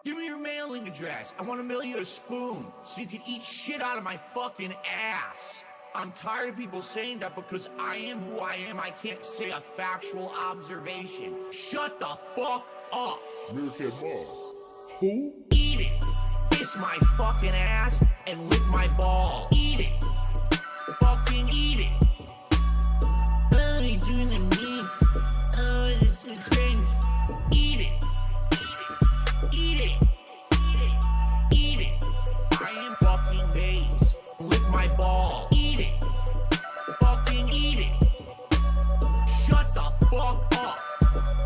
Give me your mailing address. I want to mail you a spoon so you can eat shit out of my fucking ass. I'm tired of people saying that because I am who I am, I can't say a factual observation. Shut the fuck up. Meerkat Mom. Who? Eat it. Kiss my fucking ass and lick my ball. Eat it. Fucking eat it. Oh, he's doing it mean. Oh, this is cringe. Eat it. Eat it. Eat it. I am fucking based. Lick my ball. Eat it. Fucking eat it. Shut the fuck up.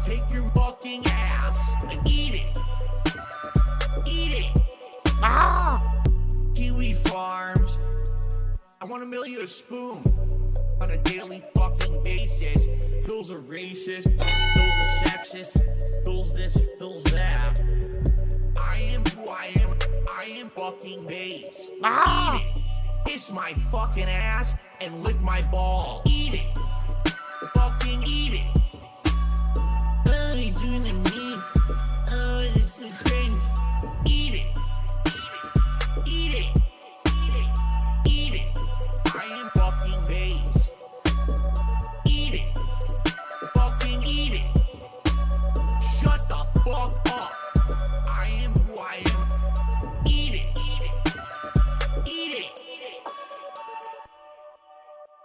Take your fucking ass and eat it. Eat it. Kiwi Farms. I want to mail you a spoon on a daily fucking basis. Phil's a racist. Phil's a sexist. Phil's this. Phil's that. I am who I am. I am fucking based. Eat it. Kiss my fucking ass and lick my ball. Eat it. Fucking eat it. Oh, he's doing it mean. Oh, this is cringe. Eat it. Eat it. Eat it. I am fucking based. Eat it. Fucking eat it. Shut the fuck up. I am who I am. Eat it. Eat it.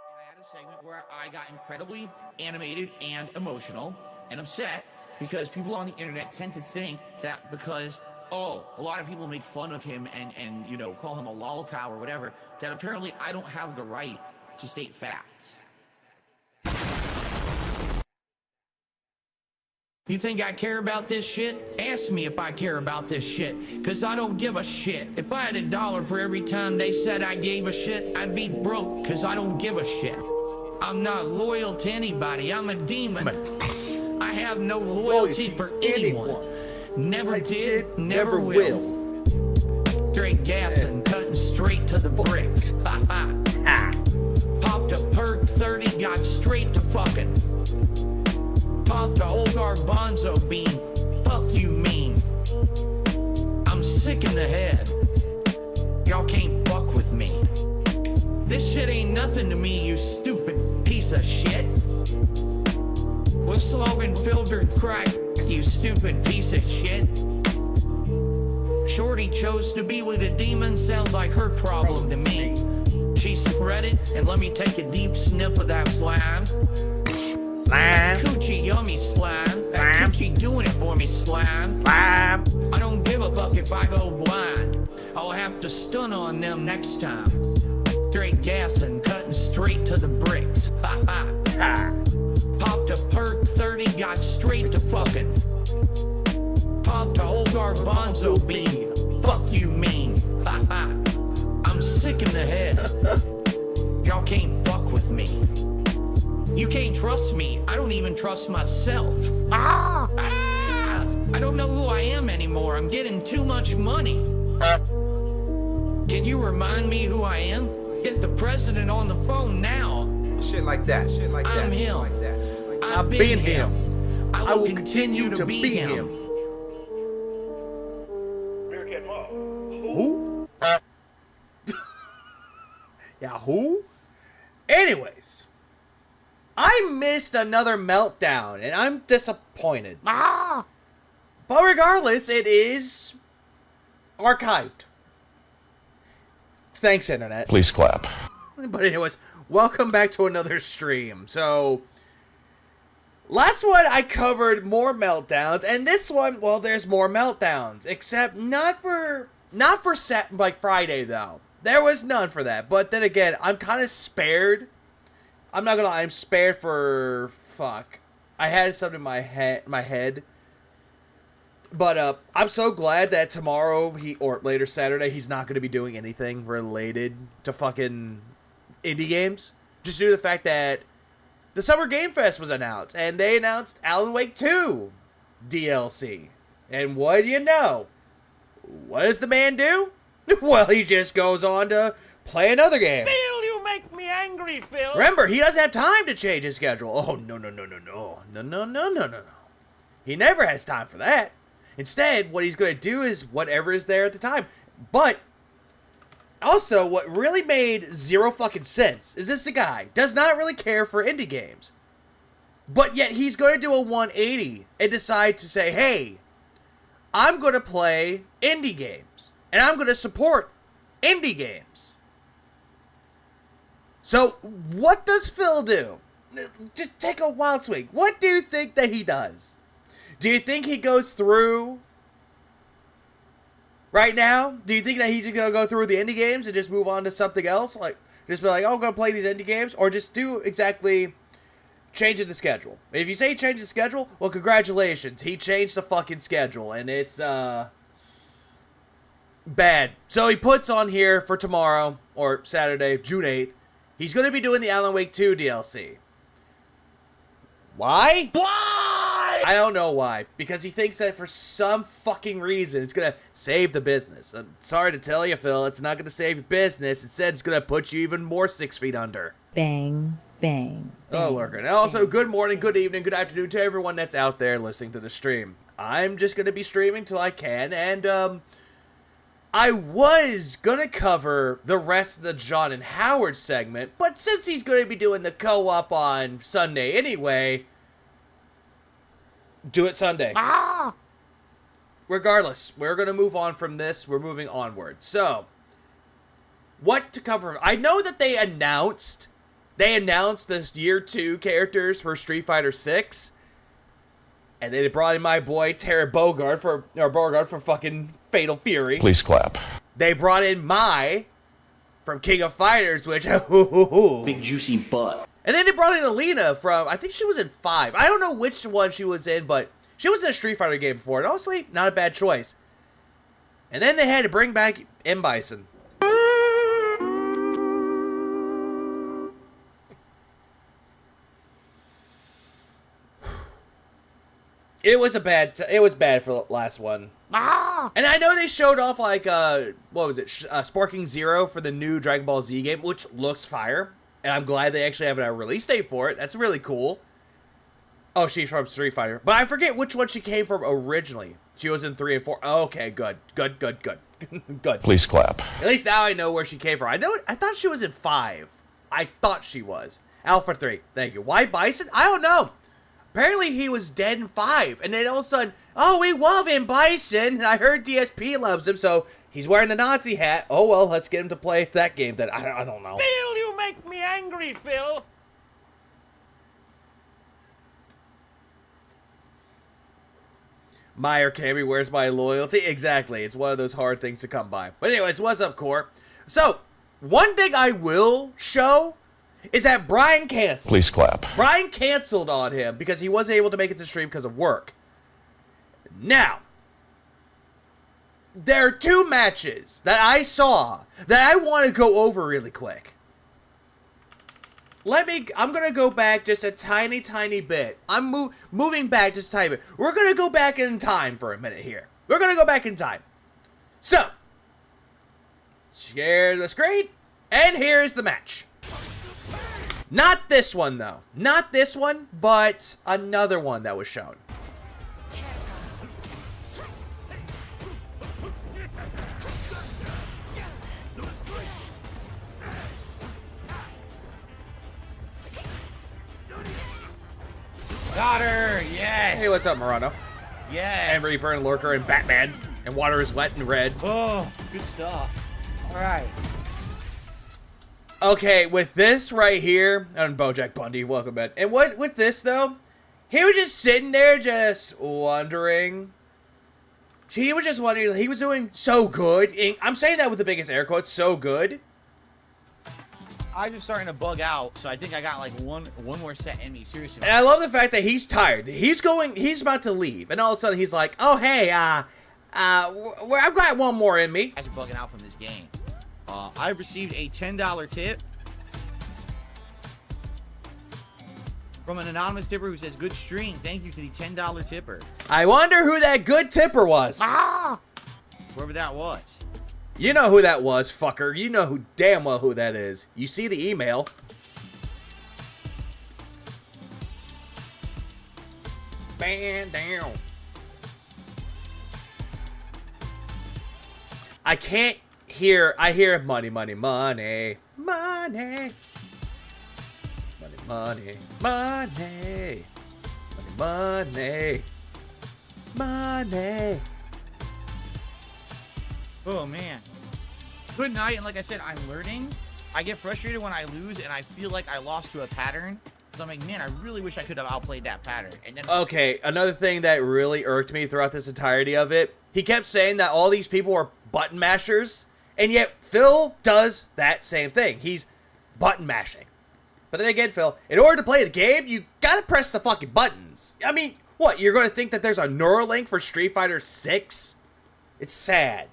And I had a segment where I got incredibly animated and emotional and upset because people on the internet tend to think that because, oh, a lot of people make fun of him and you know, call him a lollipop or whatever, that apparently I don't have the right to state facts. You think I care about this shit? Ask me if I care about this shit, cause I don't give a shit. If I had $1 for every time they said I gave a shit, I'd be broke, cause I don't give a shit. I'm not loyal to anybody, I'm a demon. I have no loyalty for anyone. Never did, never will. Straight gas and cutting straight to the bricks. Ha ha. Popped a perk 30, got straight to fucking. Popped a old garbanzo bean. Fuck you mean. I'm sick in the head. Y'all can't fuck with me. This shit ain't nothing to me, you stupid piece of shit. With slogan filtered crack, you stupid piece of shit. Shorty chose to be with a demon, sounds like her problem to me. She spread it and let me take a deep sniff of that slime. Slime. Coochie yummy slime. That coochie doing it for me slime. Slime. I don't give a fuck if I go blind. I'll have to stun on them next time. Straight gas and cutting straight to the bricks. Ha ha. Ha. Popped a perk 30, got straight to fucking. Popped a old garbanzo bean. Fuck you mean. Ha ha. I'm sick in the head. Y'all can't fuck with me. You can't trust me. I don't even trust myself. I don't know who I am anymore. I'm getting too much money. Can you remind me who I am? Get the president on the phone now. Shit like that. Shit like that. I'm him. Like that. I've been him. I will continue to be him. Meerkat Mom. Who? Yeah, who? Anyways, I missed another meltdown, and I'm disappointed. But regardless, it is archived. Thanks, Internet. Please clap. But anyways, welcome back to another stream. So, last one I covered more meltdowns, and this one, well, there's more meltdowns, except not for Friday though. There was none for that. But then again, I'm kind of spared. I'm not gonna lie, I'm spared for fuck. I had something in my head. But I'm so glad that tomorrow or later Saturday he's not gonna be doing anything related to fucking indie games. Just due to the fact that the Summer Game Fest was announced, and they announced Alan Wake 2 DLC. And what do you know? What does the man do? Well, he just goes on to play another game. Phil, you make me angry, Phil. Remember, he doesn't have time to change his schedule. Oh, no. He never has time for that. Instead, what he's going to do is whatever is there at the time. But also, what really made zero fucking sense is this guy does not really care for indie games. But yet he's going to do a 180 and decide to say, hey, I'm going to play indie games. And I'm going to support indie games. So, what does Phil do? Just take a wild swing. What do you think that he does? Do you think he goes through right now? Do you think that he's going to go through the indie games and just move on to something else? Like, just be like, oh, I'm going to play these indie games? Or just do exactly changing the schedule? If you say change the schedule, well, congratulations. He changed the fucking schedule, and it's, bad. So he puts on here for tomorrow, or Saturday, June 8th, he's going to be doing the Alan Wake 2 DLC. Why? Why? I don't know why. Because he thinks that for some fucking reason, it's going to save the business. I'm sorry to tell you, Phil, it's not going to save your business. Instead, it's going to put you even more 6 feet under. Bang, bang. Oh, Lurker. And also, good morning, good evening, good afternoon to everyone that's out there listening to the stream. I'm just going to be streaming till I can, and, I was gonna cover the rest of the John and Howard segment, but since he's gonna be doing the co-op on Sunday anyway, do it Sunday. Regardless, we're gonna move on from this. We're moving onward. So, what to cover? I know that they announced this year 2 characters for Street Fighter 6. And they brought in my boy Tara Bogard for fucking Fatal Fury. Please clap. They brought in Mai from King of Fighters, which big juicy butt. And then they brought in Alina from, I think she was in 5. I don't know which one she was in, but she was in a Street Fighter game before. And honestly, not a bad choice. And then they had to bring back M. Bison. It was bad for the last one. And I know they showed off, like, what was it? Sparking Zero for the new Dragon Ball Z game, which looks fire. And I'm glad they actually have a release date for it. That's really cool. Oh, she's from Street Fighter. But I forget which one she came from originally. She was in 3 and 4. Okay, good. Good. Good. Please clap. At least now I know where she came from. I thought she was in 5. I thought she was. Alpha 3. Thank you. Why Bison? I don't know. Apparently he was dead in 5, and then all of a sudden, oh, we love him, Bison, and I heard DSP loves him, so he's wearing the Nazi hat. Oh, well, let's get him to play that game that I don't know. Phil, you make me angry, Phil. Meyer Cammy, where's my loyalty? Exactly, it's one of those hard things to come by. But anyways, what's up, Core? So, one thing I will show is that Brian canceled. Please clap. Brian canceled on him because he wasn't able to make it to stream because of work. Now, there are 2 matches that I saw that I want to go over really quick. I'm going to go back just a tiny bit. I'm moving back just a tiny bit. We're going to go back in time for a minute here. We're going to go back in time. So, share the screen, and here's the match. Not this one, though. Not this one, but another one that was shown. Got her, yes. Hey, what's up, Murano? Yes. And Reaper and Lurker and Batman. And Water is Wet and Red. Oh, good stuff. All right. Okay, with this right here, and Bojack Bundy, welcome back. And with this, though, he was just sitting there just wondering. He was just wondering, he was doing so good. I'm saying that with the biggest air quotes, so good. I'm just starting to bug out, so I think I got like one more set in me, seriously. And I love the fact that he's tired. He's about to leave, and all of a sudden he's like, oh, hey, I've got one more in me. I'm bugging out from this game. I received a $10 tip from an anonymous tipper who says, good stream. Thank you to the $10 tipper. I wonder who that good tipper was. Whoever that was. You know who that was, fucker. You know who damn well who that is. You see the email. Band down. I can't hear. I hear money, money, money, money, money, money, money, money, money. Oh man. Good night, and like I said, I'm learning. I get frustrated when I lose, and I feel like I lost to a pattern. So I'm like, man, I really wish I could have outplayed that pattern. And then Okay, another thing that really irked me throughout this entirety of it, he kept saying that all these people were button mashers, and yet Phil does that same thing. He's button mashing. But then again, Phil, in order to play the game, you gotta press the fucking buttons. I mean, what, you're gonna think that there's a Neuralink for Street Fighter 6? It's sad.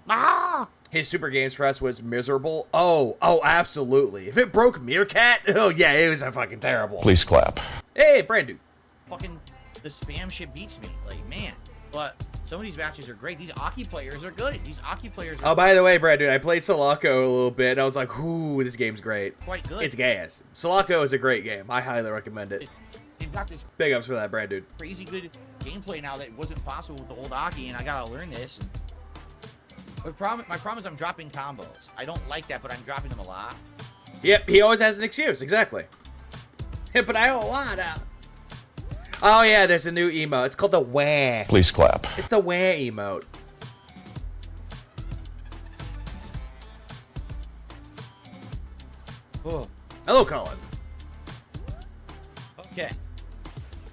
His Super Games Press was miserable. Oh, absolutely. If it broke Meerkat, oh yeah, it was fucking terrible. Please clap. Hey, brand new. fucking the spam shit beats me. Like, man. But some of these matches are great. These Aki players are good. These Aki players are Oh, by the way, Brad, dude, I played Sulaco a little bit, and I was like, ooh, this game's great. quite good. It's gas. Sulaco is a great game. I highly recommend it. They've got this Big ups for that, Brad, dude. crazy good gameplay now that wasn't possible with the old Aki, and I gotta learn this. My problem is I'm dropping combos. I don't like that, but I'm dropping them a lot. Yep, he always has an excuse, exactly. But I don't wanna. Oh yeah, there's a new emote. It's called the wah. Please clap. It's the wah emote. Oh. Hello, Colin. Okay.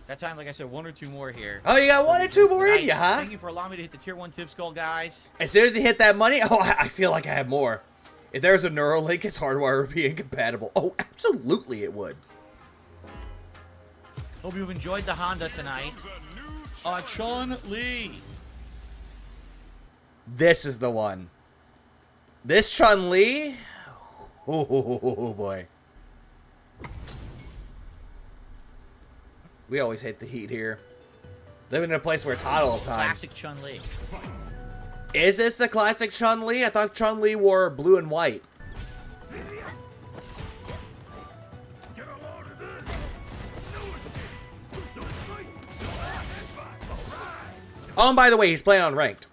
That time, like I said, one or two more here. Oh, you got one or two more in you, huh? Thank you for allowing me to hit the tier 1 tip skull, guys. As soon as you hit that money, oh, I feel like I have more. If there's a Neuralink, his hardwire would be incompatible. Oh, absolutely it would. Hope you've enjoyed the Honda tonight. Chun-Li. This is the one. This Chun-Li? Oh, boy. We always hit the heat here. Living in a place where it's hot all the time. Classic Chun-Li. Is this the classic Chun-Li? I thought Chun-Li wore blue and white. Oh, and by the way, he's playing on ranked.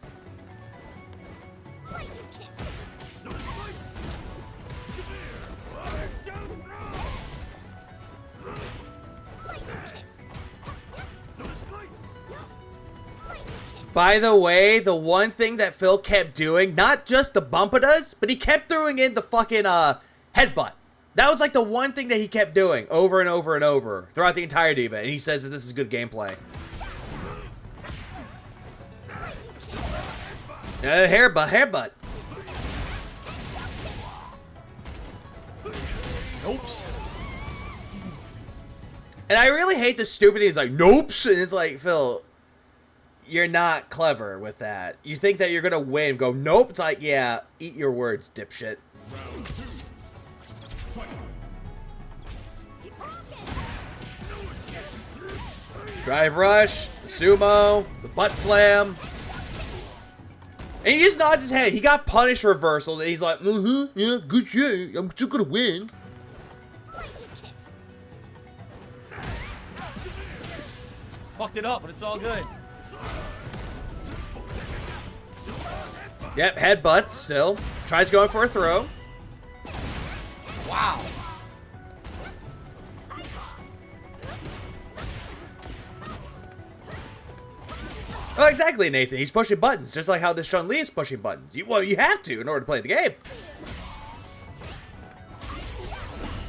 By the way, the one thing that Phil kept doing, not just the bumpadus, but he kept throwing in the fucking headbutt. That was like the one thing that he kept doing over and over and over throughout the entirety of it. And he says that this is good gameplay. Headbutt. Oops. And I really hate the stupid. He's like, nope. And it's like, Phil, you're not clever with that. You think that you're going to win. Go, nope. It's like, yeah, eat your words, dipshit. Drive rush, the sumo, the butt slam. And he just nods his head. He got punish reversal. And he's like, yeah, good shit. I'm still going to win. Fucked it up, but it's all good. Yep, headbutt still. Tries going for a throw. Wow. Oh, exactly, Nathan. He's pushing buttons, just like how this Chun-Li is pushing buttons. Well, you have to in order to play the game.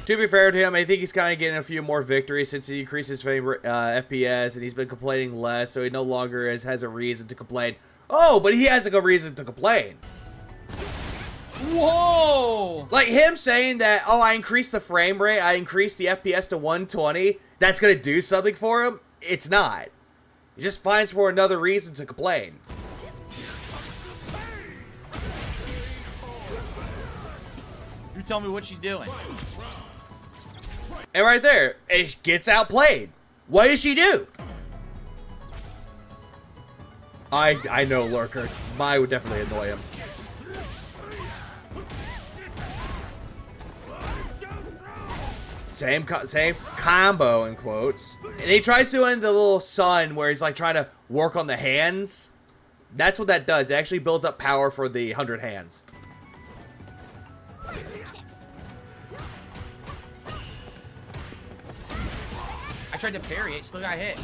To be fair to him, I think he's kind of getting a few more victories since he increased his FPS, and he's been complaining less, so he no longer has a reason to complain. Oh, but he has like a reason to complain. Whoa! Like him saying that, oh, I increased the frame rate, I increased the FPS to 120, that's going to do something for him? It's not. He just finds for another reason to complain. You tell me what she's doing. And right there, it gets outplayed. What does she do? I know Lurker. Mine would definitely annoy him. Same combo in quotes. And he tries to end the little sun where he's like trying to work on the hands. That's what that does. It actually builds up power for the 100 hands. I tried to parry it, still got hit.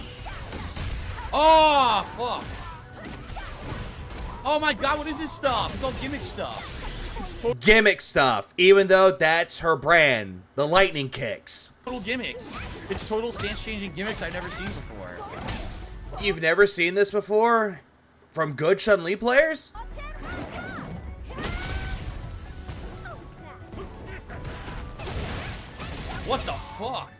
Oh, fuck. Oh my god, what is this stuff? It's all gimmick stuff. Gimmick stuff, even though that's her brand. The lightning kicks. Total gimmicks. It's total stance-changing gimmicks I've never seen before. You've never seen this before? From good Chun-Li players? What the fuck?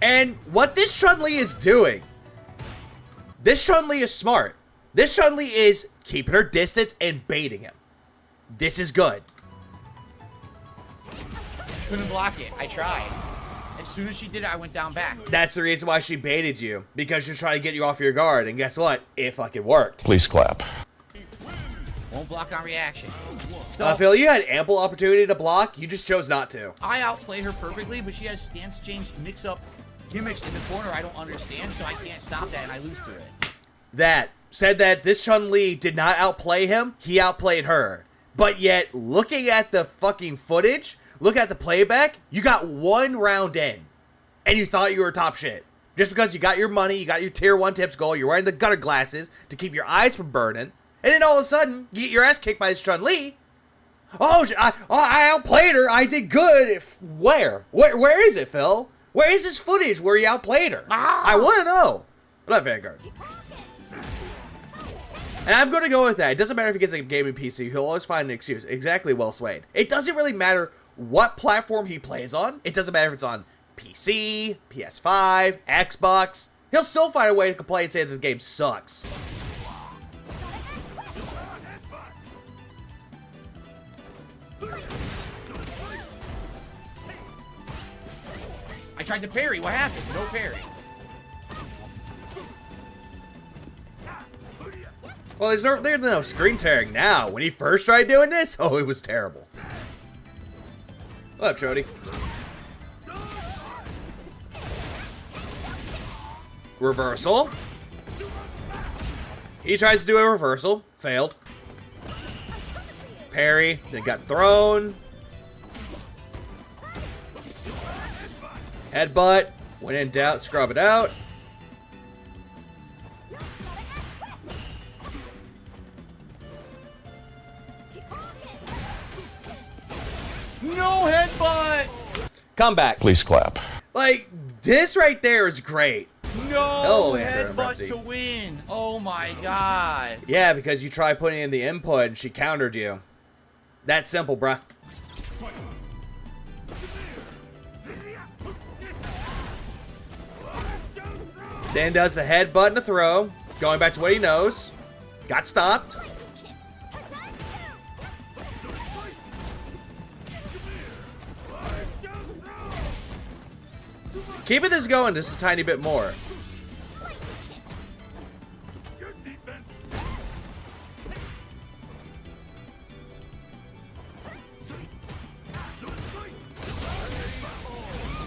And what this Chun-Li is doing, this Chun-Li is smart. This Chun-Li is keeping her distance and baiting him. This is good. Couldn't block it. I tried. As soon as she did it, I went down back. That's the reason why she baited you. Because she's trying to get you off your guard. And guess what? It fucking worked. Please clap. Won't block on reaction. Phil, you had ample opportunity to block. You just chose not to. I outplay her perfectly, but she has stance change mix-up gimmicks in the corner I don't understand, so I can't stop that, and I lose to it. That said that this Chun-Li did not outplay him. He outplayed her. But yet, looking at the fucking footage, look at the playback, you got one round in, and you thought you were top shit. Just because you got your money, you got your tier 1 tips goal, you're wearing the gutter glasses to keep your eyes from burning, and then all of a sudden, you get your ass kicked by this Chun-Li. Oh, I outplayed her. I did good. Where? Where is it, Phil? Where is this footage where he outplayed her? I want to know. But not Vanguard. And I'm going to go with that. It doesn't matter if he gets a gaming PC. He'll always find an excuse. Exactly, well swayed. It doesn't really matter what platform he plays on. It doesn't matter if it's on PC, PS5, Xbox. He'll still find a way to complain and say that the game sucks. I tried to parry. What happened? No parry. Well, there's no screen tearing now. When he first tried doing this, oh, it was terrible. What up, Chody? Reversal. He tries to do a reversal. Failed. Parry. Then got thrown. Headbutt. When in doubt, scrub it out. No headbutt! Come back. Please clap. Like, this right there is great. No Leander and headbutt Ramsey. to win. Oh my god. Yeah, because you tried putting in the input and she countered you. That simple, bruh. Then does the headbutt and the throw. Going back to what he knows. Got stopped. Keeping this going just a tiny bit more.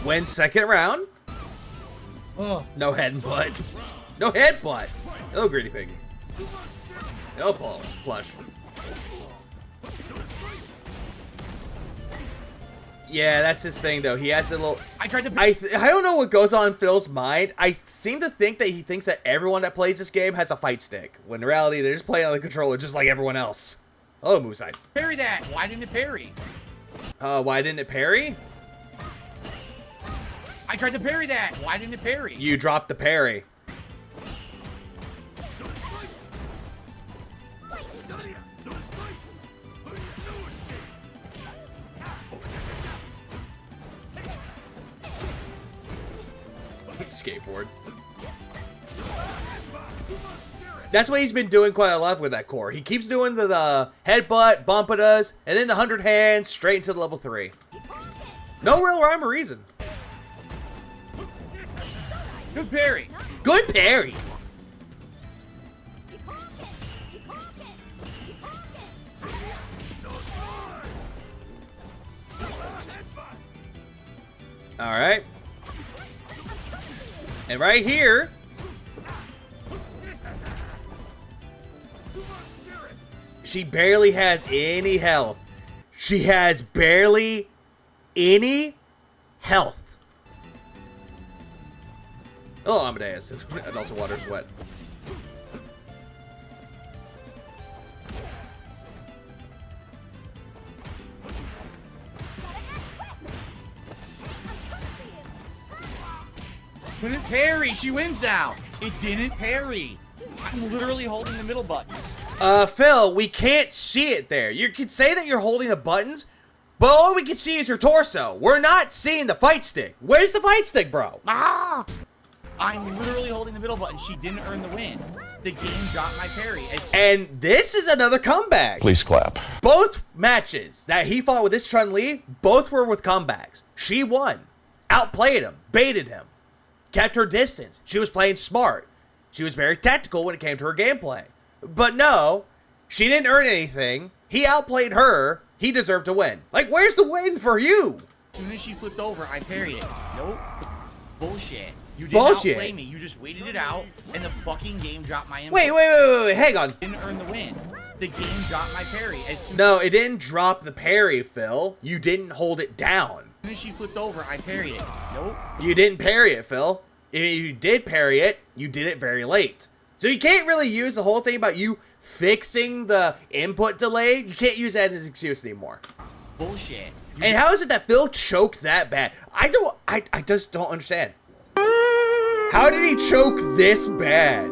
Win second round. Oh. No headbutt. No headbutt. No greedy piggy. No pull. Flush. Yeah, that's his thing, though. He has a little... I tried to... I don't know what goes on in Phil's mind. I seem to think that he thinks that everyone that plays this game has a fight stick. When in reality, they're just playing on the controller just like everyone else. Oh, move side. Parry that. Why didn't it parry? Why didn't it parry? I tried to parry that. Why didn't it parry? You dropped the parry. Skateboard. That's what he's been doing quite a lot with that core. He keeps doing the headbutt, bump it us, and then the 100 hands straight into the level 3. No real rhyme or reason. Good parry. Good parry. Alright. And right here... she barely has any health. She has barely any health. Oh, Amadeus. And also water's wet. Couldn't parry. She wins now. It didn't parry. I'm literally holding the middle buttons. Phil, we can't see it there. You can say that you're holding the buttons, but all we can see is your torso. We're not seeing the fight stick. Where's the fight stick, bro? Ah! I'm literally holding the middle button. She didn't earn the win. The game dropped my parry. And this is another comeback. Please clap. Both matches that he fought with this Chun-Li, both were with comebacks. She won. Outplayed him. Baited him. Kept her distance. She was playing smart. She was very tactical when it came to her gameplay. But no, she didn't earn anything. He outplayed her. He deserved to win. Like, where's the win for you? As soon as she flipped over, I parried it. Nope. Bullshit. You didn't Bullshit. outplay me. You just waited it out, and the fucking game dropped my input. Wait, hang on. Didn't earn the win. The game dropped my parry. No, it didn't drop the parry, Phil. You didn't hold it down. As soon as she flipped over, I parried it. Nope. You didn't parry it, Phil. If you did parry it, you did it very late. So you can't really use the whole thing about you fixing the input delay. You can't use that as an excuse anymore. Bullshit. And how is it that Phil choked that bad? I just don't understand. How did he choke this bad?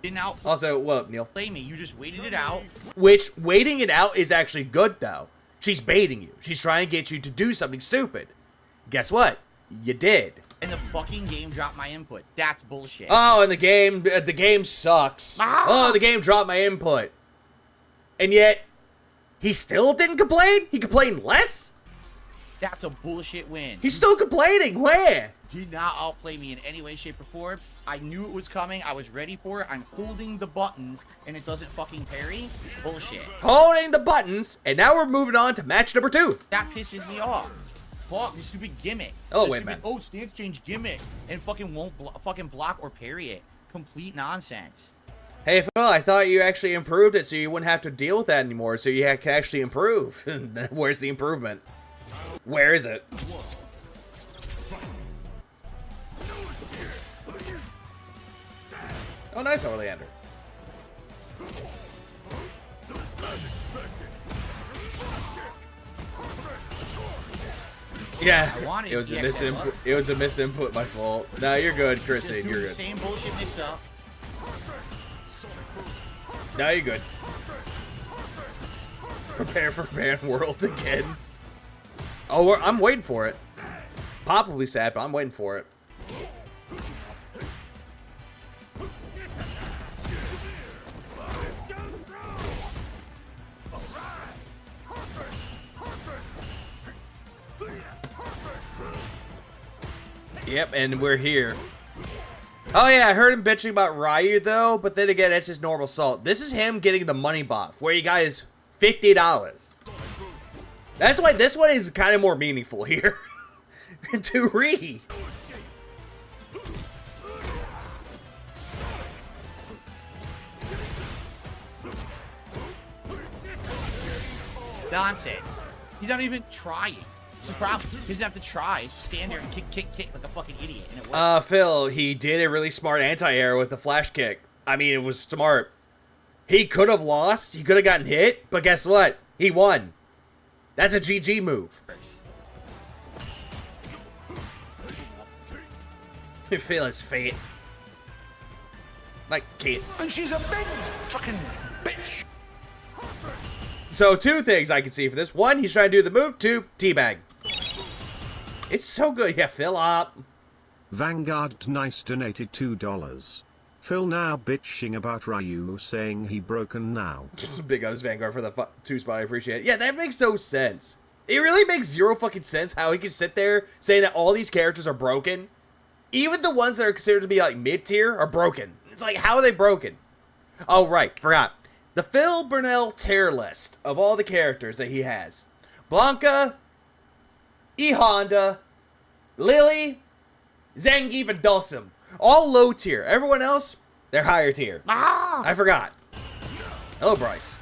Didn't out. Also, what up, Neil? Play me. You just waited it out. Which, waiting it out is actually good, though. She's baiting you. She's trying to get you to do something stupid. Guess what? You did. And the fucking game dropped my input. That's bullshit. Oh, and the game sucks. Ah! Oh, the game dropped my input. And yet, he still didn't complain? He complained less? That's a bullshit win. He's still complaining. Where? Did not outplay me in any way, shape, or form. I knew it was coming. I was ready for it. I'm holding the buttons, and it doesn't fucking parry. Bullshit. Holding the buttons, and now we're moving on to match number 2. That pisses me off. Fuck, this stupid gimmick. Oh, This wait a stupid, minute. oh, stance change gimmick. And fucking won't fucking block or parry it. Complete nonsense. Hey, Phil, I thought you actually improved it so you wouldn't have to deal with that anymore, so you can actually improve. Where's the improvement? Where is it? Oh, nice, Oleander. Yeah, I wanted it was a DX misinput. up. It was a misinput. My fault. No, you're good, Just Kristen. doing You're the good. same bullshit mix up. No, you're good. Prepare for Van World again. Oh, I'm waiting for it. Pop will be sad, but I'm waiting for it. Yep, and we're here. Oh yeah, I heard him bitching about Ryu though, but then again, that's just normal salt. This is him getting the money buff, where you got his $50. That's why this one is kind of more meaningful here. To read. Nonsense. He's not even trying. It's the problem. He doesn't have to try. He's just stand there and kick like a fucking idiot, and it works. Phil, he did a really smart anti-air with the flash kick. I mean, it was smart. He could have lost. He could have gotten hit, but guess what? He won. That's a GG move. You feel his fate. Like Kate. And she's a big fucking bitch. So, 2 things I can see for this. 1, he's trying to do the move. 2, teabag. It's so good. Yeah, Phil up. Vanguard Nice donated $2. Phil now bitching about Ryu saying he broken now. Big ups Vanguard for the 2 spot. I appreciate it. Yeah, that makes no sense. It really makes zero fucking sense how he can sit there saying that all these characters are broken. Even the ones that are considered to be like mid-tier are broken. It's like, how are they broken? Oh, right. Forgot. The Phil Burnell tier list of all the characters that he has. Blanca, E. Honda, Lily, Zangief, and Dulcim. All low tier. Everyone else, they're higher tier. I forgot. Hello, Bryce.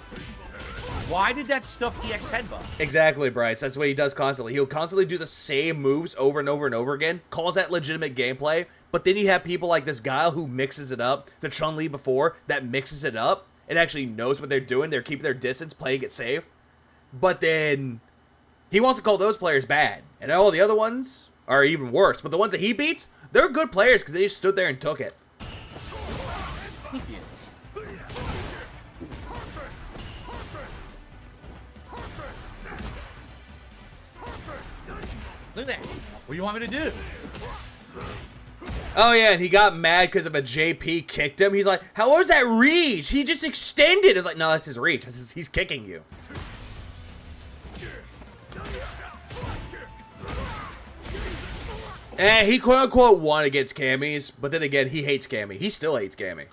Why did that stuff EX headbutt? Exactly, Bryce. That's what he does constantly. He'll constantly do the same moves over and over and over again. Calls that legitimate gameplay. But then you have people like this guy who mixes it up. The Chun-Li before that mixes it up and actually knows what they're doing. They're keeping their distance, playing it safe. But then he wants to call those players bad. And all the other ones are even worse. But the ones that he beats, they're good players because they just stood there and took it. Thank you. Look at that. What do you want me to do? Oh yeah, and he got mad because of a JP kicked him. He's like, how was that reach? He just extended. It's like, no, that's his reach. He's kicking you. And he quote-unquote won against Cammy's, but then again, he hates Cammy. He still hates Cammy.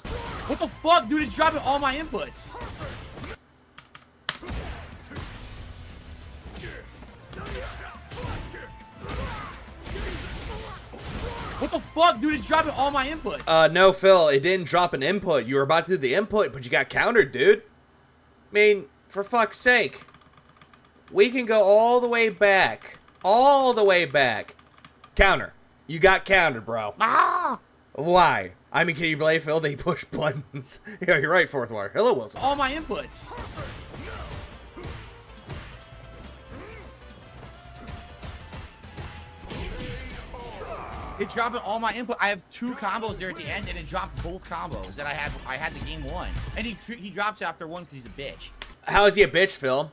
What the fuck, dude? It's dropping all my inputs. What the fuck, dude? It's dropping all my inputs. No, Phil, it didn't drop an input. You were about to do the input, but you got countered, dude. I mean, for fuck's sake. We can go all the way back. All the way back. Counter. You got countered, bro. Ah! Why? I mean, can you blame Phil? They push buttons. Yeah, you're right, Fourth War. Hello, Wilson. All my inputs. It dropped all my input. I have 2 combos there at the end, and it dropped both combos that I had. I had the game 1, and he drops after 1 because he's a bitch. How is he a bitch, Phil?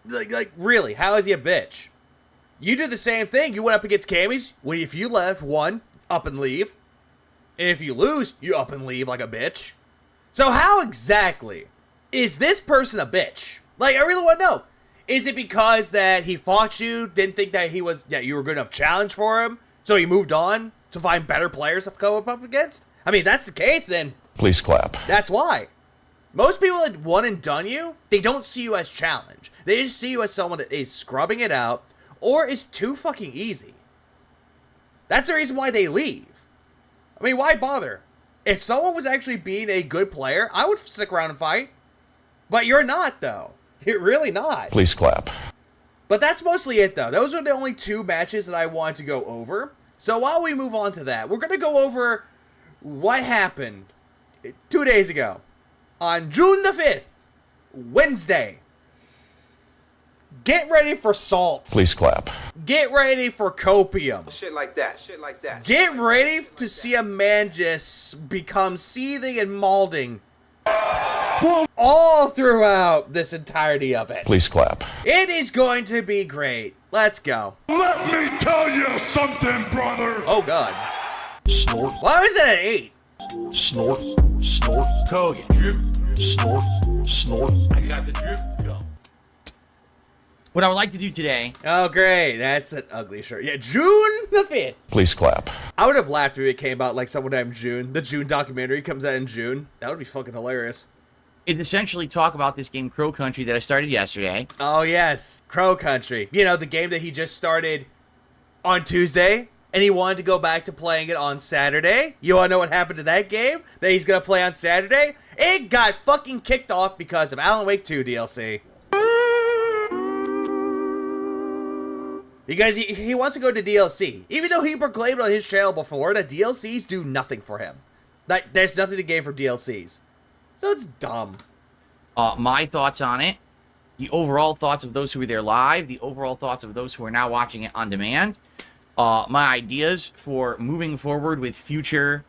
Like really? How is he a bitch? You do the same thing. You went up against Cammy's. Well, if you left 1, up and leave. And if you lose, you up and leave like a bitch. So how exactly is this person a bitch? Like, I really want to know. Is it because that he fought you, didn't think that you were a good enough challenge for him, so he moved on to find better players to go up against? I mean, if that's the case, then please clap. That's why. Most people that one and done you, they don't see you as challenge. They just see you as someone that is scrubbing it out or is too fucking easy. That's the reason why they leave. I mean, why bother? If someone was actually being a good player, I would stick around and fight. But you're not, though. You're really not. Please clap. But that's mostly it, though. Those are the only 2 matches that I wanted to go over. So while we move on to that, we're going to go over what happened 2 days ago. On June the 5th, Wednesday. Get ready for salt. Please clap. Get ready for copium. Shit like that. Shit like that. Get ready to see a man just become seething and molding all throughout this entirety of it. Please clap. It is going to be great. Let's go. Let me tell you something, brother. Oh, God. Snort, Why was it at 8? snort, snort, Kogan. Drip. snort, snort. I got the drip. Go. What I would like to do today. Oh, great. That's an ugly shirt. Yeah, June the 5th. Please clap. I would have laughed if it came out like sometime in June. The June documentary comes out in June. That would be fucking hilarious. Is essentially talk about this game Crow Country that I started yesterday. Oh, yes. Crow Country. You know, the game that he just started on Tuesday, and he wanted to go back to playing it on Saturday. You want to know what happened to that game that he's going to play on Saturday? It got fucking kicked off because of Alan Wake 2 DLC. Because he wants to go to DLC. Even though he proclaimed on his channel before that DLCs do nothing for him. Like, there's nothing to gain from DLCs. So it's dumb. My thoughts on it, the overall thoughts of those who were there live, the overall thoughts of those who are now watching it on demand, my ideas for moving forward with future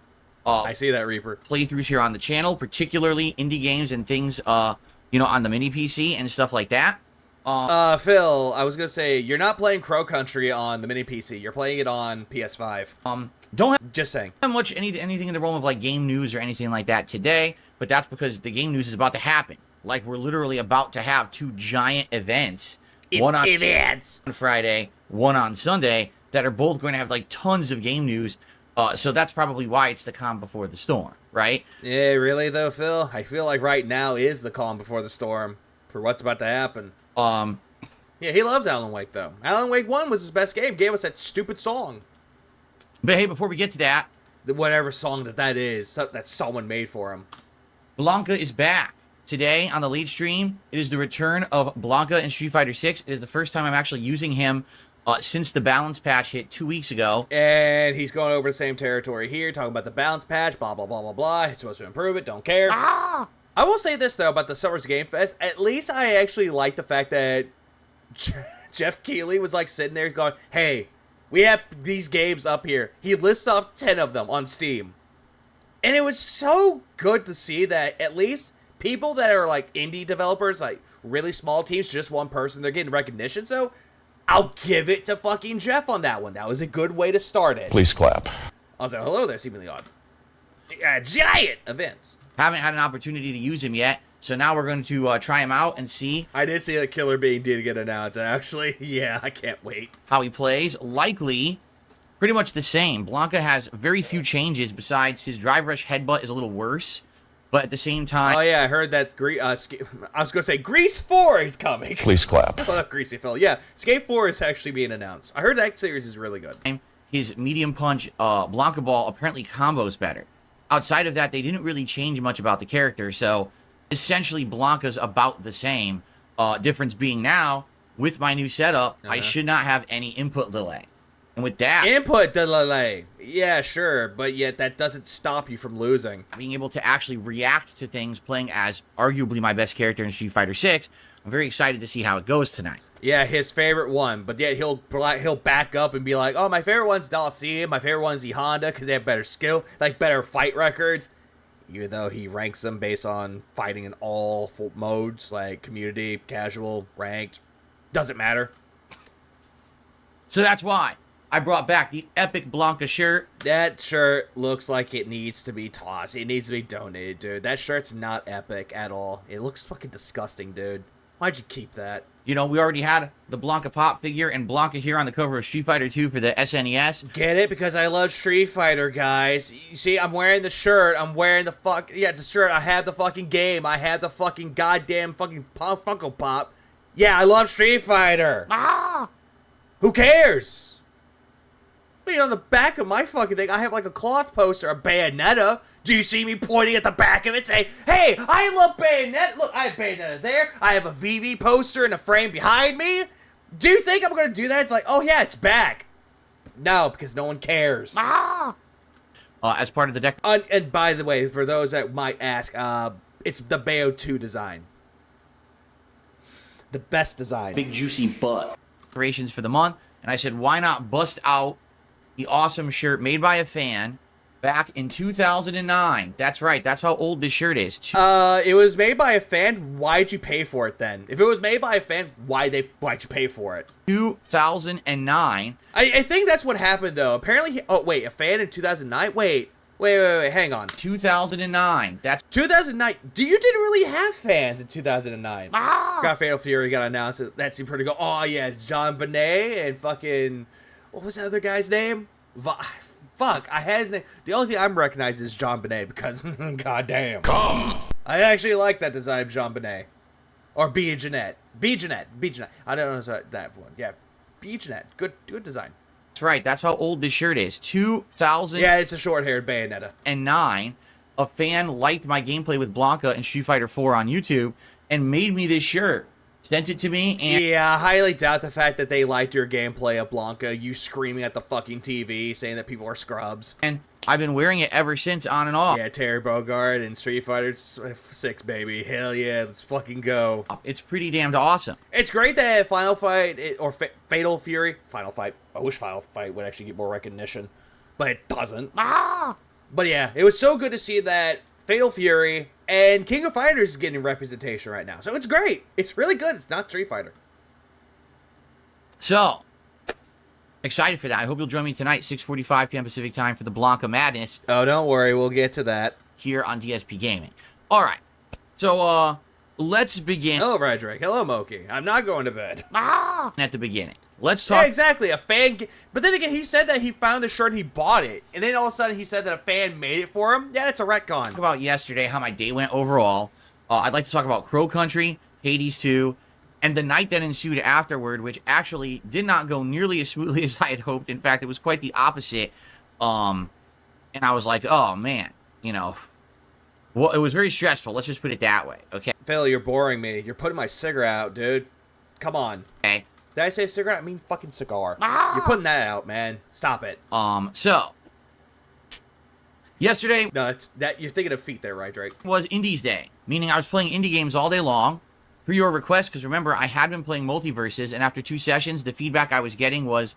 I see that, Reaper. playthroughs here on the channel, particularly indie games and things, you know, on the mini PC and stuff like that. Phil, I was gonna say, you're not playing Crow Country on the mini PC. You're playing it on PS5. Don't have Just saying. much anything in the realm of like game news or anything like that today, but that's because the game news is about to happen. Like, we're literally about to have 2 giant events. One on Friday, one on Sunday, that are both going to have like tons of game news. So that's probably why it's the calm before the storm, right? Yeah, really though, Phil? I feel like right now is the calm before the storm for what's about to happen. Yeah, he loves Alan Wake though. Alan Wake 1 was his best game. Gave us that stupid song. But hey, before we get to that, Whatever song that is, that someone made for him. Blanka is back. Today on the late stream, it is the return of Blanka in Street Fighter 6. It is the first time I'm actually using him since the balance patch hit 2 weeks ago. And he's going over the same territory here, talking about the balance patch, blah, blah, blah, blah, blah. It's supposed to improve it, don't care. I will say this, though, about the Summer's Game Fest. At least I actually like the fact that Jeff Keighley was, like, sitting there going, hey, we have these games up here. He lists off 10 of them on Steam. And it was so good to see that at least people that are, like, indie developers, like, really small teams, just one person, they're getting recognition. So I'll give it to fucking Jeff on that one. That was a good way to start it. Please clap. I was like, hello there, seemingly odd. Giant events. Haven't had an opportunity to use him yet, so now we're going to try him out and see. I did see that Killer Bean did get announced, and actually, yeah, I can't wait. How he plays. Likely pretty much the same. Blanka has very few changes besides his drive rush headbutt is a little worse. But at the same time... Oh, yeah, I heard that... I was going to say, Grease 4 is coming. Please clap. Greasy Phil. Yeah, Skate 4 is actually being announced. I heard that series is really good. His medium punch Blanka ball apparently combos better. Outside of that, they didn't really change much about the character. So, essentially, Blanka's about the same. Difference being now, with my new setup, I should not have any input delay. And with that... Input delay. Yeah, sure. But yet that doesn't stop you from losing. Being able to actually react to things playing as arguably my best character in Street Fighter 6. I'm very excited to see how it goes tonight. Yeah, his favorite one. But yet he'll back up and be like, oh, my favorite one's Dalcia. My favorite one's E Honda because they have better skill, like better fight records. Even though he ranks them based on fighting in all modes, like community, casual, ranked. Doesn't matter. So that's why I brought back the epic Blanka shirt. That shirt looks like it needs to be tossed. It needs to be donated, dude. That shirt's not epic at all. It looks fucking disgusting, dude. Why'd you keep that? You know, we already had the Blanka pop figure and Blanka here on the cover of Street Fighter 2 for the SNES. Get it? Because I love Street Fighter, guys. You see, I'm wearing the shirt. I'm wearing the the shirt. I have the fucking game. I have the fucking goddamn fucking Funko Pop. Yeah, I love Street Fighter. Who cares? But, on the back of my fucking thing, I have like a cloth poster of Bayonetta. Do you see me pointing at the back of it saying, hey, I love Bayonetta. Look, I have Bayonetta there. I have a VV poster in a frame behind me. Do you think I'm going to do that? It's like, oh yeah, it's back. No, because no one cares. As part of the deck. And by the way, for those that might ask, it's the Bayo 2 design. The best design. Big juicy butt. Decorations for the month. And I said, why not bust out the awesome shirt made by a fan back in 2009. That's right. That's how old this shirt is. It was made by a fan. Why'd you pay for it then? If it was made by a fan, why'd you pay for it? 2009. I think that's what happened though. Apparently, oh wait, a fan in 2009. Wait, hang on. 2009. That's 2009. You didn't really have fans in 2009. Got Fatal Fury got announced. That seemed pretty good. Oh yeah, it's John Bonet and fucking. What was the other guy's name? Fuck, I had his name. The only thing I'm recognizing is John Bonet because, goddamn. Come! I actually like that design of John Bonet. Or B. Jeanette. I don't know that one. Yeah, B. Jeanette. Good design. That's right. That's how old this shirt is. 2000. Yeah, it's a short-haired Bayonetta. And 9. A fan liked my gameplay with Blanka and Street Fighter 4 on YouTube and made me this shirt. Sent it to me, and yeah, I highly doubt the fact that they liked your gameplay of Blanka, you screaming at the fucking TV, saying that people are scrubs. And I've been wearing it ever since, on and off. Yeah, Terry Bogard and Street Fighter 6, baby. Hell yeah, let's fucking go. It's pretty damned awesome. It's great that Final Fight, Fatal Fury, Final Fight, I wish Final Fight would actually get more recognition, but it doesn't. But yeah, it was so good to see that Fatal Fury and King of Fighters is getting representation right now. So it's great. It's really good. It's not Street Fighter. So, excited for that. I hope you'll join me tonight, 6:45 p.m. Pacific time for the Blanka Madness. Oh, don't worry. We'll get to that. Here on DSP Gaming. All right. So, let's begin. Hello, Roderick. Hello, Moki. I'm not going to bed. At the beginning. Let's talk. Yeah, exactly. A fan. But then again, he said that he found the shirt and he bought it. And then all of a sudden he said that a fan made it for him. Yeah, that's a retcon. Talk about yesterday, how my day went overall. I'd like to talk about Crow Country, Hades 2, and the night that ensued afterward, which actually did not go nearly as smoothly as I had hoped. In fact, it was quite the opposite. And I was like, oh man, well, it was very stressful. Let's just put it that way. Okay. Phil, you're boring me. You're putting my cigarette out, dude. Come on. Okay. Did I say cigarette? I mean fucking cigar. You're putting that out, man. Stop it. So yesterday No, it's that you're thinking of feet there, right, Drake? was Indies Day, meaning I was playing indie games all day long for your request, because remember, I had been playing Multiverses, and after 2 sessions, the feedback I was getting was,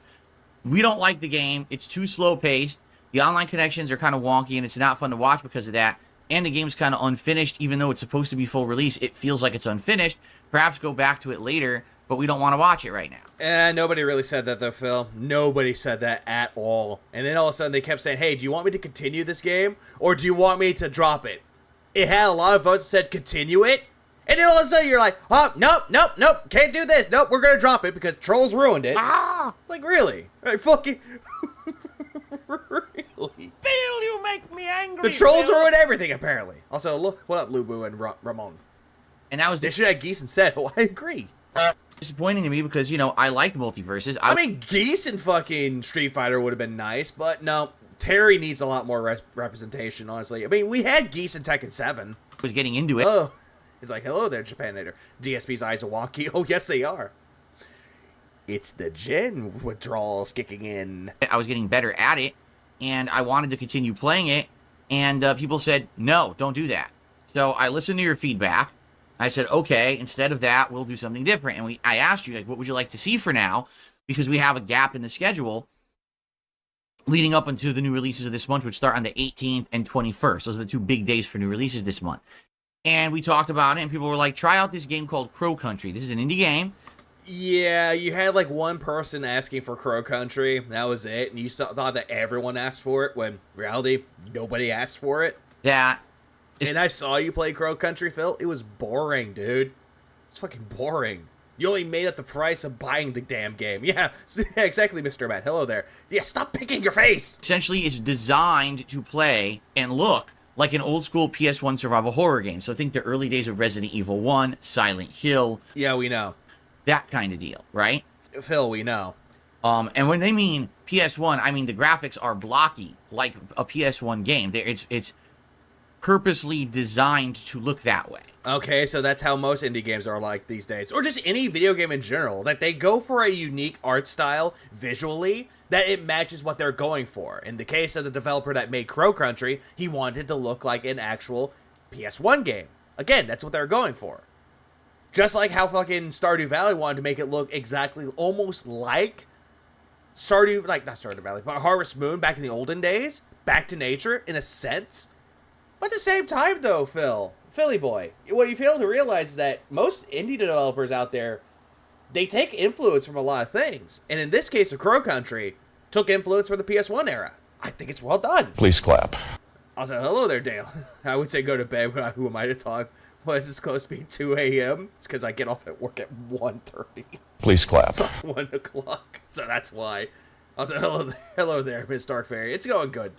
we don't like the game, it's too slow-paced, the online connections are kind of wonky, and it's not fun to watch because of that, and the game's kind of unfinished, even though it's supposed to be full release, it feels like it's unfinished. Perhaps go back to it later, but we don't want to watch it right now. Nobody really said that, though, Phil. Nobody said that at all. And then all of a sudden, they kept saying, hey, do you want me to continue this game, or do you want me to drop it? It had a lot of votes that said continue it, and then all of a sudden, you're like, oh, nope, can't do this. Nope, we're going to drop it because Trolls ruined it. Like, really? Like, fucking... Really? Phil, you make me angry. The Trolls ruined everything, apparently. Also, look, what up, Lubu and Ramon? And that was They should have Geese instead. Oh, I agree. disappointing to me because, I liked Multiverses. I mean, Geese and fucking Street Fighter would have been nice, but no. Terry needs a lot more representation, honestly. I mean, we had Geese in Tekken 7. was getting into it. Oh. It's like, hello there, Japanator. DSP's eyes are wonky. Oh, yes, they are. It's the gen withdrawals kicking in. I was getting better at it, and I wanted to continue playing it, and people said, no, don't do that. So I listened to your feedback. I said, okay, instead of that, we'll do something different. And I asked you, like, what would you like to see for now? Because we have a gap in the schedule leading up into the new releases of this month, which start on the 18th and 21st. Those are the 2 big days for new releases this month. And we talked about it, and people were like, try out this game called Crow Country. This is an indie game. Yeah, you had like one person asking for Crow Country. That was it. And you thought that everyone asked for it, when in reality, nobody asked for it. And I saw you play Crow Country, Phil. It was boring, dude. It's fucking boring. You only made up the price of buying the damn game. Yeah, exactly, Mr. Matt. Hello there. Yeah, stop picking your face. Essentially, it's designed to play and look like an old school PS1 survival horror game. So think the early days of Resident Evil 1, Silent Hill. Yeah, we know. That kind of deal, right? Phil, we know. And when they mean PS1, I mean the graphics are blocky, like a PS1 game. It's purposely designed to look that way. Okay, so that's how most indie games are like these days. Or just any video game in general. That they go for a unique art style, visually, that it matches what they're going for. In the case of the developer that made Crow Country, he wanted to look like an actual PS1 game. Again, that's what they're going for. Just like how fucking Stardew Valley wanted to make it look exactly, almost like not Stardew Valley, but Harvest Moon back in the olden days. Back to nature, in a sense. But at the same time, though, Philly boy, what you fail to realize is that most indie developers out there, they take influence from a lot of things. And in this case of Crow Country, took influence from the PS1 era. I think it's well done. Please clap. Also, hello there, Dale. I would say go to bed, but who am I to talk? Well, is this close to being 2 a.m.? It's because I get off at work at 1:30. Please clap. It's not 1 o'clock, so that's why. Also, hello there, Miss Dark Fairy. It's going good.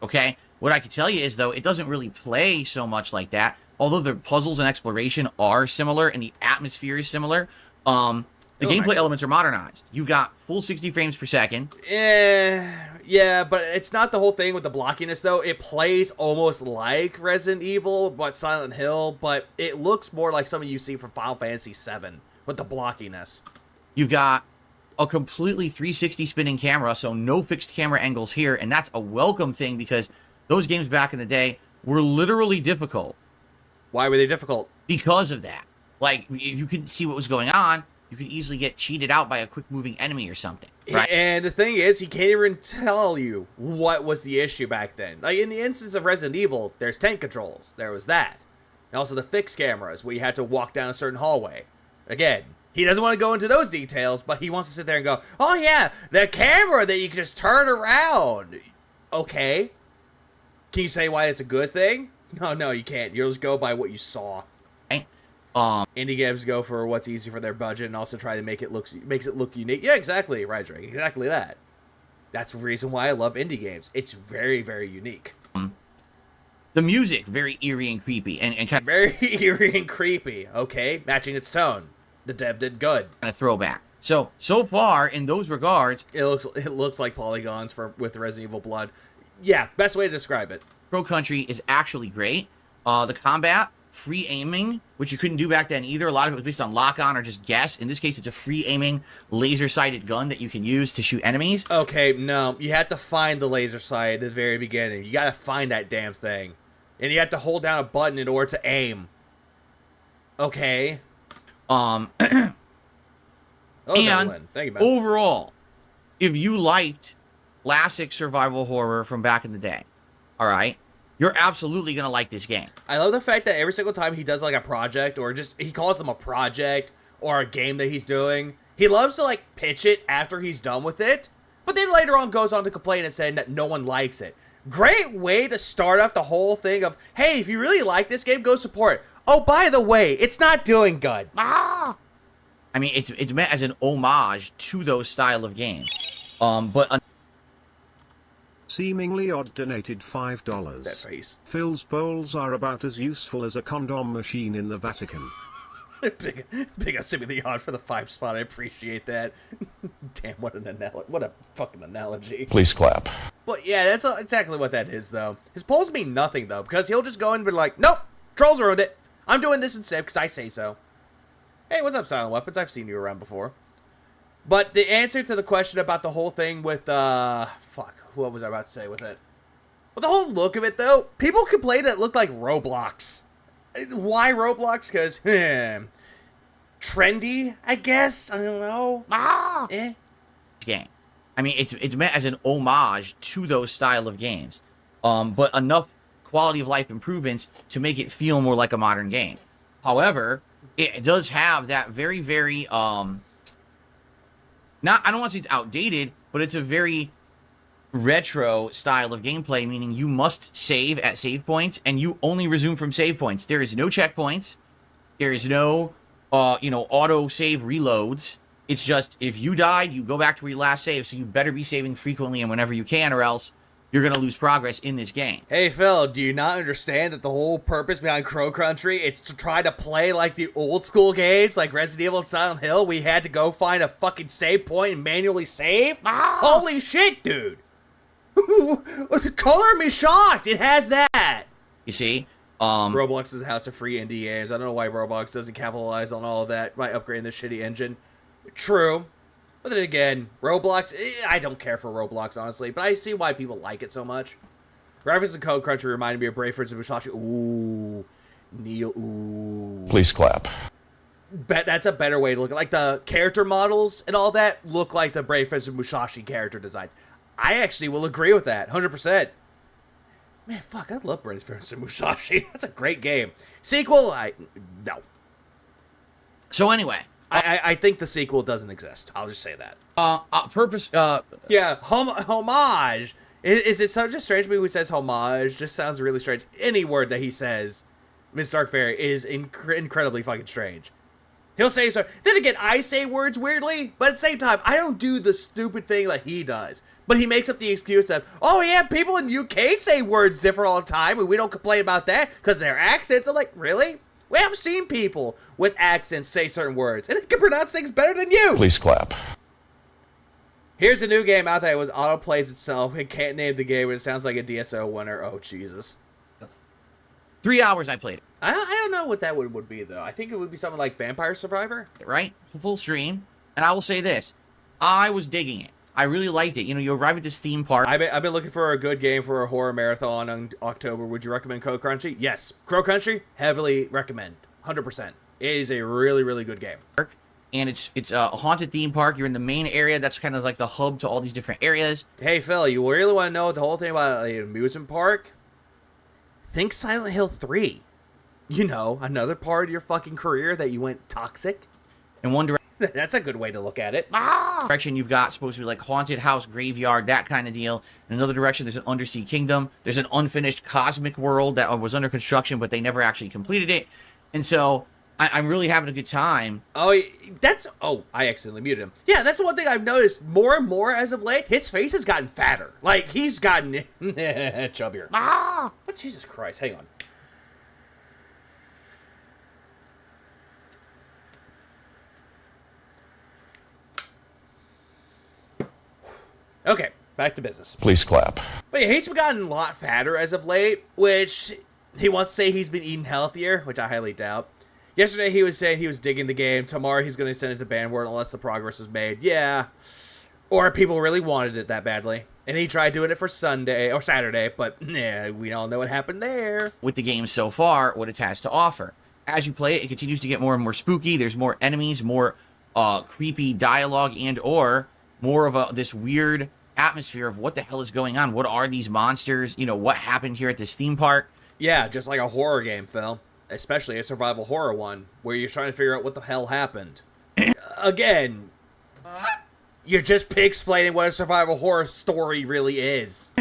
Okay? What I can tell you is, though, it doesn't really play so much like that. Although the puzzles and exploration are similar and the atmosphere is similar, the gameplay elements are modernized. You've got full 60 frames per second. Yeah, but it's not the whole thing with the blockiness, though. It plays almost like Resident Evil, but Silent Hill, but it looks more like something you see from Final Fantasy VII with the blockiness. You've got a completely 360 spinning camera, so no fixed camera angles here, and that's a welcome thing because those games back in the day were literally difficult. Why were they difficult? Because of that. Like, if you couldn't see what was going on, you could easily get cheated out by a quick-moving enemy or something, right? And the thing is, he can't even tell you what was the issue back then. Like, in the instance of Resident Evil, there's tank controls. There was that. And also the fixed cameras, where you had to walk down a certain hallway. Again, he doesn't want to go into those details, but he wants to sit there and go, oh yeah, the camera that you can just turn around. Okay. Can you say why it's a good thing? No, you can't. You'll just go by what you saw. Right? Indie games go for what's easy for their budget and also try to makes it look unique. Yeah, exactly, right, Drake. Exactly that. That's the reason why I love indie games. It's very, very unique. The music, very eerie and creepy, and kind of very eerie and creepy. Okay, matching its tone. The dev did good. kind of throwback So far, in those regards, It looks like polygons with Resident Evil Blood. Yeah, best way to describe it. Pro Country is actually great. The combat, free aiming, which you couldn't do back then either. A lot of it was based on lock-on or just guess. In this case, it's a free aiming, laser-sighted gun that you can use to shoot enemies. Okay, no, you have to find the laser sight at the very beginning. You gotta find that damn thing. And you have to hold down a button in order to aim. Okay. And thank you, man. overall, if you liked classic survival horror from back in the day, all right, you're absolutely going to like this game. I love the fact that every single time he does like a project or just he calls them a project or a game that he's doing, he loves to like pitch it after he's done with it, but then later on goes on to complain and saying that no one likes it. Great way to start off the whole thing of, hey, if you really like this game, go support it. Oh, by the way, it's not doing good. I mean, it's meant as an homage to those style of games. Seemingly odd donated $5. That face. Phil's bowls are about as useful as a condom machine in the Vatican. Big up Simi the Odd for the 5 spot. I appreciate that. Damn, what a fucking analogy. Please clap. But yeah, that's exactly what that is, though. His polls mean nothing, though, because he'll just go in and be like, nope, trolls ruined it. I'm doing this instead because I say so. Hey, what's up, Silent Weapons? I've seen you around before. But the answer to the question about the whole thing with, fuck, what was I about to say with it? Well, the whole look of it, though, people complain that it looked like Roblox. Why Roblox? Because, trendy, I guess? I don't know. Game. I mean, it's meant as an homage to those style of games. But enough quality of life improvements to make it feel more like a modern game. However, it does have that very, very, I don't want to say it's outdated, but it's a very retro style of gameplay, meaning you must save at save points, and you only resume from save points. There is no checkpoints. There is no, auto save reloads. It's just, if you died, you go back to where you last saved, so you better be saving frequently and whenever you can, or else you're going to lose progress in this game. Hey, Phil, do you not understand that the whole purpose behind Crow Country is to try to play like the old school games, like Resident Evil and Silent Hill? We had to go find a fucking save point and manually save? Holy shit, dude! Color me shocked! It has that! You see? Roblox is a house of free indie games. I don't know why Roblox doesn't capitalize on all of that by upgrading the shitty engine. True. But then again, Roblox, I don't care for Roblox, honestly, but I see why people like it so much. Graphics and Code Country reminded me of Brayford's and Musashi. Ooh. Neil, ooh. Please clap. That's a better way to look at it. Like, the character models and all that look like the Brayford's and Musashi character designs. I actually will agree with that, 100%. Man, fuck, I love Brayford's and Musashi. That's a great game. Sequel, no. So anyway. I think the sequel doesn't exist. I'll just say that. Yeah, homage. Is it such a strange movie who says homage? Just sounds really strange. Any word that he says, Miss Dark Fairy, is incredibly fucking strange. He'll say so. Then again, I say words weirdly, but at the same time, I don't do the stupid thing that he does. But he makes up the excuse of, oh yeah, people in UK say words different all the time, and we don't complain about that because their accents. I'm like, really? We have seen people with accents say certain words, and they can pronounce things better than you. Please clap. Here's a new game out there. It auto-plays itself. It can't name the game, but it sounds like a DSO winner. Oh, Jesus. 3 hours I played it. I don't know what that would be, though. I think it would be something like Vampire Survivor. Right? Full stream. And I will say this. I was digging it. I really liked it. You arrive at this theme park. I've been looking for a good game for a horror marathon in October. Would you recommend Crow Country? Yes. Crow Country, heavily recommend. 100%. It is a really, really good game. And it's a haunted theme park. You're in the main area. That's kind of like the hub to all these different areas. Hey, Phil, you really want to know the whole thing about an amusement park? Think Silent Hill 3. Another part of your fucking career that you went toxic. In one direction. That's a good way to look at it. Direction you've got supposed to be like haunted house, graveyard, that kind of deal. In another direction, there's an undersea kingdom. There's an unfinished cosmic world that was under construction, but they never actually completed it. And so I'm really having a good time. I accidentally muted him. Yeah, that's one thing I've noticed more and more as of late. His face has gotten fatter. Like, he's gotten chubbier. But Jesus Christ, hang on. Okay, back to business. Please clap. But yeah, he's gotten a lot fatter as of late, which he wants to say he's been eating healthier, which I highly doubt. Yesterday he was saying he was digging the game. Tomorrow he's going to send it to Banward unless the progress is made. Yeah. Or people really wanted it that badly. And he tried doing it for Sunday or Saturday, but yeah, we all know what happened there. With the game so far, what it has to offer. As you play it, it continues to get more and more spooky. There's more enemies, more creepy dialogue, and or more of this weird atmosphere of what the hell is going on. What are these monsters? You know, what happened here at this theme park? Yeah, just like a horror game, Phil. Especially a survival horror one, where you're trying to figure out what the hell happened. Again, you're just pig-splaining what a survival horror story really is.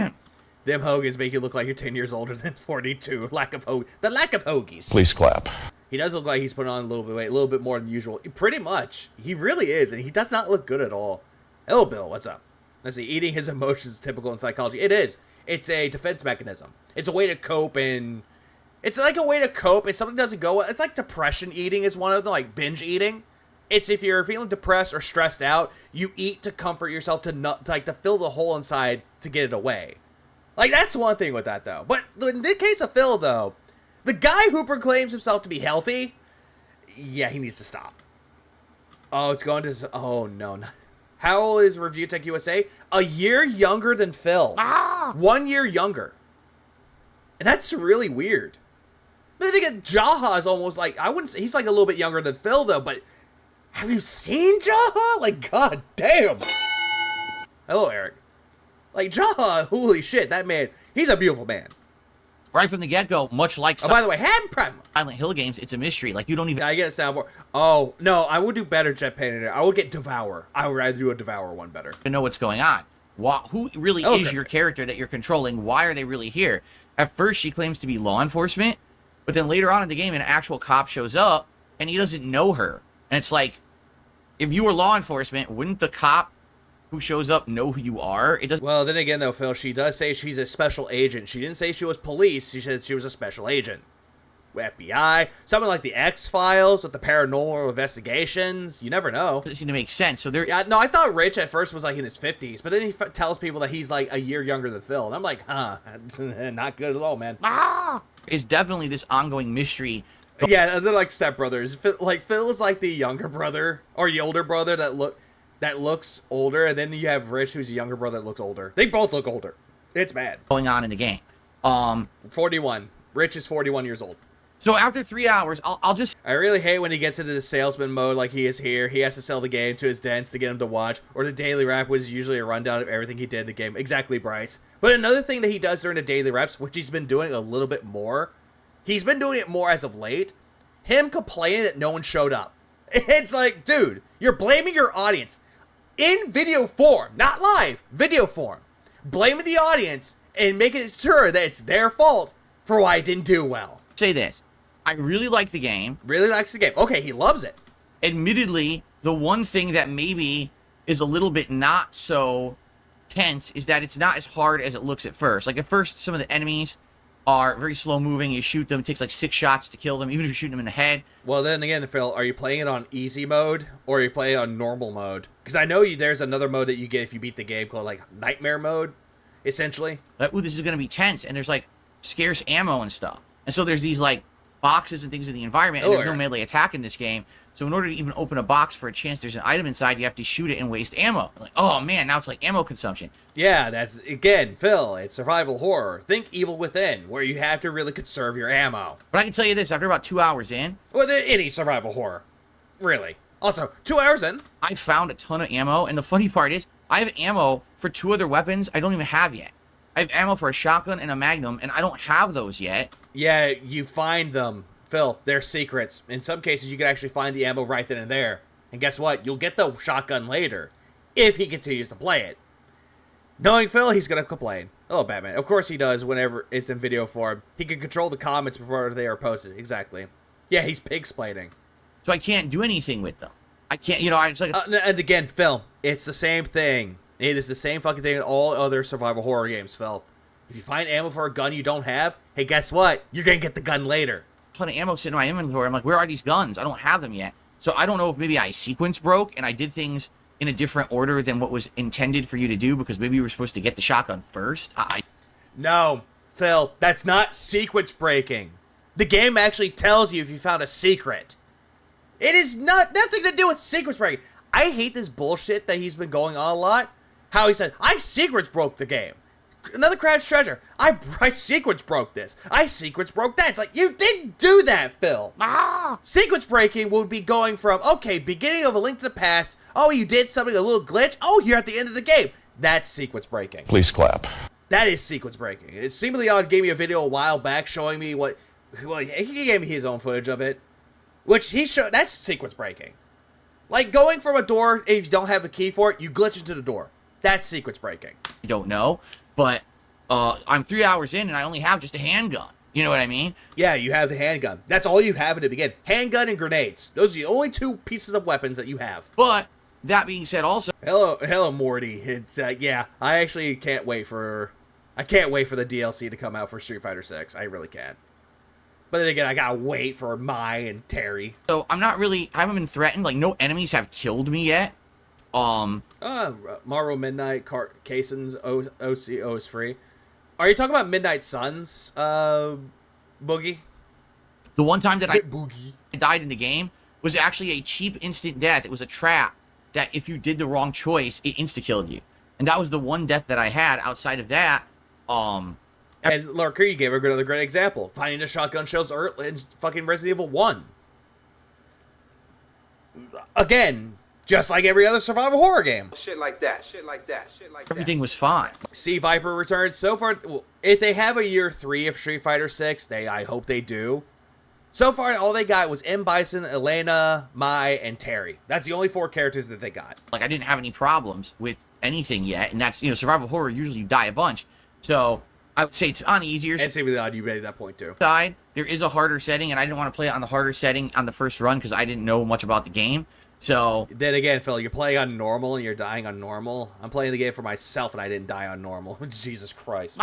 Them Hogans make you look like you're 10 years older than 42. The lack of hoagies. Please clap. He does look like he's putting on a little bit of weight, a little bit more than usual. Pretty much. He really is, and he does not look good at all. Hello, Bill. What's up? Let's see. Eating his emotions is typical in psychology. It is. It's a defense mechanism. It's a way to cope and... It's like a way to cope if something doesn't go well. It's like depression eating is one of them, like binge eating. It's if you're feeling depressed or stressed out, you eat to comfort yourself, to fill the hole inside to get it away. Like, that's one thing with that, though. But in the case of Phil, though, the guy who proclaims himself to be healthy, yeah, he needs to stop. Oh, it's going to... Oh, no. How old is Review Tech USA? A year younger than Phil. 1 year younger. And that's really weird. But then again, Jaha is almost like... I wouldn't say... He's like a little bit younger than Phil, though, but... Have you seen Jaha? Like, god damn. Hello, Eric. Like, Jaha, holy shit, that man... He's a beautiful man. Right from the get-go, much like Oh, by the way, happy Prime. Silent Hill games, it's a mystery. Like, you don't even... I get a soundboard. Oh, no, I would do better Jet Painter. I would get Devour. I would rather do a Devour one better. know what's going on. Who really is your character that you're controlling? Why are they really here? At first, she claims to be law enforcement, but then later on in the game, an actual cop shows up, and he doesn't know her. And it's like, if you were law enforcement, wouldn't the cop who shows up know who you are? It doesn't. Well, then again, though, Phil, she does say she's a special agent. She didn't say she was police. She said she was a special agent. FBI, something like the X-Files with the paranormal investigations. You never know. Doesn't seem to make sense. So there. Yeah, no, I thought Rich at first was like in his 50s, but then he tells people that he's like a year younger than Phil, and I'm like, huh, not good at all, man. Is definitely this ongoing mystery. Yeah, they're like stepbrothers. Like Phil is like the younger brother or the older brother that looks older, and then you have Rich, who's a younger brother that looks older. They both look older. It's bad. Going on in the game. 41. Rich is 41 years old. So after 3 hours, I'll just... I really hate when he gets into the salesman mode like he is here. He has to sell the game to his dents to get him to watch. Or the daily rap was usually a rundown of everything he did in the game. Exactly, Bryce. But another thing that he does during the daily reps, which he's been doing a little bit more, he's been doing it more as of late, him complaining that no one showed up. It's like, dude, you're blaming your audience in video form, not live, video form. Blaming the audience and making sure that it's their fault for why it didn't do well. say this. I really like the game. Really likes the game. Okay, he loves it. Admittedly, the one thing that maybe is a little bit not so tense is that it's not as hard as it looks at first. Like at first, some of the enemies are very slow moving. You shoot them, it takes like 6 shots to kill them, even if you're shooting them in the head. Well, then again, Phil, are you playing it on easy mode or are you playing it on normal mode? Because I know there's another mode that you get if you beat the game called like nightmare mode, essentially. Like, ooh, this is going to be tense, and there's like scarce ammo and stuff. And so there's these like boxes and things in the environment, and there's no melee attack in this game. So in order to even open a box for a chance there's an item inside, you have to shoot it and waste ammo. Like, oh man, now it's like ammo consumption. Yeah, that's, again, Phil, it's survival horror. Think Evil Within, where you have to really conserve your ammo. But I can tell you this, after about 2 hours in... Well, any survival horror. Really. Also, 2 hours in... I found a ton of ammo, and the funny part is, I have ammo for 2 other weapons I don't even have yet. I have ammo for a shotgun and a magnum, and I don't have those yet. Yeah, you find them. Phil, they're secrets. In some cases, you can actually find the ammo right then and there. And guess what? You'll get the shotgun later, if he continues to play it. Knowing Phil, he's going to complain. Oh, Batman. Of course he does whenever it's in video form. He can control the comments before they are posted. Exactly. Yeah, he's pig-splaining. So I can't do anything with them. I can't, you know, I just like... and again, Phil, it's the same thing. It is the same fucking thing in all other survival horror games, Phil. If you find ammo for a gun you don't have, hey, guess what? You're going to get the gun later. Ton of ammo sitting in my inventory. I'm like, where are these guns? I don't have them yet. So I don't know if maybe I sequence broke and I did things in a different order than what was intended for you to do because maybe you were supposed to get the shotgun first. No, Phil, that's not sequence breaking. The game actually tells you if you found a secret. It is nothing to do with sequence breaking. I hate this bullshit that he's been going on a lot. How he said, I sequence broke the game. Another Crab's Treasure. I sequence broke this. I sequence broke that. It's like, you didn't do that, Phil. Sequence breaking would be going from, okay, beginning of A Link to the Past. Oh, you did something, a little glitch. Oh, you're at the end of the game. That's sequence breaking. Please clap. That is sequence breaking. It's Seemingly Odd gave me a video a while back showing me what, well, he gave me his own footage of it. Which he showed, that's sequence breaking. Like going from a door, if you don't have a key for it, you glitch into the door. That's sequence breaking. I don't know, but I'm 3 hours in and I only have just a handgun. You know what I mean? Yeah, you have the handgun. That's all you have in the beginning. Handgun and grenades. Those are the only two pieces of weapons that you have. But that being said, also, hello, Morty. It's yeah. I actually can't wait for the DLC to come out for Street Fighter 6. I really can't. But then again, I gotta wait for Mai and Terry. so I haven't been threatened. Like, no enemies have killed me yet. Marvel Midnight, Kaysen's OCO is free. Are you talking about Midnight Suns, Boogie? The one time that I Boogie. died in the game was actually a cheap instant death. It was a trap that if you did the wrong choice, it insta-killed you. And that was the one death that I had. Outside of that, And Lurker, you gave another great example. Finding the shotgun shells in fucking Resident Evil 1. Again, just like every other survival horror game. Shit like that. everything was fine. Sea Viper returns. So far, well, if they have a year 3 of Street Fighter 6, I hope they do. So far, all they got was M. Bison, Elena, Mai, and Terry. That's the only 4 characters that they got. Like, I didn't have any problems with anything yet. And that's, survival horror, usually you die a bunch. So I would say it's on the easier And Seemingly Odd, you made that point too. side. There is a harder setting, and I didn't want to play it on the harder setting on the first run because I didn't know much about the game. So Then again, Phil, you're playing on normal and you're dying on normal. I'm playing the game for myself and I didn't die on normal. Jesus Christ.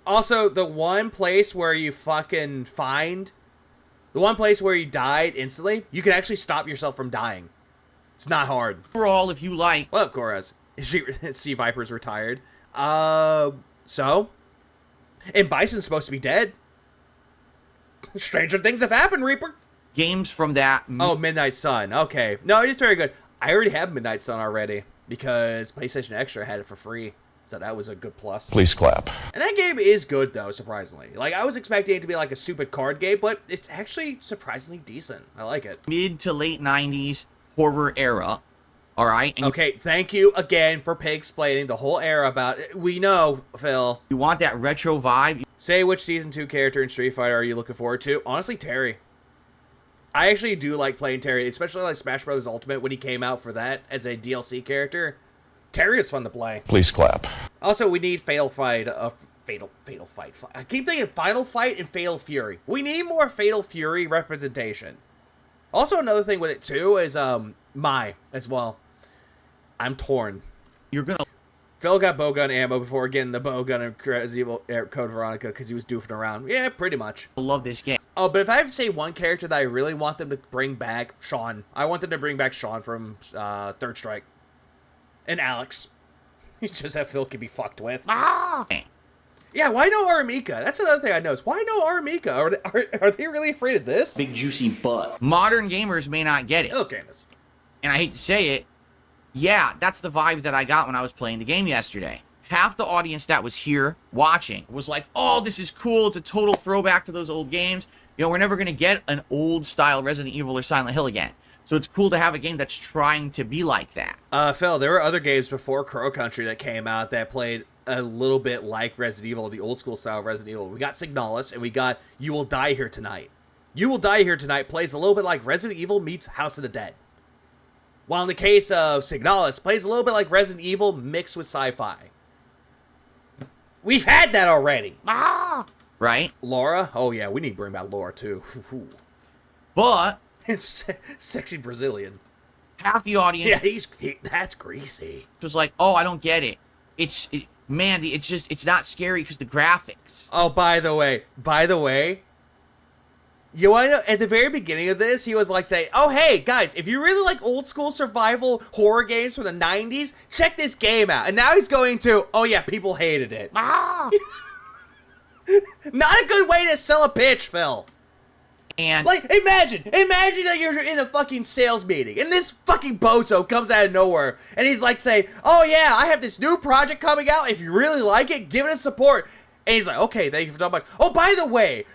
Also, the one place where you fucking the one place where you died instantly, you can actually stop yourself from dying. It's not hard. overall, if you like, Well, Koraz. Sea Viper's retired. So? And Bison's supposed to be dead. Stranger things have happened, Reaper. games from that, Oh, Midnight Sun. Okay. No, it's very good. I already have Midnight Sun already because PlayStation Extra had it for free. So that was a good plus. Please clap. And that game is good, though, surprisingly. Like, I was expecting it to be like a stupid card game, but it's actually surprisingly decent. I like it. mid to late 90s horror era. All right? And Okay, thank you again for explaining the whole era about it. We know, Phil. you want that retro vibe. Say which Season 2 character in Street Fighter are you looking forward to? Honestly, Terry. I actually do like playing Terry, especially like Smash Bros. Ultimate when he came out for that as a DLC character. Terry is fun to play. Please clap. Also, we need Fatal Fight. Fatal Fight. I keep thinking Final Fight and Fatal Fury. We need more Fatal Fury representation. Also, another thing with it too is Mai as well. I'm torn. You're going to Phil got bowgun ammo before getting the bowgun in Resident Evil Code Veronica because he was doofing around. Yeah, pretty much. love this game. Oh, but if I have to say one character that I really want them to bring back, Sean. I want them to bring back Sean from Third Strike. And Alex. It's just that Phil can be fucked with. Yeah, why no Armika? That's another thing I noticed. Why no Armika? Are they really afraid of this? Big juicy butt. Modern gamers may not get it. Oh, Candace. And I hate to say it, yeah, that's the vibe that I got when I was playing the game yesterday. Half the audience that was here watching was like, oh, this is cool. It's a total throwback to those old games. We're never going to get an old style Resident Evil or Silent Hill again. So it's cool to have a game that's trying to be like that. Phil, there were other games before Crow Country that came out that played a little bit like Resident Evil, the old school style Resident Evil. We got Signalis and we got You Will Die Here Tonight. You Will Die Here Tonight plays a little bit like Resident Evil meets House of the Dead. While in the case of Signalis, plays a little bit like Resident Evil mixed with sci-fi. We've had that already. Right? Laura? Oh yeah, we need to bring back Laura too. But It's sexy Brazilian. half the audience Yeah, that's greasy. was like, oh, I don't get it. It's not scary because the graphics. Oh, by the way, You want to know, at the very beginning of this, he was like saying, oh, hey, guys, if you really like old school survival horror games from the 90s, check this game out. And now he's going to, oh, yeah, people hated it. Not a good way to sell a pitch, Phil. And like, imagine that you're in a fucking sales meeting, and this fucking bozo comes out of nowhere, and he's like saying, oh, yeah, I have this new project coming out. If you really like it, give it a support. And he's like, okay, thank you for so much. Oh, by the way,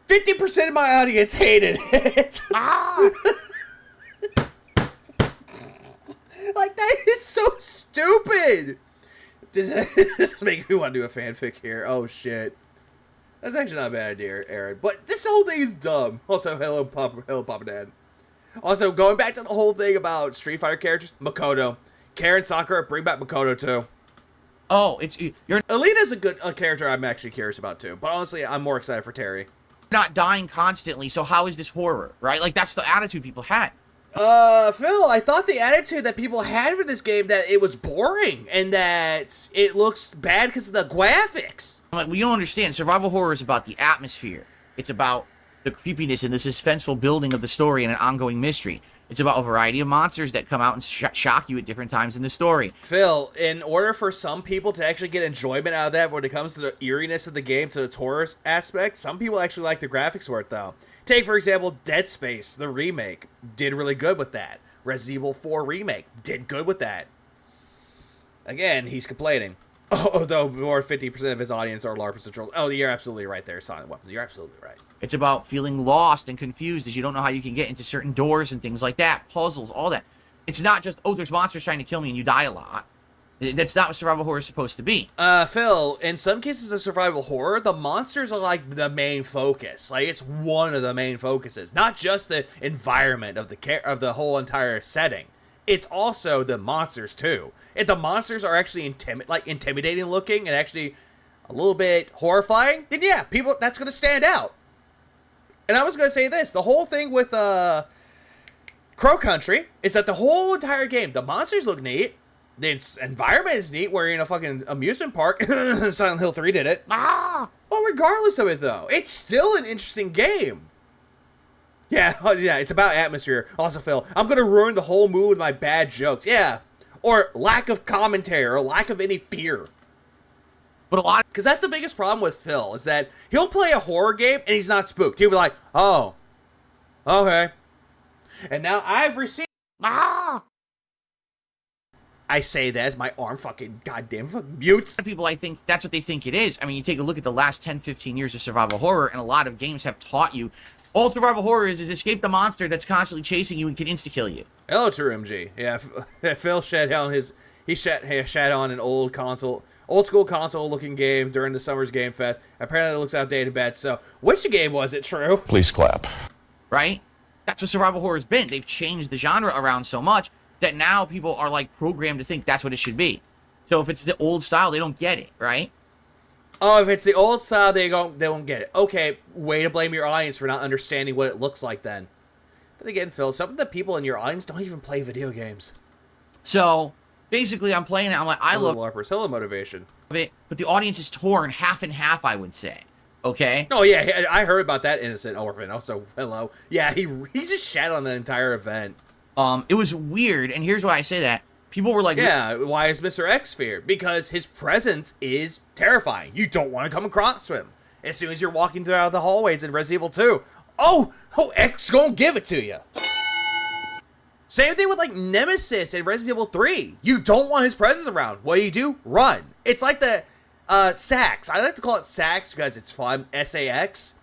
50% of my audience hated it. Like, that is so stupid. This is making me want to do a fanfic here. Oh, shit. That's actually not a bad idea, Aaron. But this whole thing is dumb. Also, hello, Papa Dad. Also, going back to the whole thing about Street Fighter characters, Makoto. Karen Sakura, bring back Makoto, too. oh, you're Alina's a good character I'm actually curious about, too. But honestly, I'm more excited for Terry. not dying constantly, so how is this horror, right? Like, that's the attitude people had. Phil, I thought the attitude that people had for this game, that it was boring and that it looks bad because of the graphics. I'm like, well, you don't understand. Survival horror is about the atmosphere. It's about the creepiness and the suspenseful building of the story and an ongoing mystery. It's about a variety of monsters that come out and shock you at different times in the story. Phil, in order for some people to actually get enjoyment out of that when it comes to the eeriness of the game, to the horror aspect, some people actually like the graphics for it, though. Take, for example, Dead Space, the remake, did really good with that. Resident Evil 4 remake did good with that. Again, he's complaining. Although more than 50% of his audience are LARP controlled. Oh, you're absolutely right there, Silent Weapons. You're absolutely right. It's about feeling lost and confused as you don't know how you can get into certain doors and things like that. Puzzles, all that. It's not just, oh, there's monsters trying to kill me and you die a lot. That's not what survival horror is supposed to be. Phil, in some cases of survival horror, the monsters are like the main focus. Like, it's one of the main focuses. Not just the environment of the whole entire setting. It's also the monsters, too. If the monsters are actually intimidating looking and actually a little bit horrifying, then yeah, that's going to stand out. And I was going to say this. The whole thing with Crow Country is that the whole entire game, the monsters look neat. The environment is neat, where you're in a fucking amusement park. Silent Hill 3 did it. But regardless of it, though, it's still an interesting game. Yeah, it's about atmosphere. Also, Phil, I'm going to ruin the whole mood with my bad jokes. Yeah. Or lack of commentary, or lack of any fear. But because that's the biggest problem with Phil, is that he'll play a horror game and he's not spooked. He'll be like, oh, okay. And now I've received... I say that as my arm fucking goddamn mutes. People, I think that's what they think it is. I mean, you take a look at the last 10, 15 years of survival horror, and a lot of games have taught you all survival horror is escape the monster that's constantly chasing you and can insta-kill you. Hello, TrueMG. Yeah, Phil shat on an old school console looking game during the summer's Game Fest. Apparently it looks outdated bad, so which game was it, True? Please clap. Right? That's what survival horror has been. They've changed the genre around so much that now people are like programmed to think that's what it should be. So if it's the old style, they don't get it, right? Oh, if it's the old style, they won't get it. Okay, way to blame your audience for not understanding what it looks like then. But again, Phil, some of the people in your audience don't even play video games. So basically, I'm playing it. I'm like, I love LARPers. Hello, motivation. it, but the audience is torn half and half, I would say. Okay? Oh, yeah, I heard about that innocent orphan. Also, hello. Yeah, he just shat on the entire event. It was weird, and here's why I say that. People were like... Yeah, why is Mr. X feared? Because his presence is terrifying. You don't want to come across him. As soon as you're walking down the hallways in Resident Evil 2. Oh, X gonna give it to you. Same thing with, like, Nemesis in Resident Evil 3. You don't want his presence around. What do? Run. It's like the Sax. I like to call it Sax because it's fun. S-A-X.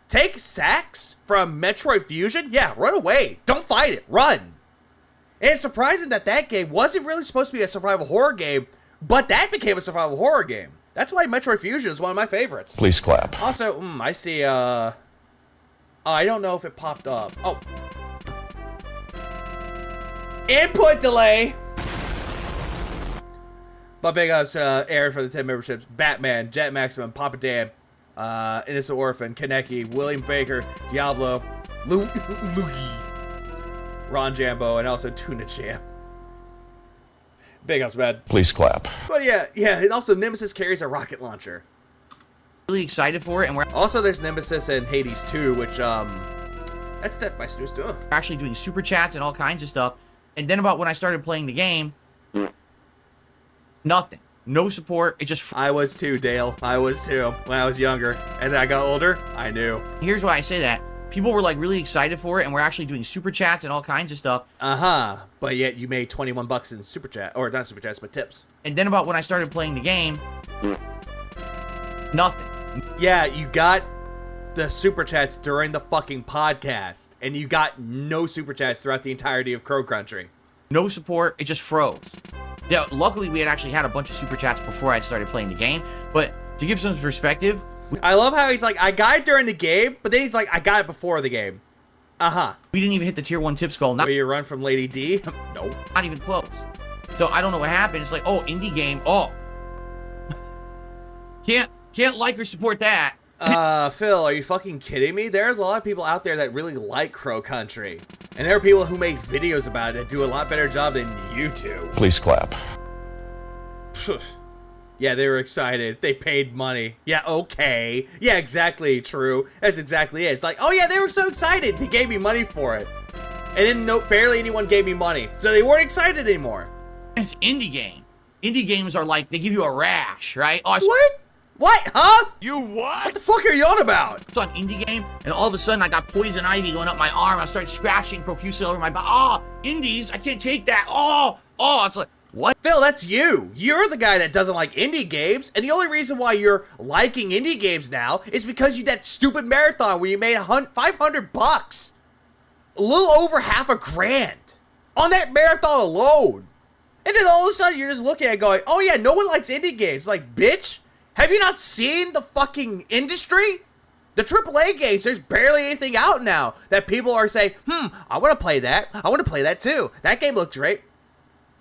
Take Sax from Metroid Fusion. Yeah, run away. Don't fight it. Run. And it's surprising that game wasn't really supposed to be a survival horror game, but that became a survival horror game. That's why Metroid Fusion is one of my favorites. Please clap. Also, I see, I don't know if it popped up. Oh. Input delay! But big ups, Aaron for the 10 memberships. Batman, Jet Maximum, Papa Dan, Innocent Orphan, Kaneki, William Baker, Diablo, Luigi, Ron Jambo, and also Tuna Jam. Big ups, man. Please clap. But yeah, and also Nemesis carries a rocket launcher. really excited for it, and we're Also, there's Nemesis and Hades 2, which, that's Death by Snooze too. actually doing super chats and all kinds of stuff. And then about when I started playing the game, nothing. No support. It just... I was too, Dale. I was too. When I was younger. And then I got older, I knew. Here's why I say that. People were like really excited for it, and we're actually doing super chats and all kinds of stuff. But yet you made 21 bucks in super chat, or not super chats, but tips. And then about when I started playing the game, nothing. Yeah, you got the super chats during the fucking podcast, and you got no super chats throughout the entirety of Crow Country. No support. It just froze. Yeah, luckily we had actually had a bunch of super chats before I started playing the game. But to give some perspective, I love how he's like, I got it during the game, but then he's like, I got it before the game. we didn't even hit the tier 1 tips goal. Where you run from Lady D? Nope. Not even close. So I don't know what happened. It's like, oh, indie game. Oh, can't like or support that. Phil, are you fucking kidding me? There's a lot of people out there that really like Crow Country. And there are people who make videos about it that do a lot better job than you do. Please clap. Yeah, they were excited. They paid money. Yeah, okay. Yeah, exactly, true. That's exactly it. It's like, oh yeah, they were so excited. They gave me money for it. And then barely anyone gave me money. So they weren't excited anymore. It's indie game. Indie games are like, they give you a rash, right? Oh, What? What? Huh? You what? What the fuck are you on about? It's on indie game, and all of a sudden I got poison ivy going up my arm. I start scratching profusely over my body. Oh, indies, I can't take that. Oh, it's like, what? Phil, that's you. You're the guy that doesn't like indie games, and the only reason why you're liking indie games now is because you did that stupid marathon where you made $500. A little over half a grand on that marathon alone. And then all of a sudden you're just looking at it going, oh yeah, no one likes indie games. Like, bitch, have you not seen the fucking industry? The AAA games, there's barely anything out now that people are saying, I want to play that. I want to play that too. That game looked great.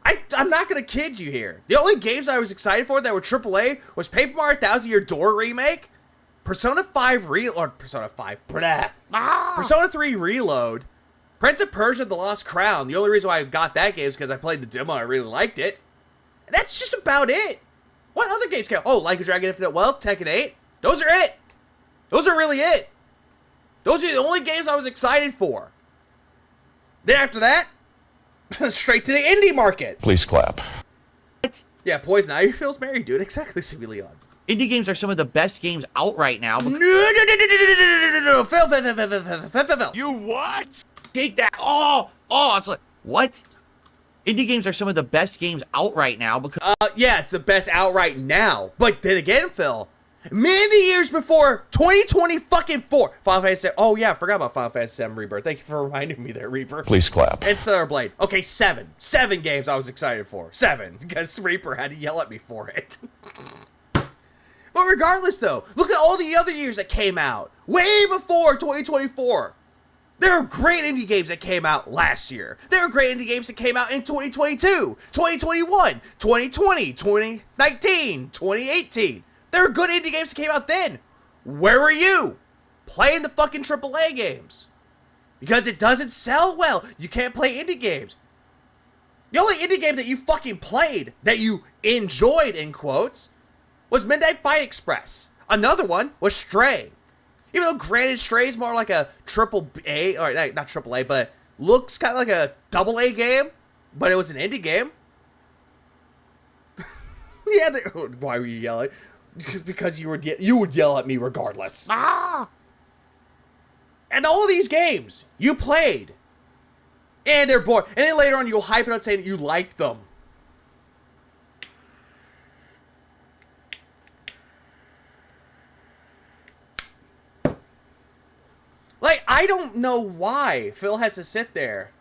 I'm not going to kid you here. The only games I was excited for that were AAA was Paper Mario 1000 Year Door Remake, Persona 3 Reload, Prince of Persia The Lost Crown. The only reason why I got that game is because I played the demo and I really liked it. And that's just about it. What other games came out? Oh, Like a Dragon Infinite Wealth, Tekken 8. Those are it. Those are really it. Those are the only games I was excited for. Then after that, straight to the indie market. Please clap. Yeah, Poison Ivy feels married, dude. Exactly, Leon. Indie games are some of the best games out right now. No. Phil. You what? Take that. Oh, it's like, what? Indie games are some of the best games out right now because Yeah, it's the best out right now. But then again, Phil, many years before 2020 fucking 4, Final Fantasy 7. Oh yeah, I forgot about Final Fantasy 7 Rebirth. Thank you for reminding me there, Reaper. Please clap. And Stellar Blade. Okay, 7 games I was excited for. 7, because Reaper had to yell at me for it. But regardless, though, look at all the other years that came out way before 2024. There were great indie games that came out last year. There were great indie games that came out in 2022, 2021, 2020, 2019, 2018. There were good indie games that came out then. Where were you? Playing the fucking AAA games. Because it doesn't sell well. You can't play indie games. The only indie game that you fucking played, that you enjoyed, in quotes, was Midnight Fight Express. Another one was Stray. Even though granted Stray is more like a triple A, or not triple A, but looks kind of like a double A game, but it was an indie game. Yeah, why were you yelling? Because you would yell at me regardless. And all these games you played, and they're boring. And then later on you'll hype it up saying that you liked them. Like, I don't know why Phil has to sit there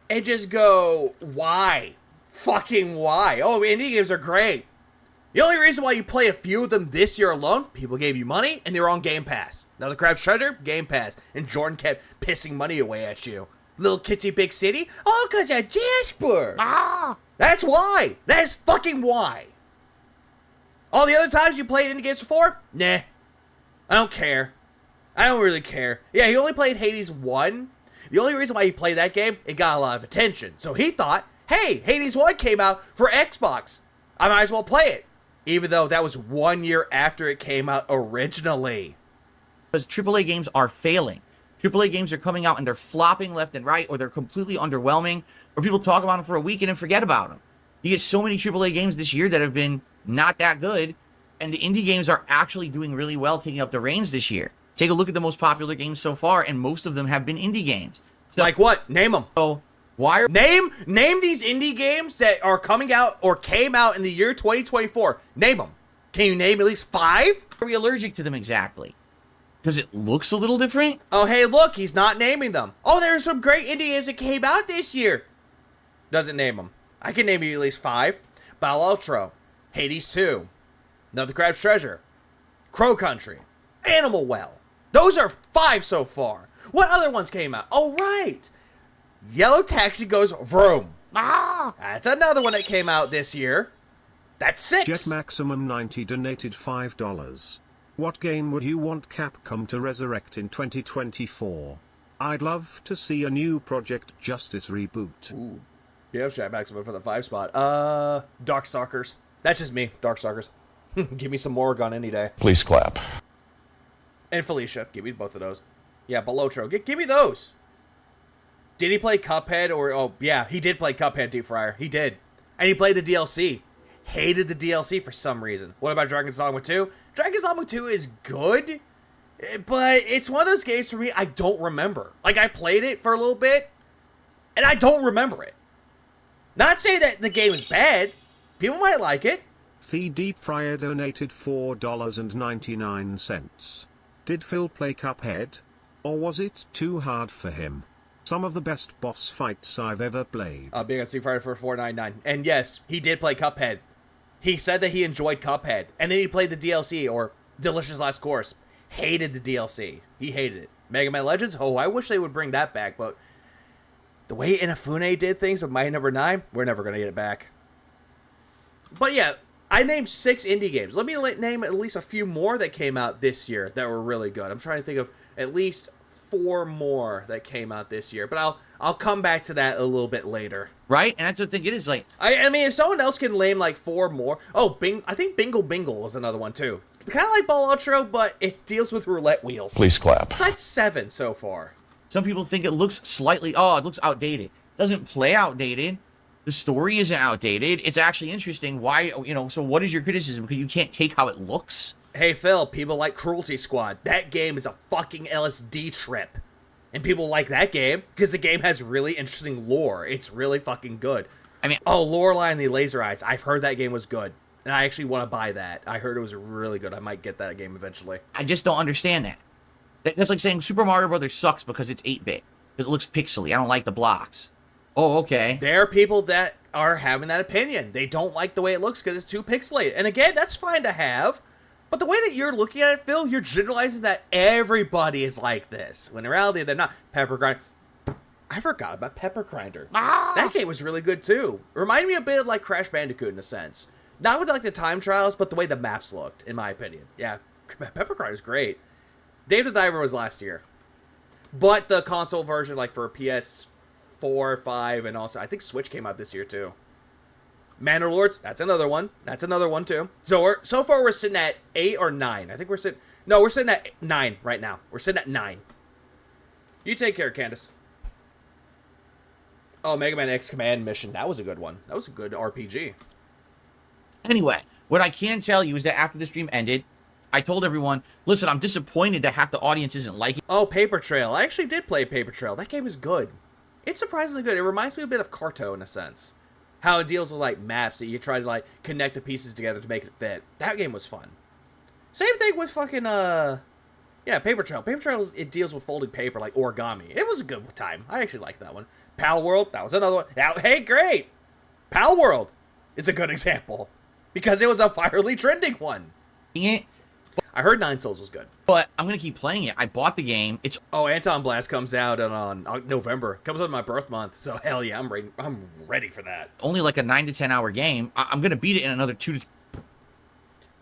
and just go, why? Fucking why? Oh, indie games are great. The only reason why you played a few of them this year alone, people gave you money and they were on Game Pass. Another Crab's Treasure, Game Pass. And Jordan kept pissing money away at you. Little Kitty Big City? Oh, because of Jasper. That's why. That is fucking why. All the other times you played indie games before? Nah. I don't care. I don't really care. Yeah, he only played Hades 1. The only reason why he played that game, it got a lot of attention. So he thought, hey, Hades 1 came out for Xbox. I might as well play it. Even though that was 1 year after it came out originally. Because AAA games are failing. AAA games are coming out and they're flopping left and right, or they're completely underwhelming, or people talk about them for a week and then forget about them. You get so many AAA games this year that have been not that good, and the indie games are actually doing really well, taking up the reins this year. Take a look at the most popular games so far, and most of them have been indie games. So, like what? Name them. So why are name these indie games that are coming out or came out in the year 2024? Name them. Can you name at least 5? are we allergic to them exactly? Because it looks a little different? Oh, hey, look, he's not naming them. Oh, there's some great indie games that came out this year. Doesn't name them. I can name you at least 5. Battle Ultra, Hades 2, Another Crab's Treasure, Crow Country, Animal Well. Those are 5 so far. What other ones came out? Oh, right. Yellow Taxi Goes Vroom. That's another one that came out this year. That's 6. Jet Maximum 90 donated $5. What game would you want Capcom to resurrect in 2024? I'd love to see a new Project Justice reboot. Ooh. Yeah, Jet Maximum for the 5 spot. Darkstalkers. That's just me, Darkstalkers. Give me some Morrigan any day. Please clap. And Felicia. Give me both of those. Yeah, Belotro. Give me those. Did he play Cuphead or... Oh, yeah, he did play Cuphead, Deep Fryer. He did. And he played the DLC. Hated the DLC for some reason. What about Dragon's Dogma 2? Dragon's Dogma 2 is good, but it's one of those games for me I don't remember. Like, I played it for a little bit, and I don't remember it. Not saying that the game is bad. People might like it. The Deep Fryer donated $4.99. Did Phil play Cuphead? Or was it too hard for him? Some of the best boss fights I've ever played. Being on Street Fighter for $4.99. And yes, he did play Cuphead. He said that he enjoyed Cuphead. And then he played the DLC, or Delicious Last Course. Hated the DLC. He hated it. Mega Man Legends? Oh, I wish they would bring that back, but the way Inafune did things with Mighty Number 9, we're never going to get it back. But yeah, I named 6 indie games. Let me name at least a few more that came out this year that were really good. I'm trying to think of at least 4 more that came out this year, but I'll come back to that a little bit later. Right? And that's the thing. It is like... I mean, if someone else can name like 4 more... Oh, I think Bingle Bingle was another one too. Kind of like Ball Outro, but it deals with roulette wheels. Please clap. So that's 7 so far. Some people think it looks slightly... Oh, it looks outdated. It doesn't play outdated. The story isn't outdated. It's actually interesting. Why, so what is your criticism? Because you can't take how it looks? Hey, Phil, people like Cruelty Squad. That game is a fucking LSD trip. And people like that game because the game has really interesting lore. It's really fucking good. I mean... Oh, Lorelei and the Laser Eyes. I've heard that game was good. And I actually want to buy that. I heard it was really good. I might get that game eventually. I just don't understand that. That's like saying Super Mario Brothers sucks because it's 8-bit. Because it looks pixely. I don't like the blocks. Oh, okay. There are people that are having that opinion. They don't like the way it looks because it's too pixelated. And again, that's fine to have. But the way that you're looking at it, Phil, you're generalizing that everybody is like this. When in reality, they're not. Pepper Grinder. I forgot about Pepper Grinder. That game was really good, too. It reminded me a bit of, like, Crash Bandicoot in a sense. Not with, like, the time trials, but the way the maps looked, in my opinion. Yeah, Pepper Grinder's great. Dave the Diver was last year. But the console version, like, for PS4, 5, and also, I think Switch came out this year, too. Manor Lords, that's another one. That's another one, too. So far, we're sitting at 8 or 9. I think we're sitting... No, we're sitting at 9 right now. We're sitting at 9. You take care, Candace. Oh, Mega Man X Command Mission. That was a good one. That was a good RPG. Anyway, what I can tell you is that after the stream ended, I told everyone, listen, I'm disappointed that half the audience isn't liking it. Oh, Paper Trail. I actually did play Paper Trail. That game is good. It's surprisingly good. It reminds me a bit of Carto in a sense. How it deals with, like, maps that you try to, like, connect the pieces together to make it fit. That game was fun. Same thing with fucking, yeah, Paper Trail. Paper Trail, it deals with folding paper, like origami. It was a good time. I actually liked that one. Pal World, that was another one. Now, hey, great! Pal World is a good example. Because it was a virally trending one. It, I heard Nine Souls was good. but I'm going to keep playing it. I bought the game. It's Oh, Anton Blast comes out on November. Comes out in my birth month. So, hell yeah, I'm ready for that. only like a 9 to 10 hour game. I'm going to beat it in another 2 to...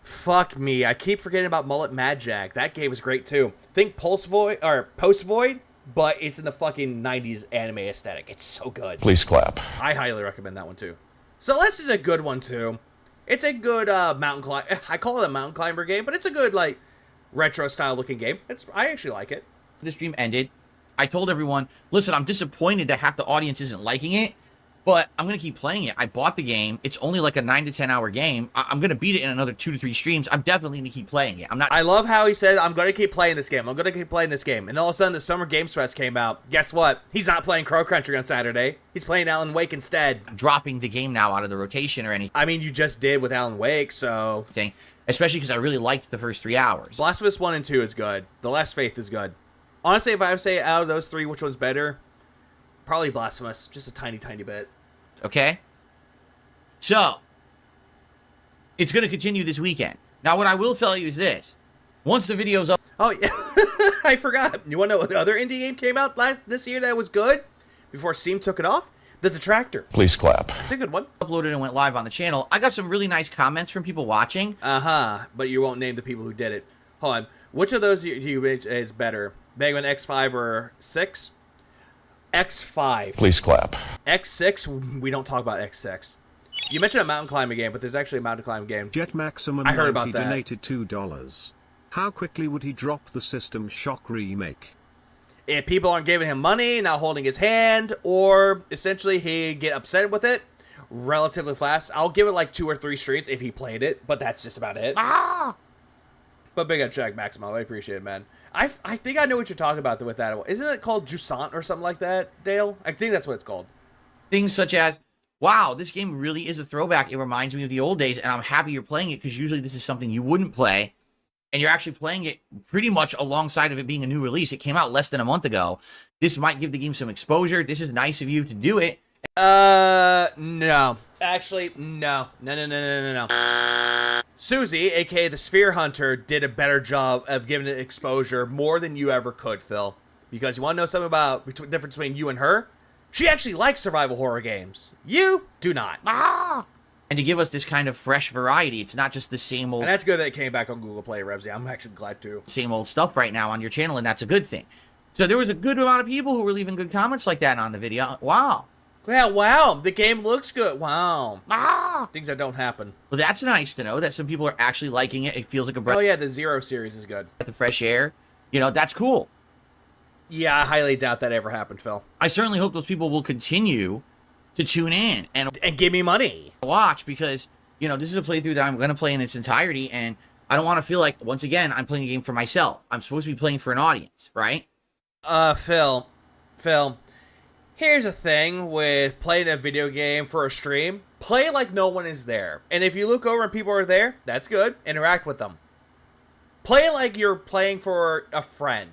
Fuck me. I keep forgetting about Mullet Mad Jack. That game is great, too. Think Pulse Void, or Post Void, but it's in the fucking 90s anime aesthetic. It's so good. Please clap. I highly recommend that one, too. Celeste is a good one, too. It's a good mountain climb. I call it a mountain climber game, but it's a good like retro style looking game. I actually like it. The stream ended, I told everyone, listen, I'm disappointed that half the audience isn't liking it, but I'm going to keep playing it. I bought the game. It's only like a 9 to 10 hour game. I'm going to beat it in another 2 to 3 streams. I'm definitely going to keep playing it. I love how he said, I'm going to keep playing this game. I'm going to keep playing this game. And all of a sudden, the Summer Games Fest came out. Guess what? He's not playing Crow Country on Saturday. He's playing Alan Wake instead. Dropping the game now out of the rotation or anything. I mean, you just did with Alan Wake, so... Especially because I really liked the first 3 hours. Blasphemous 1 and 2 is good. The Last Faith is good. Honestly, if I have to say out of those 3, which one's better? Probably Blasphemous. Just a tiny, tiny bit. Okay? So, it's going to continue this weekend. Now, what I will tell you is this. Once the video's up... Oh, yeah. I forgot. You want to know what other indie game came out this year that was good? Before Steam took it off? The Detractor. Please clap. It's a good one. Uploaded and went live on the channel. I got some really nice comments from people watching. Uh-huh. But you won't name the people who did it. Hold on. Which of those do you is better? Mega Man X5 or 6? X5. Please clap. X6, we don't talk about X6. You mentioned a mountain climbing game, but there's actually a mountain climbing game. Jet Maximum I heard 90 about that. donated $2. How quickly would he drop the System Shock remake? If people aren't giving him money, not holding his hand, or essentially he get upset with it relatively fast, I'll give it like 2 or 3 streams if he played it, but that's just about it. But big up Jack Maximo, I appreciate it, man. I think I know what you're talking about with that. Isn't it called Jusant or something like that, Dale? I think that's what it's called. Things such as, wow, this game really is a throwback. It reminds me of the old days, and I'm happy you're playing it because usually this is something you wouldn't play, and you're actually playing it pretty much alongside of it being a new release. It came out less than a month ago. This might give the game some exposure. This is nice of you to do it. No. Actually, no. No. Susie, aka the Sphere Hunter, did a better job of giving it exposure more than you ever could, Phil. Because you want to know something about the difference between you and her? She actually likes survival horror games. You do not. And to give us this kind of fresh variety, it's not just the same old... And that's good that it came back on Google Play, Rebsy. I'm actually glad too. Same old stuff right now on your channel, and that's a good thing. So there was a good amount of people who were leaving good comments like that on the video. Wow. Yeah, wow. The game looks good. Wow. Things that don't happen. Well, that's nice to know that some people are actually liking it. It feels like a breath Oh, yeah, the Zero series is good. of fresh air. You know, that's cool. Yeah, I highly doubt that ever happened, Phil. I certainly hope those people will continue to tune in and give me money. watch because, you know, this is a playthrough that I'm going to play in its entirety, and I don't want to feel like, once again, I'm playing a game for myself. I'm supposed to be playing for an audience, right? Phil, here's the thing with playing a video game for a stream. Play like no one is there. And if you look over and people are there, that's good. Interact with them. Play like you're playing for a friend.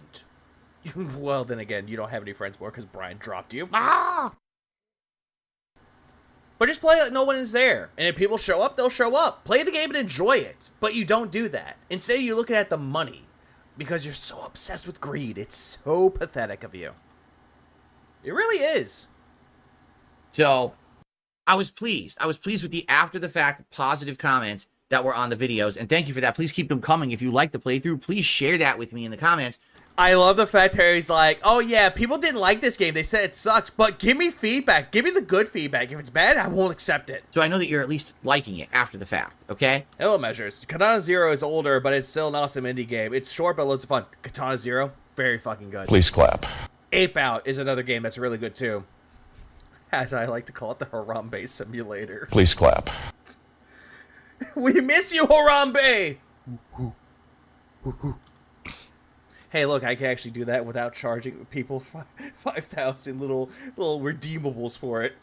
Well, then again, you don't have any friends more because Brian dropped you. But just play like no one is there. And if people show up, they'll show up. Play the game and enjoy it. But you don't do that. Instead, you're looking at the money. Because you're so obsessed with greed. It's so pathetic of you. It really is. So, I was pleased. I was pleased with the after-the-fact positive comments that were on the videos, and thank you for that. Please keep them coming. If you like the playthrough, please share that with me in the comments. I love the fact that he's like, oh yeah, people didn't like this game. They said it sucks, but give me feedback. Give me the good feedback. If it's bad, I won't accept it. So I know that you're at least liking it after the fact, okay? Hello measures. Katana Zero is older, but it's still an awesome indie game. It's short, but loads of fun. Katana Zero, very fucking good. Please clap. Ape Out is another game that's really good too. As I like to call it, the Harambe Simulator. Please clap. We miss you, Harambe! Hey, look, I can actually do that without charging people 5,000 little redeemables for it.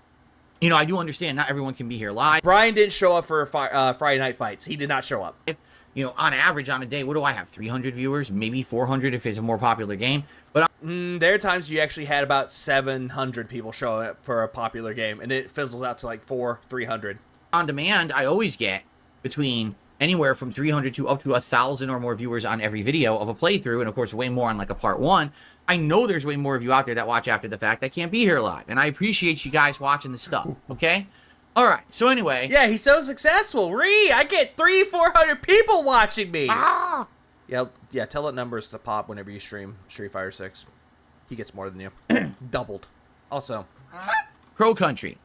You know, I do understand not everyone can be here live. Brian didn't show up for Friday Night Fights. He did not show up. You know, on average, on a day, what do I have? 300 viewers? Maybe 400 if it's a more popular game. But there are times you actually had about 700 people show up for a popular game, and it fizzles out to like 300. On demand, I always get between anywhere from 300 to up to 1,000 or more viewers on every video of a playthrough, and of course way more on like a part 1. I know there's way more of you out there that watch after the fact that can't be here live, and I appreciate you guys watching the stuff, okay? Alright, so anyway. Yeah, he's so successful. I get 300-400 people watching me. Yeah, tell that numbers to pop whenever you stream Street Fighter 6. He gets more than you. Doubled. Also, Crow Country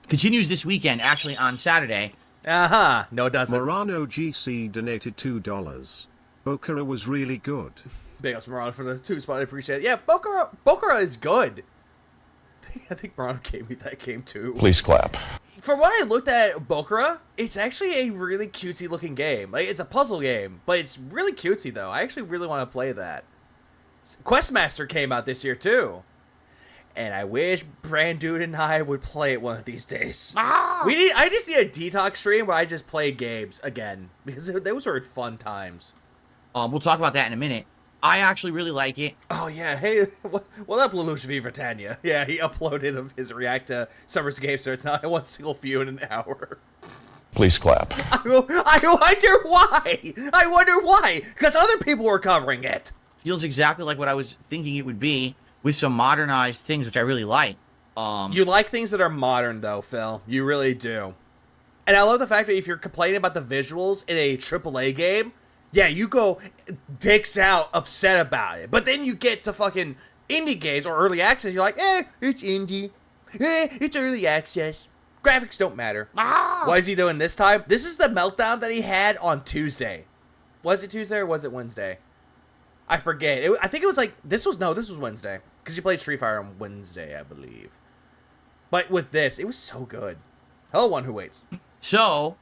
continues this weekend, actually on Saturday, Uh-huh. No, it doesn't. Morano GC donated $2. Bokura was really good. Big ups Morano for the 2 spot. I appreciate it. Yeah, Bokura is good. I think Morano gave me that game too. Please clap. From what I looked at Bokura, it's actually a really cutesy looking game. Like, it's a puzzle game, but it's really cutesy though. I actually really want to play that. Questmaster came out this year too. And I wish Brand Dude and I would play it one of these days. I just need a detox stream where I just play games again. Because those were fun times. We'll talk about that in a minute. I actually really like it. Oh yeah, hey, what up, Lelouch V. Britannia? Yeah, he uploaded his react to Summer's game, so it's not one single view in an hour. Please clap. I wonder why. I wonder why. Because other people were covering it. Feels exactly like what I was thinking it would be, with some modernized things, which I really like. You like things that are modern, though, Phil. You really do. And I love the fact that if you're complaining about the visuals in a AAA game, yeah, you go dicks out upset about it. But then you get to fucking indie games or early access, you're like, it's indie. It's early access. Graphics don't matter. What is he doing this time? This is the meltdown that he had on Tuesday. Was it Tuesday or was it Wednesday? I forget. I think it was like, this was Wednesday. Because you played Street Fighter on Wednesday, I believe. But with this, it was so good. Hello, one who waits. So,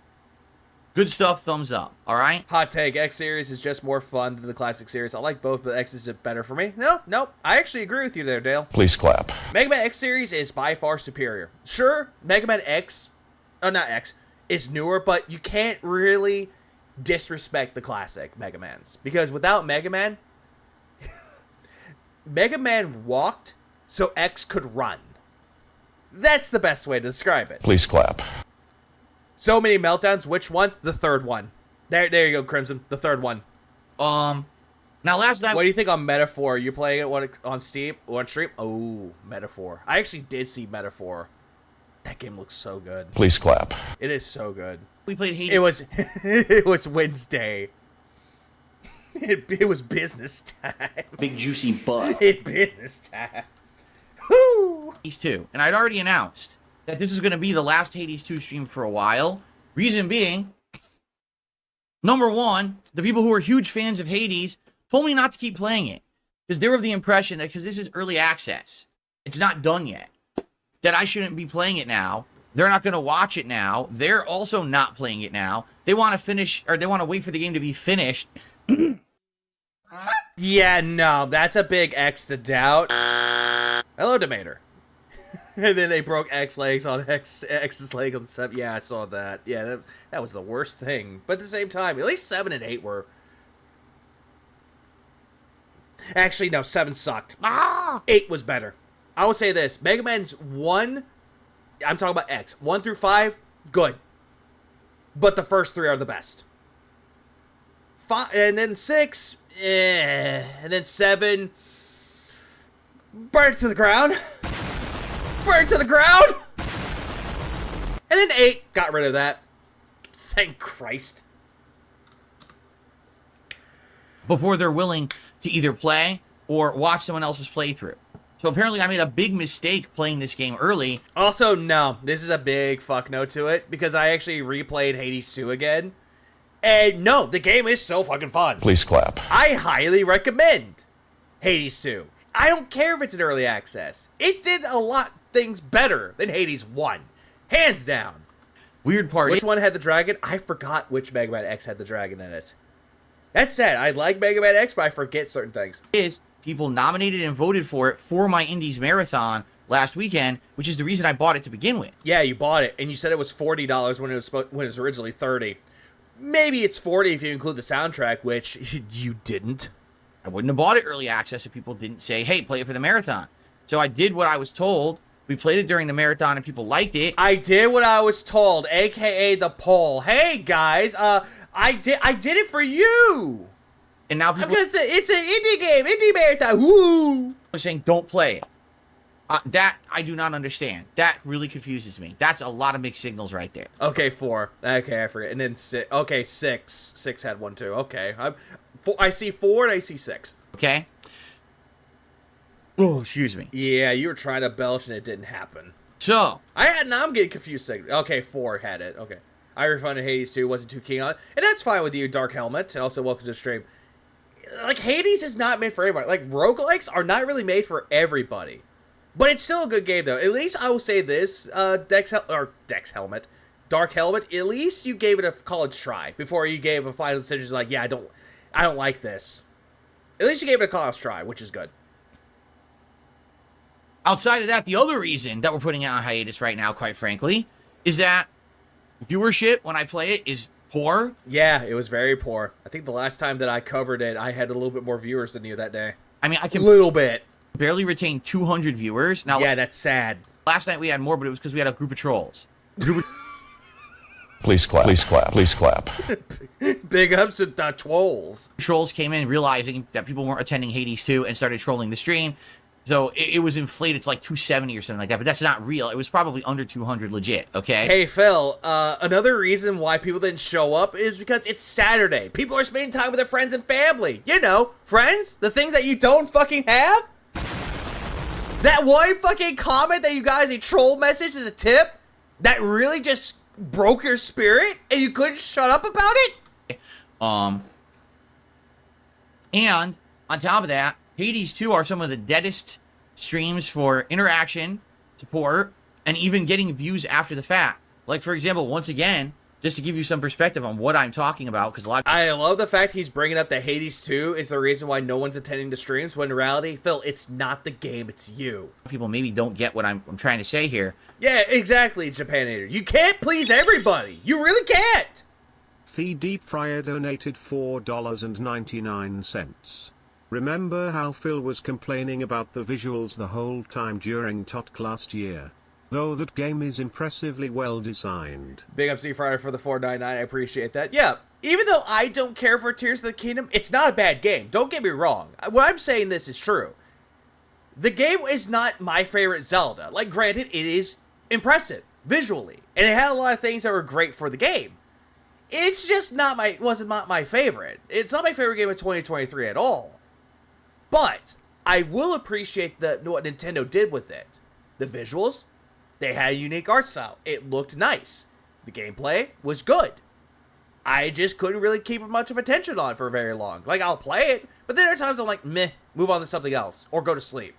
good stuff, thumbs up, alright? Hot take, X series is just more fun than the classic series. I like both, but X is just better for me. No, I actually agree with you there, Dale. Please clap. Mega Man X series is by far superior. Sure, Mega Man X, not X, is newer, but you can't really disrespect the classic Mega Mans. Because without Mega Man, Mega Man walked so X could run. That's the best way to describe it. Please clap. So many meltdowns. Which one? The third one. There you go, Crimson. The third one. Now last night... What do you think on Metaphor? You playing it on Steam? On stream? Oh, Metaphor. I actually did see Metaphor. That game looks so good. Please clap. It is so good. We played Hades. It was Wednesday. It was business time. Big juicy butt. Business time. Woo! Hades 2. And I'd already announced that this is going to be the last Hades 2 stream for a while. Reason being, number one, the people who are huge fans of Hades told me not to keep playing it. Because they were of the impression that because this is early access, it's not done yet, that I shouldn't be playing it now. They're not going to watch it now. They're also not playing it now. They want to finish, or they want to wait for the game to be finished. Yeah, no, that's a big X to doubt. Hello, Demeter. And then they broke X legs on X's leg on 7. Yeah, I saw that. Yeah, that was the worst thing. But at the same time, at least 7 and 8 were... Actually, no, 7 sucked. 8 was better. I will say this. Mega Man's 1... I'm talking about X. 1 through 5, good. But the first 3 are the best. 5, and then 6, and then 7, burn it to the ground. Burn it to the ground. And then 8, got rid of that. Thank Christ. Before they're willing to either play or watch someone else's playthrough. So apparently I made a big mistake playing this game early. Also, no, this is a big fuck no to it, because I actually replayed Hades 2 again. And no, the game is so fucking fun. Please clap. I highly recommend Hades 2. I don't care if it's in early access. It did a lot things better than Hades 1. Hands down. Weird part. Which one had the dragon? I forgot which Mega Man X had the dragon in it. That said, I like Mega Man X, but I forget certain things. Is people nominated and voted for it for my Indies Marathon last weekend, which is the reason I bought it to begin with. Yeah, you bought it, and you said it was $40 when it was originally $30. Maybe it's $40 if you include the soundtrack, which you didn't. I wouldn't have bought it early access if people didn't say, hey, play it for the marathon. So I did what I was told. We played it during the marathon and people liked it. I did what I was told, aka the poll. Hey guys, I did it for you. And now people it's an indie game, indie marathon. Woo! are saying don't play it. That I do not understand. That really confuses me. That's a lot of mixed signals right there. Okay, 4. Okay, I forget. And then 6. Okay, 6. 6 had one too. Okay, I see 4 and I see 6. Okay. Oh, excuse me. Yeah, you were trying to belch and it didn't happen. So Now I'm getting confused. Okay, 4 had it. Okay. I refunded Hades 2, wasn't too keen on it. And that's fine with you, Dark Helmet, and also welcome to the stream. Like, Hades is not made for everybody. Like, roguelikes are not really made for everybody. But it's still a good game, though. At least I will say this, Dark Helmet, at least you gave it a college try before you gave a final decision like, yeah, I don't like this. At least you gave it a college try, which is good. Outside of that, the other reason that we're putting it on hiatus right now, quite frankly, is that viewership when I play it is poor. Yeah, it was very poor. I think the last time that I covered it, I had a little bit more viewers than you that day. I mean, I can little bit barely retain 200 viewers. Now, yeah, that's sad. Last night we had more, but it was because we had a group of trolls. Please clap. Please clap. Please clap. Big ups to the trolls. Trolls came in realizing that people weren't attending Hades 2 and started trolling the stream. So it was inflated to like 270 or something like that, but that's not real. It was probably under 200 legit, okay? Hey, Phil, another reason why people didn't show up is because it's Saturday. People are spending time with their friends and family. You know, friends, the things that you don't fucking have. That one fucking comment that you guys, a troll message as a tip, that really just broke your spirit and you couldn't shut up about it? And on top of that, Hades 2 are some of the deadest streams for interaction, support, and even getting views after the fact. Like, for example, once again, just to give you some perspective on what I'm talking about, because a lot of I love the fact he's bringing up that Hades 2 is the reason why no one's attending the streams, when in reality, Phil, it's not the game, it's you. people maybe don't get what I'm trying to say here. Yeah, exactly, Japanator. You can't please everybody. You really can't. The Deep Fryer donated $4.99. Remember how Phil was complaining about the visuals the whole time during TOTK last year? Though that game is impressively well designed. Big up C Fryer for the $4.99. I appreciate that. Yeah, even though I don't care for Tears of the Kingdom, it's not a bad game. Don't get me wrong. What I'm saying this is true. The game is not my favorite Zelda. Like, granted, it is impressive visually, and it had a lot of things that were great for the game. It's just wasn't my favorite. It's not my favorite game of 2023 at all. But I will appreciate what Nintendo did with it. The visuals, they had a unique art style. It looked nice. The gameplay was good. I just couldn't really keep much of attention on it for very long. Like, I'll play it, but then there are times I'm like, meh, move on to something else, or go to sleep.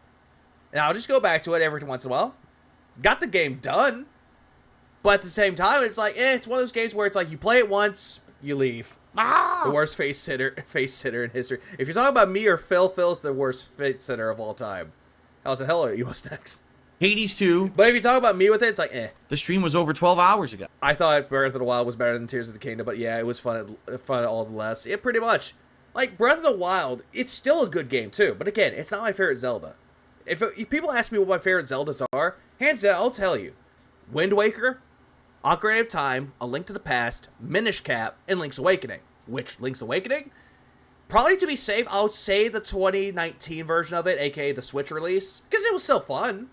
And I'll just go back to it every once in a while. Got the game done, but at the same time, it's like, it's one of those games where it's like, you play it once, you leave. The worst face sitter in history. If you're talking about me or Phil, Phil's the worst face sitter of all time. How the hell are you, Mustangs? Hades 2. But if you talk about me with it, it's like, The stream was over 12 hours ago. I thought Breath of the Wild was better than Tears of the Kingdom, but yeah, it was fun all the less. Yeah, pretty much. Like, Breath of the Wild, it's still a good game, too. But again, it's not my favorite Zelda. If people ask me what my favorite Zeldas are, hands down, I'll tell you. Wind Waker, Ocarina of Time, A Link to the Past, Minish Cap, and Link's Awakening. Which, Link's Awakening? Probably to be safe, I'll say the 2019 version of it, aka the Switch release, because it was still fun.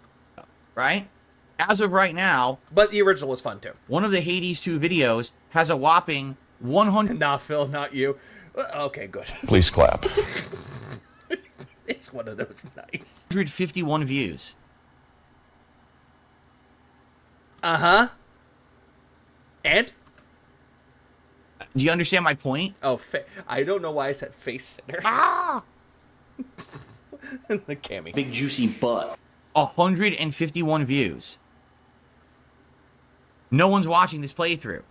Right? As of right now... But the original was fun, too. One of the Hades 2 videos has a whopping 100... Nah, Phil, not you. Okay, good. Please clap. It's one of those nice. 151 views. Uh-huh. And? Do you understand my point? Oh, I don't know why I said face sitter. The Cammy. Big juicy butt. 151 views. No one's watching this playthrough.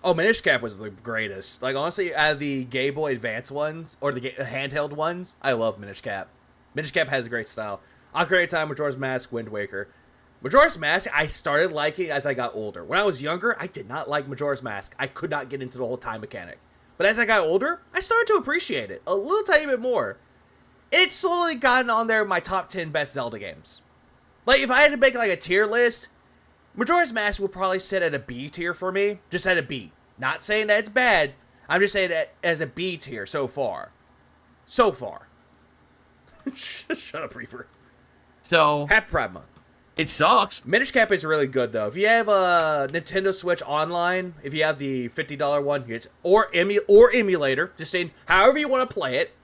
Oh, Minish Cap was the greatest. Like, honestly, out of the Game Boy Advance ones, or the handheld ones, I love Minish Cap. Minish Cap has a great style. Ocarina of Time, Majora's Mask, Wind Waker. Majora's Mask, I started liking as I got older. When I was younger, I did not like Majora's Mask. I could not get into the whole time mechanic. But as I got older, I started to appreciate it a little tiny bit more. It's slowly gotten on there in my top 10 best Zelda games. Like, if I had to make, like, a tier list, Majora's Mask would probably sit at a B tier for me. Just at a B. Not saying that it's bad. I'm just saying that as a B tier so far. So far. Shut up, Reaper. So... Happy Pride Month. It sucks. Minish Cap is really good, though. If you have a Nintendo Switch Online, if you have the $50 one, or emulator, just saying, however you want to play it,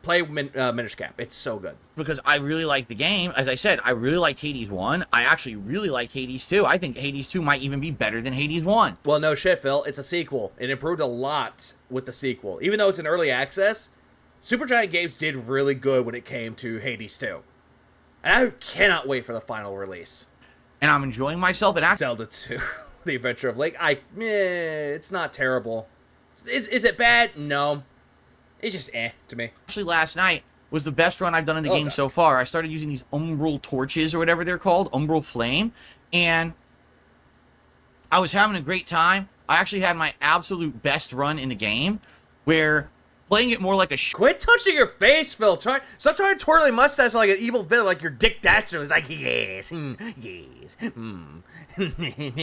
Play Minish Cap. It's so good. Because I really like the game. As I said, I really liked Hades 1. I actually really like Hades 2. I think Hades 2 might even be better than Hades 1. Well, no shit, Phil. It's a sequel. It improved a lot with the sequel. Even though it's in early access, Supergiant Games did really good when it came to Hades 2. And I cannot wait for the final release. And I'm enjoying myself. And Zelda 2, The Adventure of Link. It's not terrible. Is it bad? No. It's just to me. Actually, last night was the best run I've done in the game so far. I started using these umbral torches or whatever they're called, umbral flame, and I was having a great time. I actually had my absolute best run in the game, where playing it more like a Quit touching your face, Phil. Stop trying to twirl your mustache like an evil villain, like your Dick Dastardly. It's like, yes, yes.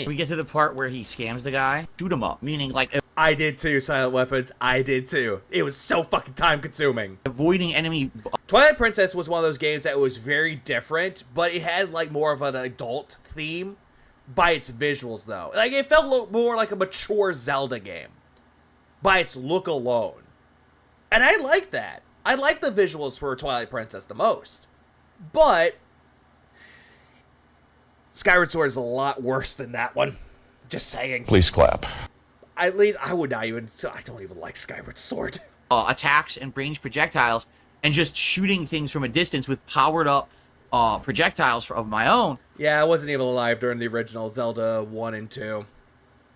We get to the part where he scams the guy, shoot him up, meaning like I did too, Silent Weapons. I did too. It was so fucking time consuming. Avoiding enemy. Twilight Princess was one of those games that was very different, but it had like more of an adult theme by its visuals though. Like it felt more like a mature Zelda game by its look alone. And I like that. I like the visuals for Twilight Princess the most. But Skyward Sword is a lot worse than that one. Just saying. Please clap. At least I would not even. I don't even like Skyward Sword. Attacks and ranged projectiles, and just shooting things from a distance with powered up projectiles of my own. Yeah, I wasn't even alive during the original Zelda 1 and 2.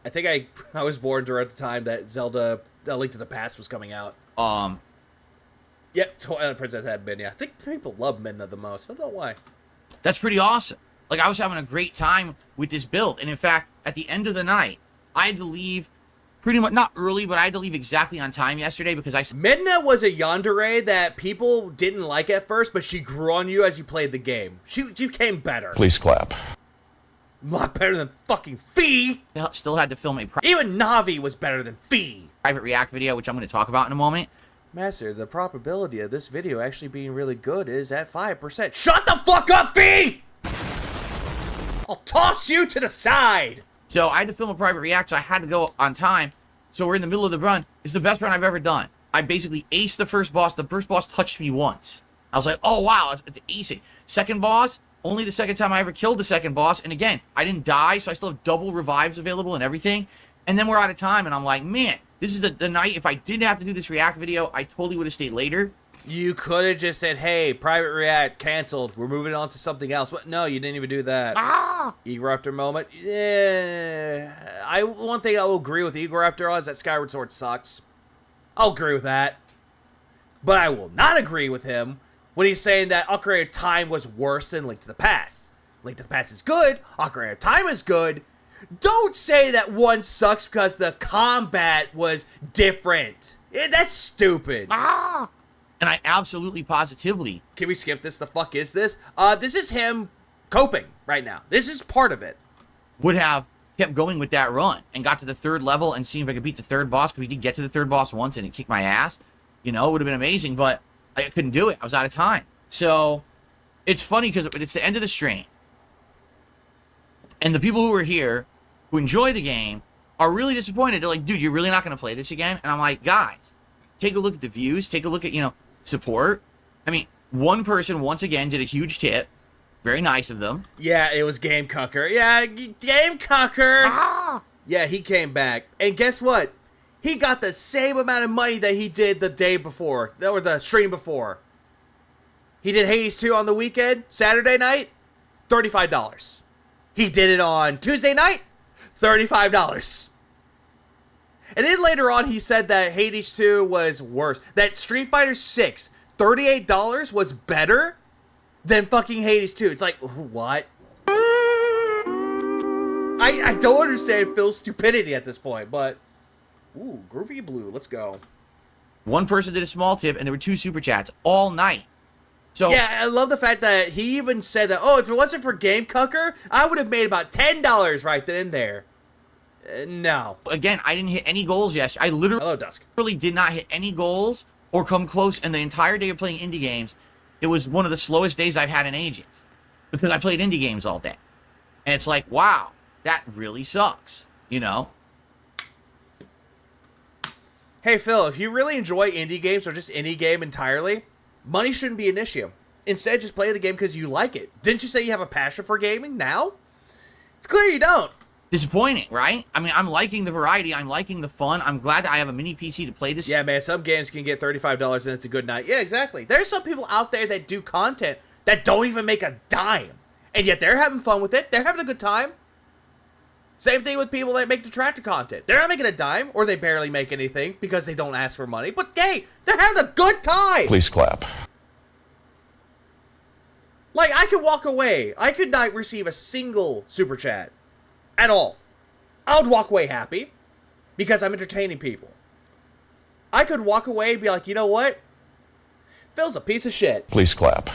I think I was born during the time that Zelda A Link to the Past was coming out. Yep, Twilight Princess had Midna. I think people love Midna the most. I don't know why. That's pretty awesome. Like, I was having a great time with this build. And in fact, at the end of the night, I had to leave pretty much, not early, but I had to leave exactly on time yesterday because Midna was a yandere that people didn't like at first, but she grew on you as you played the game. She became better. Please clap. A lot better than fucking Fee. still had to film a Even Navi was better than Fee. private react video, which I'm going to talk about in a moment. Master, the probability of this video actually being really good is at 5%. Shut the fuck up, Fee! I'll toss you to the side. So I had to film a private react, so I had to go on time. So we're in the middle of the run. It's the best run I've ever done. I basically aced the first boss. The first boss touched me once. I was like, oh, wow, it's easy. Second boss, only the second time I ever killed the second boss. And again, I didn't die, so I still have double revives available and everything. And then we're out of time, and I'm like, man, this is the night. If I didn't have to do this react video, I totally would have stayed later. You could have just said, hey, private react, canceled. We're moving on to something else. What? No, you didn't even do that. Eagle moment. Yeah. One thing I will agree with Eagle Raptor on is that Skyward Sword sucks. I'll agree with that. But I will not agree with him when he's saying that Ocarina of Time was worse than Link to the Past. Link to the Past is good. Ocarina of Time is good. Don't say that one sucks because the combat was different. That's stupid. And I absolutely positively. Can we skip this? The fuck is this? This is him coping right now. This is part of it. Would have kept going with that run and got to the third level and seen if I could beat the third boss, because we did get to the third boss once and it kicked my ass. You know, it would have been amazing, but I couldn't do it. I was out of time. So it's funny because it's the end of the stream. And the people who are here, who enjoy the game, are really disappointed. They're like, dude, you're really not going to play this again? And I'm like, guys, take a look at the views. Take a look at, support. I mean, one person, once again, did a huge tip. Very nice of them. Yeah, it was Game Cucker. Yeah, Game Cucker. Yeah, he came back. And guess what? He got the same amount of money that he did the day before, or the stream before. He did Hades 2 on the weekend, Saturday night, $35. He did it on Tuesday night, $35. And then later on, he said that Hades 2 was worse. That Street Fighter 6, $38 was better than fucking Hades 2. It's like, what? I don't understand Phil's stupidity at this point, but... Ooh, Groovy Blue, let's go. One person did a small tip, and there were 2 super chats all night. So yeah, I love the fact that he even said that, oh, if it wasn't for Game Cucker, I would have made about $10 right then and there. No. Again, I didn't hit any goals yesterday. I Hello, Dusk. literally did not hit any goals or come close. And the entire day of playing indie games, it was one of the slowest days I've had in ages. Because I played indie games all day. And it's like, wow, that really sucks, Hey, Phil, if you really enjoy indie games or just any game entirely, Money shouldn't be an issue. Instead, just play the game because you like it. Didn't you say you have a passion for gaming now? It's clear you don't. Disappointing, right? I mean, I'm liking the variety. I'm liking the fun. I'm glad that I have a mini PC to play this. Yeah, man, some games can get $35 and it's a good night. Yeah, exactly. There's some people out there that do content that don't even make a dime. And yet they're having fun with it. They're having a good time. Same thing with people that make detractor content. They're not making a dime, or they barely make anything because they don't ask for money. But hey, they're having a good time. Please clap. Like, I could walk away. I could not receive a single super chat at all. I would walk away happy because I'm entertaining people. I could walk away and be like, you know what? Phil's a piece of shit. Please clap.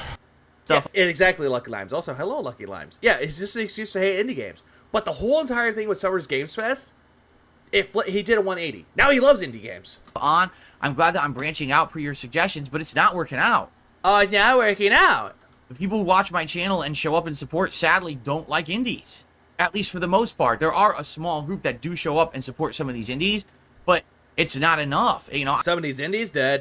Yeah, exactly, Lucky Limes. Also, hello, Lucky Limes. Yeah, it's just an excuse to hate indie games. But the whole entire thing with Summer's Games Fest, he did a 180. Now he loves indie games. I'm glad that I'm branching out per your suggestions, but it's not working out. Oh, it's not working out. The people who watch my channel and show up and support, sadly, don't like indies. At least for the most part. There are a small group that do show up and support some of these indies, but it's not enough. You know, some of these indies, meh.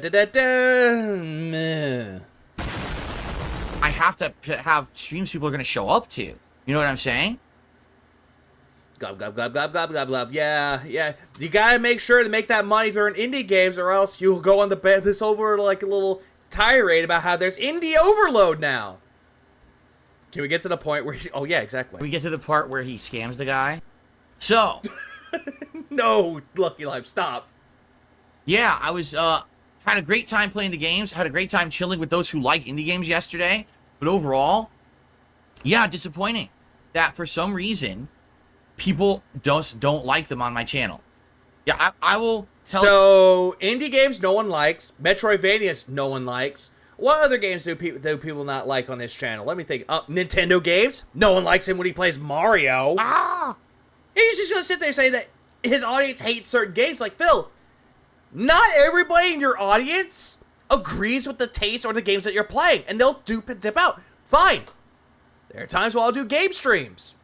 I have to have streams people are going to show up to. You know what I'm saying? Glub, glub, glub, glub, glub, glub, glub. Yeah, yeah. You gotta make sure to make that money during indie games, or else you'll go on this over like a little tirade about how there's indie overload now. Can we get to the point where oh yeah, exactly. We get to the part where he scams the guy. So no, Lucky Life, stop. Yeah, I was had a great time playing the games, had a great time chilling with those who like indie games yesterday, but overall, yeah, disappointing that for some reason people don't like them on my channel. Yeah, I will tell. So indie games no one likes, Metroidvanias no one likes. What other games do people not like on this channel? Let me think. Nintendo games, no one likes him when he plays Mario. He's just gonna sit there and say that his audience hates certain games. Like, Phil, not everybody in your audience agrees with the taste or the games that you're playing, and they'll dip out. Fine. There are times where I'll do game streams.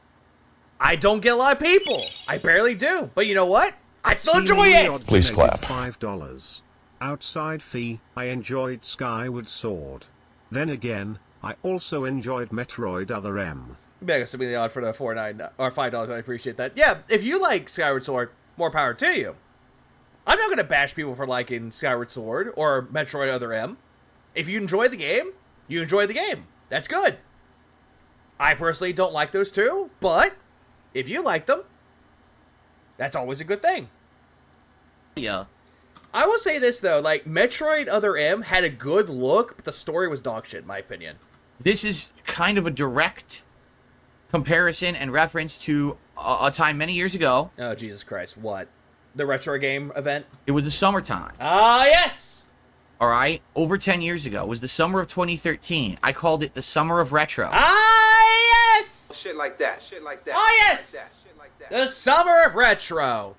I don't get a lot of people. I barely do. But you know what? I still enjoy it. Please clap. $5. Outside fee, I enjoyed Skyward Sword. Then again, I also enjoyed Metroid Other M. Mega submitting the odd for the $4.99 or $5. I appreciate that. Yeah, if you like Skyward Sword, more power to you. I'm not gonna bash people for liking Skyward Sword or Metroid Other M. If you enjoy the game, you enjoy the game. That's good. I personally don't like those two, but if you like them, that's always a good thing. Yeah. I will say this, though. Like, Metroid Other M had a good look, but the story was dog shit, in my opinion. This is kind of a direct comparison and reference to a time many years ago. Oh, Jesus Christ. What? The retro game event? It was the summertime. Ah, yes! All right? Over 10 years ago. It was the summer of 2013. I called it the summer of retro. Ah, yes! Shit like that. Shit like that. Oh, yes! Shit like that. The summer of retro.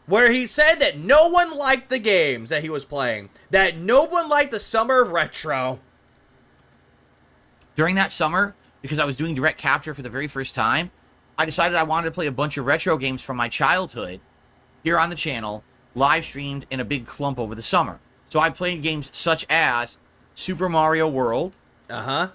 Where he said that no one liked the games that he was playing. That no one liked the summer of retro. During that summer, because I was doing direct capture for the very first time, I decided I wanted to play a bunch of retro games from my childhood here on the channel, live streamed in a big clump over the summer. So I played games such as Super Mario World. Uh-huh.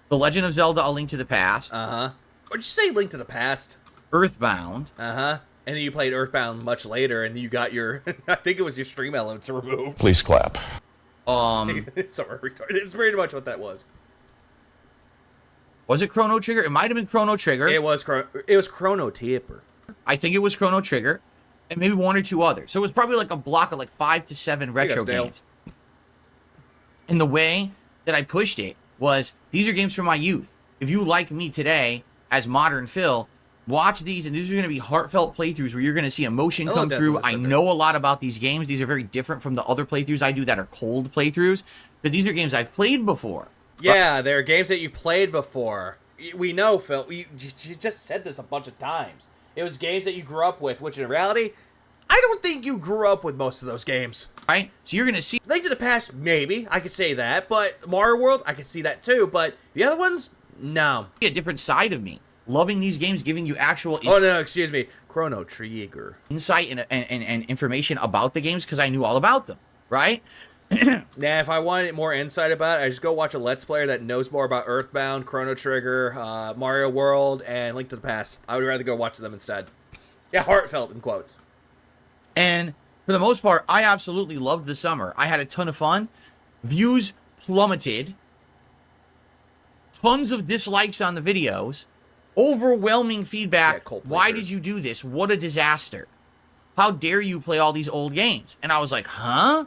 The Legend of Zelda: A Link to the Past. Uh-huh. Or just say Link to the Past. Earthbound. Uh-huh. And then you played Earthbound much later, and you got your, I think it was your stream elements removed. Please clap. Sorry, retarded. It's pretty much what that was. Was it Chrono Trigger? It might have been Chrono Trigger. It was Chrono Tipper. I think it was Chrono Trigger, and maybe one or two others. So it was probably like a block of like 5 to 7 retro games. And the way that I pushed it was, these are games from my youth. If you like me today as modern Phil, watch these, and these are going to be heartfelt playthroughs where you're going to see emotion come through. I know a lot about these games. These are very different from the other playthroughs I do that are cold playthroughs, but these are games I've played before. Yeah, they're games that you played before. We know, Phil. You just said this a bunch of times. It was games that you grew up with, which in reality, I don't think you grew up with most of those games. Right? So you're going to see... Link to the Past, maybe. I could say that. But Mario World, I could see that too. But the other ones, no. A different side of me. Loving these games, giving you actual... Oh, no, excuse me. Chrono Trigger. Insight and information about the games because I knew all about them, right? Now, if I wanted more insight about it, I just go watch a Let's Player that knows more about Earthbound, Chrono Trigger, Mario World, and Link to the Past. I would rather go watch them instead. Yeah, heartfelt in quotes. And for the most part, I absolutely loved the summer. I had a ton of fun. Views plummeted. Tons of dislikes on the videos. Overwhelming feedback. Yeah, why did you do this? What a disaster. How dare you play all these old games? And I was like, huh?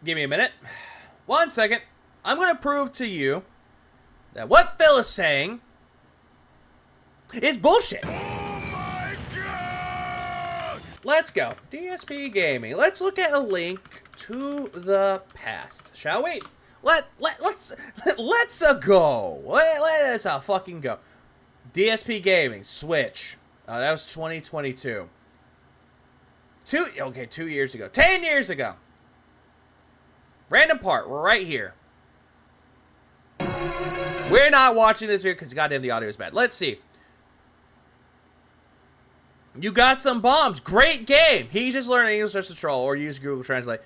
Give me a minute. 1 second. I'm going to prove to you that what Phil is saying is bullshit. Let's go. DSP Gaming. Let's look at a link to the past, shall we? Let's go. Let's fucking go. DSP Gaming, Switch. That was 2022. 2 years ago. 10 years ago. Random part, we're right here. We're not watching this video because goddamn the audio is bad. Let's see. You got some bombs. Great game. He's just learning English just to troll or use Google Translate.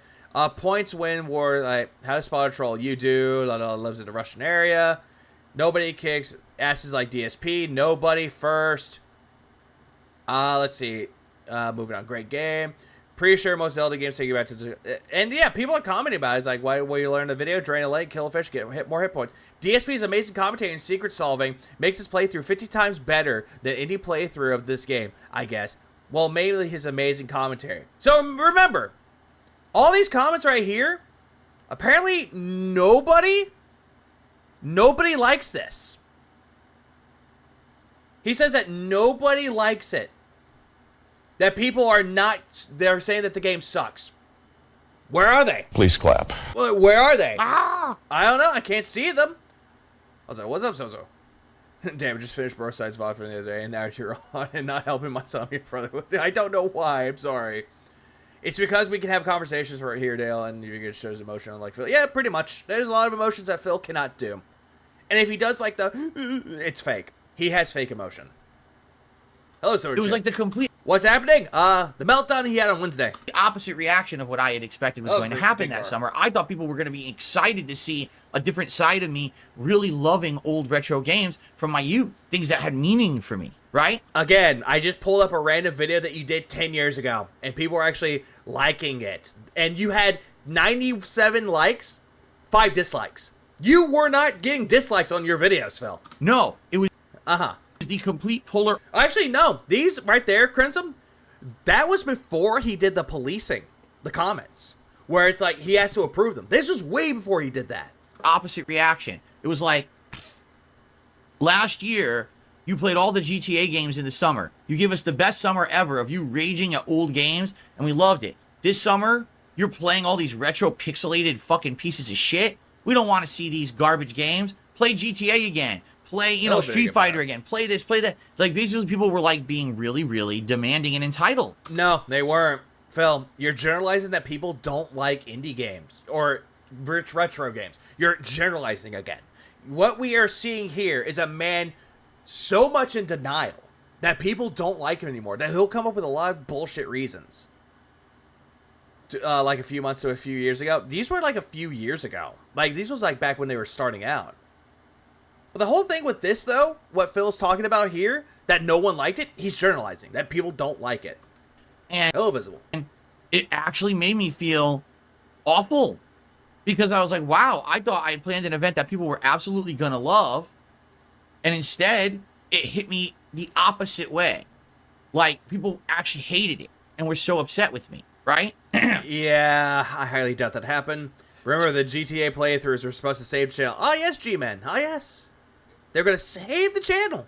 Points win war, like how to spot a troll. You do. Lives in the Russian area. Nobody kicks asses like DSP. Nobody first. Let's see. Moving on. Great game. Pretty sure most Zelda games take you back to... And yeah, people are commenting about it. It's like, why you learn the video? Drain a lake, kill a fish, get more hit points. DSP's amazing commentary and secret solving makes his playthrough 50 times better than any playthrough of this game, I guess. Well, mainly his amazing commentary. So remember, all these comments right here, apparently nobody likes this. He says that nobody likes it. That people are not, they're saying that the game sucks. Where are they? Please clap. Where are they? I don't know. I can't see them. I was like, what's up, Sozo? Damn, I just finished Broadside's VOD for the other day, and now you're on and not helping my son here further. I don't know why. I'm sorry. It's because we can have conversations right here, Dale, and you get shows emotion like Phil. Yeah, pretty much. There's a lot of emotions that Phil cannot do. And if he does like the, it's fake. He has fake emotion. Hello, Sword. It was like the complete... What's happening? The meltdown he had on Wednesday. The opposite reaction of what I had expected was going to happen that summer. I thought people were going to be excited to see a different side of me really loving old retro games from my youth. Things that had meaning for me, right? Again, I just pulled up a random video that you did 10 years ago, and people were actually liking it. And you had 97 likes, 5 dislikes. You were not getting dislikes on your videos, Phil. No, it was... Uh-huh. The complete polar... Actually, no. These right there, Crimson, that was before he did the policing, the comments, where it's like he has to approve them. This was way before he did that. Opposite reaction. It was like, last year, you played all the GTA games in the summer. You give us the best summer ever of you raging at old games, and we loved it. This summer, you're playing all these retro pixelated fucking pieces of shit. We don't want to see these garbage games. Play GTA again. Play, Street Fighter again. Play this, play that. Like, basically, people were, like, being really, really demanding and entitled. No, they weren't. Phil, you're generalizing that people don't like indie games or retro games. You're generalizing again. What we are seeing here is a man so much in denial that people don't like him anymore, that he'll come up with a lot of bullshit reasons. Like a few months to a few years ago. These were, like, a few years ago. Like, these was, like, back when they were starting out. But the whole thing with this, though, what Phil's talking about here, that no one liked it, he's journalizing. That people don't like it. And Hello, Visible. And it actually made me feel awful. Because I was like, wow, I thought I had planned an event that people were absolutely going to love. And instead, it hit me the opposite way. Like, people actually hated it and were so upset with me, right? Yeah, I highly doubt that happened. Remember, the GTA playthroughs were supposed to save the channel. Oh, yes, G-Men. Oh, yes. They're going to save the channel.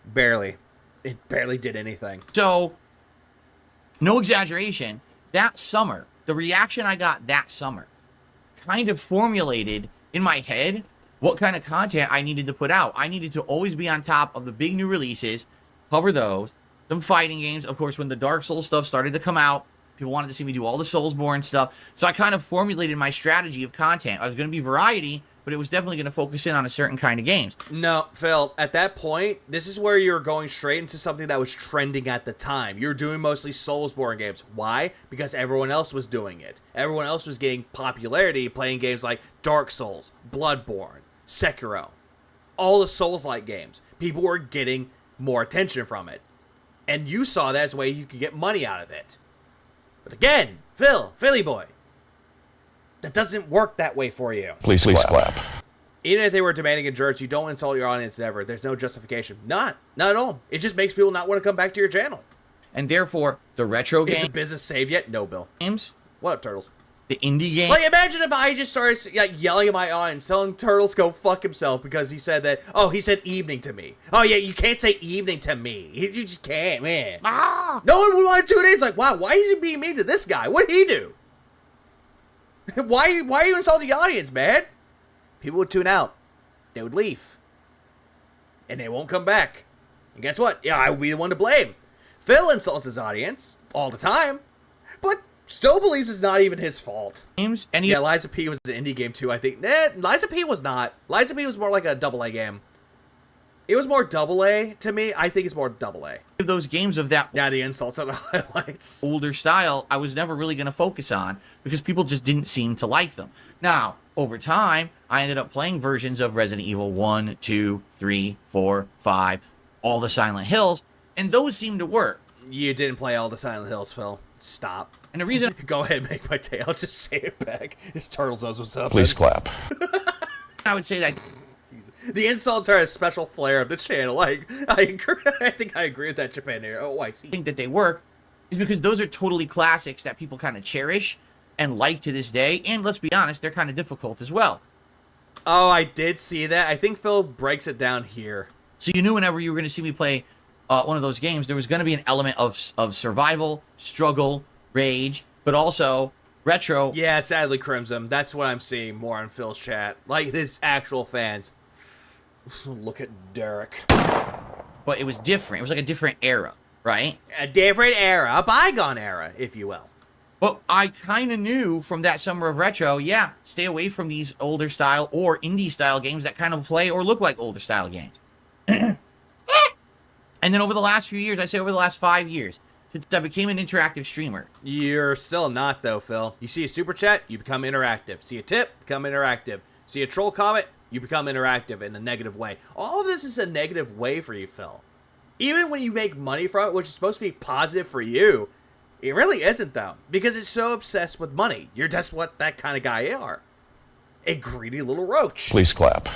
Barely. It barely did anything. So, no exaggeration, that summer, the reaction I got that summer kind of formulated in my head what kind of content I needed to put out. I needed to always be on top of the big new releases, cover those, some fighting games. Of course, when the Dark Souls stuff started to come out, people wanted to see me do all the Soulsborne stuff. So I kind of formulated my strategy of content. I was going to be variety, but it was definitely going to focus in on a certain kind of games. No, Phil, at that point, this is where you're going straight into something that was trending at the time. You're doing mostly Soulsborne games. Why? Because everyone else was doing it. Everyone else was getting popularity playing games like Dark Souls, Bloodborne, Sekiro. All the Souls-like games. People were getting more attention from it. And you saw that as a way you could get money out of it. But again, Philly boy, that doesn't work that way for you. Please clap. Even if they were demanding endurance, you don't insult your audience ever. There's no justification. Not at all. It just makes people not want to come back to your channel. And therefore, the retro Is the business saved yet? No, Bill. games, What up, Turtles? the indie games, Like, imagine if I just started yelling at my audience, telling Turtles go fuck himself because he said that, oh, he said evening to me. Oh, yeah, you can't say evening to me. You just can't, man. No one would want to tune in. It's like, wow, why is he being mean to this guy? What'd he do? Why are you insulting the audience, man? People would tune out. They would leave. And they won't come back. And guess what? Yeah, I would be the one to blame. Phil insults his audience all the time, but still believes it's not even his fault. and Yeah, Liza P was an indie game too, I think. Nah, Liza P was not. Liza P was more like a AA game. It was more AA to me. I think it's more AA. those games of that Yeah, the insults and the highlights. older style, I was never really going to focus on because people just didn't seem to like them. Now, over time, I ended up playing versions of Resident Evil 1, 2, 3, 4, 5, all the Silent Hills, and those seemed to work. You didn't play all the Silent Hills, Phil. Stop. And the reason Go ahead and make my day. I'll just say it back. This Turtles knows what's up. Please clap. I would say that The insults are a special flair of the channel. Like, I agree. I think I agree with that, Japan here. Oh, I see. I think that they work is because those are totally classics that people kind of cherish and like to this day. And let's be honest, they're kind of difficult as well. Oh, I did see that. I think Phil breaks it down here. So you knew whenever you were going to see me play one of those games, there was going to be an element of survival, struggle, rage, but also retro. Yeah, sadly, Crimson. That's what I'm seeing more on Phil's chat. Like, his actual fans. Look at Derek. But it was different. It was like a different era, right? A different era. A bygone era, if you will. But I kind of knew from that summer of retro, yeah, stay away from these older style or indie style games that kind of play or look like older style games. And then over the last few years, I say over the last 5 years, since I became an interactive streamer. You're still not, though, Phil. You see a super chat, you become interactive. See a tip, become interactive. See a troll comment, you become interactive in a negative way. All of this is a negative way for you, Phil. Even when you make money from it, which is supposed to be positive for you, it really isn't, though. Because it's so obsessed with money. You're just what that kind of guy you are. A greedy little roach. Please clap.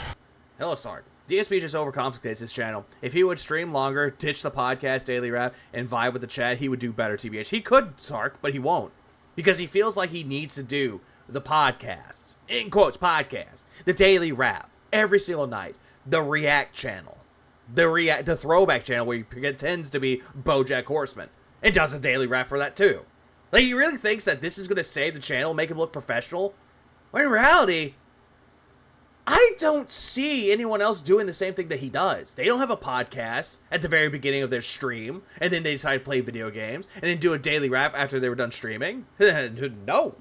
Hello, Sark. DSP just overcomplicates his channel. If he would stream longer, ditch the podcast daily rap, and vibe with the chat, he would do better, TBH. He could, Sark, but he won't. Because he feels like he needs to do the podcasts. In quotes, podcast. The daily rap. Every single night. The react channel. The throwback channel where he pretends to be BoJack Horseman. And does a daily rap for that, too. Like, he really thinks that this is going to save the channel, make him look professional? When in reality, I don't see anyone else doing the same thing that he does. They don't have a podcast at the very beginning of their stream, and then they decide to play video games, and then do a daily rap after they were done streaming. No.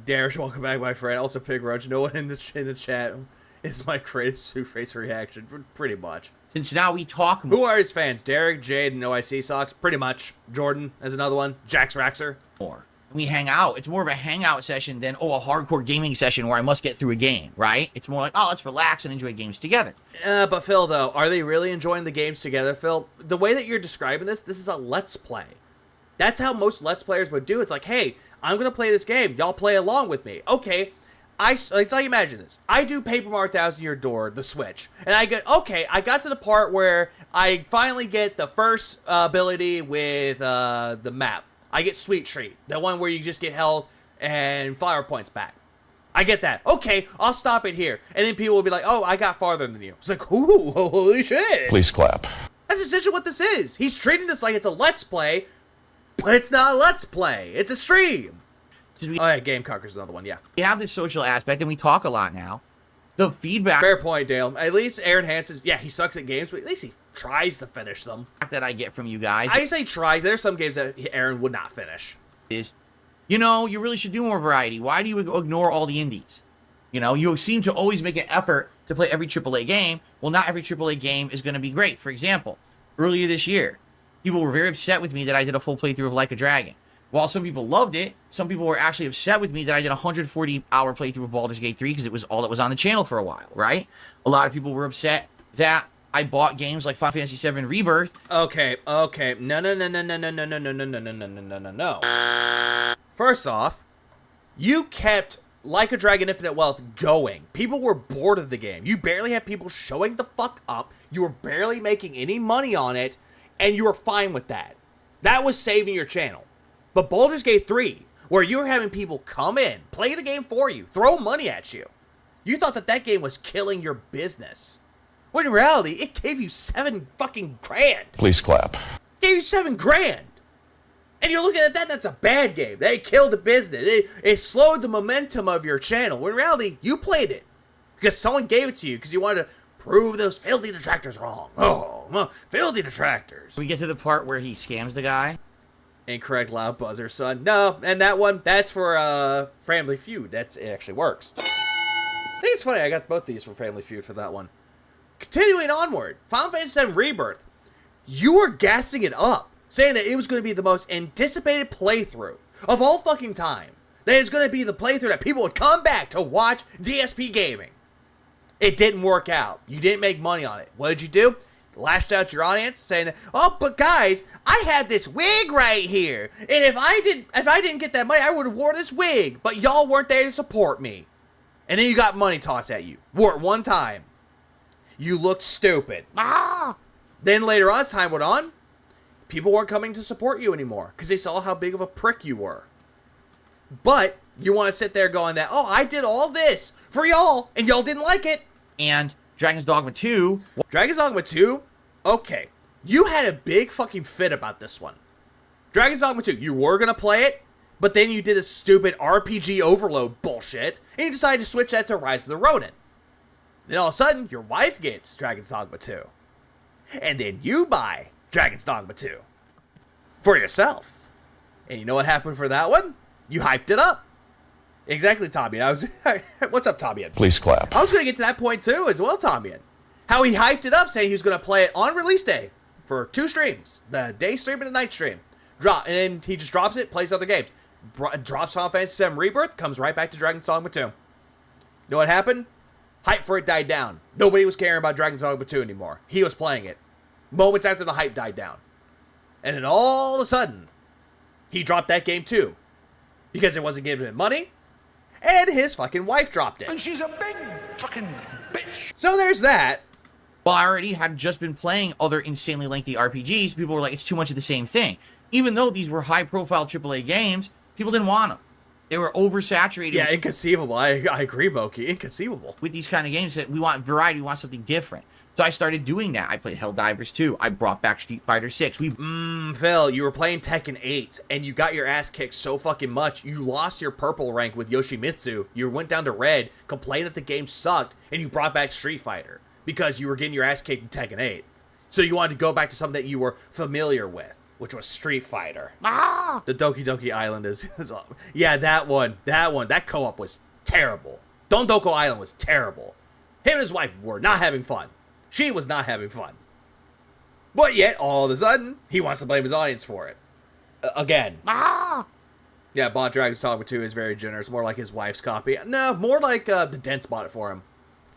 Darish, welcome back, my friend. Also, Pig Roach. No one in the chat is my greatest two-face reaction, pretty much. Since now we talk more. Who are his fans? Derek, Jade, and OIC Socks? Pretty much. Jordan is another one. Jax Raxer. We hang out. It's more of a hangout session than, a hardcore gaming session where I must get through a game, right? It's more like, let's relax and enjoy games together. But Phil, though, are they really enjoying the games together, Phil? The way that you're describing this is a let's play. That's how most let's players would do. It's like, hey, I'm going to play this game. Y'all play along with me. Okay. Like imagine this. I do Paper Mario Thousand Year Door, the Switch. And I got to the part where I finally get the first ability with the map. I get Sweet Treat, the one where you just get health and flower points back. I get that. Okay, I'll stop it here. And then people will be like, oh, I got farther than you. It's like, ooh, holy shit. Please clap. That's essentially what this is. He's treating this like it's a let's play, but it's not a let's play. It's a stream. Oh, yeah, Game Conquer's another one, yeah. We have this social aspect, and we talk a lot now. The feedback Fair point, Dale. At least Aaron Hansen, yeah, he sucks at games, but at least he tries to finish them. that I get from you guys I say try. There's some games that Aaron would not finish. is, you really should do more variety. Why do you ignore all the indies? You know, you seem to always make an effort to play every AAA game. Well, not every AAA game is going to be great. For example, earlier this year, people were very upset with me that I did a full playthrough of Like a Dragon. While some people loved it, some people were actually upset with me that I did a 140-hour playthrough of Baldur's Gate 3 because it was all that was on the channel for a while, right? A lot of people were upset that I bought games like Final Fantasy VII Rebirth. Okay. No. First off, you kept Like a Dragon Infinite Wealth going. People were bored of the game. You barely had people showing the fuck up. You were barely making any money on it, and you were fine with that. That was saving your channel. But Baldur's Gate 3, where you were having people come in, play the game for you, throw money at you, you thought that game was killing your business. When in reality, it gave you $7 fucking grand. Please clap. It gave you $7 grand. And you're looking at that, that's a bad game. They killed the business. It slowed the momentum of your channel. When in reality, you played it because someone gave it to you because you wanted to prove those filthy detractors wrong. Oh, well, filthy detractors. We get to the part where he scams the guy. Incorrect loud buzzer, son. No, and that one, that's for Family Feud. It actually works. I think it's funny, I got both these for Family Feud for that one. Continuing onward, Final Fantasy VII Rebirth. You were gassing it up, saying that it was going to be the most anticipated playthrough of all fucking time. That it's going to be the playthrough that people would come back to watch DSP gaming. It didn't work out. You didn't make money on it. What did you do? Lashed out your audience saying, oh, but guys, I had this wig right here. And if I didn't get that money, I would have wore this wig. But y'all weren't there to support me. And then you got money tossed at you. Wore it one time. You looked stupid. Then later on, as time went on, people weren't coming to support you anymore because they saw how big of a prick you were. But you want to sit there going that, oh, I did all this for y'all, and y'all didn't like it. And Dragon's Dogma 2. Dragon's Dogma 2? Okay. You had a big fucking fit about this one. Dragon's Dogma 2, you were going to play it, but then you did this stupid RPG overload bullshit, and you decided to switch that to Rise of the Ronin. Then all of a sudden, your wife gets Dragon's Dogma 2. And then you buy Dragon's Dogma 2 for yourself. And you know what happened for that one? You hyped it up. Exactly, Tommyan. What's up, Tommyan? Please clap. I was going to get to that point too as well, Tommyan. How he hyped it up, saying he was going to play it on release day for 2 streams. The day stream and the night stream. And then he just drops it, plays other games. Drops Final Fantasy VII Rebirth, comes right back to Dragon's Dogma 2. You know what happened? Hype for it died down. Nobody was caring about Dragon's Dogma 2 anymore. He was playing it. Moments after the hype died down. And then all of a sudden, he dropped that game too. Because it wasn't giving him money. And his fucking wife dropped it. And she's a big fucking bitch. So there's that. Well, I already had just been playing other insanely lengthy RPGs. People were like, it's too much of the same thing. Even though these were high-profile AAA games, people didn't want them. They were oversaturated. Yeah, inconceivable. I agree, Moki. Inconceivable. With these kind of games that we want variety, we want something different. So I started doing that. I played Helldivers 2. I brought back Street Fighter 6. Phil, you were playing Tekken 8, and you got your ass kicked so fucking much, you lost your purple rank with Yoshimitsu, you went down to red, complained that the game sucked, and you brought back Street Fighter, because you were getting your ass kicked in Tekken 8. So you wanted to go back to something that you were familiar with, which was Street Fighter. The Doki Doki Island is yeah, that one, that co-op was terrible. Don Doko Island was terrible. Him and his wife were not having fun. She was not having fun. But yet, all of a sudden, he wants to blame his audience for it. Again. Yeah, bought Dragon's Dogma 2 is very generous. More like his wife's copy. No, more like the Dents bought it for him.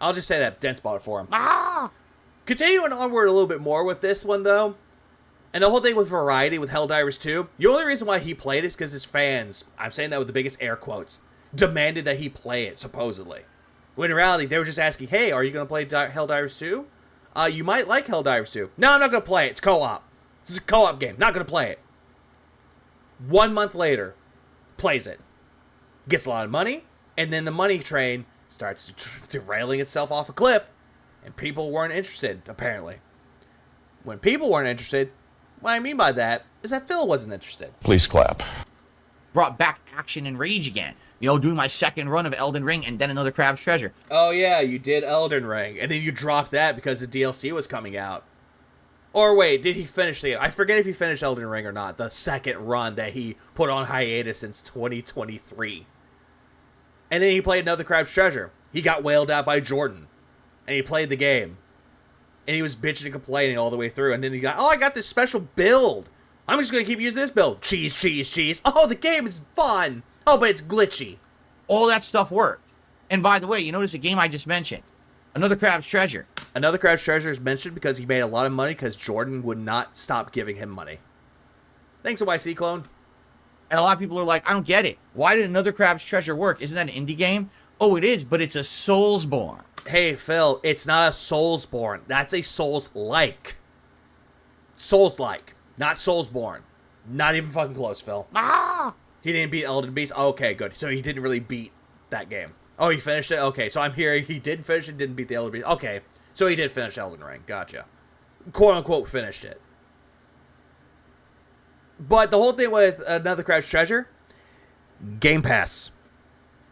I'll just say that Dents bought it for him. Continuing onward a little bit more with this one, though. And the whole thing with variety with Helldivers 2. The only reason why he played it is because his fans, I'm saying that with the biggest air quotes, demanded that he play it, supposedly. When in reality, they were just asking, hey, are you going to play Helldivers 2? You might like Helldivers 2. No, I'm not going to play it. It's co-op. This is a co-op game. Not going to play it. 1 month later, plays it. Gets a lot of money, and then the money train starts derailing itself off a cliff, and people weren't interested, apparently. When people weren't interested, what I mean by that is that Phil wasn't interested. Please clap. Brought back action and rage again. You know, doing my second run of Elden Ring and then another Crab's Treasure. Oh yeah, you did Elden Ring, and then you dropped that because the DLC was coming out. Or wait, did he finish the... I forget if he finished Elden Ring or not, the second run that he put on hiatus since 2023. And then he played another Crab's Treasure. He got wailed out by Jordan. And he played the game. And he was bitching and complaining all the way through. And then he got, oh, I got this special build. I'm just going to keep using this build. Cheese, cheese, cheese. Oh, the game is fun. Oh, but it's glitchy. All that stuff worked. And by the way, you notice a game I just mentioned. Another Crab's Treasure. Another Crab's Treasure is mentioned because he made a lot of money because Jordan would not stop giving him money. Thanks, YC Clone. And a lot of people are like, I don't get it. Why did Another Crab's Treasure work? Isn't that an indie game? Oh, it is, but it's a Soulsborne. Hey, Phil, it's not a Soulsborne. That's a Souls-like. Souls-like, not Soulsborne. Not even fucking close, Phil. Ah! He didn't beat Elden Beast? Okay, good. So he didn't really beat that game. Oh, he finished it? Okay, so I'm hearing he did finish it, didn't beat the Elden Beast. Okay, so he did finish Elden Ring. Gotcha. Quote-unquote finished it. But the whole thing with Another Crab's Treasure, Game Pass.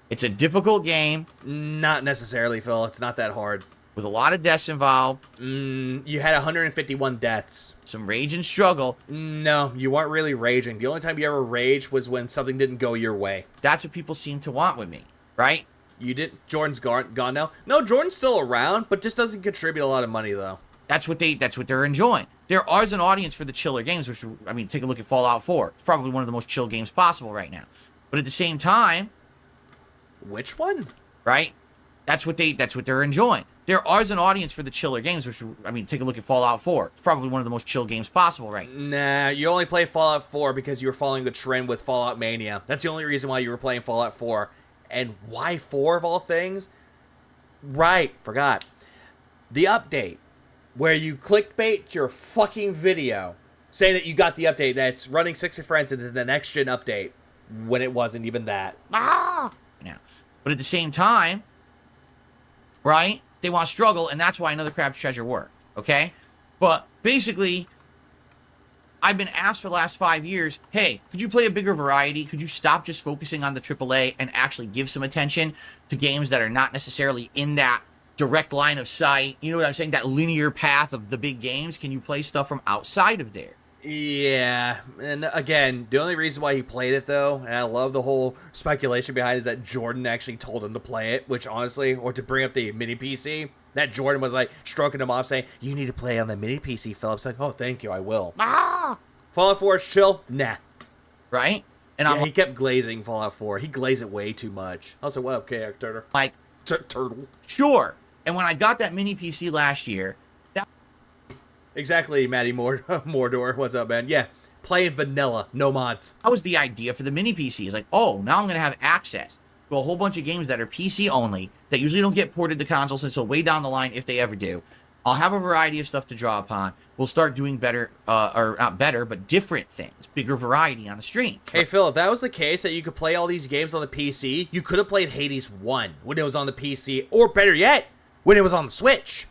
It's a difficult game. Not necessarily, Phil. It's not that hard. With a lot of deaths involved. You had 151 deaths. Some rage and struggle. No, you weren't really raging. The only time you ever raged was when something didn't go your way. That's what people seem to want with me, right? You didn't. Jordan's gone now. No, Jordan's still around, but just doesn't contribute a lot of money, though. That's what they're enjoying. There is an audience for the chiller games, which, I mean, take a look at Fallout 4. It's probably one of the most chill games possible right now. But at the same time... Which one? Right? That's what they're enjoying. There is an audience for the chiller games, which, I mean, take a look at Fallout 4. It's probably one of the most chill games possible right now. Nah, you only play Fallout 4 because you were following the trend with Fallout Mania. That's the only reason why you were playing Fallout 4. And why 4 of all things? Right, forgot. The update, where you clickbait your fucking video, saying that you got the update, that's running 60 frames and is the next gen update, when it wasn't even that. Now, but at the same time, right? They want to struggle, and that's why Another Crab's Treasure worked, okay? But basically, I've been asked for the last 5 years, hey, could you play a bigger variety? Could you stop just focusing on the AAA and actually give some attention to games that are not necessarily in that direct line of sight? You know what I'm saying? That linear path of the big games. Can you play stuff from outside of there? Yeah, and again, the only reason why he played it, though, and I love the whole speculation behind it, is that Jordan actually told him to play it, which honestly, or to bring up the mini PC, that Jordan was like stroking him off saying, you need to play on the mini PC, Philip's like, oh, thank you, I will. Fallout 4 is chill? Nah. Right? And yeah, he kept glazing Fallout 4. He glazed it way too much. Also, what up, Kayak Turtle? Like, Turtle. Sure. And when I got that mini PC last year, exactly, Matty Mordor. What's up, man? Yeah, playing vanilla, no mods. that was the idea for the mini PC. It's like, oh, now I'm going to have access to a whole bunch of games that are PC only, that usually don't get ported to consoles until way down the line, if they ever do. I'll have a variety of stuff to draw upon. We'll start doing better, or not better, but different things. Bigger variety on the stream. Hey, Phil, if that was the case, that you could play all these games on the PC, you could have played Hades 1 when it was on the PC, or better yet, when it was on the Switch.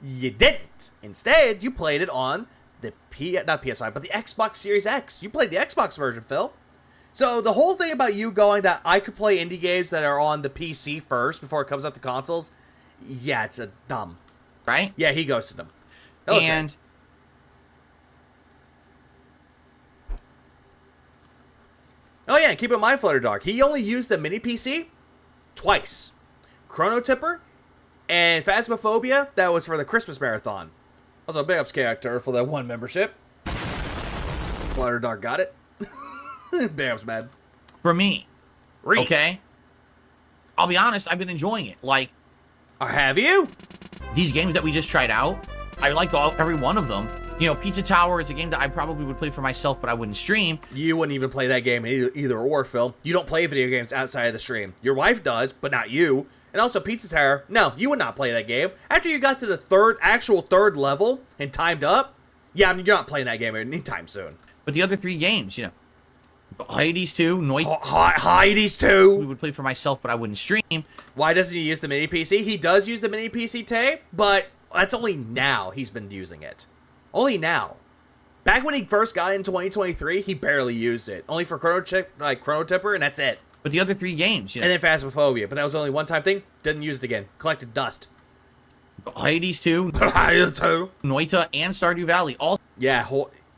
You didn't. Instead, you played it on the not PS5, but the Xbox Series X. You played the Xbox version, Phil. So the whole thing about you going that I could play indie games that are on the PC first before it comes out to consoles, yeah, it's a dumb. Right? Yeah, he ghosted them. Hello, and Ted. Oh yeah, keep in mind, Flutter Dog, he only used the mini PC twice. Chrono Tipper and Phasmophobia, that was for the Christmas marathon. Also, big ups character for that one membership. Flutter Dog got it. Big ups, man. for me, okay? I'll be honest, I've been enjoying it. Like, have you? These games that we just tried out, I liked every one of them. You know, Pizza Tower is a game that I probably would play for myself, but I wouldn't stream. You wouldn't even play that game either or, Phil. You don't play video games outside of the stream. Your wife does, but not you. And also Pizza Tower, no, you would not play that game. After you got to the actual third level and timed up, yeah, I mean, you're not playing that game anytime soon. But the other three games, you know, Hades 2, Hades 2. We would play for myself, but I wouldn't stream. Why doesn't he use the mini PC? He does use the mini PC tape, but that's only now he's been using it. Only now. Back when he first got in 2023, he barely used it. Only for Chrono Tipper, and that's it. But the other three games, you know. And then Phasmophobia, but that was only one-time thing. Didn't use it again. Collected dust. Hades 2, Hades 2, Noita, and Stardew Valley all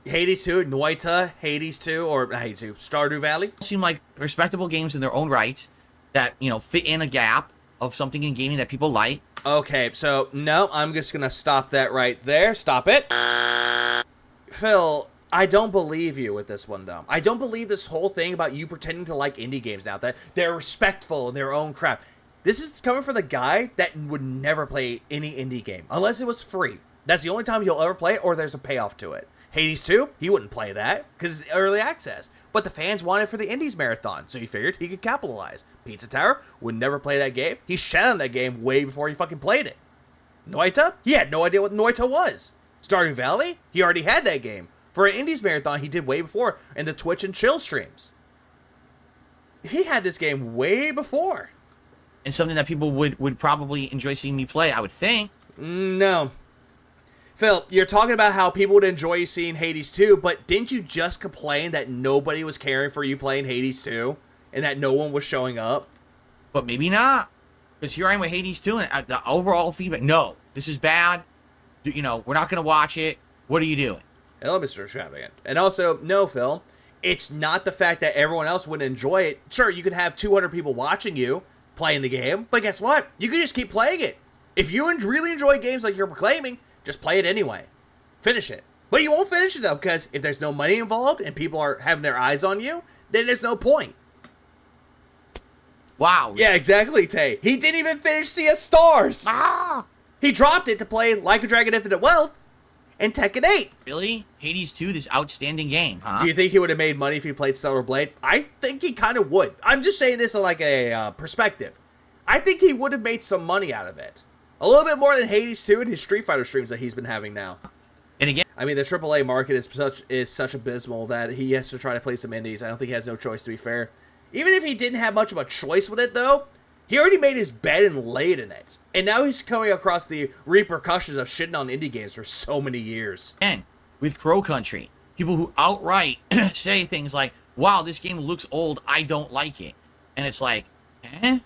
Hades 2, Noita, Hades 2, or not Hades 2, Stardew Valley. seem like respectable games in their own rights that, you know, fit in a gap of something in gaming that people like. Okay, so no, I'm just gonna stop that right there. Stop it. Phil, I don't believe you with this one, though. I don't believe this whole thing about you pretending to like indie games now, that they're respectful in their own crap. This is coming from the guy that would never play any indie game, unless it was free. That's the only time he'll ever play it, or there's a payoff to it. Hades 2, he wouldn't play that, because it's early access. But the fans wanted it for the Indies Marathon, so he figured he could capitalize. Pizza Tower would never play that game. He shat on that game way before he fucking played it. Noita? He had no idea what Noita was. Stardew Valley? He already had that game. For an Indies Marathon, he did way before in the Twitch and Chill streams. He had this game way before. And something that people would probably enjoy seeing me play, I would think. No. Phil, you're talking about how people would enjoy seeing Hades 2, but didn't you just complain that nobody was caring for you playing Hades 2? And that no one was showing up? But maybe not. Because here I am with Hades 2, and the overall feedback, no, this is bad. You know, we're not going to watch it. What are you doing? Hello, Mr. Extravagant. And also, no, Phil, it's not the fact that everyone else wouldn't enjoy it. Sure, you could have 200 people watching you playing the game, but guess what? You can just keep playing it. If you really enjoy games like you're proclaiming, just play it anyway. Finish it. But you won't finish it, though, because if there's no money involved and people are having their eyes on you, then there's no point. Wow. Yeah, exactly, Tay. He didn't even finish Sea of Stars. He dropped it to play Like a Dragon Infinite Wealth and Tekken 8. Really? Hades 2, this outstanding game, huh? Do you think he would have made money if he played Stellar Blade? I think he kind of would. I'm just saying this in like a perspective. I think he would have made some money out of it. A little bit more than Hades 2 and his Street Fighter streams that he's been having now. And again, I mean, the AAA market is such abysmal that he has to try to play some indies. I don't think he has no choice, to be fair. Even if he didn't have much of a choice with it, though, he already made his bed and laid in it. And now he's coming across the repercussions of shitting on indie games for so many years. and with Crow Country, people who outright say things like, wow, this game looks old, I don't like it. And it's like, eh?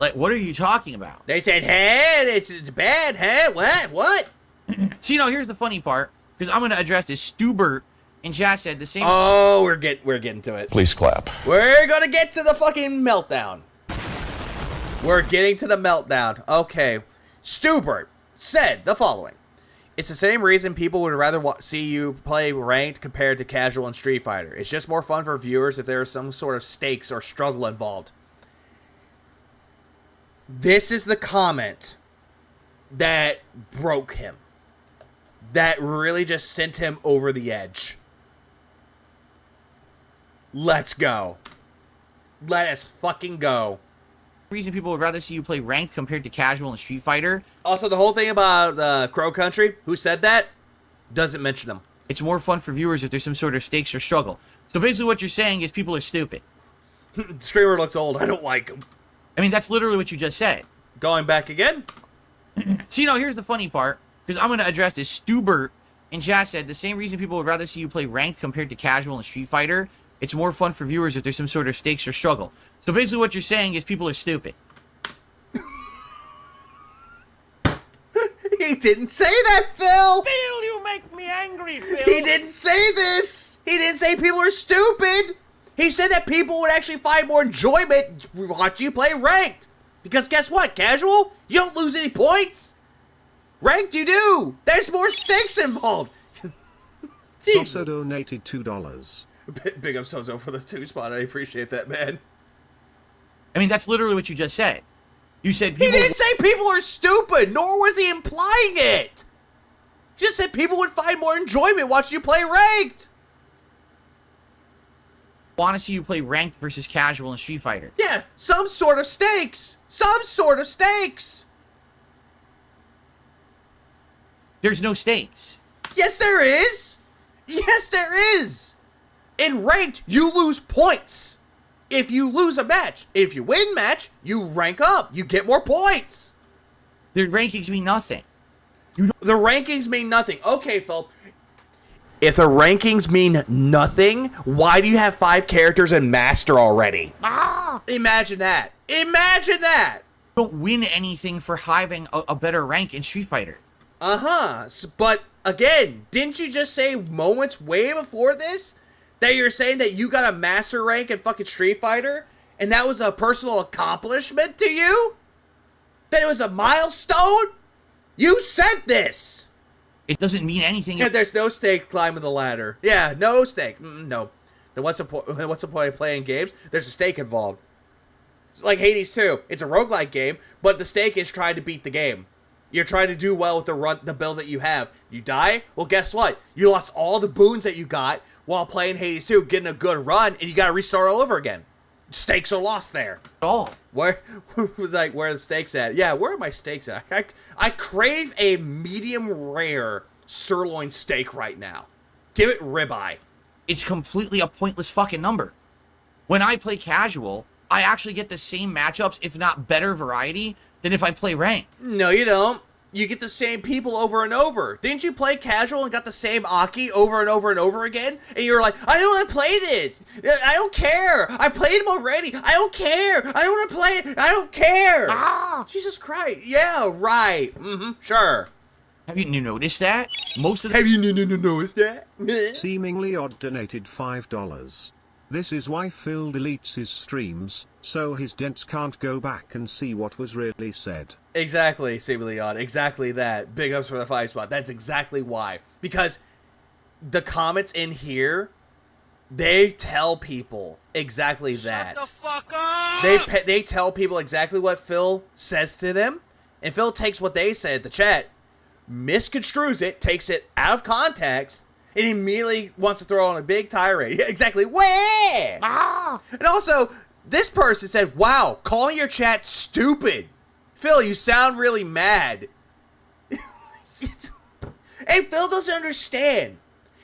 Like, what are you talking about? They said, hey, it's bad, huh? What? So, you know, here's the funny part, because I'm going to address this. Stubert in chat said the same. Oh, we're getting to it. Please clap. We're gonna get to the fucking meltdown. We're getting to the meltdown. Okay. Stubert said the following. It's the same reason people would rather see you play ranked compared to casual and Street Fighter. It's just more fun for viewers if there is some sort of stakes or struggle involved. This is the comment that broke him. That really just sent him over the edge. Let's go. Let us fucking go. Reason people would rather see you play ranked compared to casual and Street Fighter. Also, the whole thing about Crow Country, who said that, doesn't mention them. It's more fun for viewers if there's some sort of stakes or struggle. So basically what you're saying is people are stupid. Streamer looks old. I don't like him. I mean, that's literally what you just said. Going back again? So, you know, here's the funny part, because I'm going to address this. Stubert in chat said the same reason people would rather see you play ranked compared to casual and Street Fighter. It's more fun for viewers if there's some sort of stakes or struggle. So basically what you're saying is people are stupid. He didn't say that, Phil! Phil, you make me angry, Phil. He didn't say this! He didn't say people are stupid! He said that people would actually find more enjoyment watching you play ranked. Because guess what, casual? You don't lose any points. Ranked you do. There's more stakes involved. Also donated $2. Big up Sozo for the 2 spot. I appreciate that, man. I mean, that's literally what you just said. You said people... He didn't say people are stupid, nor was he implying it. He just said people would find more enjoyment watching you play ranked. want to see you play ranked versus casual in Street Fighter. Yeah, some sort of stakes. Some sort of stakes. There's no stakes. Yes, there is. Yes, there is. In ranked, you lose points. If you lose a match, if you win match, you rank up. You get more points. The rankings mean nothing. The rankings mean nothing. Okay, Phil. If the rankings mean nothing, why do you have 5 characters in Master already? Imagine that. Imagine that. You don't win anything for having a better rank in Street Fighter. Uh-huh. But, again, didn't you just say moments way before this that you're saying that you got a Master rank in fucking Street Fighter? And that was a personal accomplishment to you? That it was a milestone? You said this! It doesn't mean anything. Yeah, there's no stake climbing the ladder. Yeah, no stake. No. Then what's the point of playing games? There's a stake involved. It's like Hades 2. It's a roguelike game, but the stake is trying to beat the game. You're trying to do well with the build that you have. You die? Well, guess what? You lost all the boons that you got while playing Hades 2, getting a good run, and you gotta restart all over again. Stakes are lost there. All. Where are the stakes at? Yeah, where are my stakes at? I crave a medium rare sirloin steak right now. Give it ribeye. It's completely a pointless fucking number. When I play casual, I actually get the same matchups, if not better variety, than if I play ranked. No, you don't. You get the same people over and over. Didn't you play casual and got the same Aki over and over and over again? And you were like, I don't want to play this. I don't care. I played him already. I don't care. I don't want to play it. I don't care. Jesus Christ. Yeah, right. Sure. Have you noticed that? Most of the... Have you noticed that? Seemingly Odd donated $5. This is why Phil deletes his streams, so his dents can't go back and see what was really said. Exactly, Seemingly Odd. Exactly that. Big ups for the 5 spot. That's exactly why. Because the comments in here, they tell people exactly that. Shut the fuck up! They tell people exactly what Phil says to them, and Phil takes what they say at the chat, misconstrues it, takes it out of context, and immediately wants to throw on a big tirade. Yeah, exactly. Where? And also, this person said, wow, calling your chat stupid. Phil, you sound really mad. Hey, Phil doesn't understand.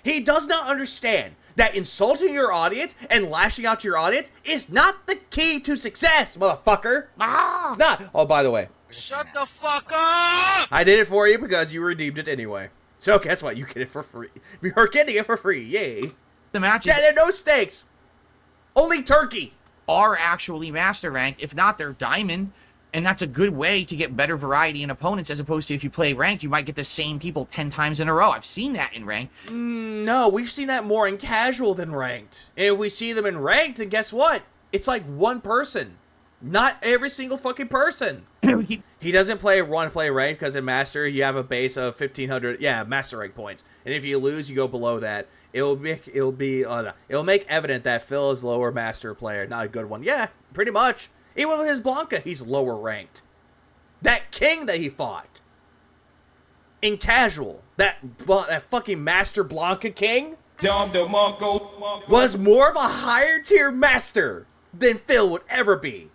He does not understand that insulting your audience and lashing out to your audience is not the key to success, motherfucker. It's not. Oh, by the way. Shut the fuck up! I did it for you because you redeemed it anyway. So guess what? You get it for free. You're getting it for free. Yay. The matches Yeah, there are no stakes. Only turkey. are actually master ranked. If not, they're diamond. And that's a good way to get better variety in opponents, as opposed to if you play ranked, you might get the same people 10 times in a row. I've seen that in ranked. No, we've seen that more in casual than ranked. And if we see them in ranked, then guess what? It's like one person. Not every single fucking person. He doesn't play ranked because in master you have a base of 1500 master rank points. And if you lose, you go below that. It'll make evident that Phil is lower master player, not a good one. Yeah, pretty much. Even with his Blanca, he's lower ranked. That king that he fought in casual, that fucking Master Blanca king, was more of a higher tier master than Phil would ever be.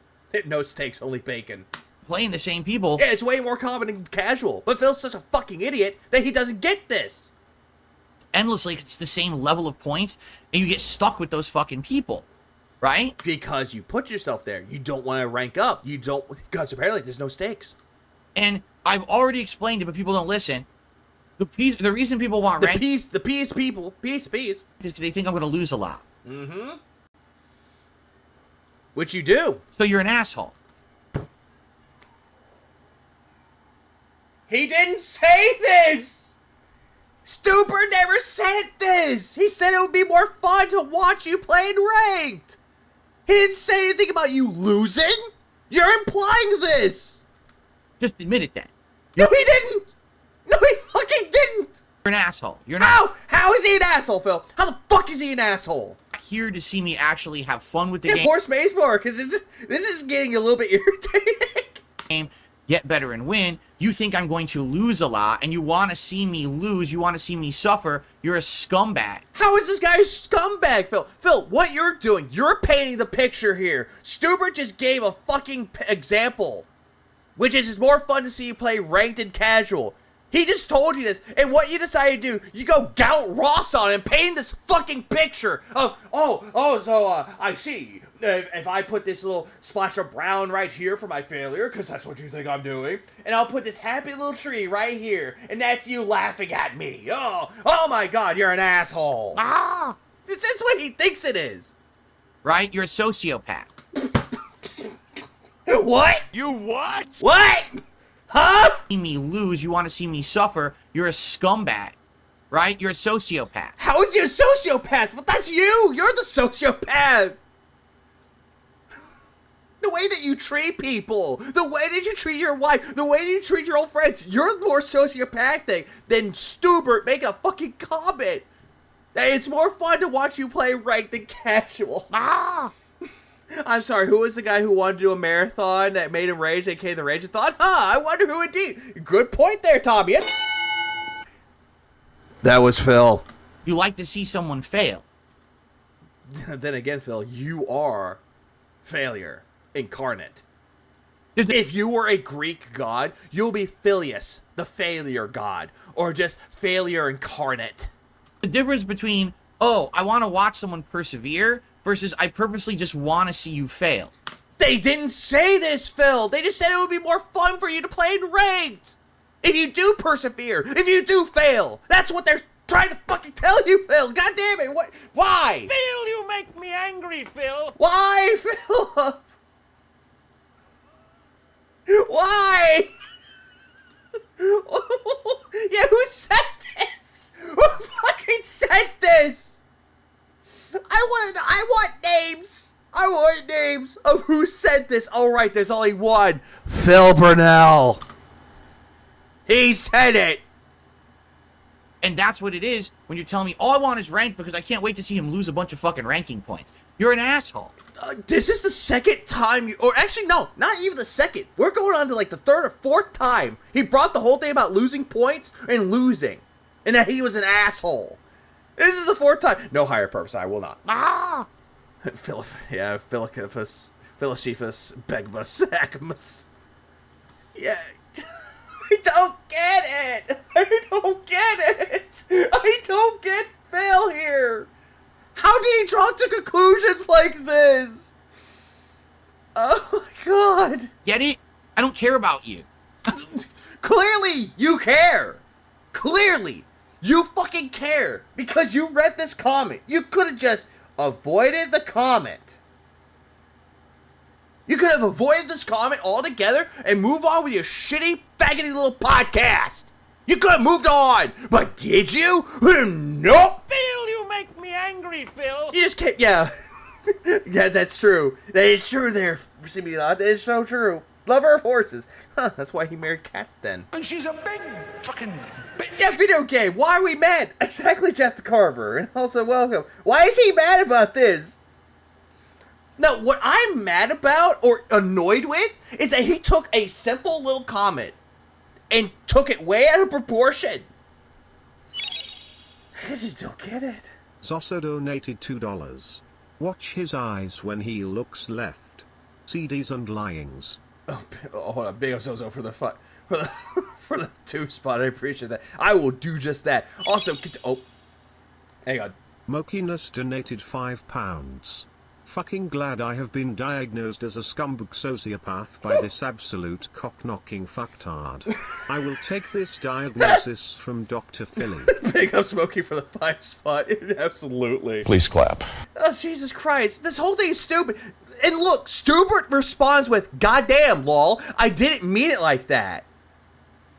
No stakes, only bacon. Playing the same people. Yeah, it's way more common in casual. But Phil's such a fucking idiot that he doesn't get this. Endlessly, it's the same level of points, and you get stuck with those fucking people. Right? Because you put yourself there. You don't want to rank up. You don't, because apparently there's no stakes. And I've already explained it, but people don't listen. The reason people want rank... The peace people. Peace. Is they think I'm going to lose a lot. Mm-hmm. Which you do. So you're an asshole. He didn't say this! Stuber never said this! He said it would be more fun to watch you play in ranked! He didn't say anything about you losing! You're implying this! Just admit it then. No, he didn't! No, he fucking didn't! You're an asshole. You're not... How is he an asshole, Phil? How the fuck is he an asshole? Here to see me actually have fun with the game. Poor Spacebar, because this is getting a little bit irritating. Get better and win. You think I'm going to lose a lot, and you want to see me lose, you want to see me suffer. You're a scumbag. How is this guy a scumbag, Phil? Phil, what you're doing, you're painting the picture here. Stuber just gave a fucking example, which is it's more fun to see you play ranked and casual. He just told you this, and what you decided to do, you go Gout Ross on and paint this fucking picture of, so I see. If I put this little splash of brown right here for my failure, because that's what you think I'm doing, and I'll put this happy little tree right here, and that's you laughing at me. Oh my god, you're an asshole. This is what he thinks it is. Right? You're a sociopath. What? You what? What? Huh? See me lose, you want to see me suffer. You're a scumbag. Right? You're a sociopath. How is he a sociopath? Well, that's you. You're the sociopath. The way that you treat people, the way that you treat your wife, the way that you treat your old friends, you're more sociopathic than Stubert making a fucking comment. It's more fun to watch you play ranked than casual. I'm sorry, who was the guy who wanted to do a marathon that made him rage, aka the Rage-a-thon? I wonder who indeed. Good point there, Tommy. That was Phil. You like to see someone fail. Then again, Phil, you are failure incarnate. There's If you were a Greek god, you'll be Philius, the failure god, or just failure incarnate. the difference between, oh, I want to watch someone persevere versus I purposely just want to see you fail. They didn't say this, Phil. They just said it would be more fun for you to play in ranked. If you do persevere, if you do fail, that's what they're trying to fucking tell you, Phil. God damn it. What? Why? Phil, you make me angry, Phil. Why, Phil? Why? Yeah, who said this? Who fucking said this? I want names. I want names of who said this. All right, there's only one. Phil Burnell. He said it. And that's what it is when you're telling me all I want is ranked because I can't wait to see him lose a bunch of fucking ranking points. You're an asshole. This is the second time you, or actually no, not even the second. We're going on to like the third or fourth time he brought the whole thing about losing points and losing, and that he was an asshole. This is the fourth time. No higher purpose. I will not. Ah! Philippus, Begbus, Agmus. Yeah. I don't get it. I don't get it. I don't get Phil here. How did he draw to conclusions like this? Oh my god. Get it? I don't care about you. Clearly you care. Clearly you fucking care because you read this comment. You could have just avoided the comment. You could have avoided this comment altogether and move on with your shitty, faggoty little podcast. You could have moved on, but did you? Nope. Phil, you make me angry, Phil. You just can't, yeah. Yeah, that's true. That is true there, Simeon. That is so true. Lover of horses. Huh, that's why he married Kat then. And she's a big fucking bitch. Yeah, video game. Why are we mad? Exactly, Jeff the Carver. And also, welcome. Why is he mad about this? No, what I'm mad about or annoyed with is that he took a simple little comment and took it way out of proportion. I just don't get it. Zosso donated $2. Watch his eyes when he looks left. CDs and lyings. Oh, hold on. Big up Zozo for the for the 2 spot. I appreciate that. I will do just that. Also, oh, hang on. Mokiness donated £5. Fucking glad I have been diagnosed as a scumbag sociopath by this absolute cock-knocking fucktard. I will take this diagnosis from Dr. Philly. Big up Smokey for the 5 spot. Absolutely. Please clap. Oh, Jesus Christ. This whole thing is stupid. And look, Stubert responds with, goddamn, lol, I didn't mean it like that.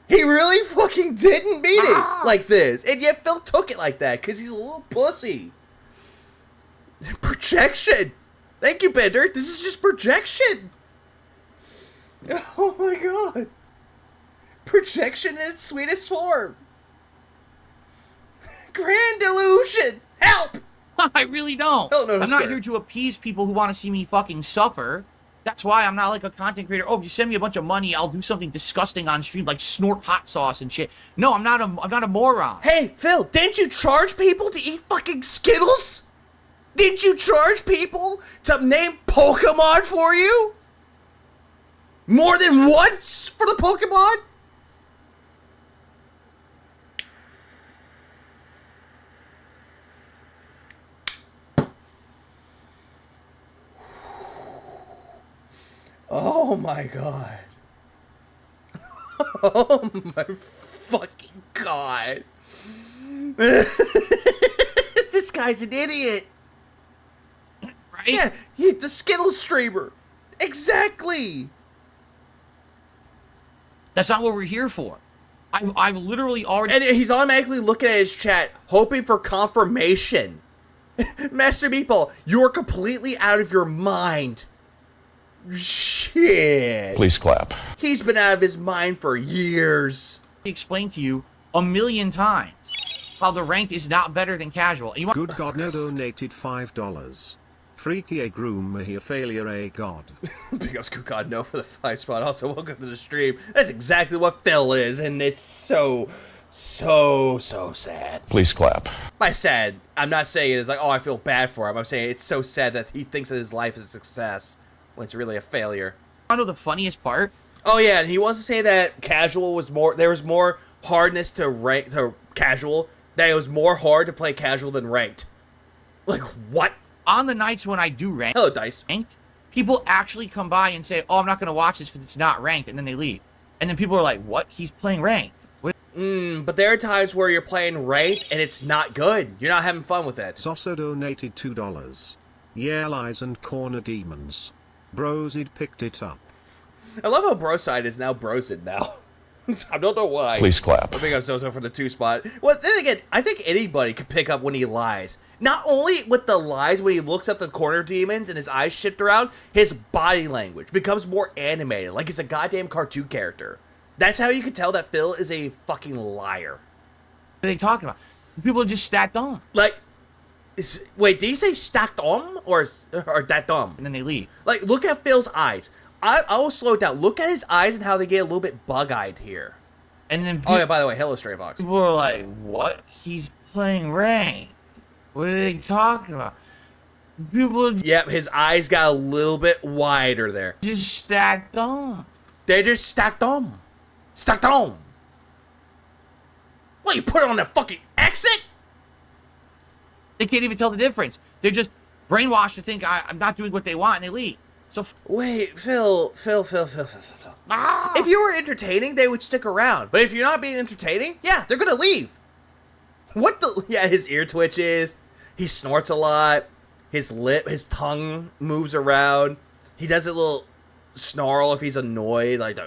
He really fucking didn't mean it like this. And yet Phil took it like that because he's a little pussy. Projection. Thank you, Bender. This is just projection. Oh my god. Projection in its sweetest form. Grand delusion. Help. I really don't. Oh, no, I'm not sure. here to appease people who want to see me fucking suffer. That's why I'm not like a content creator. Oh, if you send me a bunch of money, I'll do something disgusting on stream, like snort hot sauce and shit. No, I'm not a moron. Hey, Phil, didn't you charge people to eat fucking Skittles? Didn't you charge people to name Pokemon for you? More than once for the Pokemon? Oh my god. Oh my fucking god. This guy's an idiot. Right? Yeah, the Skittles streamer. Exactly. That's not what we're here for. I've literally already... And he's automatically looking at his chat, hoping for confirmation. Master Meatball, you are completely out of your mind. Shit. Please clap. He's been out of his mind for years. Explained to you a million times how the ranked is not better than casual. And you want Good God, no donated $5. Freaky a groom, a failure a god. Big ups, good God, no for the 5 spot. Also, welcome to the stream. That's exactly what Phil is, and it's so sad. Please clap. By sad, I'm not saying it's like, oh, I feel bad for him. I'm saying it's so sad that he thinks that his life is a success when it's really a failure. to know the funniest part? Oh yeah, and he wants to say that casual was more. There was more hardness to casual. That it was more hard to play casual than ranked. Like what? On the nights when I do Hello, Dice. ranked, people actually come by and say, "Oh, I'm not going to watch this because it's not ranked," and then they leave. And then people are like, "What? He's playing ranked." But there are times where you're playing ranked and it's not good. You're not having fun with it. Soso donated $2. Yeah, lies and corner demons. Brosid picked it up. I love how Broside is now Brosid now. I don't know why. Please clap. I think I'm so for the 2 spot. Well, then again, I think anybody could pick up when he lies. Not only with the lies when he looks at the corner demons and his eyes shift around, his body language becomes more animated, like he's a goddamn cartoon character. That's how you can tell that Phil is a fucking liar. What are they talking about? People are just stacked on, Like, wait, did he say stacked on or that dumb? and then they leave. Like, look at Phil's eyes. I will slow it down. Look at his eyes and how they get a little bit bug-eyed here. And then Oh yeah, by the way, hello, Stray Fox. people are like, "What? He's playing ranked? What are they talking about?" People are Yep, his eyes got a little bit wider there. just stacked on. They just stacked on. Stacked on. What, you put it on the fucking exit? They can't even tell the difference. They're just brainwashed to think I'm not doing what they want, and they leave. So Wait, Phil. If you were entertaining, they would stick around. But if you're not being entertaining, yeah, they're gonna leave. What the? Yeah, his ear twitches. He snorts a lot. His tongue moves around. He does a little snarl if he's annoyed. Like,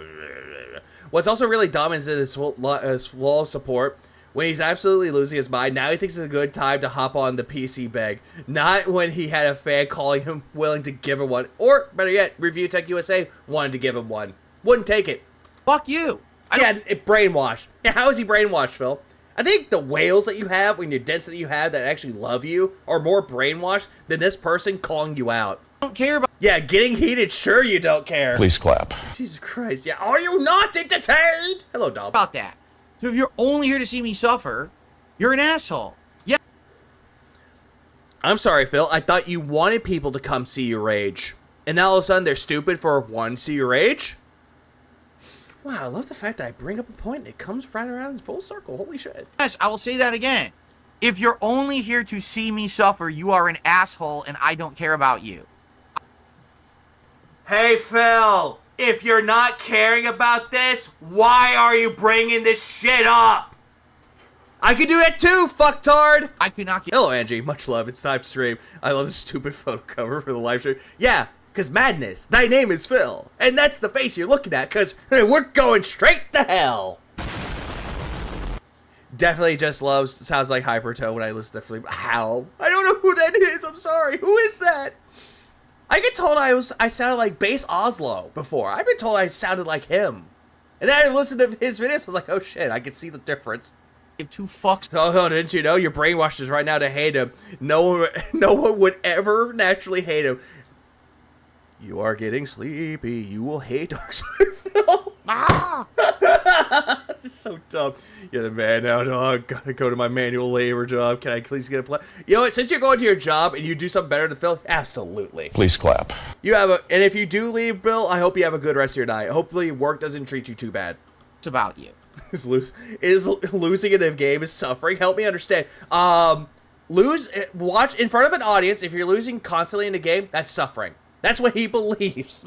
what's also really dumb is his wall of support. When he's absolutely losing his mind, now he thinks it's a good time to hop on the PC bag. Not when he had a fan calling him willing to give him one. Or, better yet, Review Tech USA wanted to give him one. Wouldn't take it. fuck you. Yeah, it brainwashed. Yeah, how is he brainwashed, Phil? I think the whales that you have, when your dents that you have that actually love you, are more brainwashed than this person calling you out. I don't care about Yeah, getting heated, sure you don't care. Please clap. Jesus Christ, yeah. Are you not entertained? Hello, Dom. that. So if you're only here to see me suffer, you're an asshole. Yeah. I'm sorry, Phil. I thought you wanted people to come see you rage. And now all of a sudden they're stupid for wanting to see you rage? Wow, I love the fact that I bring up a point and it comes right around in full circle. Holy shit. Yes, I will say that again. If you're only here to see me suffer, you are an asshole, and I don't care about you. Hey, Phil. If you're not caring about this, why are you bringing this shit up? I could do that too, fucktard. I could not get. Hello, Angie. Much love. It's time to stream. I love this stupid photo cover for the live stream. Yeah, because madness. Thy name is Phil. And that's the face you're looking at, because we're going straight to hell. Definitely just loves, sounds like Hypertone when I listen to Flea. How? I don't know who that is. I'm sorry. Who is that? I get told I sounded like Bass Oslo before. I've been told I sounded like him. And then I listened to his videos, I was like, oh shit, I can see the difference. Give 2 fucks. Oh, didn't you know? You're brainwashed us right now to hate him. No one would ever naturally hate him. You are getting sleepy. You will hate Dark Side Phil. It's so dumb. You're the man now, dog. Gotta go to my manual labor job. Can I please get a play? You know what? Since you're going to your job and you do something better than Phil, absolutely. Please clap. And if you do leave, Bill, I hope you have a good rest of your night. Hopefully work doesn't treat you too bad. It's about you. Is losing in a game is suffering? Help me understand. Watch in front of an audience. If you're losing constantly in a game, that's suffering. That's what he believes.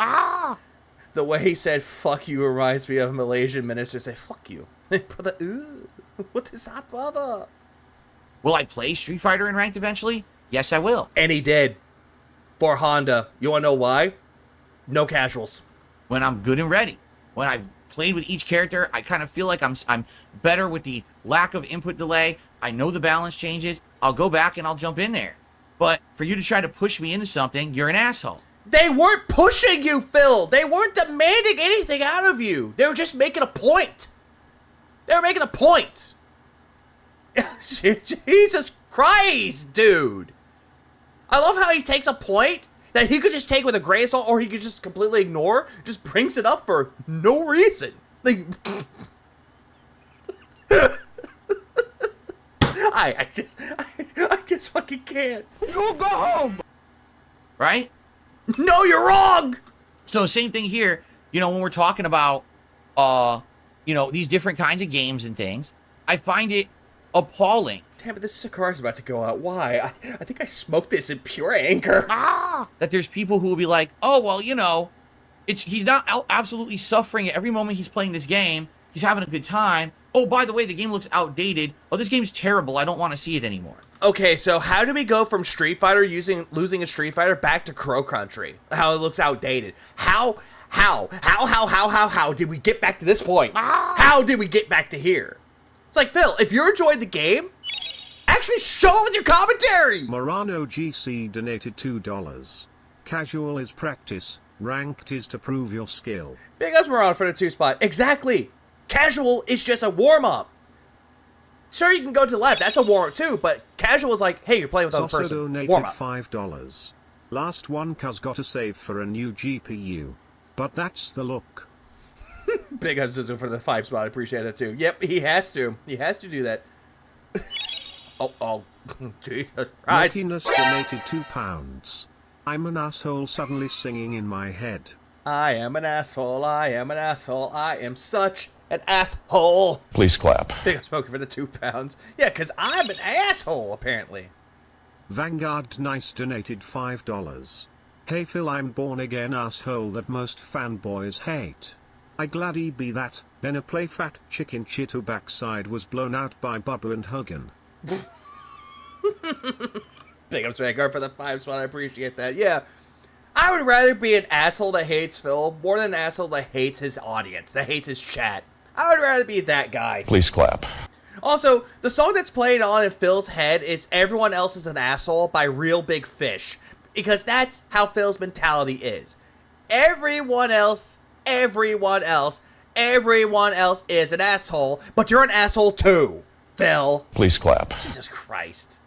The way he said "fuck you" reminds me of a Malaysian minister say "fuck you." Brother, what is that, brother? Will I play Street Fighter in ranked eventually? Yes, I will. And he did. For Honda. You wanna know why? No casuals. When I'm good and ready. When I've played with each character, I kind of feel like I'm better with the lack of input delay. I know the balance changes. I'll go back and I'll jump in there. But for you to try to push me into something, you're an asshole. They weren't pushing you, Phil. They weren't demanding anything out of you. They were just making a point. They were making a point. Jesus Christ, dude. I love how he takes a point that he could just take with a grain of salt or he could just completely ignore, just brings it up for no reason. Like, I just fucking can't. You go home. Right? No, you're wrong. So same thing here, when we're talking about, these different kinds of games and things, I find it appalling. Damn it, this cigar's about to go out. Why? I think I smoked this in pure anger. That there's people who will be like, oh, well, he's not absolutely suffering at every moment he's playing this game. He's having a good time. Oh, by the way, the game looks outdated. Oh, this game's terrible. I don't want to see it anymore. Okay, so how do we go from Street Fighter losing a Street Fighter back to Crow Country? How it looks outdated. How did we get back to this point? How did we get back to here? It's like, Phil, if you're enjoying the game, actually show it with your commentary. Morano GC donated $2. Casual is practice, ranked is to prove your skill. Big ups Morano for the 2 spot. Exactly. Casual is just a warm-up. Sure, you can go to the left. That's a warm-up too, but casual is like, hey, you're playing with another person. Donated Warm-up. $5. Last one cuz got to save for a new GPU. But that's the look. Big ups Zuzu for the 5 spot. I appreciate it too. Yep, he has to. He has to do that. oh, Jesus. Luckiness donated £2. I'm an asshole suddenly singing in my head. I am an asshole. I am an asshole. I am such an asshole. Please clap. Big up Smoker for the 2 pounds. Yeah, because I'm an asshole, apparently. Vanguard Nice donated $5. Hey Phil, I'm born again asshole that most fanboys hate. I glad he be that, then a play fat chicken shit who backside was blown out by Bubba and Huggin. Big ups Vanguard for the 5 spot. I appreciate that. Yeah. I would rather be an asshole that hates Phil more than an asshole that hates his audience, that hates his chat. I would rather be that guy. Please clap. Also, the song that's playing on in Phil's head is Everyone Else is an Asshole by Real Big Fish. Because that's how Phil's mentality is. Everyone else is an asshole, but you're an asshole too, Phil. Please clap. Jesus Christ.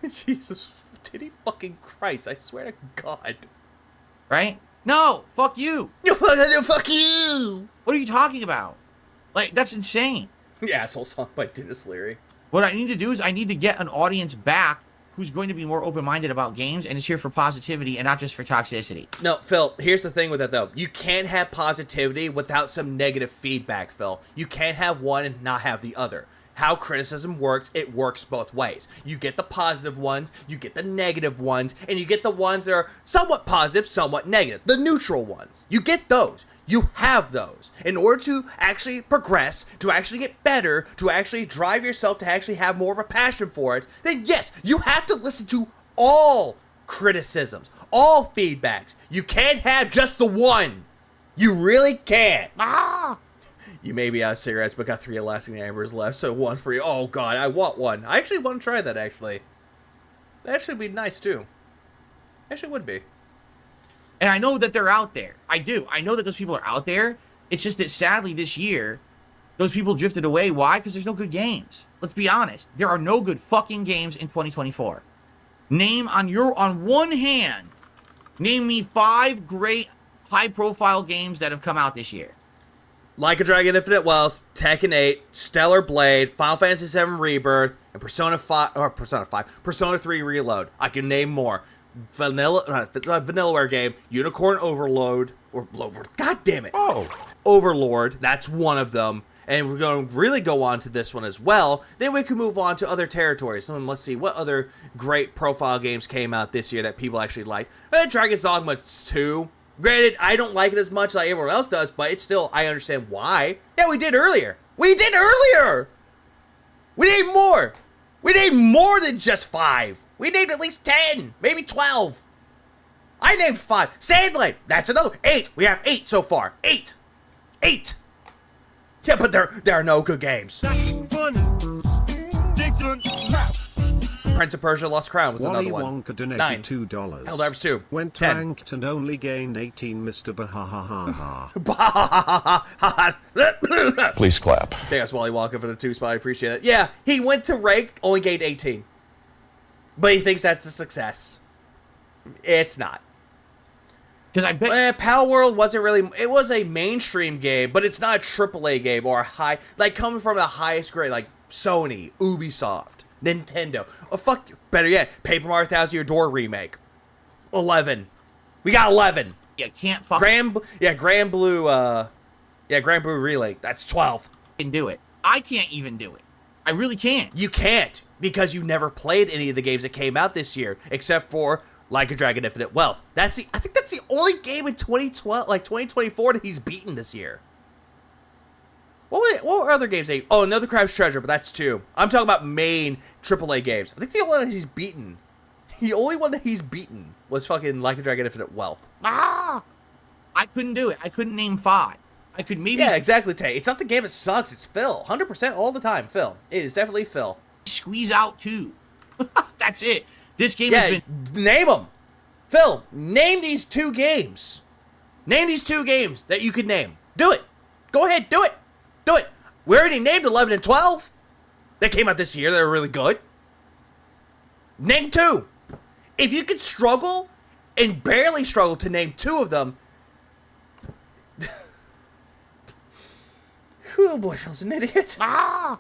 Jesus titty fucking Christ, I swear to God. Right? No, fuck you. Fuck you. What are you talking about? Like, that's insane. The asshole song by Dennis Leary. What I need to do is I need to get an audience back who's going to be more open-minded about games and is here for positivity and not just for toxicity. No, Phil, here's the thing with that, though. You can't have positivity without some negative feedback, Phil. You can't have one and not have the other. How criticism works, it works both ways. You get the positive ones, you get the negative ones, and you get the ones that are somewhat positive, somewhat negative. The neutral ones. You get those. You have those. In order to actually progress, to actually get better, to actually drive yourself to actually have more of a passion for it, then yes, you have to listen to all criticisms, all feedbacks. You can't have just the one. You really can't. You may be out of cigarettes, but got 3 Alaskan Ambers left, so 1 for you. Oh, God, I want one. I actually want to try that, actually. That actually would be nice, too. Actually would be. And I know that they're out there. I do. I know that those people are out there. It's just that sadly this year, those people drifted away. Why? Because there's no good games. Let's be honest. There are no good fucking games in 2024. Name on one hand, name me 5 great high-profile games that have come out this year. Like a Dragon Infinite Wealth, Tekken 8, Stellar Blade, Final Fantasy VII Rebirth, and Persona 3 Reload. I can name more. Vanillaware game, Unicorn Overload, or God damn it. Overlord, that's one of them. And we're going to really go on to this one as well. Then we can move on to other territories. So let's see, what other great profile games came out this year that people actually liked? Dragon's Dogma 2. Granted, I don't like it as much like everyone else does, but it's still, I understand why. Yeah, we did earlier. We need more. We need more than just 5. We named at least 10, maybe 12. I named 5. Sandland, that's another. 8. We have 8 so far. 8. Yeah, but there are no good games. Prince of Persia Lost Crown was Wally another one. Wonka donated 9. $2. Helldivers 2. Went 10. ranked and only gained 18. Mr. Bahahaha. Please clap. Thanks, Wally Wonka, for the 2 spot. I appreciate it. Yeah, he went to ranked, only gained 18. But he thinks that's a success. It's not. Because I bet Pal World wasn't really... It was a mainstream game, but it's not a AAA game or a high... Like, coming from the highest grade, like Sony, Ubisoft, Nintendo. Oh, fuck you. Better yet, Paper Mario Thousand Year Door remake. 11. We got 11. you can't fucking Grand Blue Relay. That's 12. do it. I can't even do it. I really can't. You can't, because you never played any of the games that came out this year, except for Like a Dragon Infinite Wealth. I think that's the only game in 2012, like 2024, that he's beaten this year. What were other games? Oh, Another Crab's Treasure, but that's 2. I'm talking about main AAA games. I think the only one that he's beaten, was fucking Like a Dragon Infinite Wealth. I couldn't do it. I couldn't name 5. I could maybe Yeah, exactly, Tay. It's not the game that sucks. It's Phil. 100% all the time, Phil. It is definitely Phil. squeeze out 2. That's it. This game has been... Name them. Phil, name these 2 games. Name these 2 games that you could name. Do it. Go ahead, do it. Do it. We already named 11 and 12. They came out this year. They were really good. Name 2. If you could struggle and barely struggle to name 2 of them... Oh boy, Phil's an idiot.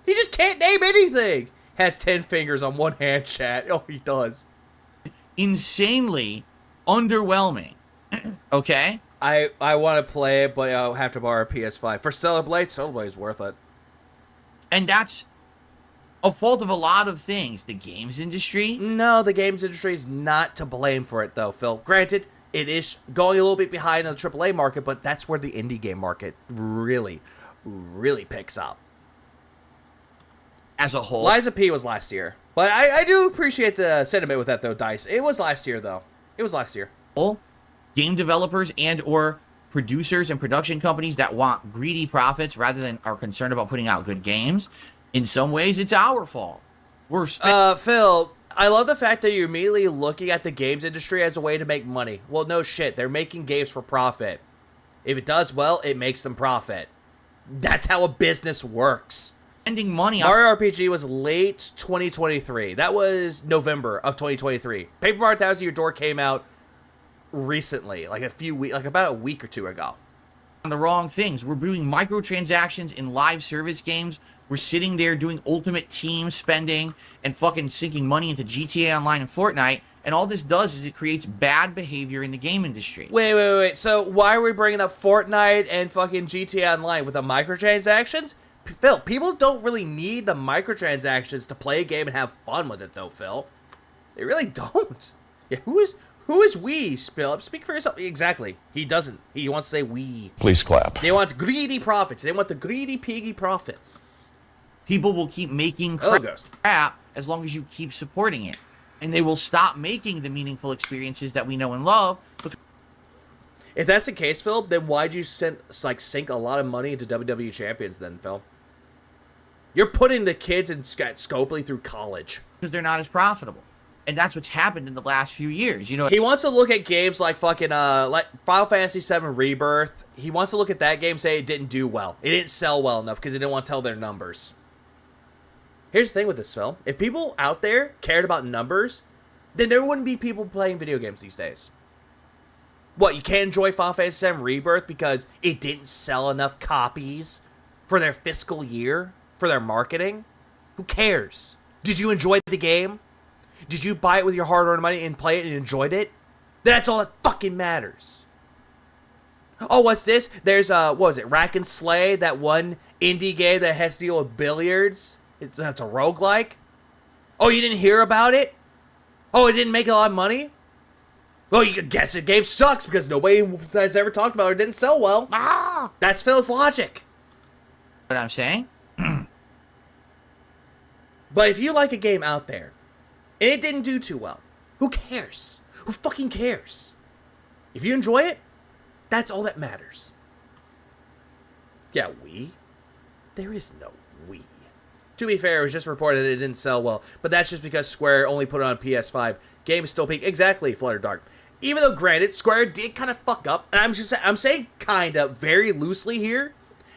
He just can't name anything. Has 10 fingers on one hand, chat. Oh, he does. insanely underwhelming. Okay? I want to play it, but I'll have to borrow a PS5. For Stellar Blade is worth it. And that's a fault of a lot of things. The games industry. No, the games industry is not to blame for it, though, Phil. Granted, it is going a little bit behind in the AAA market, but that's where the indie game market really picks up. As a whole. Liza P was last year. But I do appreciate the sentiment with that, though, Dice. It was last year, though. It was last year. Game developers and or producers and production companies that want greedy profits rather than are concerned about putting out good games. In some ways, it's our fault. We're Phil, I love the fact that you're immediately looking at the games industry as a way to make money. Well, no shit. They're making games for profit. If it does well, it makes them profit. That's how a business works. spending money on Mario RPG was late 2023. That was November of 2023. Paper Mario Thousand Year Door came out recently, like about a week or 2 ago. the wrong things. We're doing microtransactions in live service games. We're sitting there doing ultimate team spending and fucking sinking money into GTA Online and Fortnite. And all this does is it creates bad behavior in the game industry. Wait. So why are we bringing up Fortnite and fucking GTA Online with the microtransactions? Phil, people don't really need the microtransactions to play a game and have fun with it, though, Phil. They really don't. Yeah, who is we, Phil? Speak for yourself. Exactly. He doesn't. He wants to say we. Please clap. They want greedy profits. They want the greedy piggy profits. People will keep making crap as long as you keep supporting it. And they will stop making the meaningful experiences that we know and love. If that's the case, Phil, then why'd you sink a lot of money into WWE Champions then, Phil? You're putting the kids in Scopely through college. Because they're not as profitable. And that's what's happened in the last few years. You know, he wants to look at games like fucking like Final Fantasy VII Rebirth. He wants to look at that game and say it didn't do well. It didn't sell well enough because they didn't want to tell their numbers. Here's the thing with this film. If people out there cared about numbers, then there wouldn't be people playing video games these days. What, you can't enjoy Final Fantasy VII Rebirth because it didn't sell enough copies for their fiscal year, for their marketing? Who cares? Did you enjoy the game? Did you buy it with your hard-earned money and play it and enjoyed it? That's all that fucking matters. Oh, what's this? There's, what was it, Rack and Slay, that one indie game that has to deal with billiards? That's a roguelike? Oh, you didn't hear about it? Oh, it didn't make a lot of money? Well, you could guess the game sucks because nobody has ever talked about it. It didn't sell well. That's Phil's logic. what I'm saying? But if you like a game out there, and it didn't do too well, who cares? Who fucking cares? If you enjoy it, that's all that matters. Yeah, we? There is no we. To be fair, it was just reported that it didn't sell well, but that's just because Square only put it on PS5. Game is still peak. Exactly, Flutterdark. Even though, granted, Square did kind of fuck up, and I'm saying kind of very loosely here.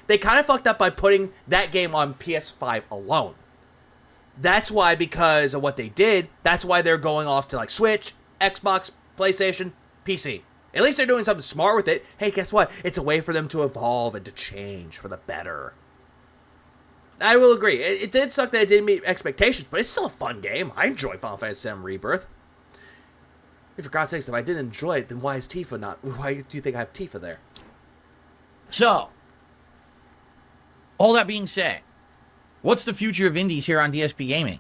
They kind of fucked up by putting that game on PS5 alone. That's why, because of what they did, that's why they're going off to like Switch, Xbox, PlayStation, PC. At least they're doing something smart with it. Hey, guess what? It's a way for them to evolve and to change for the better. I will agree. It did suck that it didn't meet expectations, but it's still a fun game. I enjoy Final Fantasy VII Rebirth. For God's sakes, if I didn't enjoy it, then why is Tifa not? Why do you think I have Tifa there? So, all that being said, what's the future of indies here on DSP Gaming?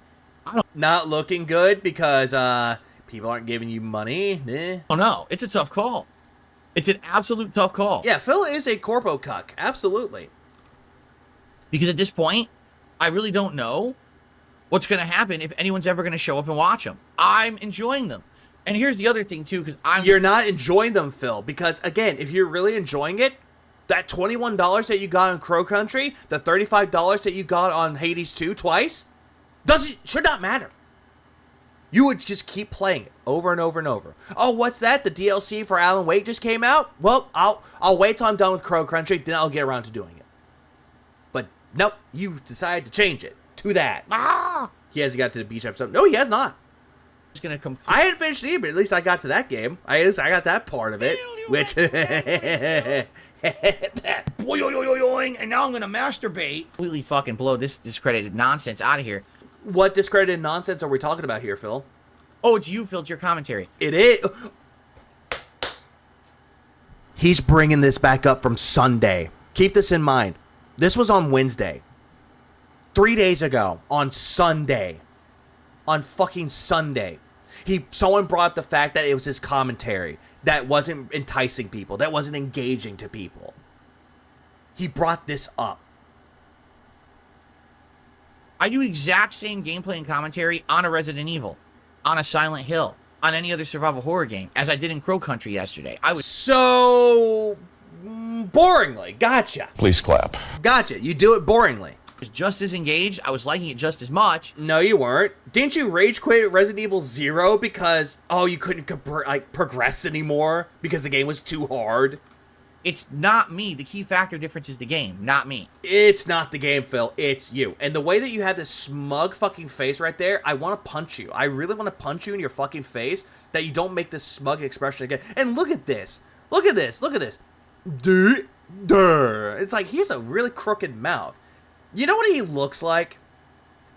Not looking good because people aren't giving you money. Oh no, it's a tough call. It's an absolute tough call. Yeah, Phil is a corpo cuck. Absolutely. Because at this point, I really don't know what's going to happen if anyone's ever going to show up and watch them. I'm enjoying them. And here's the other thing, too, because You're not enjoying them, Phil, because, again, if you're really enjoying it, that $21 that you got on Crow Country, the $35 that you got on Hades 2 twice, should not matter. You would just keep playing it over and over and over. Oh, what's that? The DLC for Alan Wake just came out? Well, I'll wait till I'm done with Crow Country, then I'll get around to doing it. But, nope, you decided to change it to that. He hasn't got to the beach episode. No, he has not. going to I hadn't finished it either, but at least I got to that game. At least I got that part of it. Which... Boing, and now I'm going to masturbate. Completely fucking blow this discredited nonsense out of here. What discredited nonsense are we talking about here, Phil? Oh, it's you, Phil. It's your commentary. It is. He's bringing this back up from Sunday. Keep this in mind. This was on Wednesday. 3 days ago, on Sunday. On fucking Sunday. Someone brought up the fact that it was his commentary that wasn't enticing people, that wasn't engaging to people. He brought this up. I do exact same gameplay and commentary on a Resident Evil, on a Silent Hill, on any other survival horror game, as I did in Crow Country yesterday. I was so boringly. Gotcha. Please clap. Gotcha. You do it boringly. was just as engaged. I was liking it just as much. No, you weren't. Didn't you rage quit Resident Evil 0 because, you couldn't progress anymore because the game was too hard? It's not me. The key factor difference is the game, not me. It's not the game, Phil. It's you. And the way that you have this smug fucking face right there, I want to punch you. I really want to punch you in your fucking face that you don't make this smug expression again. And look at this. Look at this. Look at this. It's like he has a really crooked mouth. You know what he looks like?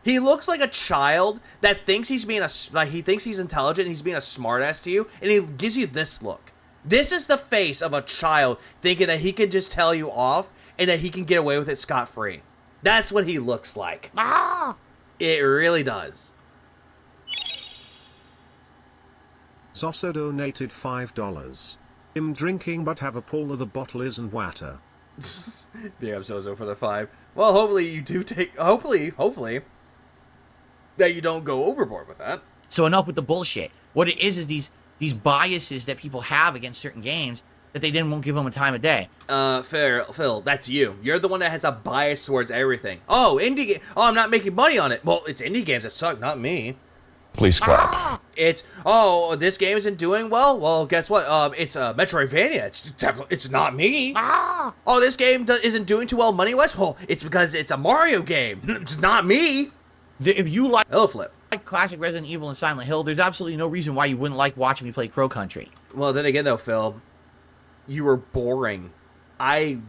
He looks like a child that thinks he's being he thinks he's intelligent and he's being a smartass to you, and he gives you this look. This is the face of a child thinking that he can just tell you off and that he can get away with it scot-free. That's what he looks like. It really does. Soso donated $5. I'm drinking but have a pull of the bottle isn't water. Big up Soso for the 5. Well, hopefully you do take... Hopefully, that you don't go overboard with that. So enough with the bullshit. What it is these biases that people have against certain games that they then won't give them a time of day. Phil, that's you. You're the one that has a bias towards everything. Oh, indie I'm not making money on it. Well, it's indie games that suck, not me. Please clap. This game isn't doing well? Well, guess what? It's a Metroidvania. It's not me. Oh, this game isn't doing too well money-wise? Well, it's because it's a Mario game. It's not me. If you like Flip. classic Resident Evil and Silent Hill, there's absolutely no reason why you wouldn't like watching me play Crow Country. Well, then again, though, Phil, you were boring. I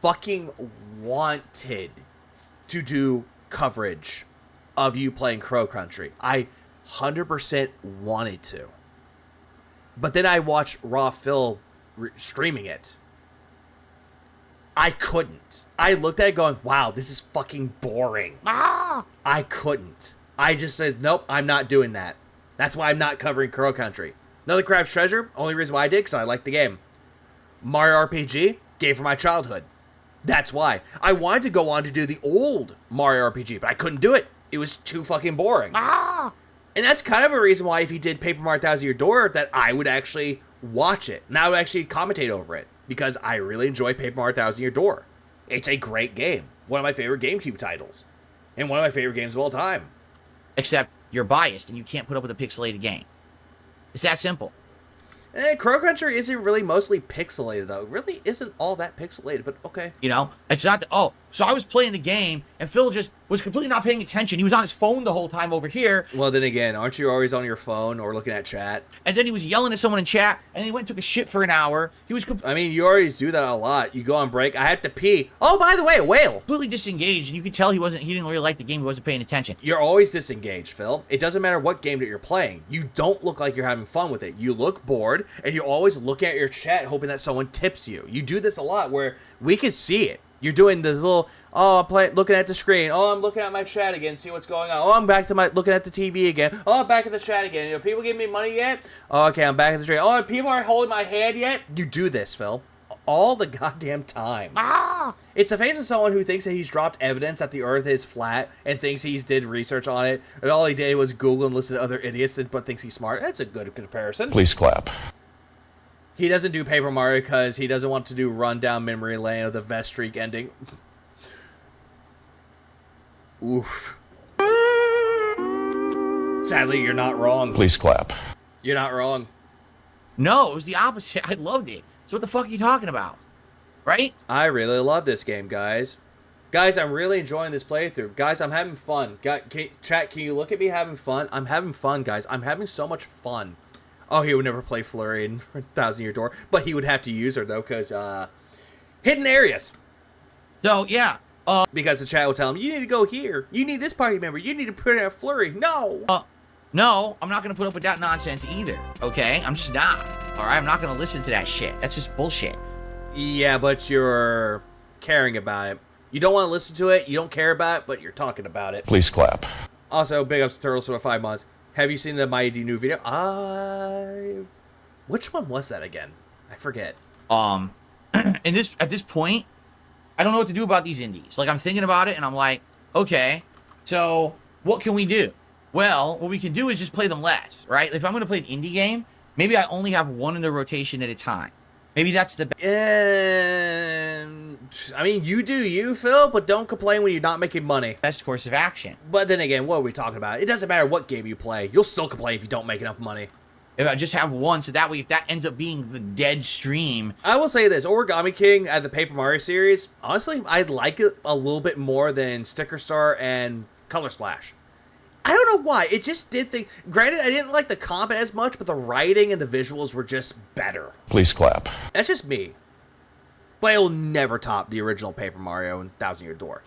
fucking wanted to do coverage of you playing Crow Country. I 100% wanted to. But then I watched Raw Phil streaming it. I couldn't. I looked at it going, wow, this is fucking boring. I couldn't. I just said, nope, I'm not doing that. That's why I'm not covering Crow Country. Another Crab's Treasure, only reason why I did, because I like the game. Mario RPG, game from my childhood. That's why. I wanted to go on to do the old Mario RPG, but I couldn't do it. It was too fucking boring. And that's kind of a reason why if he did Paper Mario Thousand Year Door, that I would actually watch it. And I would actually commentate over it. Because I really enjoy Paper Mario Thousand Year Door. It's a great game. one of my favorite GameCube titles. And one of my favorite games of all time. Except you're biased and you can't put up with a pixelated game. It's that simple. Crow Country isn't really mostly pixelated, though. It really isn't all that pixelated, but okay. You know, it's not. So I was playing the game, and Phil just was completely not paying attention. He was on his phone the whole time over here. Well, then again, aren't you always on your phone or looking at chat? And then he was yelling at someone in chat, and he went and took a shit for an hour. He was I mean, you already do that a lot. You go on break. I have to pee. Oh, by the way, a whale. completely disengaged, and you could tell he didn't really like the game. He wasn't paying attention. You're always disengaged, Phil. It doesn't matter what game that you're playing. You don't look like you're having fun with it. You look bored, and you always look at your chat hoping that someone tips you. You do this a lot where we can see it. You're doing this little, looking at the screen. Oh, I'm looking at my chat again, see what's going on. Oh, I'm back to looking at the TV again. Oh, I'm back at the chat again. You know, people giving me money yet? Oh, okay, I'm back at the screen. Oh, people aren't holding my hand yet? You do this, Phil. All the goddamn time. It's the face of someone who thinks that he's dropped evidence that the earth is flat and thinks he's did research on it, and all he did was Google and listen to other idiots but thinks he's smart. That's a good comparison. Please clap. He doesn't do Paper Mario because he doesn't want to do Run Down Memory Lane of the Vest Streak ending. Oof. Sadly, you're not wrong. Please clap. You're not wrong. No, it was the opposite. I loved it. So what the fuck are you talking about? Right? I really love this game, guys. Guys, I'm really enjoying this playthrough. Guys, I'm having fun. Chat, can you look at me having fun? I'm having fun, guys. I'm having so much fun. Oh, he would never play Flurry in Thousand Year Door, but he would have to use her, though, because, hidden areas. So, yeah. Because the chat will tell him, you need to go here. You need this party member. You need to put in a Flurry. No. No, I'm not going to put up with that nonsense either, okay? I'm just not, all right? I'm not going to listen to that shit. That's just bullshit. Yeah, but you're caring about it. You don't want to listen to it, you don't care about it, but you're talking about it. Please clap. Also, big ups to Turtles for the 5 months. Have you seen the Mighty New video? Which one was that again? I forget. At this point, I don't know what to do about these indies. Like, I'm thinking about it, and I'm like, okay, so what can we do? Well, what we can do is just play them less, right? If I'm going to play an indie game, maybe I only have one in the rotation at a time. Maybe that's the best. I mean, you do you, Phil, but don't complain when you're not making money. Best course of action. But then again, what are we talking about? It doesn't matter what game you play. You'll still complain if you don't make enough money. If I just have one, so that way if that ends up being the dead stream. I will say this, Origami King at the Paper Mario series, honestly, I like it a little bit more than Sticker Star and Color Splash. I don't know why. It just did things. Granted, I didn't like the combat as much, but the writing and the visuals were just better. Please clap. That's just me. But it'll never top the original Paper Mario and Thousand Year Door.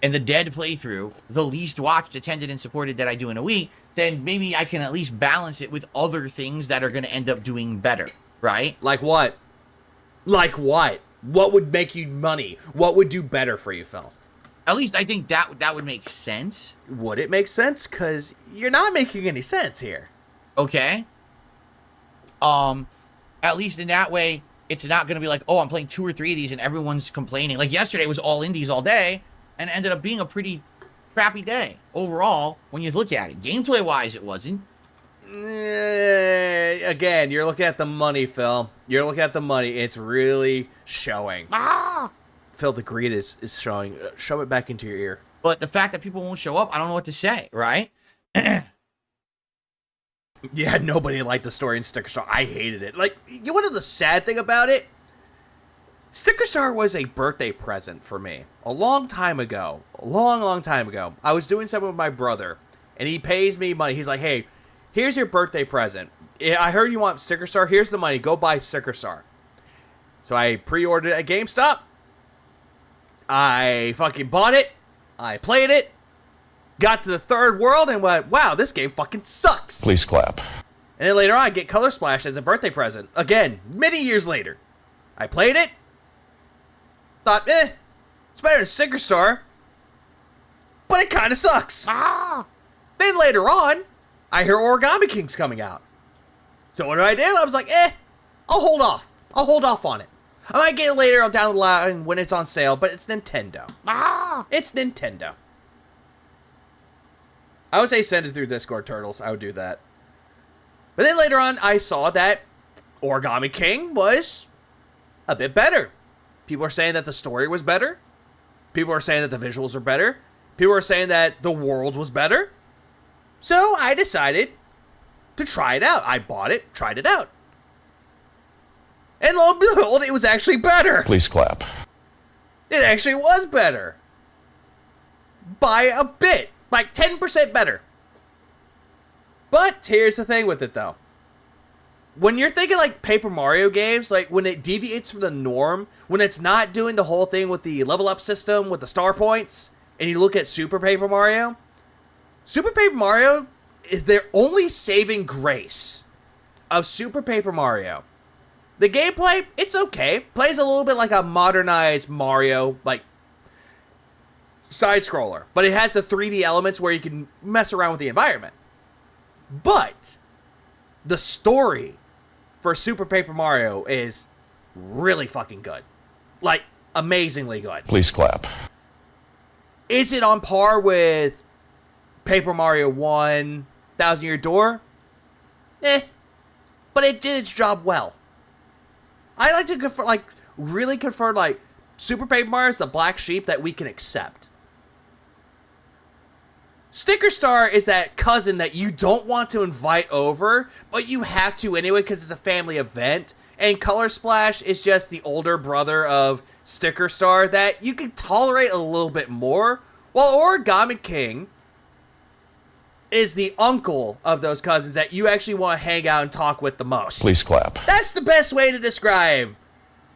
And the dead playthrough, the least watched, attended, and supported that I do in a week, then maybe I can at least balance it with other things that are going to end up doing better, right? Like what? Like what? What would make you money? What would do better for you, Phil? At least I think that would make sense. Would it make sense? Because you're not making any sense here. Okay. At least in that way, it's not going to be like, oh, I'm playing 2 or 3 of these and everyone's complaining. Like yesterday was all indies all day and it ended up being a pretty crappy day overall when you look at it. Gameplay-wise, it wasn't. Again, you're looking at the money, Phil. You're looking at the money. It's really showing. Phil, the greed is showing. Shove it back into your ear. But the fact that people won't show up, I don't know what to say, right? Yeah, nobody liked the story in Sticker Star. I hated it. Like, you know what is the sad thing about it? Sticker Star was a birthday present for me. A long time ago. A long time ago. I was doing something with my brother, and he pays me money. He's like, hey, here's your birthday present. I heard you want Sticker Star. Here's the money. Go buy Sticker Star. So I pre-ordered it at GameStop. I fucking bought it. I played it. Got to the third world and went, wow, this game fucking sucks. Please clap. And then later on, I get Color Splash as a birthday present. Again, many years later. I played it. Thought, it's better than Sticker Star. But it kind of sucks. Then later on, I hear Origami King's coming out. So what do? I was like, I'll hold off. I'll hold off on it. I might get it later down the line when it's on sale, but it's Nintendo. It's Nintendo. I would say send it through Discord, Turtles. I would do that. But then later on, I saw that Origami King was a bit better. People are saying that the story was better. People are saying that the visuals are better. People are saying that the world was better. So I decided to try it out. I bought it, tried it out. And lo and behold, it was actually better. Please clap. It actually was better. By a bit. Like 10% better. But here's the thing with it, though. When you're thinking like Paper Mario games, like when it deviates from the norm, when it's not doing the whole thing with the level up system, with the star points, and you look at Super Paper Mario is their only saving grace of Super Paper Mario. The gameplay, it's okay. Plays a little bit like a modernized Mario, like side-scroller. But it has the 3D elements where you can mess around with the environment. But the story for Super Paper Mario is really fucking good. Like, amazingly good. Please clap. Is it on par with Paper Mario 1, Thousand Year Door? But it did its job well. I like to really confer, Super Paper Mario is the black sheep that we can accept. Sticker Star is that cousin that you don't want to invite over, but you have to anyway because it's a family event. And Color Splash is just the older brother of Sticker Star that you can tolerate a little bit more, while Origami King is the uncle of those cousins that you actually want to hang out and talk with the most. Please clap. That's the best way to describe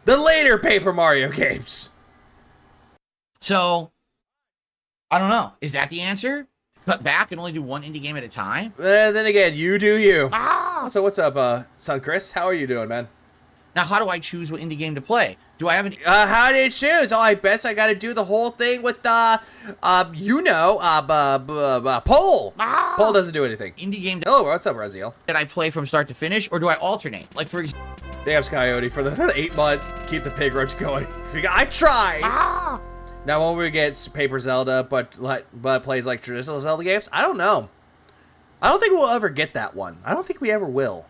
the later Paper Mario games. So, I don't know. Is that the answer? Cut back and only do one indie game at a time? Then again, you do you. So what's up, son Chris? How are you doing, man? Now, how do I choose what indie game to play? Do I have any... How do you choose? Oh, I guess I gotta do the whole thing with, poll. Poll doesn't do anything. Indie game Oh, what's up, Raziel? that I play from start to finish, or do I alternate? Like, for example... Damn, Coyote, for the 8 months, keep the pig roach going. I tried! Now, when we get Paper Zelda, but plays like traditional Zelda games? I don't know. I don't think we'll ever get that one. I don't think we ever will.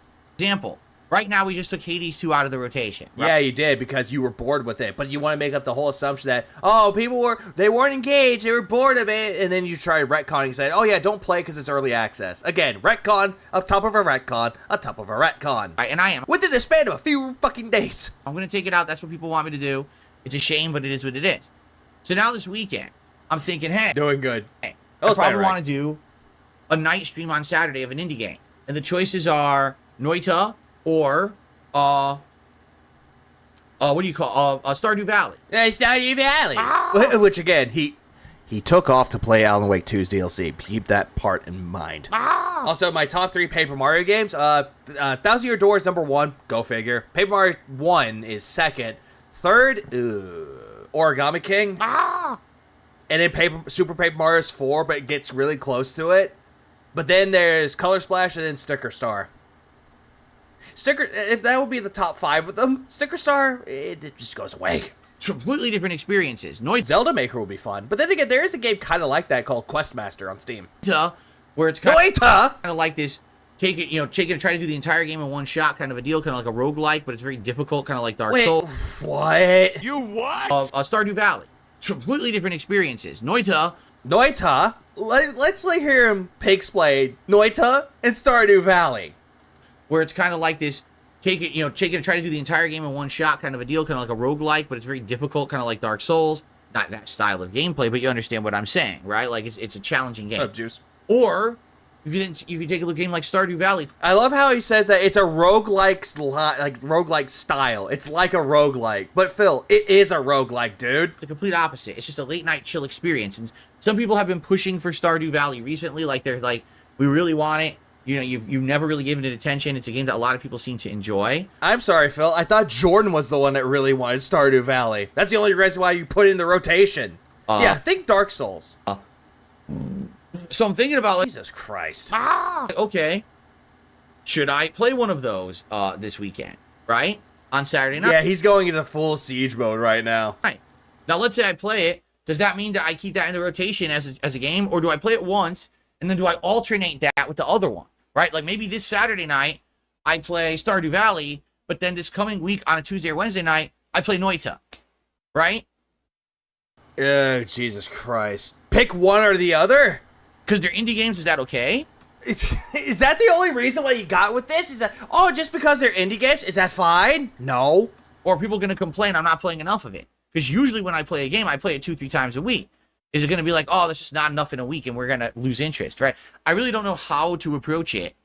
Right now, we just took Hades 2 out of the rotation. Right? Yeah, you did, because you were bored with it. But you want to make up the whole assumption that, oh, they weren't engaged, they were bored of it, and then you try retconning and say, oh yeah, don't play because it's early access. Again, retcon, on top of a retcon, on top of a retcon. Right, and I am. Within the span of a few fucking days. I'm going to take it out. That's what people want me to do. It's a shame, but it is what it is. So now this weekend, I'm thinking, hey. Doing good. I probably want to do a night stream on Saturday of an indie game. And the choices are Noita or, what do you call, Stardew Valley. Yeah, Stardew Valley. Which, again, he took off to play Alan Wake 2's DLC. Keep that part in mind. Also, my top 3 Paper Mario games, Thousand Year Door is number 1. Go figure. Paper Mario 1 is second. Third, Origami King. And then Super Paper Mario is 4, but it gets really close to it. But then there's Color Splash and then Sticker Star. If that would be the top 5 with them, Sticker Star, it just goes away. Completely different experiences. Zelda Maker will be fun. But then again, there is a game kind of like that called Questmaster on Steam. Where it's kind of like this, try to do the entire game in one shot kind of a deal, kind of like a roguelike, but it's very difficult, kind of like Dark Souls. What? You what? Stardew Valley. Completely different experiences. Noita. Let's hear him pig-splay Noita and Stardew Valley. Where it's kind of like this, try to do the entire game in one shot kind of a deal, kind of like a roguelike, but it's very difficult, kind of like Dark Souls. Not that style of gameplay, but you understand what I'm saying, right? Like, it's a challenging game. Juice. Or you can take a look at a game like Stardew Valley. I love how he says that it's a roguelike style. It's like a roguelike. But Phil, it is a roguelike, dude. It's the complete opposite. It's just a late night chill experience. And some people have been pushing for Stardew Valley recently. Like, they're like, we really want it. You've never really given it attention. It's a game that a lot of people seem to enjoy. I'm sorry, Phil. I thought Jordan was the one that really wanted Stardew Valley. That's the only reason why you put it in the rotation. Think Dark Souls. So I'm thinking about, like, Jesus Christ. Okay. Should I play one of those this weekend, right? On Saturday night? Yeah, he's going into full siege mode right now. Right. Now, let's say I play it. Does that mean that I keep that in the rotation as a game? Or do I play it once, and then do I alternate that with the other one? Right? Like, maybe this Saturday night, I play Stardew Valley, but then this coming week on a Tuesday or Wednesday night, I play Noita. Right? Jesus Christ. Pick one or the other? Because they're indie games, is that okay? Is that the only reason why you got with this? Is that, oh, just because they're indie games, is that fine? No. Or are people going to complain I'm not playing enough of it? Because usually when I play a game, I play it 2-3 times a week. Is it going to be like, oh, that's just not enough in a week and we're going to lose interest, right? I really don't know how to approach it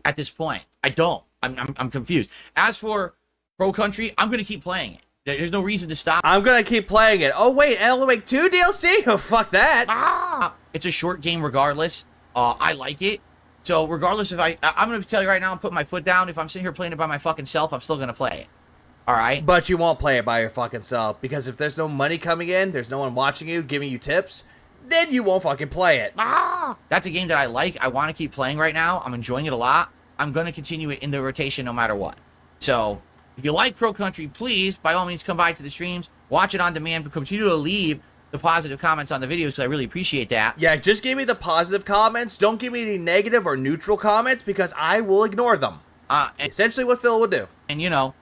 at this point. I don't. I'm confused. As for Pro Country, I'm going to keep playing it. There's no reason to stop. I'm going to keep playing it. Oh, wait, Alan Wake 2 DLC? Oh, fuck that. It's a short game regardless. I like it. So regardless if I'm going to tell you right now, I'm putting my foot down. If I'm sitting here playing it by my fucking self, I'm still going to play it. All right? But you won't play it by your fucking self, because if there's no money coming in, there's no one watching you, giving you tips, then you won't fucking play it. That's a game that I like. I want to keep playing right now. I'm enjoying it a lot. I'm going to continue it in the rotation no matter what. So if you like Pro Country, please, by all means, come by to the streams, watch it on demand, but continue to leave the positive comments on the videos, because I really appreciate that. Yeah, just give me the positive comments. Don't give me any negative or neutral comments, because I will ignore them. Essentially what Phil would do. And, you know,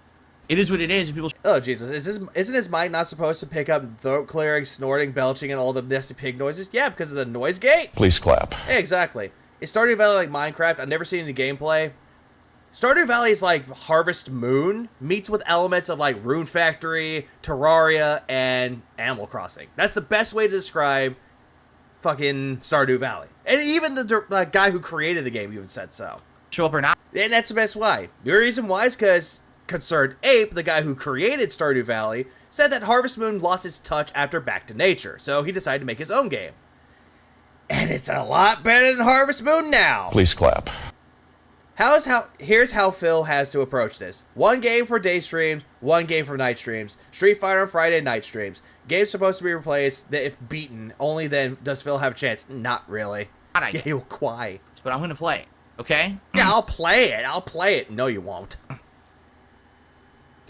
it is what it is. People. Oh, Jesus. Isn't his mic not supposed to pick up throat clearing, snorting, belching, and all the nasty pig noises? Yeah, because of the noise gate. Please clap. Yeah, exactly. Is Stardew Valley like Minecraft? I've never seen any gameplay. Stardew Valley is like Harvest Moon meets with elements of like Rune Factory, Terraria, and Animal Crossing. That's the best way to describe fucking Stardew Valley. And even the guy who created the game even said so. Show up or not. And that's the best way. The reason why is because Concerned Ape, the guy who created Stardew Valley, said that Harvest Moon lost its touch after Back to Nature, so he decided to make his own game. And it's a lot better than Harvest Moon now. Please clap. Here's how Phil has to approach this. One game for day streams, one game for night streams. Street Fighter on Friday night streams. Game's supposed to be replaced that if beaten, only then does Phil have a chance. Not really. Yeah, he'll cry. But I'm going to play it, okay? Yeah, I'll play it. No, you won't.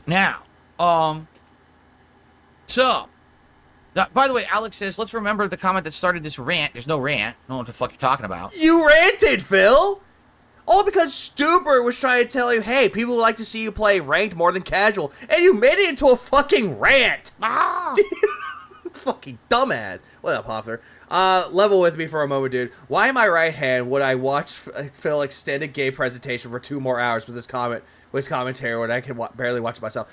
Now, by the way, Alex says, let's remember the comment that started this rant. There's no rant. No one what the fuck you're talking about. You ranted, Phil! All because Stuber was trying to tell you, hey, people like to see you play ranked more than casual, and you made it into a fucking rant! Fucking dumbass. What up, Hoffler? Level with me for a moment, dude. Why in my right hand would I watch Phil extend a gay presentation for 2 more hours with his commentary when I can barely watch it myself?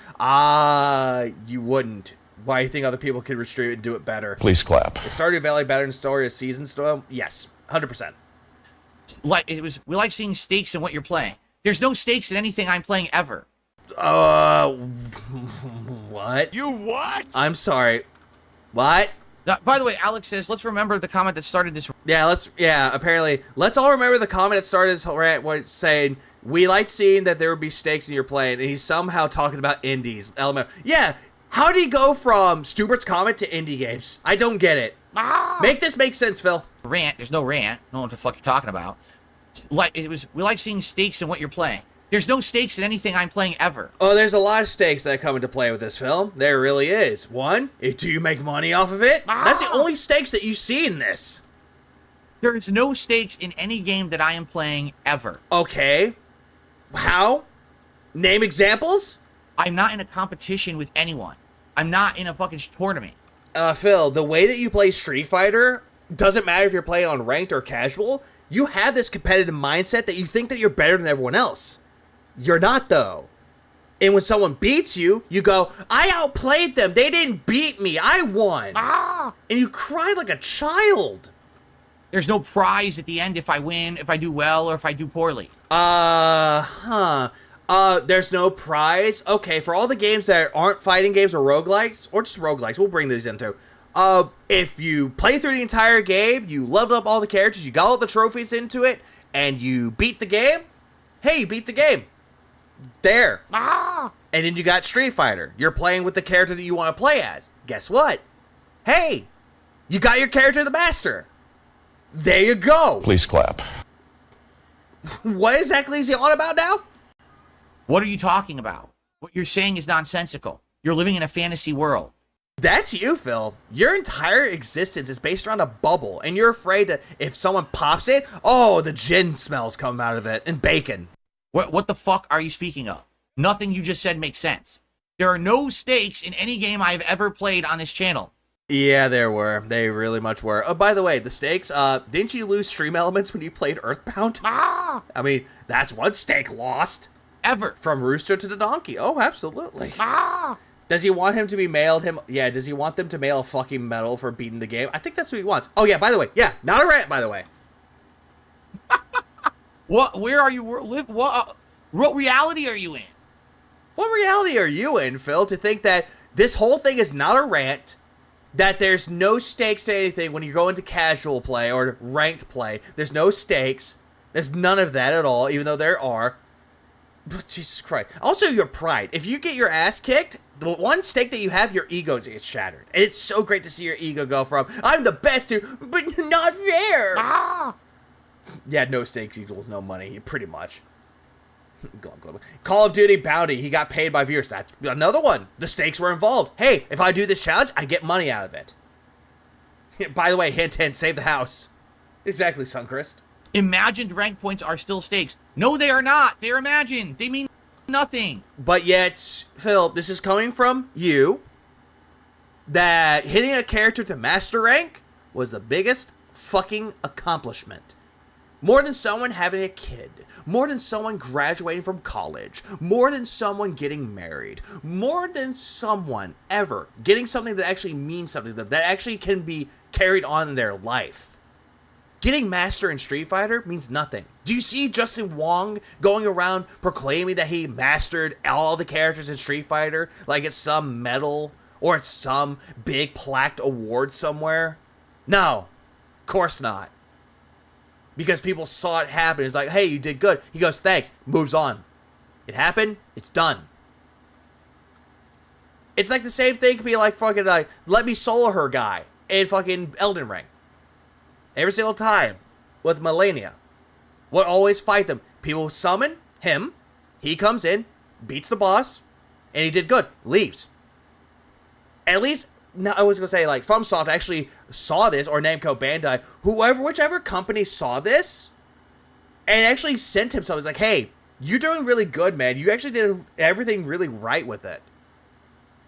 You wouldn't. Why do you think other people can restrict it and do it better? Please clap. Is Stardew Valley better than Story of Seasons? Yes, 100%. We like seeing stakes in what you're playing. There's no stakes in anything I'm playing ever. What? You what? I'm sorry. What? By the way, Alex says, let's remember the comment that started this. Apparently. Let's all remember the comment that started this rant saying, we like seeing that there would be stakes in your play, and he's somehow talking about indies. Yeah, how do you go from Stubert's comment to indie games? I don't get it. Make this make sense, Phil. Rant. There's no rant. No one what the fuck you're talking about. We like seeing stakes in what you're playing. There's no stakes in anything I'm playing ever. Oh, there's a lot of stakes that come into play with this film. There really is. One, do you make money off of it? That's the only stakes that you see in this. There is no stakes in any game that I am playing ever. Okay. How? Name examples? I'm not in a competition with anyone. I'm not in a fucking tournament. Phil, the way that you play Street Fighter, doesn't matter if you're playing on ranked or casual, you have this competitive mindset that you think that you're better than everyone else. You're not, though. And when someone beats you, you go, I outplayed them. They didn't beat me. I won. And you cry like a child. There's no prize at the end if I win, if I do well, or if I do poorly. There's no prize? Okay, for all the games that aren't fighting games or roguelikes, or just roguelikes, we'll bring these into. If you play through the entire game, you leveled up all the characters, you got all the trophies into it, and you beat the game, hey, you beat the game. There. And then you got Street Fighter. You're playing with the character that you want to play as. Guess what? Hey, you got your character the master. There you go. Please clap. What exactly is he on about now? What are you talking about? What you're saying is nonsensical. You're living in a fantasy world. That's you, Phil. Your entire existence is based around a bubble, and you're afraid that if someone pops it, oh, the gin smells come out of it, and bacon. What the fuck are you speaking of? Nothing you just said makes sense. There are no stakes in any game I have ever played on this channel. Yeah, there were. They really much were. Oh, by the way, the stakes, didn't you lose stream elements when you played Earthbound? I mean, that's one stake lost. Ever. From Rooster to the Donkey. Oh, absolutely. Does he want him to be mailed him? Yeah, does he want them to mail a fucking medal for beating the game? I think that's what he wants. Oh, yeah, by the way. Yeah, not a rant, by the way. What? Where are you? What reality are you in? What reality are you in, Phil, to think that this whole thing is not a rant, that there's no stakes to anything when you go into casual play or ranked play? There's no stakes. There's none of that at all, even though there are. But Jesus Christ. Also, your pride. If you get your ass kicked, the one stake that you have, your ego gets shattered. And it's so great to see your ego go from, I'm the best to, but not fair. Yeah, no stakes equals no money, pretty much. Call of Duty bounty. He got paid by viewers. That's another one. The stakes were involved. Hey, if I do this challenge, I get money out of it. By the way, hint, hint, save the house. Exactly, Suncrist. Imagined rank points are still stakes. No, they are not. They're imagined. They mean nothing. But yet, Phil, this is coming from you, that hitting a character to master rank was the biggest fucking accomplishment. More than someone having a kid. More than someone graduating from college. More than someone getting married. More than someone ever getting something that actually means something to them, that actually can be carried on in their life. Getting master in Street Fighter means nothing. Do you see Justin Wong going around proclaiming that he mastered all the characters in Street Fighter like it's some medal or it's some big plaqued award somewhere? No, of course not. Because people saw it happen. It's like, hey, you did good. He goes, thanks. Moves on. It happened. It's done. It's like the same thing could be like fucking like, let me solo her guy in fucking Elden Ring. Every single time with Melania. What always fight them? People summon him. He comes in, beats the boss, and he did good. Leaves. At least, no, I was going to say, like, FromSoft actually saw this, or Namco Bandai, whichever company saw this, and actually sent him something. It's like, hey, you're doing really good, man. You actually did everything really right with it.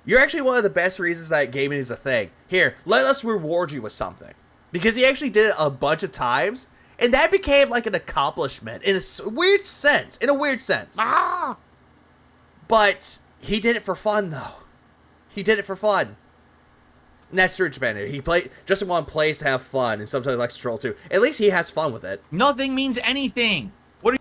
You're actually one of the best reasons that gaming is a thing. Here, let us reward you with something. Because he actually did it a bunch of times, and that became like an accomplishment in a weird sense. But he did it for fun, though. He did it for fun. And that's Rich Bender. Justin Wong plays to have fun, and sometimes likes to troll too. At least he has fun with it. Nothing means anything.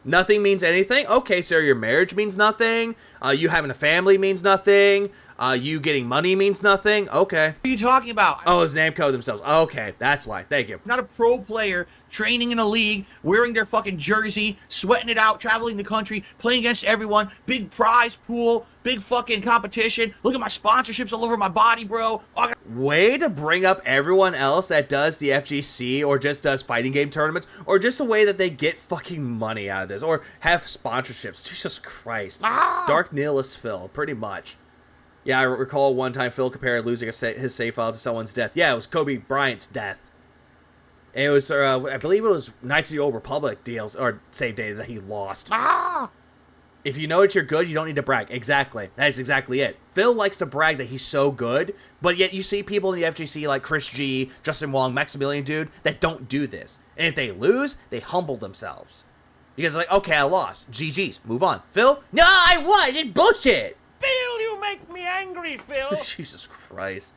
Nothing means anything? Okay, so your marriage means nothing. You having a family means nothing. You getting money means nothing. Okay. What are you talking about? Oh, it's Namco themselves. Okay, that's why. Thank you. Not a pro player training in a league, wearing their fucking jersey, sweating it out, traveling the country, playing against everyone, big prize pool, big fucking competition. Look at my sponsorships all over my body, bro. Way to bring up everyone else that does the FGC or just does fighting game tournaments or just the way that they get fucking money out of this or have sponsorships. Jesus Christ. Dark Nihilist Phil, pretty much. Yeah, I recall one time Phil compared losing his save file to someone's death. Yeah, it was Kobe Bryant's death. And it was, I believe it was Knights of the Old Republic deals, or save data that he lost. If you know that you're good, you don't need to brag. Exactly. That's exactly it. Phil likes to brag that he's so good, but yet you see people in the FGC like Chris G, Justin Wong, Maximilian Dude, that don't do this. And if they lose, they humble themselves. Because like, okay, I lost. GG's. Move on. Phil? No, I won. It's bullshit. Phil, you make me angry, Phil. Jesus Christ.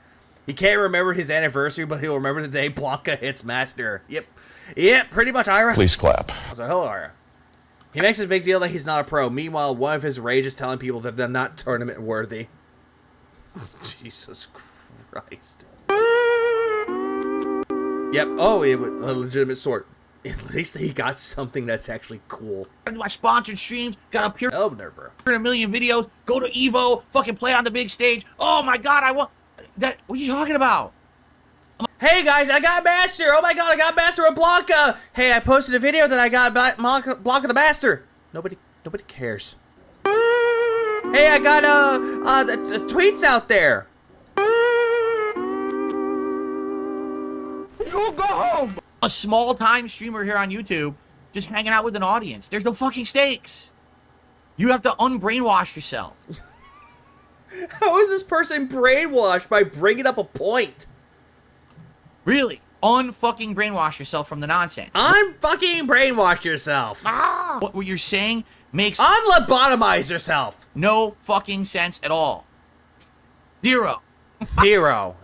He can't remember his anniversary, but he'll remember the day Blanca hits Master. Yep, pretty much, Ira. Please clap. So, hello, Ira. He makes a big deal that he's not a pro. Meanwhile, one of his rage is telling people that they're not tournament worthy. Jesus Christ. Yep. Oh, it was a legitimate sword. At least he got something that's actually cool. My sponsored streams, got up here Oh, no, bro. in a million videos, go to Evo, fucking play on the big stage. Oh my god, I want that. What are you talking about? Hey guys, I got Master! Oh my god, I got Master with Blanca! Hey, I posted a video that I got Blanca the Master. Nobody cares. Hey, I got the tweets out there. You go home. A small-time streamer here on YouTube, just hanging out with an audience. There's no fucking stakes. You have to unbrainwash yourself. How is this person brainwashed by bringing up a point? Really? Unfucking brainwash yourself from the nonsense. Unfucking brainwash yourself. What you're saying makes Unlobotomize yourself. no fucking sense at all. Zero. Zero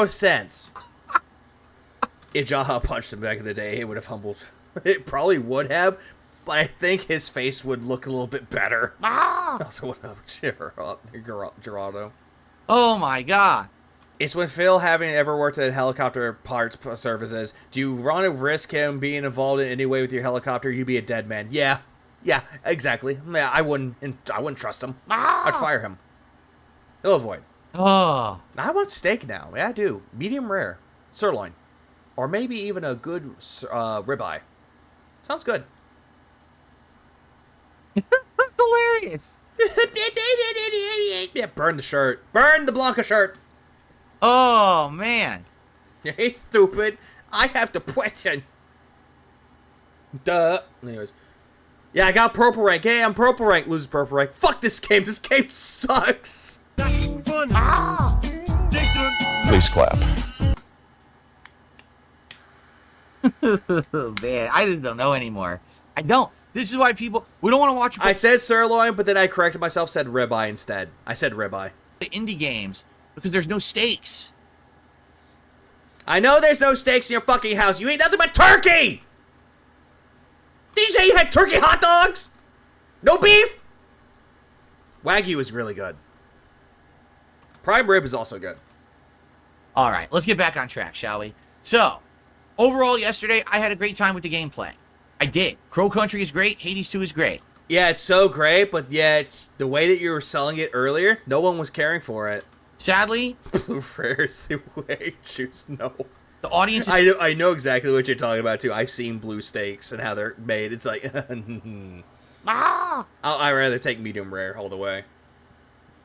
cents. If Jaha punched him back in the day, it would have humbled. It probably would have, but I think his face would look a little bit better. Also, what up, Gerardo? Oh my god. It's when Phil, having ever worked at helicopter parts services, do you want to risk him being involved in any way with your helicopter? You'd be a dead man. Yeah, exactly. Yeah, I wouldn't trust him. I'd fire him. He'll avoid. Oh. I want steak now. Yeah, I do. Medium rare, sirloin, or maybe even a good ribeye. Sounds good. That's hilarious. Yeah, burn the shirt. Burn the Blanca shirt. Oh man. Hey, stupid. I have the question. Duh. Anyways. Yeah, I got purple rank. Hey, I'm purple rank. Loses purple rank. Fuck this game. This game sucks. Please clap. Man, I just don't know anymore. I don't. This is why we don't want to watch I said sirloin, but then I corrected myself, said ribeye instead. I said ribeye. the indie games because there's no stakes. I know there's no steaks in your fucking house. You eat nothing but turkey! Did you say you had turkey hot dogs? No beef? Wagyu is really good. Prime rib is also good. All right, let's get back on track, shall we? So, overall, yesterday, I had a great time with the gameplay. I did. Crow Country is great. Hades 2 is great. Yeah, it's so great, but yet the way that you were selling it earlier, no one was caring for it. Sadly, Blue Rares, the way choose no. the audience... I know exactly what you're talking about, too. I've seen blue steaks and how they're made. It's like... I'd rather take medium rare all the way.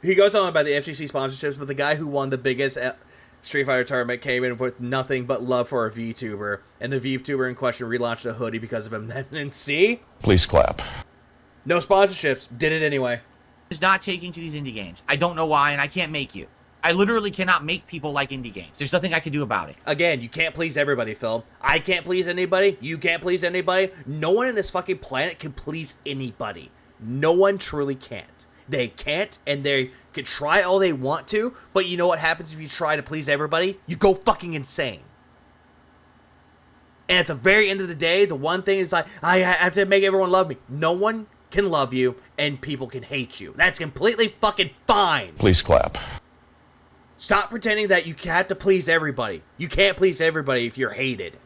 He goes on about the FGC sponsorships, but the guy who won the biggest Street Fighter tournament came in with nothing but love for a VTuber, and the VTuber in question relaunched a hoodie because of him. And see? Please clap. No sponsorships. Did it anyway. is not taking to these indie games. I don't know why, and I can't make you. I literally cannot make people like indie games. There's nothing I can do about it. Again, you can't please everybody, Phil. I can't please anybody. You can't please anybody. No one on this fucking planet can please anybody. No one truly can't. They can't, and they can try all they want to, but you know what happens if you try to please everybody? You go fucking insane. And at the very end of the day, the one thing is like, I have to make everyone love me. No one can love you, and people can hate you. That's completely fucking fine. Please clap. Stop pretending that you have to please everybody. You can't please everybody if you're hated.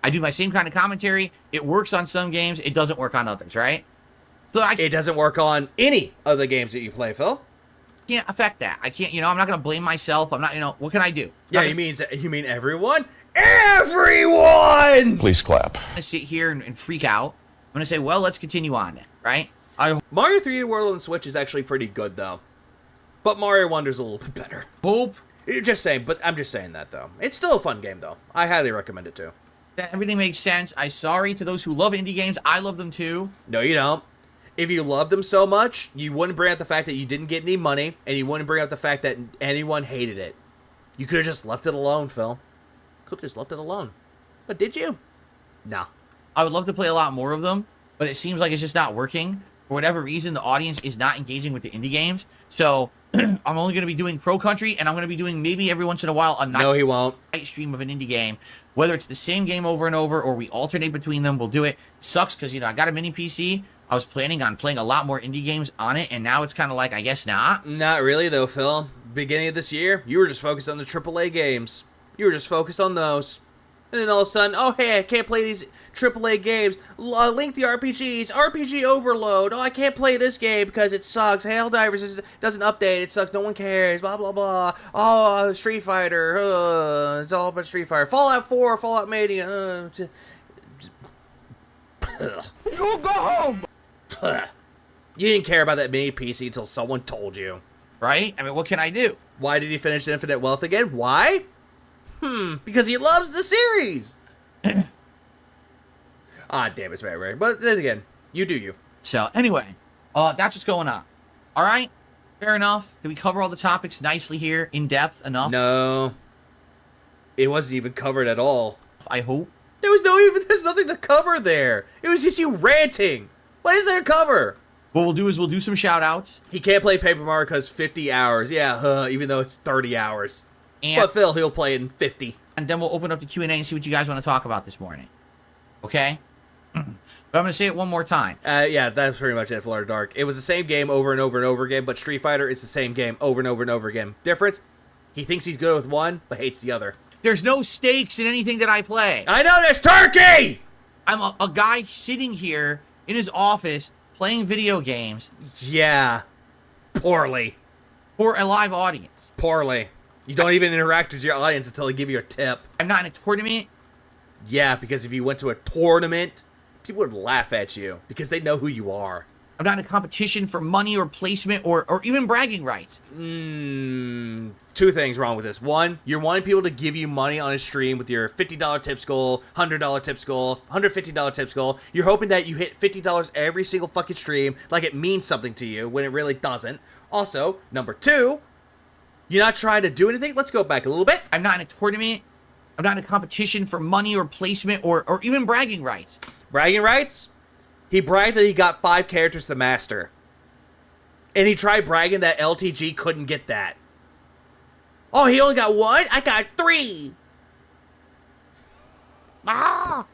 I do my same kind of commentary. It works on some games. It doesn't work on others, right? So I It doesn't work on any of the games that you play, Phil. can't affect that. I can't, I'm not going to blame myself. I'm not, what can I do? Yeah, you mean everyone? Everyone! I'm Please clap. going to sit here and freak out. I'm going to say, well, let's continue on then, right? Mario 3D World on Switch is actually pretty good, though. But Mario Wonder's a little bit better. Hope Just saying, but I'm just saying that, though. It's still a fun game, though. I highly recommend it, too. that everything makes sense. I'm sorry to those who love indie games. I love them too. No, you don't. If you loved them so much, you wouldn't bring up the fact that you didn't get any money, and you wouldn't bring up the fact that anyone hated it. You could have just left it alone, Phil. Could have just left it alone. But did you? No. I would love to play a lot more of them, but it seems like it's just not working. For whatever reason, the audience is not engaging with the indie games. So I'm only going to be doing Pro Country, and I'm going to be doing maybe every once in a while a No, he won't. night stream of an indie game. Whether it's the same game over and over or we alternate between them, we'll do it. Sucks because, I got a mini PC. I was planning on playing a lot more indie games on it, and now it's kind of like, I guess not. Not really, though, Phil. Beginning of this year, you were just focused on the AAA games. You were just focused on those. And then all of a sudden, oh, hey, I can't play these AAA games. Link the RPGs. RPG Overload. Oh, I can't play this game because it sucks. Helldivers doesn't update. It sucks. No one cares. Blah, blah, blah. Oh, Street Fighter. It's all about Street Fighter. Fallout 4, Fallout Mania. You go home! You didn't care about that mini PC until someone told you. Right? I mean, what can I do? Why did he finish Infinite Wealth again? Why? Because he loves the series. Damn, it's bad, right? But then again, you do you. So, anyway, that's what's going on. All right? Fair enough. Did we cover all the topics nicely here, in depth enough? No. It wasn't even covered at all. I hope. There's nothing to cover there. It was just you ranting. What is there to cover? What we'll do is we'll do some shout outs. He can't play Paper Mario because 50 hours. Yeah, even though it's 30 hours. And, But Phil, he'll play it in 50. and then we'll open up the Q&A and see what you guys want to talk about this morning. Okay? But I'm going to say it one more time. Yeah, that's pretty much it, Florida Dark. It was the same game over and over and over again, but Street Fighter is the same game over and over and over again. Difference? He thinks he's good with one, but hates the other. There's no stakes in anything that I play. I know there's turkey! I'm a guy sitting here in his office playing video games Yeah. Poorly. for a live audience. Poorly. You don't even interact with your audience until they give you a tip. I'm not in a tournament. Yeah, because if you went to a tournament, people would laugh at you because they know who you are. I'm not in a competition for money or placement or even bragging rights. Two things wrong with this. One, you're wanting people to give you money on a stream with your $50 tips goal, $100 tips goal, $150 tips goal. You're hoping that you hit $50 every single fucking stream like it means something to you when it really doesn't. Also, number two, you're not trying to do anything. Let's go back a little bit. I'm not in a tournament. I'm not in a competition for money or placement or even bragging rights. Bragging rights? He bragged that he got 5 characters to master. And he tried bragging that LTG couldn't get that. Oh, he only got 1? I got 3. Ah!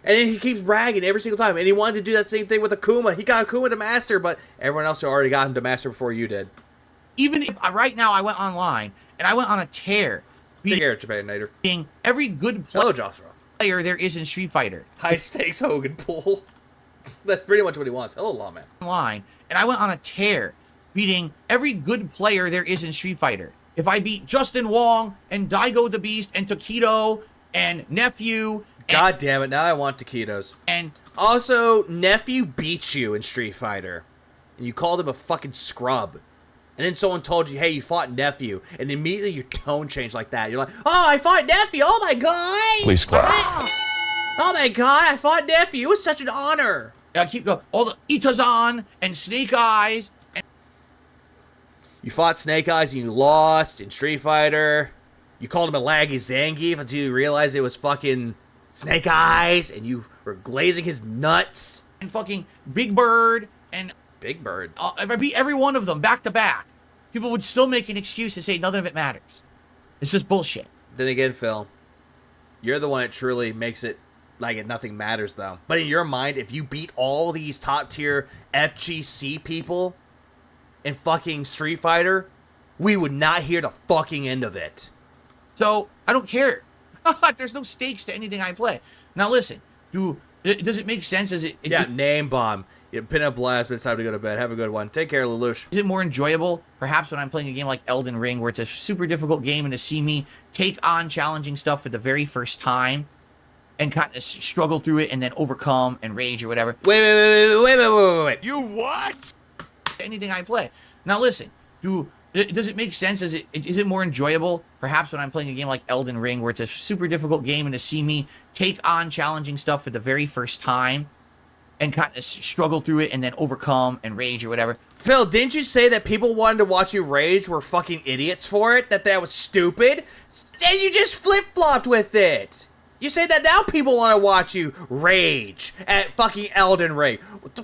And then he keeps bragging every single time. And he wanted to do that same thing with Akuma. He got Akuma to master, but everyone else already got him to master before you did. Even if right now I went online and I went on a tear, Take care, Japanator. being every good Hello, Joshua. player there is in Street Fighter High stakes Hogan pool. That's pretty much what he wants. Hello, Lawman. online, and I went on a tear, beating every good player there is in Street Fighter. If I beat Justin Wong and Daigo the Beast and Takedo and Nephew, God damn it, now I want taquitos. and Also, Nephew beats you in Street Fighter. And you called him a fucking scrub. And then someone told you, hey, you fought Nephew. And immediately your tone changed like that. You're like, oh, I fought Nephew. Oh, my God. Please clap. Oh, my God. I fought Nephew. It was such an honor. I keep going, all the Itazan and Snake Eyes. And You fought Snake Eyes and you lost in Street Fighter. You called him a laggy Zangief until you realized it was fucking Snake Eyes. And you were glazing his nuts. fucking Big Bird. And Big Bird. if I beat every one of them back to back, people would still make an excuse and say none of it matters. It's just bullshit. Then again, Phil, you're the one that truly makes it like it nothing matters, though. But in your mind, if you beat all these top tier FGC people in fucking Street Fighter, we would not hear the fucking end of it. So I don't care. There's no stakes to anything I play. Now listen, does it make sense? Yeah, name bomb. Yeah, pin up blast, but it's time to go to bed. Have a good one. Take care, Lelouch. Is it more enjoyable, perhaps, when I'm playing a game like Elden Ring, where it's a super difficult game, and to see me take on challenging stuff for the very first time, and kind of struggle through it, and then overcome and rage or whatever? Wait. You what? Anything I play. Now listen, does it make sense? Is it more enjoyable, perhaps, when I'm playing a game like Elden Ring, where it's a super difficult game, and to see me take on challenging stuff for the very first time, and kind of struggle through it and then overcome and rage or whatever? Phil, didn't you say that people wanted to watch you rage were fucking idiots for it? That was stupid? And you just flip-flopped with it. You say that now people want to watch you rage at fucking Elden Ring. What the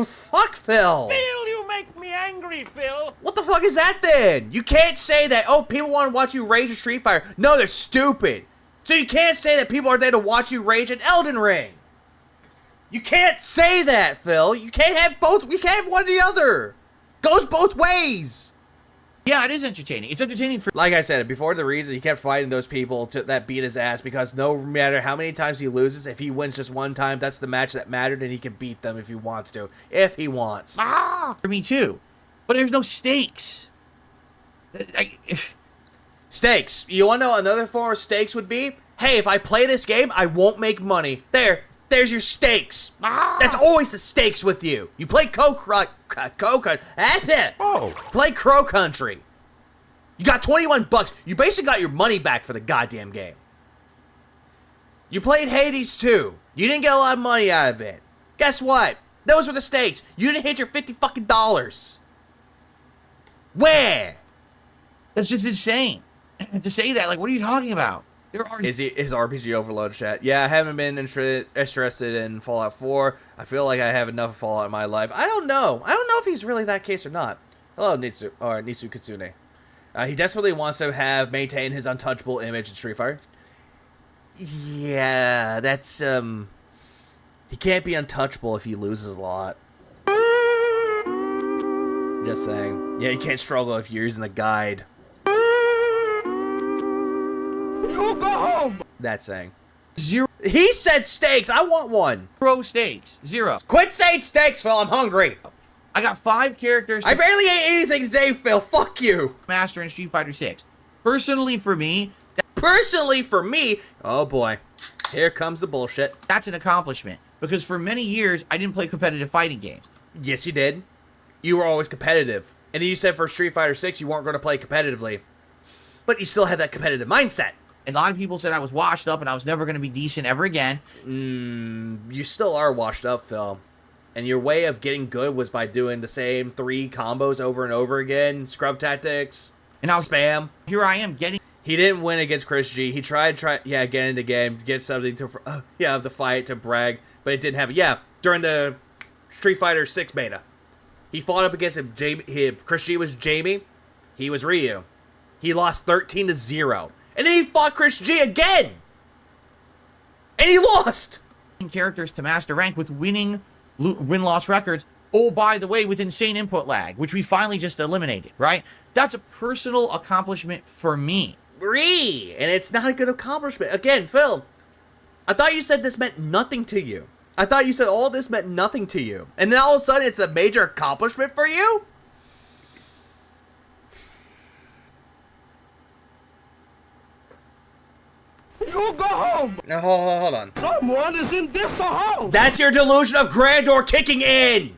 fuck, Phil? Phil, you make me angry, Phil. What the fuck is that then? You can't say that, oh, people want to watch you rage at Street Fighter. No, they're stupid. So you can't say that people are there to watch you rage at Elden Ring. You can't say that, Phil. You can't have both. You can't have one or the other. Goes both ways. Yeah, it is entertaining. It's entertaining for... Like I said, before the reason he kept fighting those people that beat his ass, because no matter how many times he loses, if he wins just one time, that's the match that mattered, and he can beat them if he wants to. If he wants. For me too. But there's no stakes. Stakes. You want to know another form of stakes would be? Hey, if I play this game, I won't make money. There's your stakes. That's always the stakes with you. You play Play Crow Country. You got $21. You basically got your money back for the goddamn game. You played Hades 2. You didn't get a lot of money out of it. Guess what? Those were the stakes. You didn't hit your $50 fucking dollars. Where? That's just insane. to say that. Like, what are you talking about? There are Is RPG overload chat? Yeah, I haven't been interested in Fallout 4. I feel like I have enough of Fallout in my life. I don't know. I don't know if he's really that case or not. Hello, Nitsu Kitsune. He desperately wants to maintain his untouchable image in Street Fighter. Yeah, that's he can't be untouchable if he loses a lot. Just saying. Yeah, you can't struggle if you're using the guide. You go home. That's saying. 0 He said steaks. I want one. stakes. 0. Quit saying steaks, Phil. I'm hungry. I got 5 characters I to barely ate anything today, Phil. Fuck you. master in Street Fighter 6. Personally, for me, oh boy. Here comes the bullshit. that's an accomplishment. Because for many years, I didn't play competitive fighting games. Yes, you did. You were always competitive. And then you said for Street Fighter 6 you weren't going to play competitively. But you still had that competitive mindset. And a lot of people said I was washed up and I was never going to be decent ever again. You still are washed up, Phil. And your way of getting good was by doing the same 3 combos over and over again. Scrub tactics. And I was spam. Here I am getting... He didn't win against Chris G. He tried again and again, get something to, the fight to brag, but it didn't happen. Yeah, during the Street Fighter 6 beta. He fought up against him. Chris G was Jamie. He was Ryu. He lost 13-0. And then he fought Chris G again. And he lost. Characters to master rank with win-loss records. Oh, by the way, with insane input lag, which we finally just eliminated, right? That's a personal accomplishment for me. And it's not a good accomplishment. Again, Phil, I thought you said this meant nothing to you. I thought you said all this meant nothing to you. And then all of a sudden it's a major accomplishment for you? You go home. No, hold on. Someone is in this house. That's your delusion of grandeur kicking in.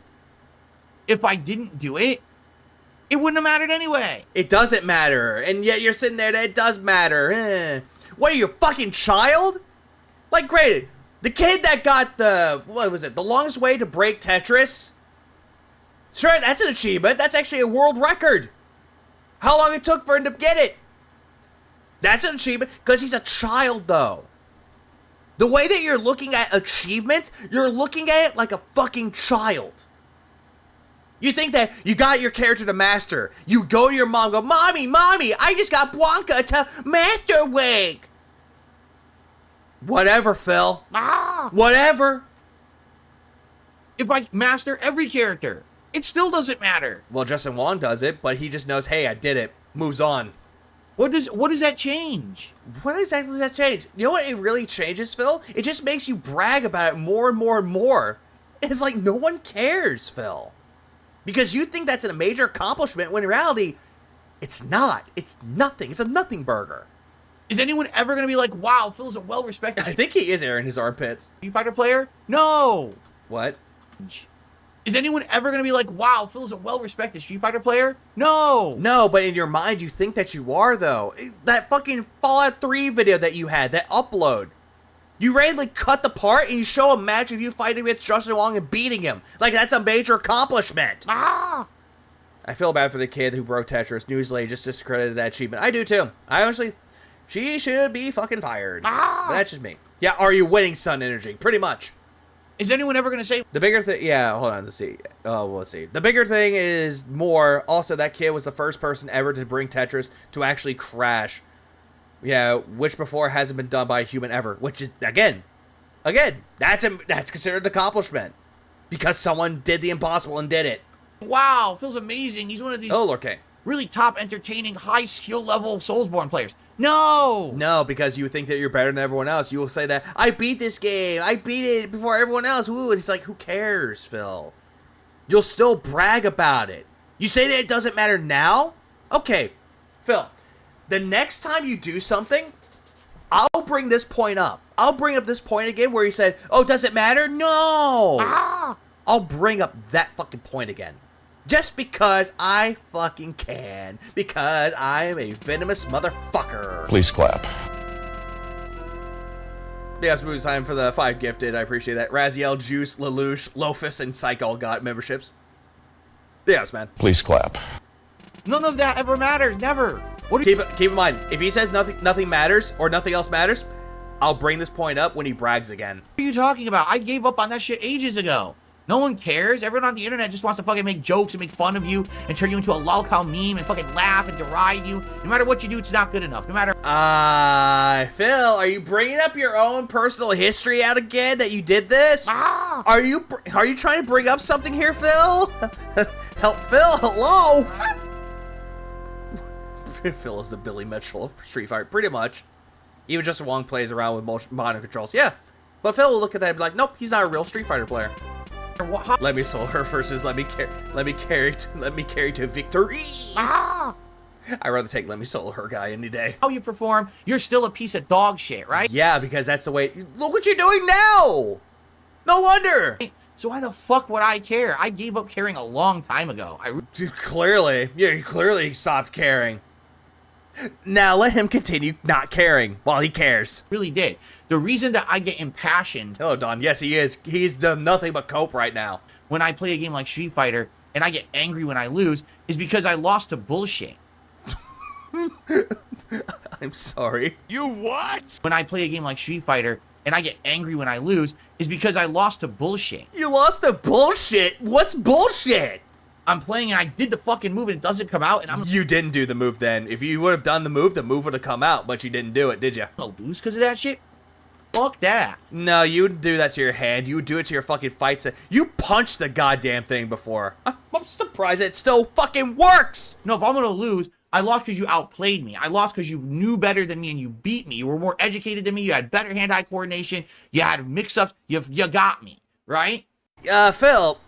If I didn't do it, it wouldn't have mattered anyway. It doesn't matter. And yet you're sitting there that it does matter. What are you, a fucking child? Like, granted, the kid that got the longest way to break Tetris? Sure, that's an achievement. That's actually a world record. How long it took for him to get it? That's an achievement, because he's a child, though. The way that you're looking at achievements, you're looking at it like a fucking child. You think that you got your character to master. You go to your mom, go, Mommy, I just got Blanca to master wig. Whatever, Phil. Whatever. If I master every character, it still doesn't matter. Well, Justin Wong does it, but he just knows, hey, I did it. Moves on. What does that change? What exactly does that change? You know what it really changes, Phil? It just makes you brag about it more and more and more. It's like no one cares, Phil. Because you think that's a major accomplishment when in reality, it's not. It's nothing. It's a nothing burger. Is anyone ever going to be like, wow, Phil's a well-respected I think he is airing his armpits. Street Fighter player? No. What? Is anyone ever going to be like, wow, Phil's a well-respected Street Fighter player? No. No, but in your mind, you think that you are, though. That fucking Fallout 3 video that you had, that upload. You randomly cut the part and you show a match of you fighting with Justin Wong and beating him. Like, that's a major accomplishment. I feel bad for the kid who broke Tetris. Newsly just discredited that achievement. I do, too. I honestly... She should be fucking fired. But that's just me. Yeah, are you winning, Sun Energy? Pretty much. Is anyone ever going to say... The bigger thing... Yeah, hold on. Let's see. We'll see. The bigger thing is more... Also, that kid was the first person ever to bring Tetris to actually crash. Yeah, which before hasn't been done by a human ever. Which is, again, that's considered an accomplishment. Because someone did the impossible and did it. Wow, Phil's amazing. He's one of these... Oh, Lord King. Really top, entertaining, high skill level Soulsborne players. No! No, because you think that you're better than everyone else. You will say that, I beat this game. I beat it before everyone else. Ooh, and it's like, who cares, Phil? You'll still brag about it. You say that it doesn't matter now? Okay, Phil, the next time you do something, I'll bring this point up. I'll bring up this point again where you said, oh, does it matter? No! I'll bring up that fucking point again. Just because I fucking can. Because I am a venomous motherfucker. Please clap. Yeah, smooth time for the 5 gifted. I appreciate that. Raziel, Juice, Lelouch, Lofus, and Psycho got memberships. Yes, man. Please clap. None of that ever matters. Never. What keep in mind, if he says nothing matters or nothing else matters, I'll bring this point up when he brags again. are you talking about? I gave up on that shit ages ago. No one cares. Everyone on the internet just wants to fucking make jokes and make fun of you and turn you into a lolcow meme and fucking laugh and deride you. No matter what you do, it's not good enough. No matter... Phil, are you bringing up your own personal history out again that you did this? Are you trying to bring up something here, Phil? Help, Phil, hello? Phil is the Billy Mitchell of Street Fighter, pretty much. Even just Wong plays around with motion controls, yeah. But Phil will look at that and be like, nope, he's not a real Street Fighter player. Let me soul her versus let me carry to victory. I'd rather take let me soul her guy any day. How you perform, you're still a piece of dog shit, right? Yeah, because that's the way. Look what you're doing now. No wonder. So why the fuck would I care? I gave up caring a long time ago. Clearly, yeah, you clearly stopped caring. Now let him continue not caring while he cares. Really did. The reason that I get impassioned... Hello, Don. Yes, he is. He's done nothing but cope right now. When I play a game like Street Fighter and I get angry when I lose is because I lost to bullshit. I'm sorry. You what? When I play a game like Street Fighter and I get angry when I lose is because I lost to bullshit. You lost to bullshit? What's bullshit? I'm playing and I did the fucking move and it doesn't come out and I'm... You didn't do the move then. If you would have done the move would have come out, but you didn't do it, did you? I'll lose because of that shit? Fuck that. No, you wouldn't do that to your hand. You would do it to your fucking fights. You punched the goddamn thing before. I'm surprised it still fucking works. No, if I'm gonna lose, I lost because you outplayed me. I lost because you knew better than me and you beat me. You were more educated than me. You had better hand-eye coordination. You had mix-ups. You got me, right? Phil.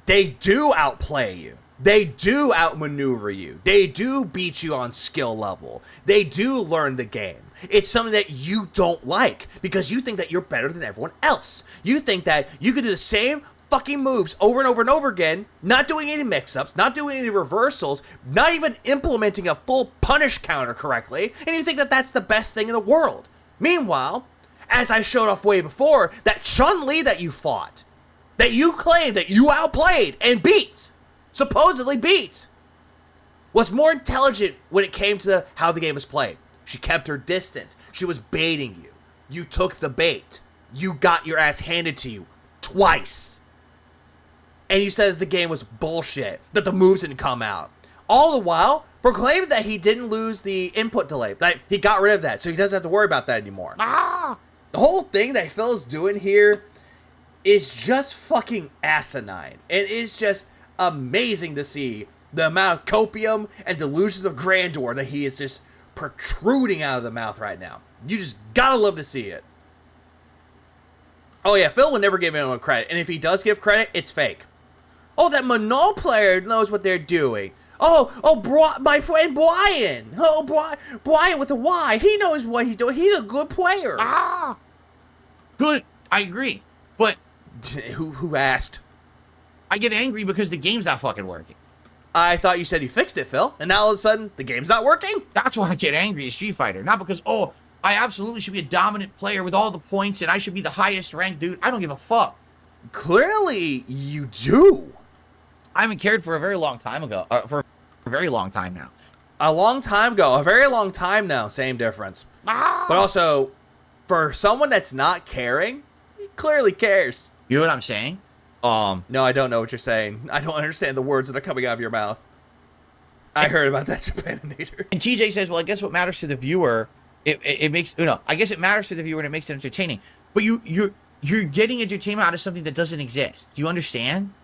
They do outplay you. They do outmaneuver you. They do beat you on skill level. They do learn the game. It's something that you don't like because you think that you're better than everyone else. You think that you can do the same fucking moves over and over and over again, not doing any mix-ups, not doing any reversals, not even implementing a full punish counter correctly, and you think that that's the best thing in the world. Meanwhile, as I showed off way before, that Chun-Li that you fought, that you claimed that you outplayed and beat, supposedly beat, was more intelligent when it came to how the game was played. She kept her distance. She was baiting you. You took the bait. You got your ass handed to you twice. And you said that the game was bullshit, that the moves didn't come out. All the while, proclaimed that he didn't lose the input delay. That he got rid of that, so he doesn't have to worry about that anymore. The whole thing that Phil's doing here is just fucking asinine. It is just amazing to see the amount of copium and delusions of grandeur that he is just protruding out of the mouth right now. You just gotta love to see it. Oh yeah, Phil will never give anyone credit, and if he does give credit, it's fake. Oh, that Manol player knows what they're doing. My friend Brian. Brian with a Y. He knows what he's doing. He's a good player. Good, I agree. But who asked? I get angry because the game's not fucking working. I thought you said you fixed it, Phil, and now all of a sudden the game's not working? That's why I get angry at Street Fighter. Not because, I absolutely should be a dominant player with all the points and I should be the highest ranked dude. I don't give a fuck. Clearly, you do. I haven't cared for a very long time ago. For a very long time now. A long time ago. A very long time now. Same difference. But also, for someone that's not caring, he clearly cares. You know what I'm saying? No, I don't know what you're saying. I don't understand the words that are coming out of your mouth. I heard about that Japaninator. And TJ says, well, I guess what matters to the viewer, it makes, I guess it matters to the viewer and it makes it entertaining. But you're getting entertainment out of something that doesn't exist. Do you understand?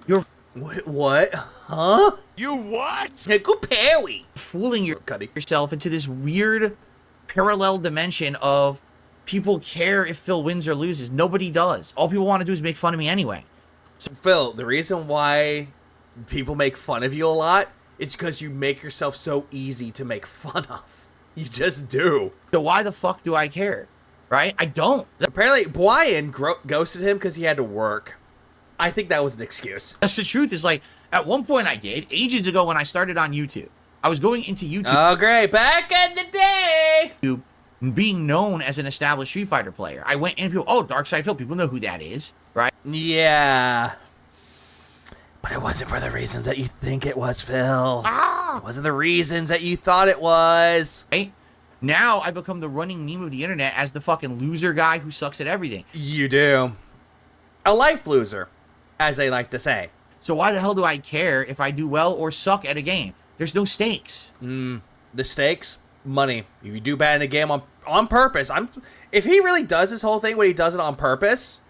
You're... What? Huh? You what? Go Perry. Fooling yourself into this weird parallel dimension of people care if Phil wins or loses. Nobody does. All people want to do is make fun of me anyway. So, Phil, the reason why people make fun of you a lot is because you make yourself so easy to make fun of. You just do. So why the fuck do I care? Right? I don't. Apparently, Brian ghosted him because he had to work. I think that was an excuse. That's the truth. Is like, at one point I did, ages ago when I started on YouTube. I was going into YouTube. Oh, great. Back in the day. Being known as an established Street Fighter player. I went in, people, Dark Side Phil, people know who that is, right? Yeah. But it wasn't for the reasons that you think it was, Phil. It wasn't the reasons that you thought it was. Right? Now I become the running meme of the internet as the fucking loser guy who sucks at everything. You do. A life loser, as they like to say. So why the hell do I care if I do well or suck at a game? There's no stakes. The stakes? Money. If you do bad in a game on purpose, if he really does this whole thing when he does it on purpose,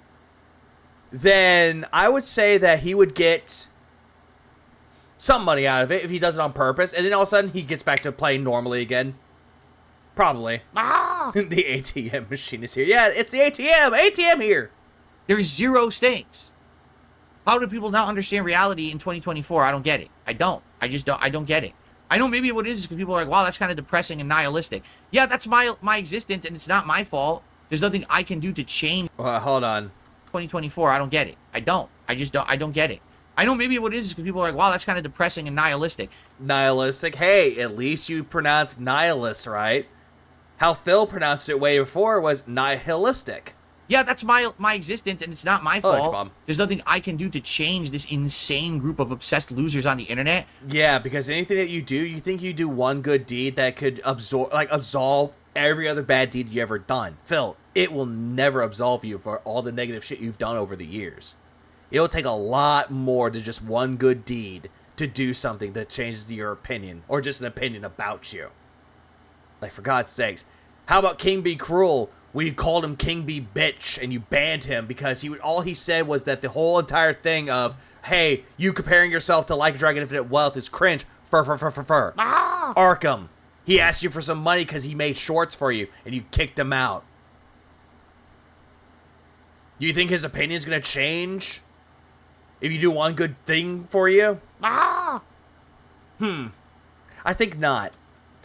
then I would say that he would get some money out of it if he does it on purpose, and then all of a sudden he gets back to playing normally again. Probably. The ATM machine is here. Yeah, it's the ATM. ATM here. There's zero stakes. How do people not understand reality in 2024? I don't get it. I don't. I don't get it. I know maybe what it is because people are like, wow, that's kind of depressing and nihilistic. Yeah, that's my existence, and it's not my fault. There's nothing I can do to change. Hold on. 2024, I don't get it. I don't get it. I know maybe what it is because people are like, wow, that's kind of depressing and nihilistic. Nihilistic? Hey, at least you pronounced nihilist right. How Phil pronounced it way before was nihilistic. Yeah, that's my existence, and it's not my Thanks, fault. Mom. There's nothing I can do to change this insane group of obsessed losers on the internet. Yeah, because anything that you do, you think you do one good deed that could absolve every other bad deed you ever done. Phil, it will never absolve you for all the negative shit you've done over the years. It'll take a lot more than just one good deed to do something that changes your opinion, or just an opinion about you. Like, for God's sakes, how about King Be Cruel? We called him King Be Bitch, and you banned him because all he said was that the whole entire thing of, hey, you comparing yourself to Like a Dragon Infinite Wealth is cringe. Arkham. He asked you for some money because he made shorts for you, and you kicked him out. You think his opinion's gonna change if you do one good thing for you? I think not.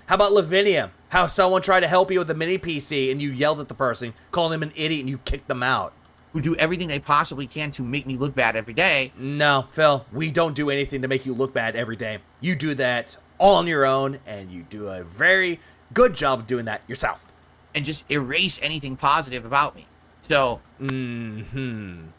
How about Lavinia? How someone tried to help you with the mini PC and you yelled at the person, calling them an idiot, and you kicked them out. Who do everything they possibly can to make me look bad every day. No, Phil, we don't do anything to make you look bad every day. You do that all on your own, and you do a very good job of doing that yourself. And just erase anything positive about me. So, Even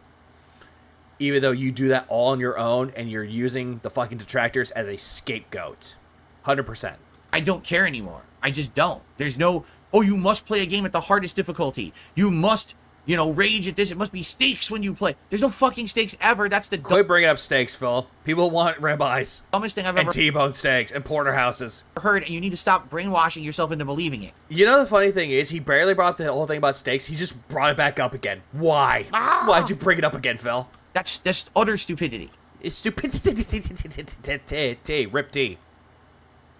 though you do that all on your own, and you're using the fucking detractors as a scapegoat. 100%. I don't care anymore. I just don't. There's no, oh, you must play a game at the hardest difficulty. You must, rage at this. It must be stakes when you play. There's no fucking stakes ever. That's the Quit bringing up steaks, Phil. People want ribeyes. dumbest thing I've And ever T-bone steaks and porterhouses. heard, and you need to stop brainwashing yourself into believing it. You know the funny thing is, he barely brought up the whole thing about steaks. He just brought it back up again. Why? Why'd you bring it up again, Phil? That's utter stupidity. It's stupidity. Rip T.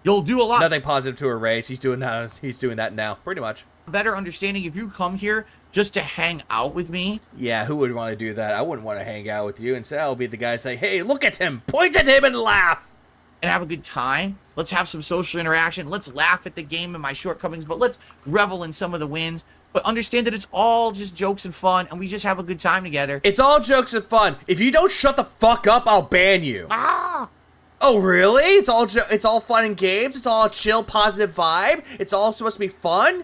You'll do a lot Nothing positive to erase. He's doing that now, pretty much. better understanding if you come here just to hang out with me. Yeah, who would want to do that? I wouldn't want to hang out with you. Instead, I'll be the guy to say, hey, look at him. Point at him and laugh. And have a good time. Let's have some social interaction. Let's laugh at the game and my shortcomings, but let's revel in some of the wins. But understand that it's all just jokes and fun, and we just have a good time together. It's all jokes and fun. If you don't shut the fuck up, I'll ban you. Oh, really? It's all fun and games? It's all a chill, positive vibe? It's all supposed to be fun?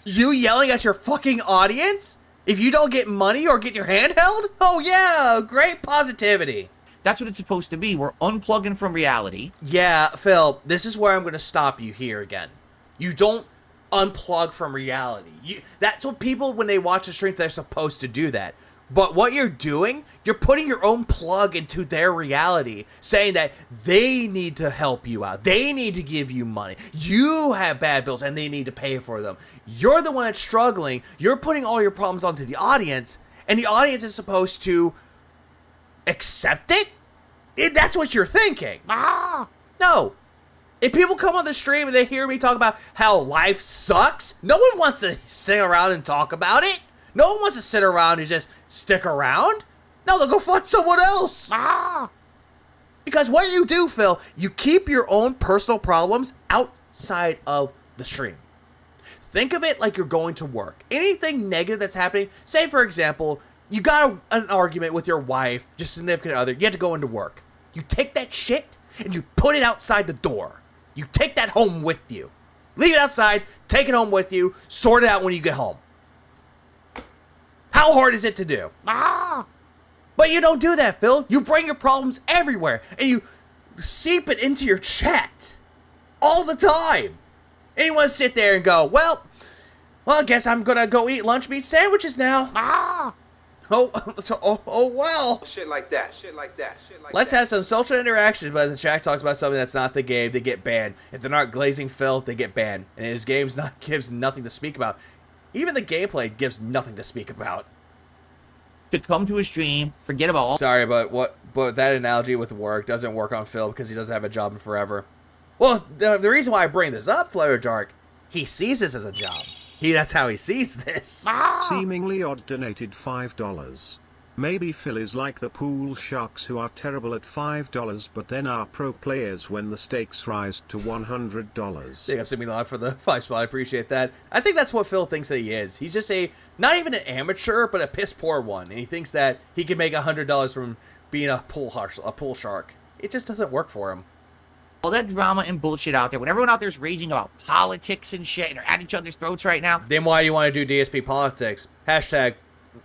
You yelling at your fucking audience? If you don't get money or get your hand held? Oh, yeah, great positivity. That's what it's supposed to be. We're unplugging from reality. Yeah, Phil, this is where I'm going to stop you here again. You don't unplug from reality. That's what people, when they watch the streams, they're supposed to do that. But what you're doing, you're putting your own plug into their reality, saying that they need to help you out. They need to give you money. You have bad bills and they need to pay for them. You're the one that's struggling. You're putting all your problems onto the audience, and the audience is supposed to accept it? That's what you're thinking. No. If people come on the stream and they hear me talk about how life sucks, no one wants to sit around and talk about it. No one wants to sit around and just stick around. No, they'll go find someone else. Because what you do, Phil, you keep your own personal problems outside of the stream. Think of it like you're going to work. Anything negative that's happening, say for example, you got an argument with your wife, your significant other, you have to go into work. You take that shit and you put it outside the door. You take that home with you. Leave it outside, take it home with you, sort it out when you get home. How hard is it to do? But you don't do that, Phil. You bring your problems everywhere, and you seep it into your chat all the time. And you want to sit there and go, well, I guess I'm gonna go eat lunch meat sandwiches now. Oh well. Shit like that. Let's have some social interactions, but the chat talks about something that's not the game, they get banned. If they're not glazing Phil, they get banned. And his game's not gives nothing to speak about. Even the gameplay gives nothing to speak about. To come to a stream, forget about all. Sorry, but that analogy with work doesn't work on Phil because he doesn't have a job in forever. Well, the reason why I bring this up, Flutter Dark, he sees this as a job. That's how he sees this. Seemingly odd donated $5. Maybe Phil is like the pool sharks who are terrible at $5 but then are pro players when the stakes rise to $100. Big up Simi Live for the 5 spot. I appreciate that. I think that's what Phil thinks that he is. He's just not even an amateur, but a piss poor one. And he thinks that he can make $100 from being a pool shark. It just doesn't work for him. All that drama and bullshit out there, when everyone out there is raging about politics and shit and they're at each other's throats right now. Then why do you want to do DSP politics? Hashtag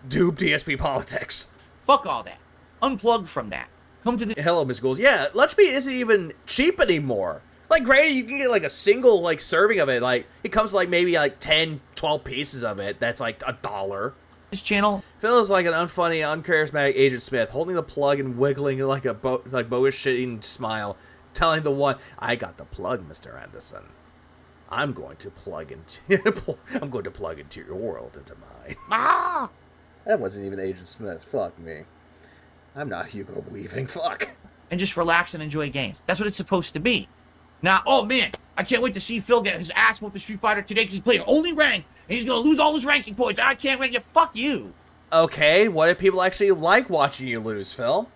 do DSP politics. Fuck all that. Unplug from that. Come to the... Hello, Miss Ghouls. Yeah, lunch meat isn't even cheap anymore. Like, granted, you can get like a single like serving of it. Like, it comes to like maybe like 10, 12 pieces of it. That's like $1. This channel. Phil is like an unfunny, uncharismatic Agent Smith, holding the plug and wiggling like a bogus shitting smile. Telling the one, I got the plug, Mr. Anderson. I'm going to plug into your world into mine. That wasn't even Agent Smith. Fuck me. I'm not Hugo Weaving. Fuck. And just relax and enjoy games. That's what it's supposed to be. Now, oh man, I can't wait to see Phil get his ass whooped the Street Fighter today because he's playing only rank and he's gonna lose all his ranking points. I can't wait to fuck you. Okay, what if people actually like watching you lose, Phil?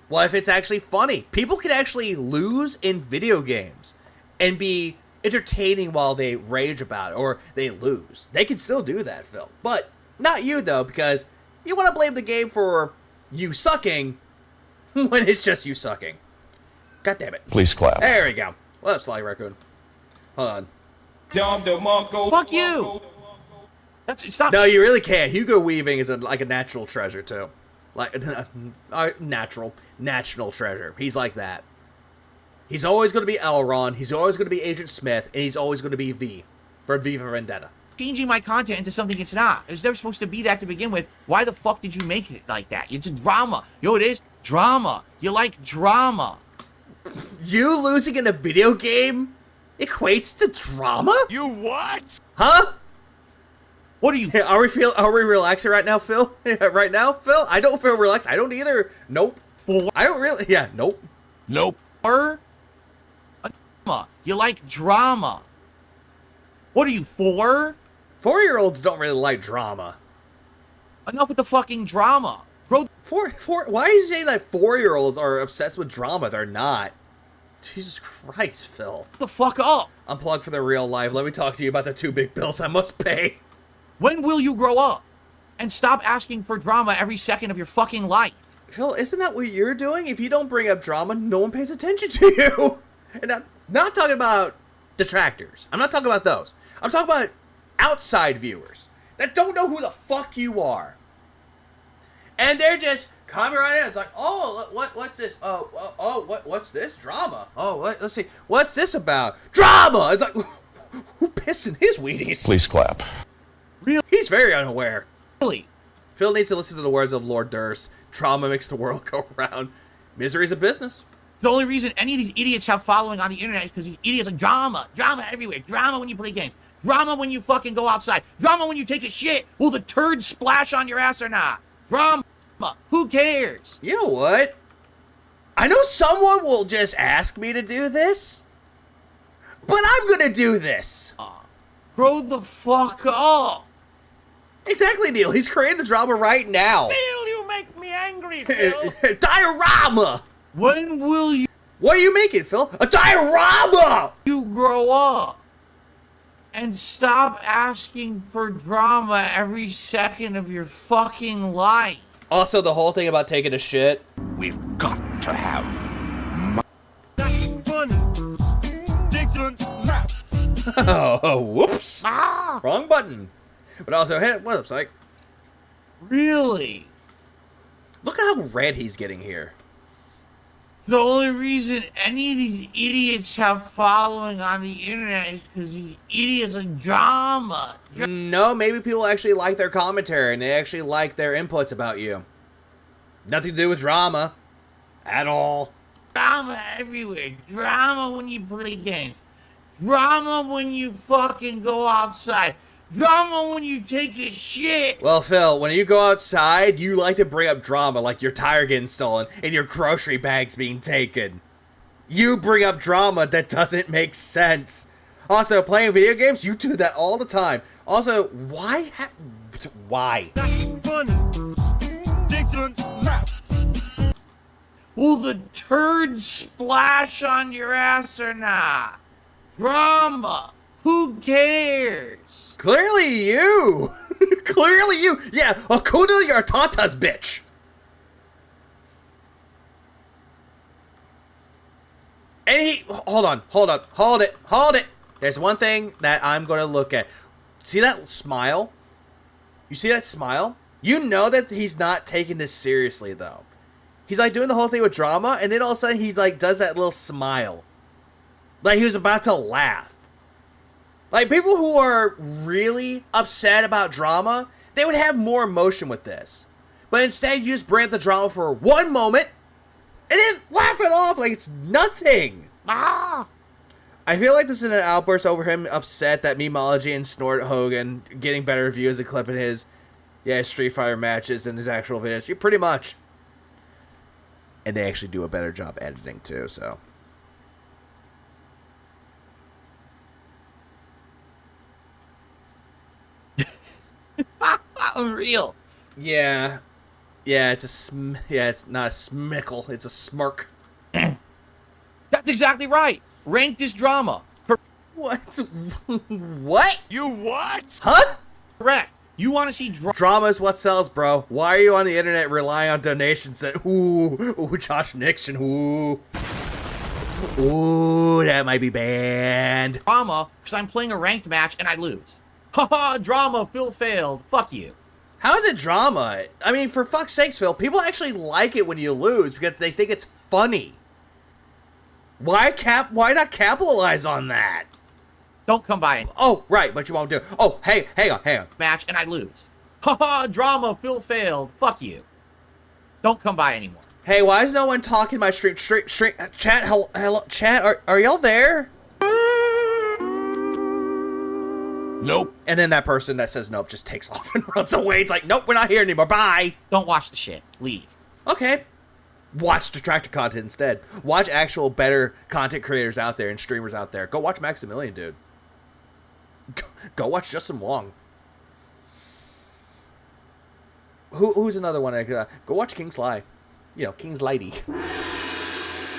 What if it's actually funny? People can actually lose in video games and be entertaining while they rage about it or they lose. They can still do that, Phil. But not you, though, because you want to blame the game for you sucking when it's just you sucking. God damn it. Please clap. There we go. What up, Sly Raccoon? Hold on. Fuck you. Stop. No, you really can't. Hugo Weaving is like a natural treasure, too. Like, national treasure. He's like that. He's always going to be Elrond, he's always going to be Agent Smith, and he's always going to be V for V for Vendetta. Changing my content into something it's not. It was never supposed to be that to begin with. Why the fuck did you make it like that? It's a drama. You know what it is? Drama. You like drama. You losing in a video game equates to drama? You what? Huh? What are you? Are we relaxing right now, Phil? Right now, Phil? I don't feel relaxed. I don't either. Nope. I don't really. Yeah. Nope. For? Drama. You like drama. What are you for? 4-year-olds don't really like drama. Enough with the fucking drama. Bro. Why are you saying that 4-year-olds are obsessed with drama? They're not. Jesus Christ, Phil. The fuck up. Unplug for the real life. Let me talk to you about the 2 big bills I must pay. When will you grow up? And stop asking for drama every second of your fucking life. Phil, isn't that what you're doing? If you don't bring up drama, no one pays attention to you. And I'm not talking about detractors. I'm not talking about those. I'm talking about outside viewers that don't know who the fuck you are. And they're just coming right in. It's like, oh, what's this? What's this? Drama. Oh, let's see. What's this about? Drama! It's like, who pissed in his Wheaties? Please clap. Really? He's very unaware. Really? Phil needs to listen to the words of Lord Durst. Trauma makes the world go round. Misery's a business. It's the only reason any of these idiots have following on the internet is because these idiots are drama. Drama everywhere. Drama when you play games. Drama when you fucking go outside. Drama when you take a shit. Will the turd splash on your ass or not? Drama. Who cares? You know what? I know someone will just ask me to do this, but I'm gonna do this. Grow the fuck up. Exactly, Neil. He's creating the drama right now. Phil, you make me angry, Phil. Diorama! When will you What are you making, Phil? A diorama! grow up? And stop asking for drama every second of your fucking life. Also, the whole thing about taking a shit. We've got to have Oh, whoops. Wrong button. But also, hey, what up, Psych? Really? Look at how red he's getting here. The only reason any of these idiots have following on the internet is because these idiots are drama. No, maybe people actually like their commentary and they actually like their inputs about you. Nothing to do with drama. At all. Drama everywhere. Drama when you play games. Drama when you fucking go outside. Drama when you take a shit. Well, Phil, when you go outside, you like to bring up drama like your tire getting stolen and your grocery bags being taken. You bring up drama that doesn't make sense. Also, playing video games, you do that all the time. Also, why? Why? Will the turd splash on your ass or not? Drama. Who cares? Clearly you. Clearly you. Yeah, Akuda your tatas, bitch. And he, hold it. There's one thing that I'm going to look at. See that smile? You see that smile? You know that he's not taking this seriously, though. He's like doing the whole thing with drama, and then all of a sudden he like does that little smile. Like he was about to laugh. Like people who are really upset about drama, they would have more emotion with this. But instead you just bring up the drama for one moment, and then laugh it off like it's nothing. Ah! I feel like this is an outburst over him upset that Memology and Snort Hogan getting better reviews and clipping his Street Fighter matches and his actual videos. Pretty much. And they actually do a better job editing too, so. Unreal. Yeah. Yeah, it's not a smickle, it's a smirk. That's exactly right. Rank this drama. What? What? You what? Huh? Correct. You want to see Drama is what sells, bro. Why are you on the internet relying on donations that, ooh, Josh Nixon, ooh, that might be banned. drama because I'm playing a ranked match and I lose? Haha, drama, Phil failed. Fuck you. How is it drama? I mean, for fuck's sakes, Phil, people actually like it when you lose because they think it's funny. Why not capitalize on that? Don't come by and Oh, right, but you won't do it. Oh, hey, hang on. match and I lose. Haha, drama, Phil failed. Fuck you. Don't come by anymore. Hey, why is no one talking my stream? Chat, hello, chat, are y'all there? Nope. And then that person that says nope just takes off and runs away. It's like, nope, we're not here anymore. Bye. Don't watch the shit. Leave. Okay. Watch detractor content instead. Watch actual better content creators out there and streamers out there. Go watch Maximilian, dude. Go watch Justin Wong. Who's another one? Go watch King Sly. You know, King's Lady.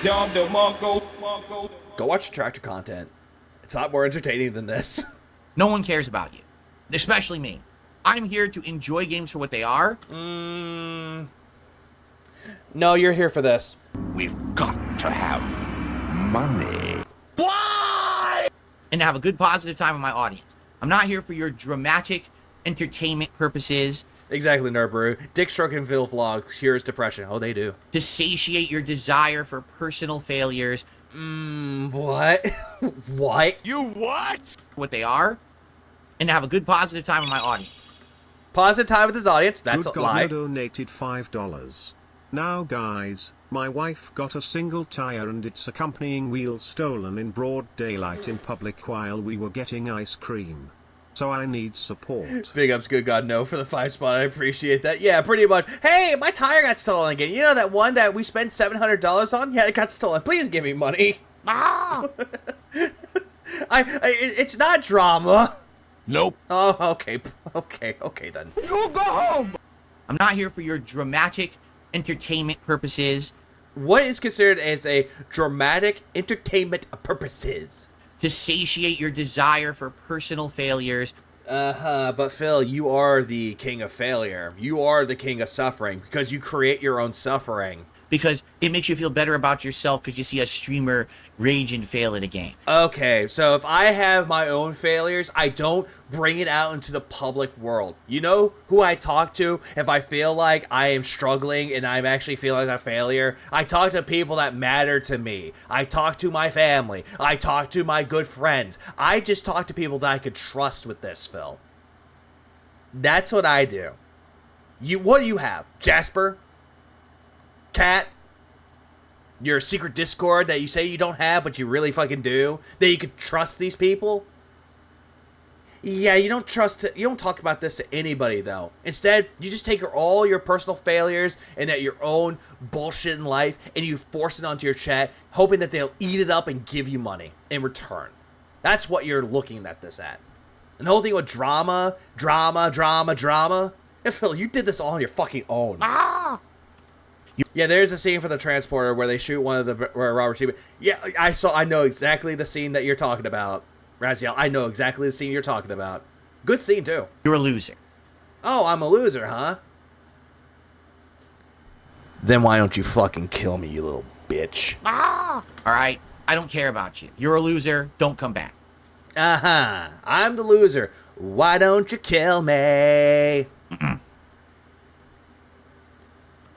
Go watch detractor content. It's not more entertaining than this. No one cares about you. Especially me. I'm here to enjoy games for what they are. No, you're here for this. We've got to have money. And to have a good positive time with my audience. I'm not here for your dramatic entertainment purposes. Exactly, Nerdbrew. Dick stroking Phil vlogs cures depression. Oh, they do. To satiate your desire for personal failures. What? What? You what? What they are. And to have a good positive time with my audience. Positive time with his audience. That's a Good lie. God, donated $5. Now guys, my wife got a single tire and its accompanying wheel stolen in broad daylight in public while we were getting ice cream. So I need support. Big ups, good God, no, for the 5 spot. I appreciate that. Yeah, pretty much. Hey, my tire got stolen again. You know that one that we spent $700 on? Yeah, it got stolen. Please give me money. It's not drama. Nope. Oh, okay then. I'm not here for your dramatic entertainment purposes. What is considered as a dramatic entertainment purposes? To satiate your desire for personal failures. But Phil, you are the king of failure. You are the king of suffering because you create your own suffering. because it makes you feel better about yourself because you see a streamer rage and fail at a game. Okay, so if I have my own failures, I don't bring it out into the public world. You know who I talk to if I feel like I am struggling and I'm actually feeling like a failure? I talk to people that matter to me. I talk to my family. I talk to my good friends. I just talk to people that I could trust with this, Phil. That's what I do. What do you have? Jasper? Cat? Your secret Discord that you say you don't have, but you really fucking do? That you could trust these people? Yeah, you don't talk about this to anybody, though. Instead, you just take all your personal failures and that your own bullshit in life, and you force it onto your chat, hoping that they'll eat it up and give you money in return. That's what you're looking at this at. And the whole thing with drama. Yeah, Phil, you did this all on your fucking own. Yeah, there's a scene for the transporter where they shoot one of the Robert T. Yeah, I know exactly the scene that you're talking about, Raziel. I know exactly the scene you're talking about. Good scene, too. You're a loser. Oh, I'm a loser, huh? Then why don't you fucking kill me, you little bitch? All right, I don't care about you. You're a loser. Don't come back. Uh-huh. I'm the loser. Why don't you kill me?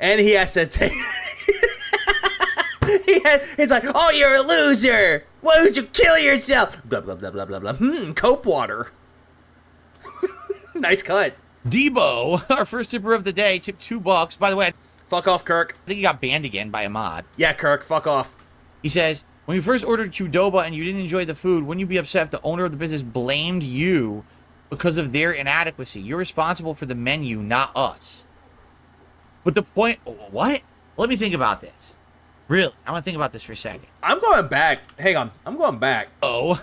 And he has to take... He's like, oh, you're a loser. Why don't you kill yourself? Blah, blah, blah, blah, blah, blah. Cope water. Nice cut. Debo, our first tipper of the day, tipped $2. By the way, Fuck off, Kirk. I think he got banned again by a mod. Yeah, Kirk, fuck off. He says, when you first ordered Qdoba and you didn't enjoy the food, wouldn't you be upset if the owner of the business blamed you because of their inadequacy? You're responsible for the menu, not us. But the point... What? Let me think about this. Really, I want to think about this for a second. I'm going back. Hang on. I'm going back. Oh,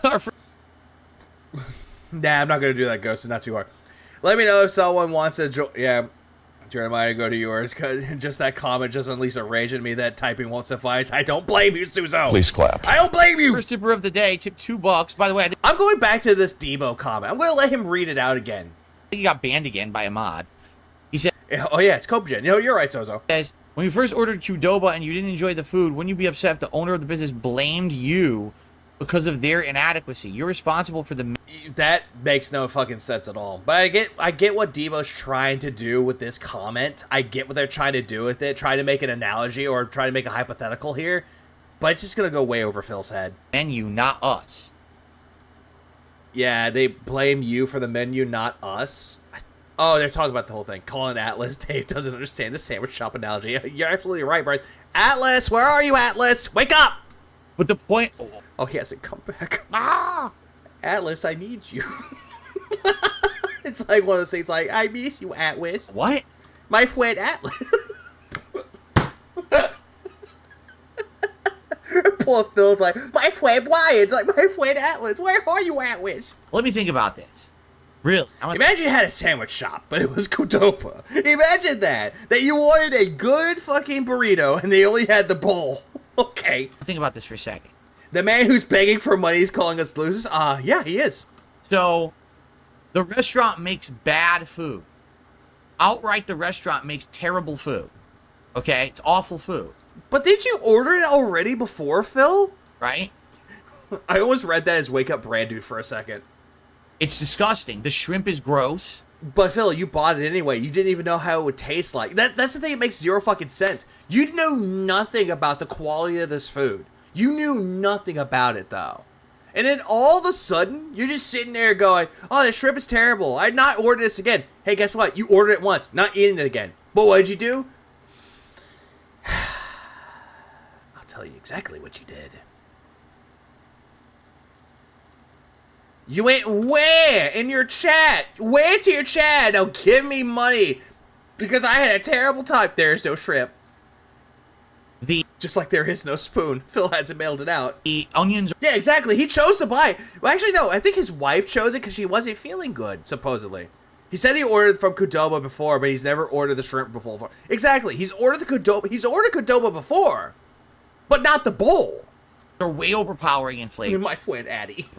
Nah, I'm not going to do that, Ghost. It's not too hard. Let me know if someone wants to join. Yeah, Jeremiah, go to yours. Cause just that comment just unleashed a rage in me that typing won't suffice. I don't blame you, Suzo. Please clap. I don't blame you. First tipper of the day, tipped $2. By the way, I think I'm going back to this Debo comment. I'm going to let him read it out again. he got banned again by a mod. He said, Oh, yeah, it's CopeGen. You know, you're right, Sozo. says, when you first ordered Qdoba and you didn't enjoy the food, wouldn't you be upset if the owner of the business blamed you because of their inadequacy? You're responsible for the... That makes no fucking sense at all. But I get what Debo's trying to do with this comment. I get what they're trying to do with it, trying to make an analogy or trying to make a hypothetical here. But it's just going to go way over Phil's head. menu, not us. Yeah, they blame you for the menu, not us. Oh, they're talking about the whole thing. Calling Atlas. Dave doesn't understand the sandwich shop analogy. You're absolutely right, Bryce. Atlas, where are you, Atlas? Wake up! But the point... Oh, he hasn't come back. Ah! Atlas, I need you. It's like one of those things like, I miss you, Atlas. What? My friend Atlas. Poor Phil's like, my friend Brian's like, my friend Atlas. Where are you, Atlas? Let me think about this. Really? Imagine you had a sandwich shop, but it was Qdoba. Imagine that. That you wanted a good fucking burrito, and they only had the bowl. Okay. Think about this for a second. The man who's begging for money is calling us losers? Yeah, he is. So, the restaurant makes bad food. Outright, the restaurant makes terrible food. Okay? It's awful food. But did you order it already before, Phil? Right? I almost read that as Wake Up Brand Dude for a second. It's disgusting. The shrimp is gross. But Phil, you bought it anyway. You didn't even know how it would taste like. That's the thing that makes zero fucking sense. You know nothing about the quality of this food. You knew nothing about it, though. And then all of a sudden, you're just sitting there going, oh, the shrimp is terrible. I'd not order this again. Hey, guess what? You ordered it once. Not eating it again. But what did you do? I'll tell you exactly what you did. You went where? In your chat. Where to your chat? Now give me money. Because I had a terrible time. There's no shrimp. Just like there is no spoon. Phil hasn't mailed it out. The onions... Yeah, exactly. He chose to buy it. Well, actually, no. I think his wife chose it because she wasn't feeling good, supposedly. He said he ordered from Qdoba before, but he's never ordered the shrimp before. Exactly. He's ordered the Qdoba. He's ordered Qdoba before. But not the bowl. They're way overpowering in flavor. My friend Addy.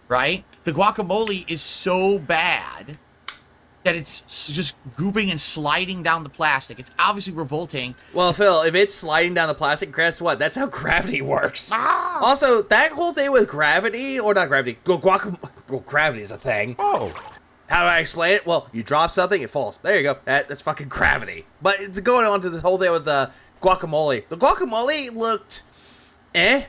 Right? The guacamole is so bad that it's just gooping and sliding down the plastic. It's obviously revolting. Well, Phil, if it's sliding down the plastic, guess what? That's how gravity works. Also, that whole thing with gravity, or not gravity, gravity is a thing. Oh. How do I explain it? Well, you drop something, it falls. There you go. That's fucking gravity. But going on to this whole thing with the guacamole. The guacamole looked, It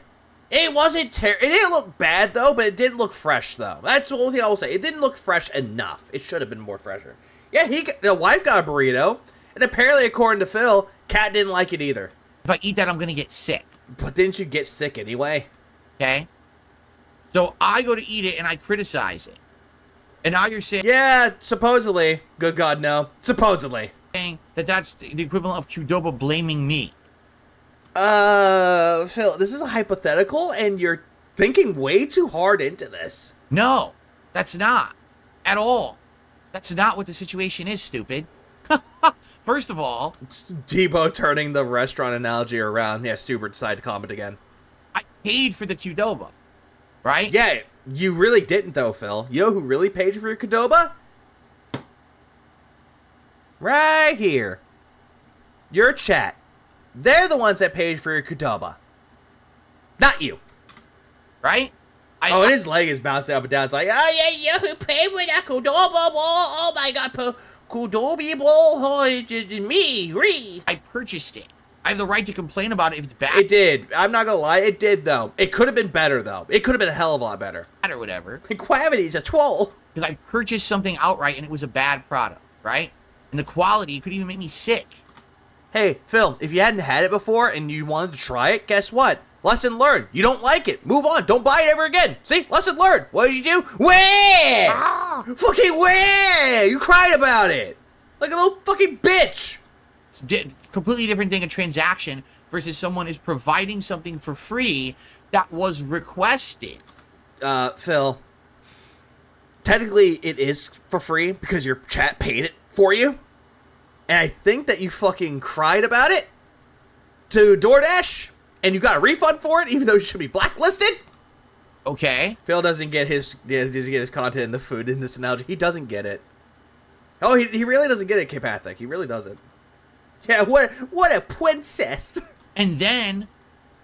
wasn't it didn't look bad, though, but it didn't look fresh, though. That's the only thing I will say. It didn't look fresh enough. It should have been more fresher. Yeah, the wife got a burrito, and apparently, according to Phil, Kat didn't like it either. If I eat that, I'm going to get sick. But didn't you get sick anyway? Okay? So I go to eat it, and I criticize it. And now you're saying... Yeah, supposedly. Good God, no. Supposedly. that that's the equivalent of Qdoba blaming me. Phil, this is a hypothetical, and you're thinking way too hard into this. No, that's not. At all. That's not what the situation is, stupid. First of all... It's Debo turning the restaurant analogy around. Yeah, Stubert decided to comment again. I paid for the Qdoba, right? Yeah, you really didn't, though, Phil. You know who really paid for your Qdoba? Right here. Your chat. They're the ones that paid for your Qdoba. Not you. Right? And his leg is bouncing up and down. It's like, oh, yeah, you who paid for that Qdoba, oh my God, Qdoba, me. I purchased it. I have the right to complain about it if it's bad. It did. I'm not gonna lie, it did, though. It could have been better, though. It could have been a hell of a lot better. Or whatever. Gravity's a troll. Because I purchased something outright and it was a bad product, right? And the quality could even make me sick. Hey, Phil, if you hadn't had it before and you wanted to try it, guess what? Lesson learned. You don't like it. Move on. Don't buy it ever again. See? Lesson learned. What did you do? Wah! Fucking wah! You cried about it. Like a little fucking bitch. It's completely different thing, a transaction, versus someone is providing something for free that was requested. Phil, technically it is for free because your chat paid it for you. And I think that you fucking cried about it to DoorDash, and you got a refund for it, even though you should be blacklisted. Okay. Phil doesn't get his content in the food in this analogy. He doesn't get it. Oh, he really doesn't get it, K-Pathic. He really doesn't. Yeah, what a princess. And then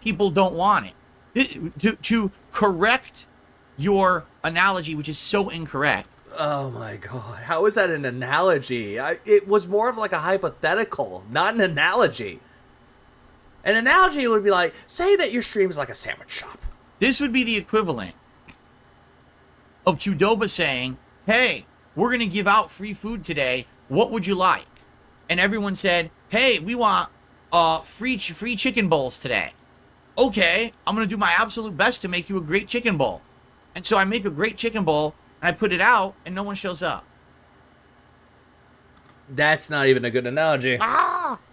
people don't want it. To correct your analogy, which is so incorrect. Oh my God, how is that an analogy? It was more of like a hypothetical, not an analogy. An analogy would be like, say that your stream is like a sandwich shop. This would be the equivalent of Qdoba saying, hey, we're going to give out free food today. What would you like? And everyone said, hey, we want free chicken bowls today. Okay, I'm going to do my absolute best to make you a great chicken bowl. And so I make a great chicken bowl, and I put it out, and no one shows up. That's not even a good analogy.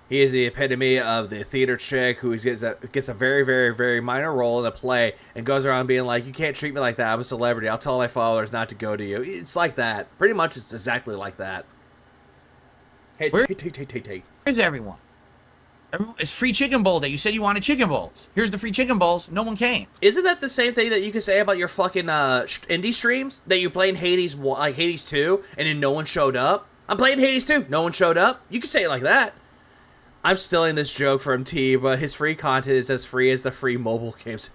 He is the epitome of the theater chick who gets a very, very, very minor role in a play and goes around being like, you can't treat me like that. I'm a celebrity. I'll tell my followers not to go to you. It's like that. Pretty much it's exactly like that. Hey, take. Where's everyone? It's free chicken bowl day. You said you wanted chicken bowls. Here's the free chicken bowls. No one came. Isn't that the same thing that you can say about your fucking indie streams? That you playing Hades 2 and then no one showed up? I'm playing Hades 2. No one showed up. You can say it like that. I'm stealing this joke from T, but his free content is as free as the free mobile games.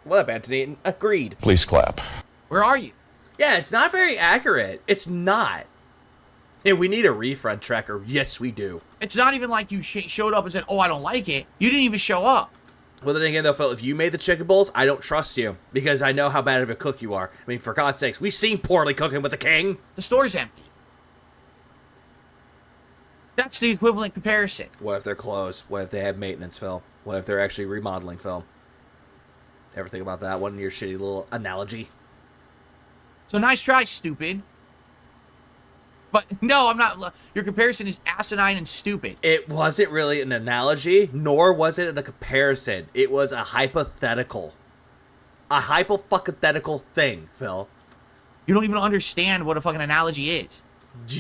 What up, Anthony? Agreed. Please clap. Where are you? Yeah, it's not very accurate. It's not. And we need a refund tracker. Yes, we do. It's not even like you showed up and said, oh, I don't like it. You didn't even show up. Well, then again, though, Phil, if you made the chicken bowls, I don't trust you. Because I know how bad of a cook you are. I mean, for God's sakes, we've seen poorly cooking with the king. The store's empty. That's the equivalent comparison. What if they're closed? What if they have maintenance, Phil? What if they're actually remodeling, Phil? Ever think about that one in your shitty little analogy? So nice try, stupid. But no, I'm not. Your comparison is asinine and stupid. It wasn't really an analogy, nor was it a comparison. It was a hypothetical. A hypothetical thing, Phil. You don't even understand what a fucking analogy is.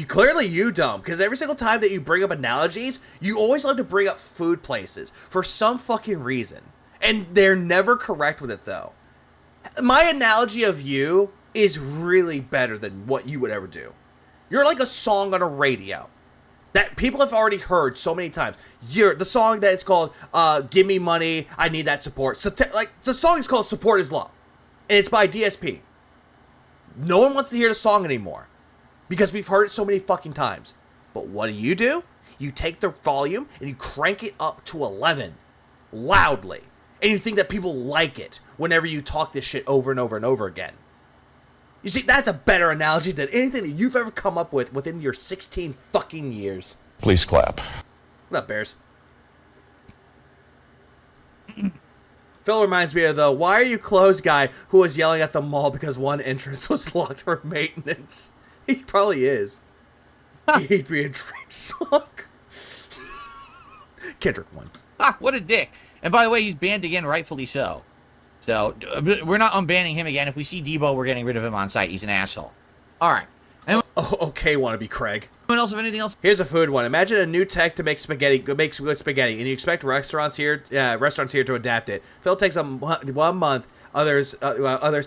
Clearly you don't, because every single time that you bring up analogies, you always love to bring up food places for some fucking reason. And they're never correct with it, though. My analogy of you is really better than what you would ever do. You're like a song on a radio that people have already heard so many times. You're the song that is called "Give Me Money, I Need That Support." So like the song is called "Support Is Love," and it's by DSP. No one wants to hear the song anymore because we've heard it so many fucking times. But what do? You take the volume and you crank it up to 11 loudly, and you think that people like it whenever you talk this shit over and over and over again. You see, that's a better analogy than anything that you've ever come up with within your 16 fucking years. Please clap. What up, Bears? Phil reminds me of the "why are you closed" guy who was yelling at the mall because one entrance was locked for maintenance. He probably is. He'd be a Drake song. Kendrick won. Ah, what a dick. And by the way, he's banned again, rightfully so. So, we're not unbanning him again. If we see Debo, we're getting rid of him on site. He's an asshole. All right. Anyone Okay, wannabe Craig. else have anything else? Here's a food one. Imagine a new tech to make spaghetti, makes good spaghetti, and you expect restaurants here to adapt it. Phil takes 1 month. Others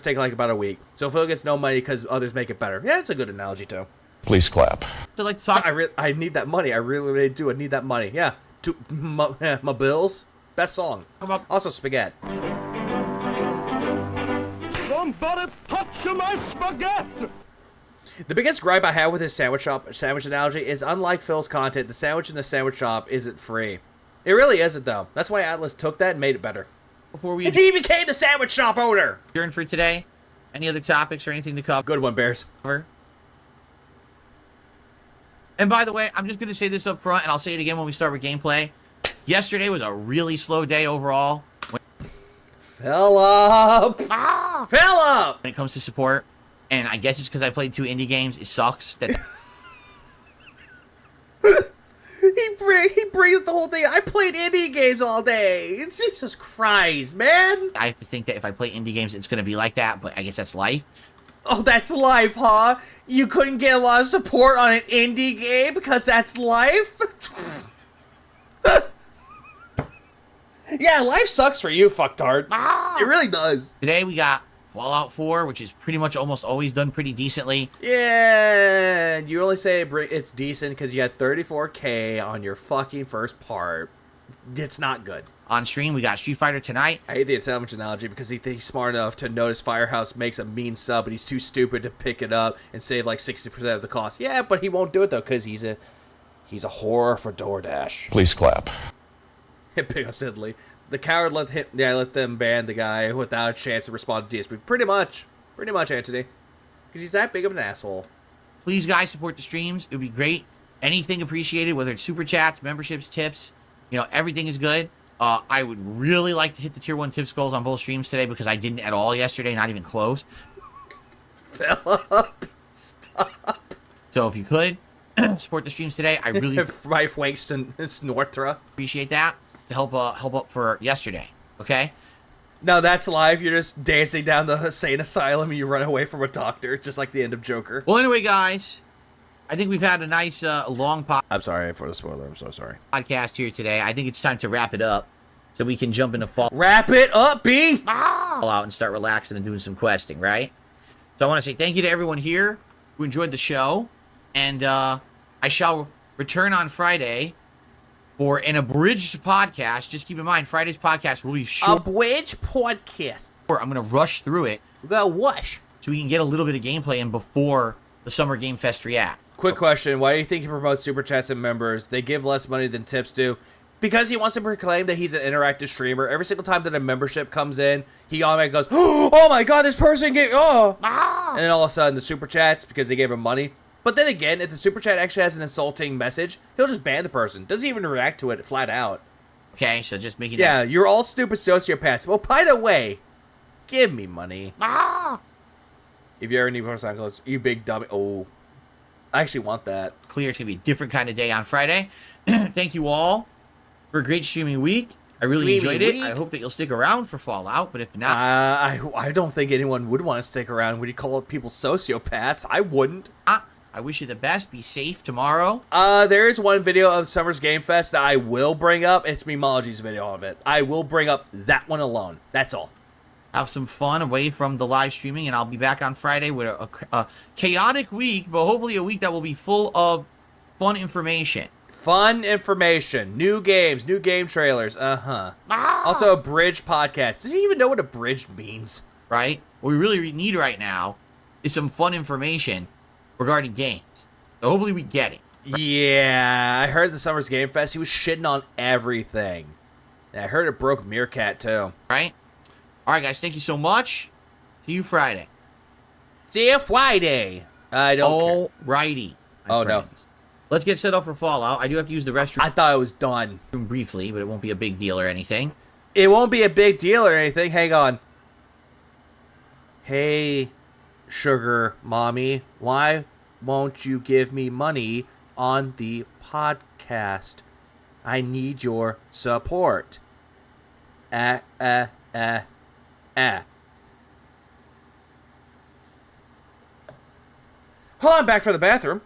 take like about a week. So Phil gets no money because others make it better. Yeah, it's a good analogy too. Please clap. So, like to talk I need that money. I really do. I need that money. Yeah. My bills. Best song. about Also spaghetti. Somebody touch my spaghetti! The biggest gripe I have with his sandwich analogy is, unlike Phil's content, the sandwich in the sandwich shop isn't free. It really isn't, though. That's why Atlas took that and made it better. before we He became the sandwich shop owner. adjourn for today. Any other topics or anything to cover? Good one, Bears. And by the way, I'm just going to say this up front, and I'll say it again when we start with gameplay. Yesterday was a really slow day overall Philip! Philip! when it comes to support. And I guess it's because I played 2 indie games. It sucks that He breathed the whole thing. I played indie games all day. Jesus Christ, man. I have to think that if I play indie games, it's going to be like that. But I guess that's life. Oh, that's life, huh? You couldn't get a lot of support on an indie game because that's life? Yeah, life sucks for you, fucktard. It really does. Today we got Fallout 4, which is pretty much almost always done pretty decently. Yeah, you only say it's decent because you had 34K on your fucking first part. It's not good. On stream, we got Street Fighter tonight. I hate the sandwich analogy because he's smart enough to notice Firehouse makes a mean sub, but he's too stupid to pick it up and save like 60% of the cost. Yeah, but he won't do it though because he's a whore for DoorDash. Please clap. Pick up Sidley. The coward let them ban the guy without a chance to respond to DSP. Pretty much, Anthony, because he's that big of an asshole. Please, guys, support the streams. It would be great. Anything appreciated, whether it's super chats, memberships, tips. Everything is good. I would really like to hit the tier 1 tips goals on both streams today because I didn't at all yesterday, not even close. Philip, stop. So if you could support the streams today, I really Rife Wangston Snortra. appreciate that to help up for yesterday. Okay. No, that's live. You're just dancing down the insane asylum and you run away from a doctor, just like the end of Joker. Well, anyway, guys, I think we've had a nice long I'm sorry for the spoiler. I'm so sorry. podcast here today. I think it's time to wrap it up so we can jump into Fallout Wrap it up, B! and start relaxing and doing some questing, right? So I want to say thank you to everyone here who enjoyed the show, and I shall return on Friday for an abridged podcast. Just keep in mind, Friday's podcast will be short. Abridged podcast. I'm going to rush through it We got wash. so we can get a little bit of gameplay in before the Summer Game Fest React. Quick question. Why do you think he promotes super chats and members? They give less money than tips do. Because he wants to proclaim that he's an interactive streamer. Every single time that a membership comes in, he automatically goes, "Oh my god, this person gave, oh!" And then all of a sudden, the super chats, because they gave him money. But then again, if the super chat actually has an insulting message, he'll just ban the person. Doesn't even react to it flat out. Okay, so just making Yeah, you're all stupid sociopaths. Well, by the way, give me money. If you ever need motorcycles, you big dummy. Oh, I actually want that. clear. It's going to be a different kind of day on Friday. Thank you all for a great streaming week. I really enjoyed it. I hope that you'll stick around for Fallout, but if not... I don't think anyone would want to stick around. Would you call people sociopaths? I wouldn't. I wish you the best. Be safe tomorrow. There is one video of Summer's Game Fest that I will bring up. It's Memology's video of it. I will bring up that one alone. That's all. have some fun away from the live streaming, and I'll be back on Friday with a chaotic week, but hopefully a week that will be full of fun information. Fun information, new games, new game trailers, Also a bridge podcast. Does he even know what a bridge means? Right? What we really need right now is some fun information regarding games. So hopefully we get it. Yeah, I heard the Summer's Game Fest, he was shitting on everything. And I heard it broke Meerkat, too. Right? All right, guys, thank you so much. See you Friday. See you Friday. I don't care. Alrighty. Oh, no. Let's get set up for Fallout. I do have to use the restroom I thought it was done. briefly, but it won't be a big deal or anything. It won't be a big deal or anything. Hang on. Hey, sugar mommy, why won't you give me money on the podcast? I need your support. Oh, I'm back from the bathroom.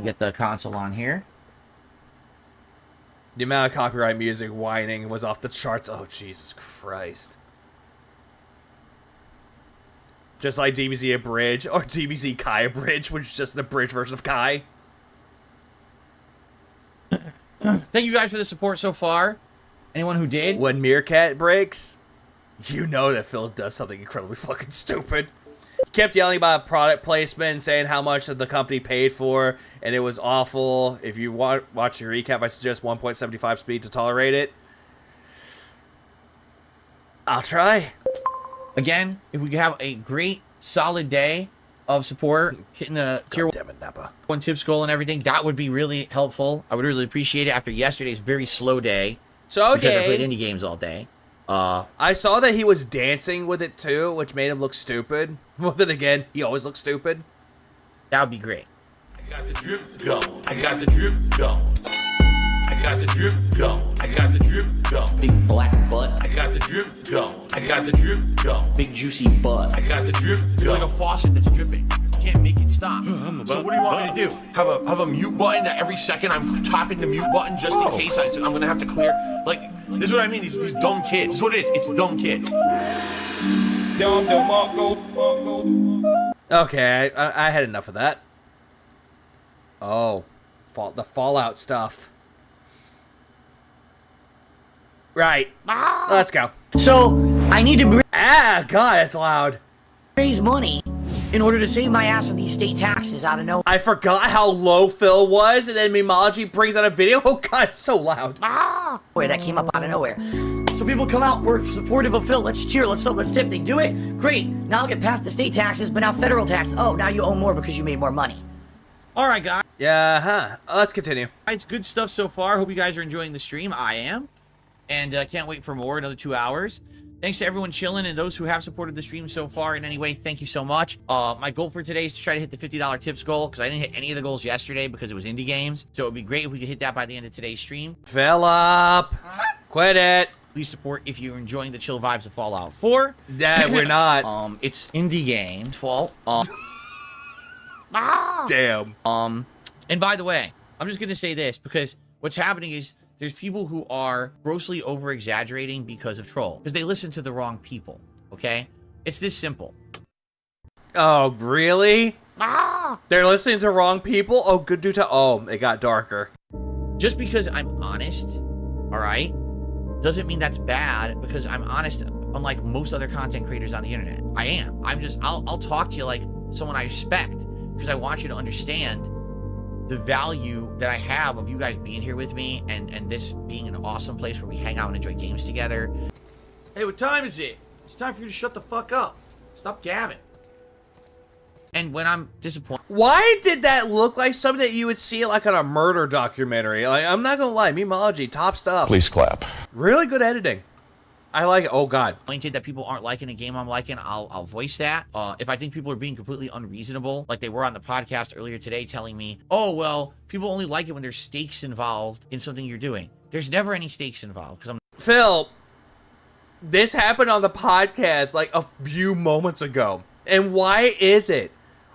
Get the console on here. The amount of copyright music whining was off the charts. Oh, Jesus Christ. Just like DBZ Abridged, or DBZ Kai Abridged, which is just an abridged version of Kai. Thank you guys for the support so far. Anyone who did. When Meerkat breaks, you know that Phil does something incredibly fucking stupid. He kept yelling about product placement and saying how much the company paid for, and it was awful. If you watch the recap, I suggest 1.75 speed to tolerate it. I'll try. Again, if we could have a great, solid day of support, hitting the tier 1 tips goal and everything, that would be really helpful. I would really appreciate it after yesterday's very slow day. So because I played indie games all day. I saw that he was dancing with it too, which made him look stupid. Well, then again, he always looks stupid. That would be great. I got the drip go. I got the drip go. I got the drip go. I got the drip go. Big black butt. I got the drip go. I got the drip go. Big juicy butt. I got the drip It's go. like a faucet that's dripping. Can't make it stop. So what do you want me to do? Have a mute button that every second I'm tapping the mute button just in case I'm gonna have to clear. Like, this is what I mean. These dumb kids. This is what it is. It's dumb kids. Okay, I had enough of that. Oh, the Fallout stuff. Right. Let's go. So, I need to Ah, God, it's loud. raise money in order to save my ass from these state taxes out of nowhere. I forgot how low Phil was, and then Mimology brings out a video. Oh, God, it's so loud. Where that came up out of nowhere. So people come out, we're supportive of Phil, let's cheer, let's up, let's tip. They do it, great. Now I'll get past the state taxes, but now federal tax. Oh, now you owe more because you made more money. All right, guys. Yeah, let's continue. It's good stuff so far. Hope you guys are enjoying the stream. I am. And can't wait for more, another 2 hours. Thanks to everyone chilling and those who have supported the stream so far in any way. Thank you so much. My goal for today is to try to hit the $50 tips goal because I didn't hit any of the goals yesterday because it was indie games. So it would be great if we could hit that by the end of today's stream. Philip, quit it. Please support if you're enjoying the chill vibes of Fallout 4. That we're not. It's indie games' fault. Damn. And by the way, I'm just gonna say this because what's happening is there's people who are grossly over-exaggerating because of troll. Because they listen to the wrong people, okay? It's this simple. Oh, really? They're listening to wrong people? Oh, good due to... Oh, it got darker. Just because I'm honest, all right, doesn't mean that's bad because I'm honest, unlike most other content creators on the internet. I am. I'll talk to you like someone I respect because I want you to understand the value that I have of you guys being here with me and this being an awesome place where we hang out and enjoy games together. Hey, what time is it? It's time for you to shut the fuck up. Stop gabbing. And when I'm disappointed... Why did that look like something that you would see like on a murder documentary? Like, I'm not gonna lie, Mimology, top stuff. Please clap. Really good editing. I like it. Oh, God. Pointed that people aren't liking a game I'm liking, I'll voice that. If I think people are being completely unreasonable, like they were on the podcast earlier today telling me, oh, well, people only like it when there's stakes involved in something you're doing. There's never any stakes involved because I'm... Phil, this happened on the podcast like a few moments ago. And why is it?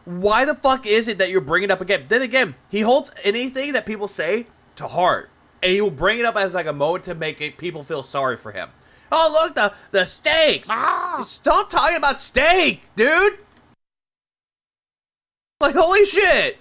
Why the fuck is it that you're bringing it up again? Then again, he holds anything that people say to heart. And he will bring it up as like a moment to make people feel sorry for him. Oh, look, the steaks. Stop talking about steak, dude. Like, holy shit.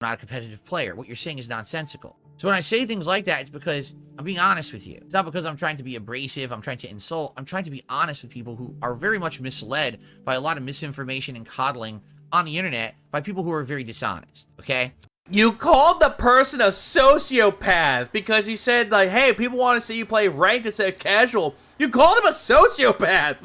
I'm not a competitive player. What you're saying is nonsensical. So when I say things like that, it's because I'm being honest with you. It's not because I'm trying to be abrasive, I'm trying to insult. I'm trying to be honest with people who are very much misled by a lot of misinformation and coddling on the internet by people who are very dishonest, okay? You called the person a sociopath because he said, like, hey, people want to see you play ranked instead of casual. You called him a sociopath.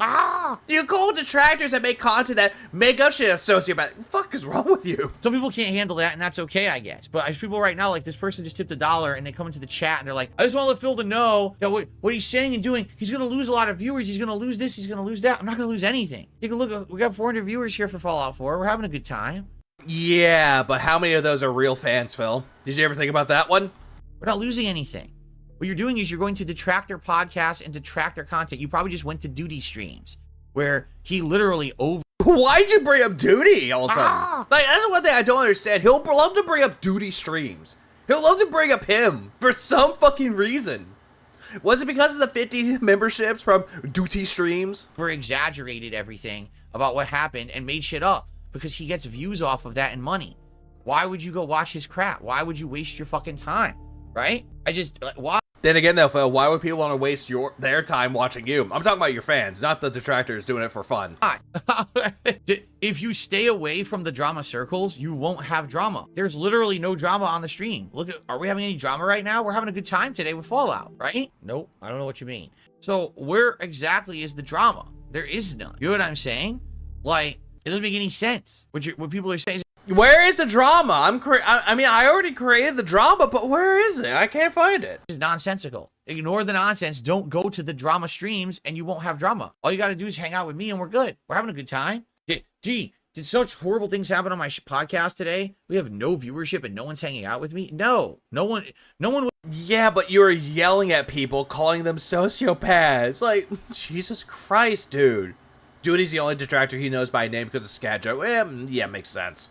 You called detractors that make content that make up shit a sociopath. What the fuck is wrong with you? Some people can't handle that, and that's okay, I guess. But there's people right now, like this person just tipped $1, and they come into the chat, and they're like, I just want to let Phil to know that what he's saying and doing, he's going to lose a lot of viewers. He's going to lose this. He's going to lose that. I'm not going to lose anything. Take a look. We got 400 viewers here for Fallout 4. We're having a good time. Yeah, but how many of those are real fans, Phil? Did you ever think about that one? We're not losing anything. What you're doing is you're going to detractor podcasts and detractor content. You probably just went to Duty streams where he literally Why'd you bring up Duty all of a sudden? Like, that's one thing I don't understand. He'll love to bring up Duty streams. He'll love to bring up him for some fucking reason. Was it because of the 50 memberships from Duty streams? We're exaggerated everything about what happened and made shit up because he gets views off of that and money. Why would you go watch his crap? Why would you waste your fucking time? Right? Why? Then again, though, Phil, why would people want to waste their time watching you? I'm talking about your fans, not the detractors doing it for fun. If you stay away from the drama circles, you won't have drama. There's literally no drama on the stream. Look, are we having any drama right now? We're having a good time today with Fallout, right? Nope, I don't know what you mean. So where exactly is the drama? There is none. You know what I'm saying? Like, it doesn't make any sense. What people are saying is, where is the drama? I mean, I already created the drama, but where is it? I can't find it. It's nonsensical. Ignore the nonsense. Don't go to the drama streams and you won't have drama. All you got to do is hang out with me and we're good. We're having a good time. Did such horrible things happen on my podcast today? We have no viewership and no one's hanging out with me? No one. Yeah, but you were yelling at people, calling them sociopaths. Like, Jesus Christ, dude. Duty's the only detractor he knows by name because of Scat Joe. Yeah, makes sense.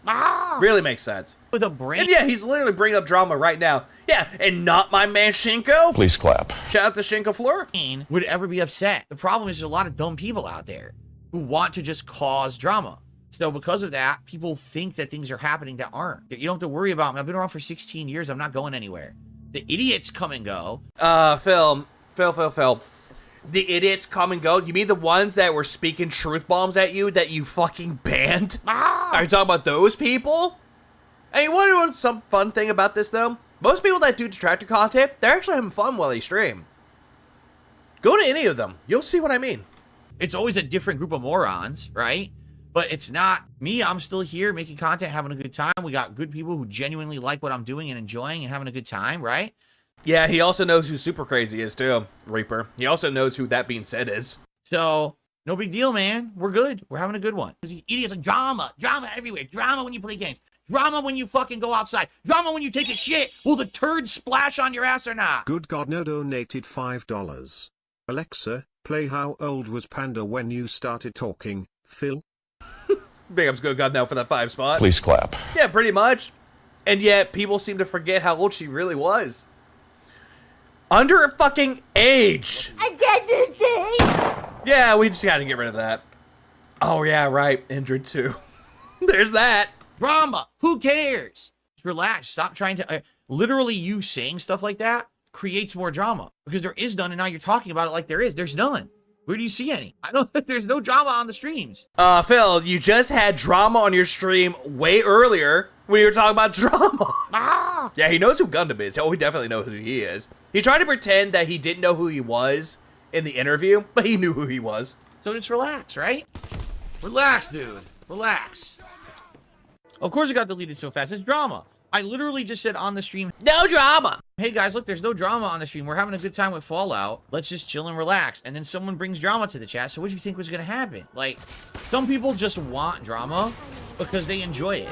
Really makes sense. With a brain. And yeah, he's literally bringing up drama right now. Yeah, and not my man Shinko. Please clap. Shout out to Shinko Fleur. Would ever be upset. The problem is there's a lot of dumb people out there who want to just cause drama. So because of that, people think that things are happening that aren't. You don't have to worry about me. I've been around for 16 years. I'm not going anywhere. The idiots come and go. Phil. The idiots come and go? You mean the ones that were speaking truth bombs at you that you fucking banned? Are you talking about those people? And you want to know some fun thing about this, though? Most people that do detractor content, they're actually having fun while they stream. Go to any of them. You'll see what I mean. It's always a different group of morons, right? But it's not me. I'm still here making content, having a good time. We got good people who genuinely like what I'm doing and enjoying and having a good time, right? Yeah, he also knows who Super Crazy is, too, Reaper. He also knows who That Being Said is. So, no big deal, man. We're good. We're having a good one. Idiots like drama everywhere. Drama when you play games. Drama when you fucking go outside. Drama when you take a shit. Will the turd splash on your ass or not? Good God, no donated $5. Alexa, play How Old Was Panda When You Started Talking, Phil? Big ups Good God now for that 5 spot. Please clap. Yeah, pretty much. And yet, people seem to forget how old she really was. Under her fucking age. Yeah, we just gotta get rid of that. Oh yeah, right. Injured too. There's that. Drama. Who cares? Just relax. Stop trying to... literally, you saying stuff like that creates more drama. Because there is none, and now you're talking about it like there is. There's none. Where do you see any? There's no drama on the streams. Phil, you just had drama on your stream way earlier when you were talking about drama. Yeah, he knows who Gundam is. Oh, he definitely knows who he is. He tried to pretend that he didn't know who he was in the interview, but he knew who he was. So just relax, right? Relax, dude. Relax. Of course it got deleted so fast. It's drama. I literally just said on the stream, no drama. Hey guys, look, there's no drama on the stream. We're having a good time with Fallout. Let's just chill and relax. And then someone brings drama to the chat. So what do you think was going to happen? Like, some people just want drama because they enjoy it.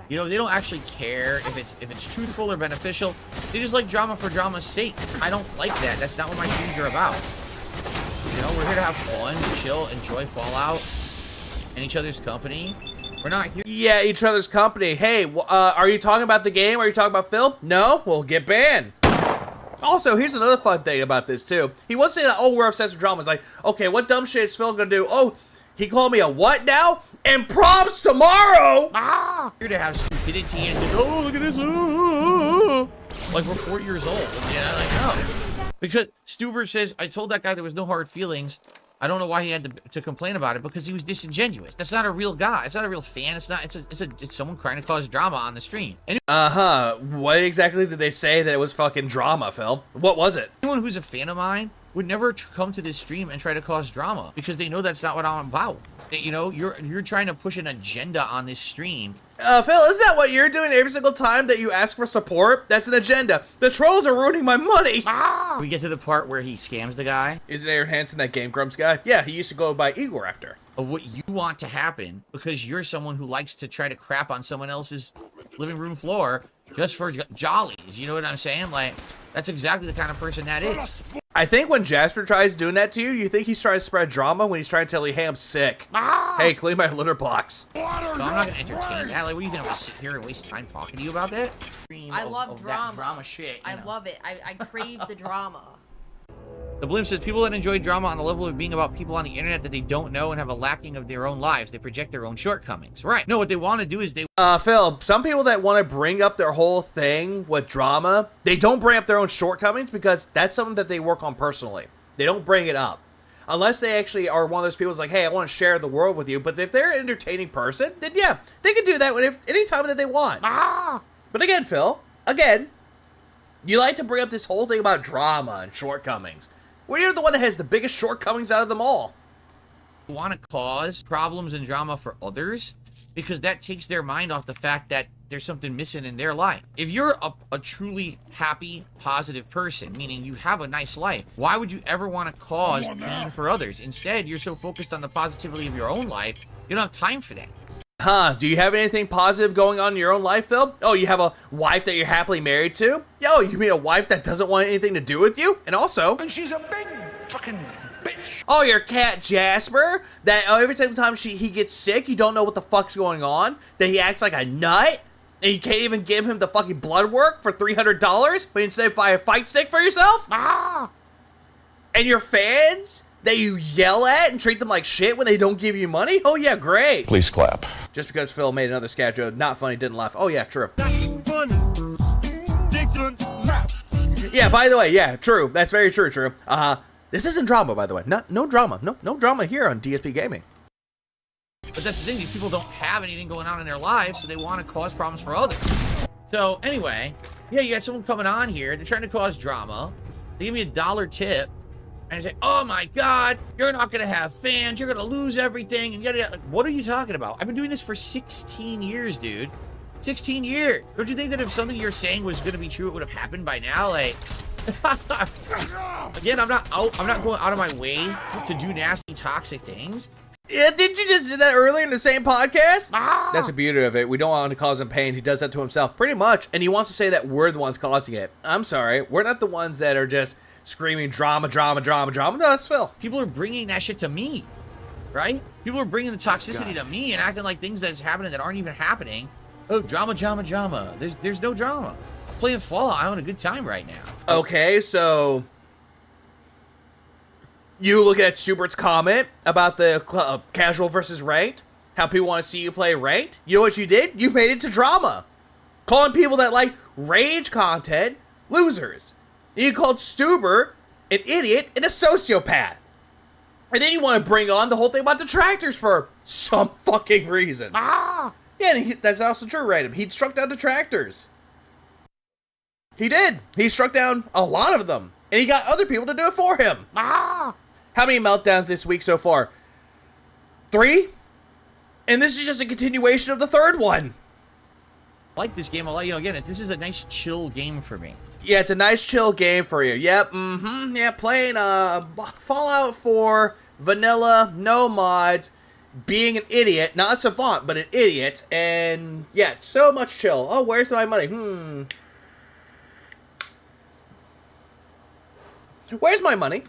You know, they don't actually care if it's truthful or beneficial. They just like drama for drama's sake. I don't like that. That's not what my streams are about. You know, we're here to have fun, chill, enjoy Fallout and each other's company. We're not here. Yeah, each other's company. Hey, are you talking about the game? Are you talking about Phil? No? Well, get banned. Also, here's another fun thing about this, too. He was saying, oh, we're obsessed with drama. It's like, okay, what dumb shit is Phil gonna do? Oh, he called me a what now? And prompts tomorrow! Here to have stupidity and oh, look at this. Like we're 4 years old. Yeah, like, no. Because Stuber says, I told that guy there was no hard feelings. I don't know why he had to complain about it, because he was disingenuous. That's not a real guy. It's not a real fan. It's not. It's someone trying to cause drama on the stream. What exactly did they say that it was fucking drama, Phil? What was it? Anyone who's a fan of mine would never come to this stream and try to cause drama, because they know that's not what I'm about. You know, you're trying to push an agenda on this stream. Phil, isn't that what you're doing every single time that you ask for support? That's an agenda. The trolls are ruining my money. We get to the part where he scams the guy. Isn't Aaron Hansen that Game Grumps guy? Yeah, he used to go by Igor Raptor. Of what you want to happen, because you're someone who likes to try to crap on someone else's living room floor just for jollies. You know what I'm saying? Like, that's exactly the kind of person that is. I think when Jasper tries doing that to you, you think he's trying to spread drama when he's trying to tell you, hey, I'm sick. Hey, clean my litter box. So I'm not going to entertain that. Like, what are you going to sit here and waste time talking to you about that? I love drama. That drama shit. I love it. I crave the drama. The Blimp says, people that enjoy drama on the level of being about people on the internet that they don't know and have a lacking of their own lives. They project their own shortcomings. Right. No, what they want to do is they... Phil, some people that want to bring up their whole thing with drama, they don't bring up their own shortcomings because that's something that they work on personally. They don't bring it up. Unless they actually are one of those people who's like, hey, I want to share the world with you. But if they're an entertaining person, then yeah, they can do that anytime that they want. But again, Phil, you like to bring up this whole thing about drama and shortcomings. Well, you're the one that has the biggest shortcomings out of them all. Want to cause problems and drama for others because that takes their mind off the fact that there's something missing in their life. If you're a truly happy, positive person, meaning you have a nice life, why would you ever want to cause pain for others? Instead, you're so focused on the positivity of your own life, you don't have time for that. Do you have anything positive going on in your own life, Phil? Oh, you have a wife that you're happily married to? Yo, you mean a wife that doesn't want anything to do with you? And also... And she's a big fucking bitch. Oh, your cat Jasper? That every single time he gets sick, you don't know what the fuck's going on? That he acts like a nut? And you can't even give him the fucking blood work for $300? But instead buy a fight stick for yourself? And your fans... that you yell at and treat them like shit when they don't give you money? Oh yeah, great. Please clap. Just because Phil made another scat joke, not funny, didn't laugh. Oh yeah, true. Yeah, by the way, yeah, true. That's very true, true. This isn't drama, by the way. No drama. No drama here on DSP Gaming. But that's the thing, these people don't have anything going on in their lives, so they want to cause problems for others. So anyway, yeah, you got someone coming on here, they're trying to cause drama. They give me $1 tip. And say, oh my God, you're not going to have fans. You're going to lose everything. And yada, yada. Like, what are you talking about? I've been doing this for 16 years, dude. 16 years. Don't you think that if something you're saying was going to be true, it would have happened by now? Like, again, I'm not going out of my way to do nasty, toxic things. Yeah, didn't you just do that earlier in the same podcast? That's the beauty of it. We don't want to cause him pain. He does that to himself, pretty much. And he wants to say that we're the ones causing it. I'm sorry. We're not the ones that are just... screaming drama. No, that's Phil. People are bringing that shit to me, right? People are bringing the toxicity to me and acting like things that's happening that aren't even happening. Oh, drama. There's no drama. I'm playing Fallout. I'm having a good time right now. Okay, so you look at Subert's comment about the casual versus ranked, how people want to see you play ranked. You know what you did? You made it to drama. Calling people that like rage content losers. You called Stuber an idiot and a sociopath. And then you want to bring on the whole thing about detractors for some fucking reason. Yeah, and that's also true, right? He struck down detractors. He did. He struck down a lot of them. And he got other people to do it for him. How many meltdowns this week so far? 3? And this is just a continuation of the 3rd one. I like this game a lot. You know, again, this is a nice chill game for me. Yeah, it's a nice chill game for you. Yep, yeah, playing Fallout 4, vanilla, no mods, being an idiot, not a savant, but an idiot, and yeah, so much chill. Oh, where's my money? Where's my money?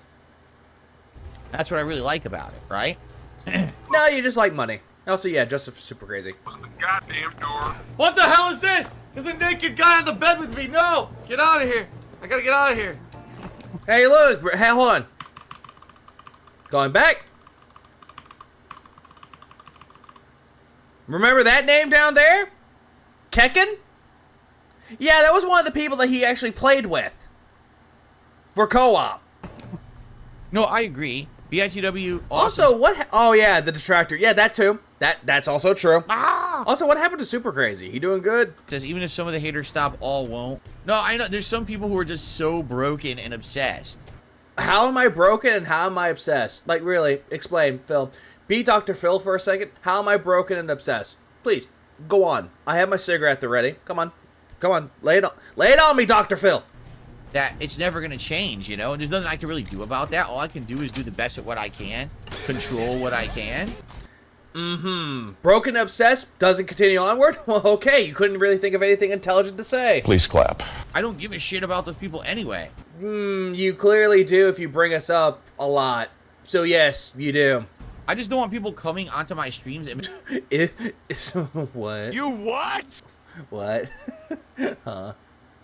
That's what I really like about it, right? No, you just like money. Also, yeah, just super crazy. Goddamn door. What the hell is this? There's a naked guy on the bed with me. No! Get out of here. I gotta get out of here. Hey, look. Hey, hold on. Going back. Remember that name down there? Kekken? Yeah, that was one of the people that he actually played with. For co-op. No, I agree. BITW Also, what? Oh yeah, the detractor. Yeah, that too. That's also true. Also, what happened to Super Crazy? He doing good? says even if some of the haters stop, all won't. No, I know there's some people who are just so broken and obsessed. How am I broken and how am I obsessed? Like, really, explain, Phil. Be Dr. Phil for a second. How am I broken and obsessed? Please, go on. I have my cigarette at the ready. Come on. Come on. Lay it on me, Dr. Phil. That it's never going to change, you know? And there's nothing I can really do about that. All I can do is do the best at what I can. Control what I can. Broken and obsessed doesn't continue onward? Well, okay. You couldn't really think of anything intelligent to say. Please clap. I don't give a shit about those people anyway. You clearly do if you bring us up a lot. So, yes, you do. I just don't want people coming onto my streams and... What? You what? What? Huh?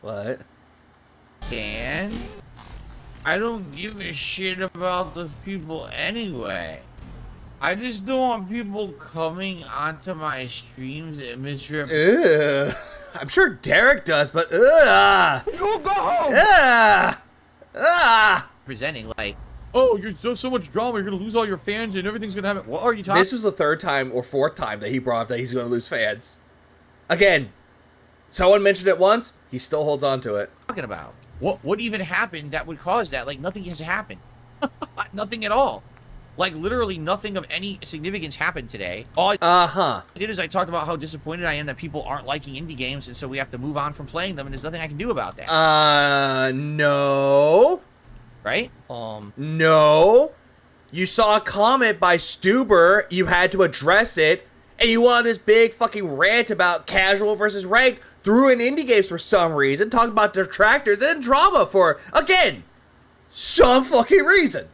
What? I don't give a shit about those people anyway. I just don't want people coming onto my streams and misrepresent. I'm sure Derek does, but You go home. Presenting like, oh, you're so much drama, you're gonna lose all your fans and everything's gonna happen. What are you talking? This was the third time or fourth time that he brought up that he's going to lose fans. Again, someone mentioned it once, he still holds on to it. Talking about? What even happened that would cause that? Like, nothing has happened. Nothing at all. Like, literally nothing of any significance happened today. All I did is I talked about how disappointed I am that people aren't liking indie games, and so we have to move on from playing them, and there's nothing I can do about that. No. Right? No. You saw a comment by Stuber, you had to address it, and you wanted this big fucking rant about casual versus ranked, threw in indie games for some reason, talked about detractors and drama for, again, some fucking reason.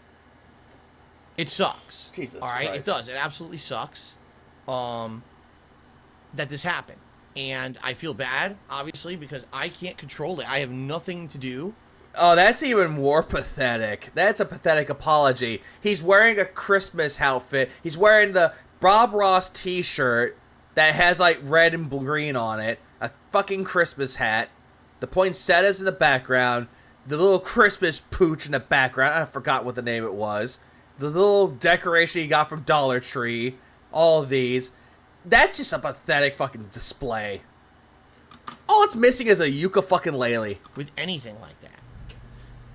It sucks. Jesus all right, Christ. it does. It absolutely sucks. That this happened, and I feel bad, obviously, because I can't control it. I have nothing to do. Oh, that's even more pathetic. That's a pathetic apology. He's wearing a Christmas outfit. He's wearing the Bob Ross t-shirt that has like red and green on it. A fucking Christmas hat. The poinsettias in the background. The little Christmas pooch in the background. I forgot what the name it was. The little decoration he got from Dollar Tree. All of these. That's just a pathetic fucking display. All it's missing is a yucca fucking lele. With anything like that.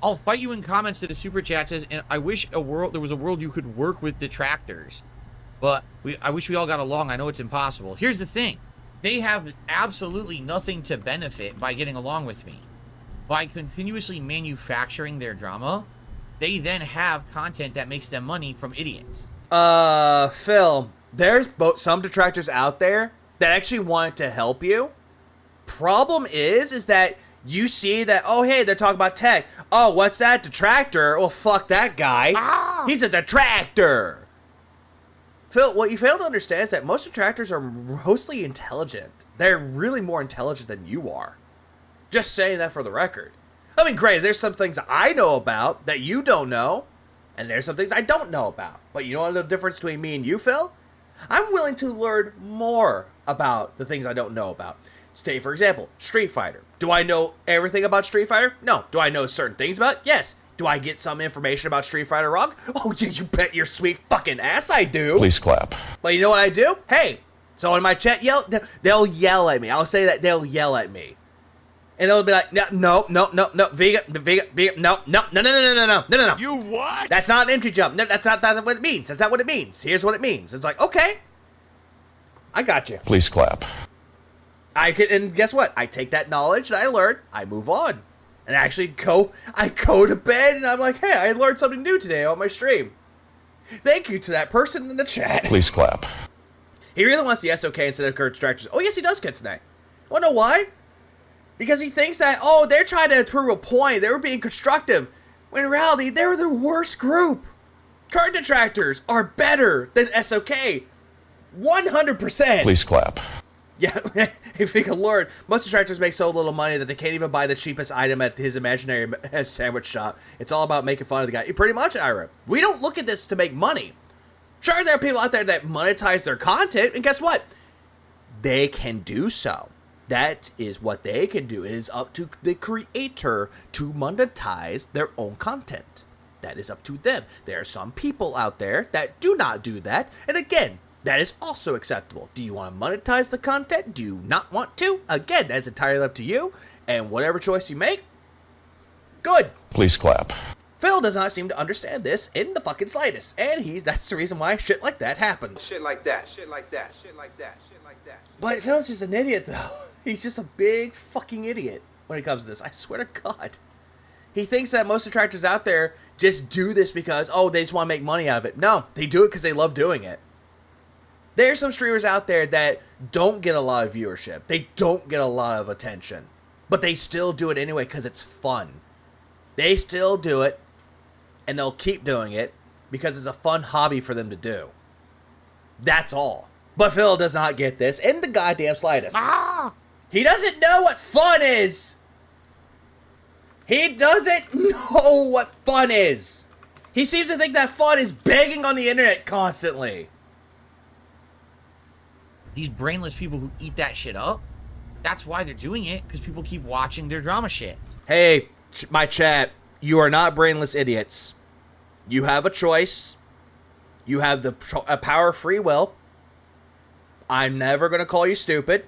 I'll fight you in comments to the super chat says, and I wish there was a world you could work with detractors. But I wish we all got along. I know it's impossible. Here's the thing. They have absolutely nothing to benefit by getting along with me. By continuously manufacturing their drama, they then have content that makes them money from idiots. Phil, there's some detractors out there that actually want to help you. Problem is that you see that, oh, hey, they're talking about tech. Oh, what's that? Detractor? Well, fuck that guy. He's a detractor. Phil, what you fail to understand is that most detractors are mostly intelligent. They're really more intelligent than you are. Just saying that for the record. I mean, great, there's some things I know about that you don't know, and there's some things I don't know about. But you know the difference between me and you, Phil? I'm willing to learn more about the things I don't know about. Say, for example, Street Fighter. Do I know everything about Street Fighter? No. Do I know certain things about it? Yes. Do I get some information about Street Fighter wrong? Oh, yeah, you bet your sweet fucking ass I do. Please clap. But you know what I do? Hey, someone in my chat they'll yell at me. I'll say that they'll yell at me. And it'll be like, no, Vega, no. You what? That's not an entry jump. No, that's not what it means. That's not what it means. Here's what it means. It's like, okay, I got you. Please clap. And guess what? I take that knowledge that I learned, I move on. And I go to bed and I'm like, hey, I learned something new today on my stream. Thank you to that person in the chat. Please clap. He really wants the SOK instead of distractors. Oh, yes, he does, Kitsune. Wanna know why? Because he thinks that, oh, they're trying to prove a point. They were being constructive. When in reality, they're the worst group. Current detractors are better than SOK. 100%. Please clap. Yeah, if we could learn, most detractors make so little money that they can't even buy the cheapest item at his imaginary sandwich shop. It's all about making fun of the guy. Pretty much, Ira. We don't look at this to make money. Sure, there are people out there that monetize their content, and guess what? They can do so. That is what they can do. It is up to the creator to monetize their own content. That is up to them. There are some people out there that do not do that, and again, that is also acceptable. Do you want to monetize the content? Do you not want to? Again, that's entirely up to you. And whatever choice you make, good. Please clap. Phil does not seem to understand this in the fucking slightest. And that's the reason why shit like that happens. Shit like that, shit like that, shit like that, shit like that. But Phil's just an idiot, though. He's just a big fucking idiot when it comes to this. I swear to God. He thinks that most detractors out there just do this because, oh, they just want to make money out of it. No, they do it because they love doing it. There's some streamers out there that don't get a lot of viewership. They don't get a lot of attention. But they still do it anyway because it's fun. They still do it, and they'll keep doing it because it's a fun hobby for them to do. That's all. But Phil does not get this in the goddamn slightest. He doesn't know what fun is. He doesn't know what fun is. He seems to think that fun is begging on the internet constantly. These brainless people who eat that shit up, that's why they're doing it, because people keep watching their drama shit. Hey, my chat, you are not brainless idiots. You have a choice. You have the power of free will. I'm never going to call you stupid.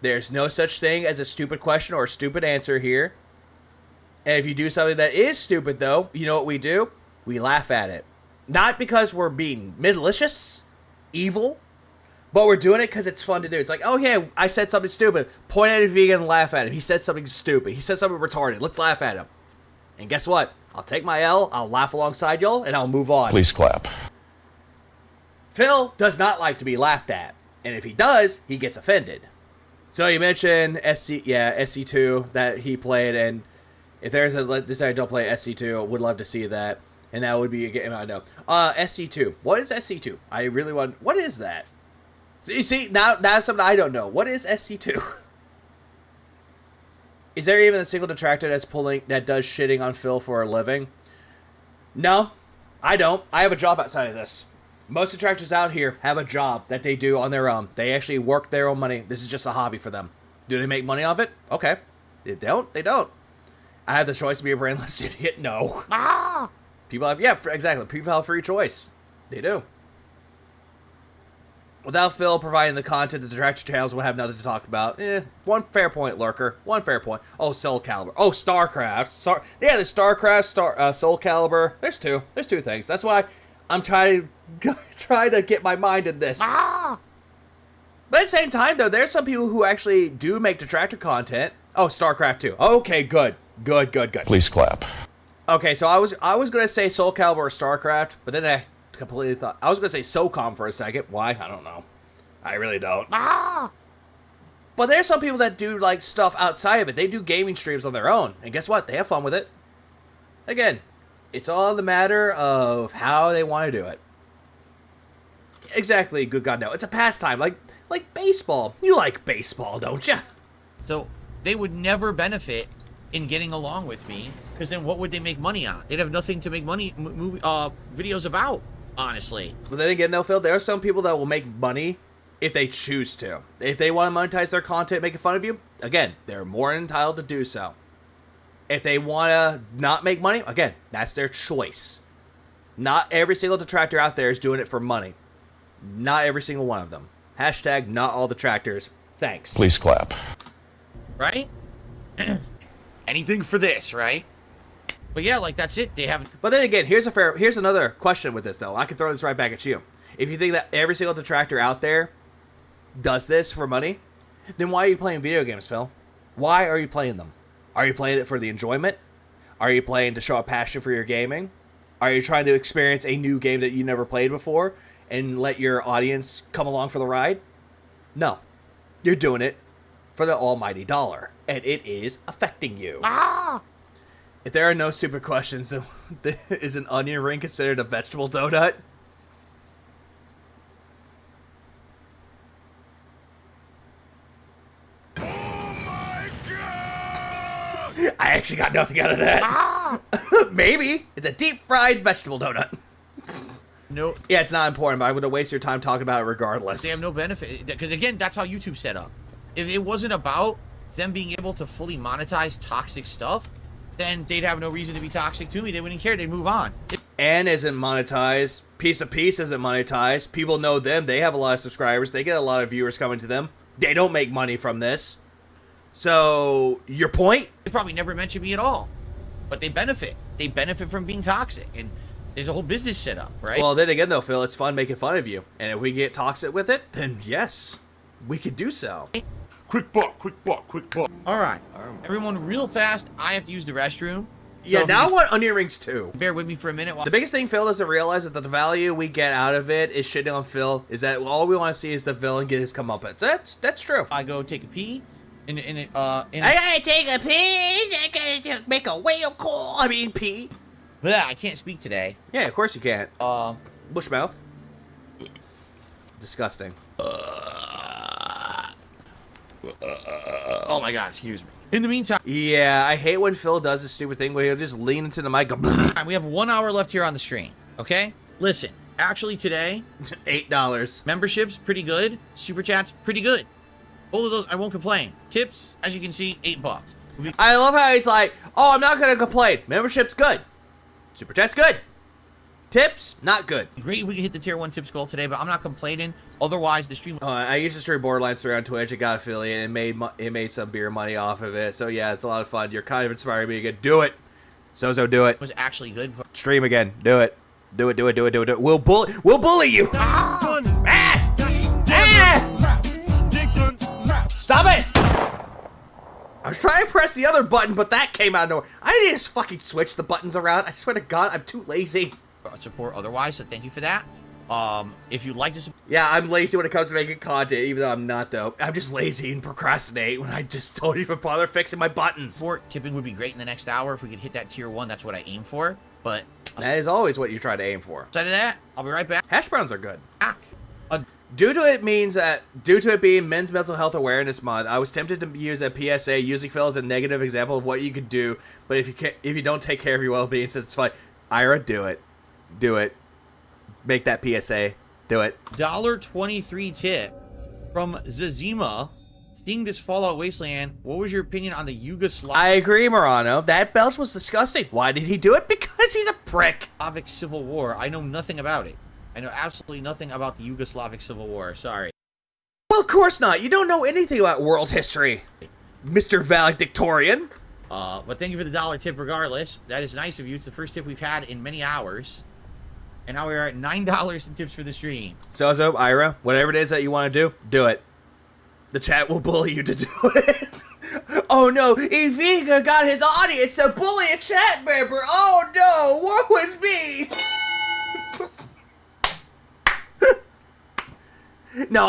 There's no such thing as a stupid question or a stupid answer here. And if you do something that is stupid, though, you know what we do? We laugh at it. Not because we're being malicious, evil, but we're doing it because it's fun to do. It's like, oh yeah, I said something stupid. Point at a vegan and laugh at him. He said something stupid. He said something retarded. Let's laugh at him. And guess what? I'll take my L, I'll laugh alongside y'all, and I'll move on. Please clap. Phil does not like to be laughed at. And if he does, he gets offended. So you mentioned SC2 that he played, and if there's a decided don't play SC2, I would love to see that. And that would be a game I know. SC2. What is SC2? I really want. What is that? You see, now something I don't know. What is SC2? Is there even a single detractor that does shitting on Phil for a living? No, I don't. I have a job outside of this. Most detractors out here have a job that they do on their own. They actually work their own money. This is just a hobby for them. Do they make money off it? Okay. They don't? They don't. I have the choice to be a brainless idiot? No. People have, exactly. People have free choice. They do. Without Phil providing the content, the detractor channels will have nothing to talk about. One fair point, Lurker. One fair point. Oh, Soul Calibur. Oh, StarCraft. The StarCraft, Soul Calibur. There's two. There's two things. That's why I'm trying to get my mind in this. But at the same time, though, there's some people who actually do make detractor content. Oh, StarCraft 2. Okay, good. Good. Please clap. Okay, so I was gonna say Soul Calibur or StarCraft, but then I completely thought I was gonna say SOCOM for a second. Why? I don't know. I really don't. But there's some people that do like stuff outside of it. They do gaming streams on their own, and guess what? They have fun with it. Again, it's all the matter of how they want to do it. Exactly. Good God, no. It's a pastime, like baseball. You like baseball, don't you? So they would never benefit in getting along with me, because then what would they make money on? They'd have nothing to make money videos about, honestly. But then again, though, Phil, there are some people that will make money if they choose to. If they want to monetize their content making fun of you, again, they're more than entitled to do so. If they want to not make money, again, that's their choice. Not every single detractor out there is doing it for money. Not every single one of them. Hashtag not all detractors. Thanks. Please clap. Right? Anything for this, right? But yeah, like that's it. They haven't. But then again, here's another question with this though. I can throw this right back at you. If you think that every single detractor out there does this for money, then why are you playing video games, Phil? Why are you playing them? Are you playing it for the enjoyment? Are you playing to show a passion for your gaming? Are you trying to experience a new game that you never played before and let your audience come along for the ride? No. You're doing it for the almighty dollar, and it is affecting you. If there are no stupid questions, then is an onion ring considered a vegetable donut? actually got nothing out of that. Maybe. It's a deep-fried vegetable donut. No. Yeah, it's not important, but I would have wasted your time talking about it regardless. They have no benefit. Because, again, that's how YouTube's set up. If it wasn't about them being able to fully monetize toxic stuff, then they'd have no reason to be toxic to me. They wouldn't care. They'd move on. And isn't monetized. Piece of Peace isn't monetized. People know them. They have a lot of subscribers. They get a lot of viewers coming to them. They don't make money from this. So, your point? They probably never mention me at all. But they benefit. They benefit from being toxic. And there's a whole business set up, right? Well, then again, though, Phil, it's fun making fun of you. And if we get toxic with it, then yes, we could do so. Quick buck, quick buck, quick buck. All right. Everyone, real fast, I have to use the restroom. Yeah, So now I want onion rings too. bear with me for a minute. The biggest thing Phil doesn't realize is that the value we get out of it is shitting on Phil. Is that all we want to see is the villain get his comeuppance. That's true. I go take a pee. I gotta take a pee. I gotta make a whale call. I mean pee. I can't speak today. Yeah, of course you can't. Bushmouth. Disgusting. Oh my god, excuse me. In the meantime, yeah, I hate when Phil does this stupid thing where he'll just lean into the mic. Go, we have 1 hour left here on the stream. Okay, listen. Actually, today, $8 memberships pretty good. Super chats pretty good. All of those, I won't complain. Tips, as you can see, $8. I love how he's like, "Oh, I'm not gonna complain. Membership's good. Super chat's good. Tips, not good." Great if we can hit the tier 1 tips goal today, but I'm not complaining. Otherwise, the stream. I used to stream Borderlands 3 on Twitch. It got affiliate and it made some beer money off of it. So yeah, it's a lot of fun. You're kind of inspiring me again. Do it, Sozo. Do it. Was actually good. Stream again. Do it. Do it. Do it. Do it. Do it. We'll bully you. Stop it! I was trying to press the other button, but that came out of nowhere. I need to just fucking switch the buttons around. I swear to God, I'm too lazy. Support otherwise, so thank you for that. If you'd like to yeah, I'm lazy when it comes to making content, even though I'm not, though. I'm just lazy and procrastinate when I just don't even bother fixing my buttons. Support tipping would be great in the next hour. If we could hit that tier 1, that's what I aim for. But that is always what you try to aim for. Aside of that, I'll be right back. Hash browns are good. Due to it being Men's Mental Health Awareness Month, I was tempted to use a PSA using Phil as a negative example of what you could do, but if you don't take care of your well-being, since it's fine, Ira, do it. Do it. Make that PSA. Do it. $1.23 tip from Zazima. Seeing this Fallout Wasteland, what was your opinion on the Yugoslav? I agree, Morano. That belch was disgusting. Why did he do it? Because he's a prick. Slavic Civil War. I know nothing about it. I know absolutely nothing about the Yugoslavic Civil War. Sorry. Well, of course not. You don't know anything about world history, Mr. Valedictorian. But thank you for the $1 tip regardless. That is nice of you. It's the first tip we've had in many hours. And now we're at $9 in tips for the stream. Sozo, Ira, whatever it is that you want to do it. The chat will bully you to do it. Oh no, Iviga got his audience to bully a chat member. Oh no, woe is me. No,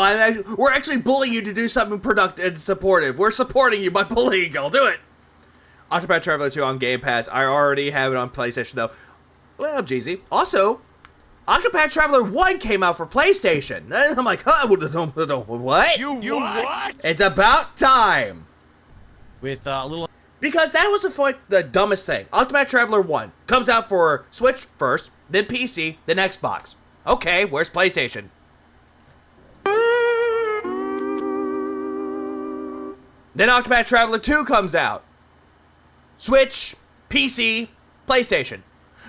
we're actually bullying you to do something productive and supportive. We're supporting you by bullying you. I'll do it. Octopath Traveler 2 on Game Pass. I already have it on PlayStation, though. Well, Jeezy. Also, Octopath Traveler 1 came out for PlayStation. And I'm like, huh? What? You what? It's about time. With a little... Because that was the dumbest thing. Octopath Traveler 1 comes out for Switch first, then PC, then Xbox. Okay, where's PlayStation? Then Octopath Traveler 2 comes out. Switch, PC, PlayStation.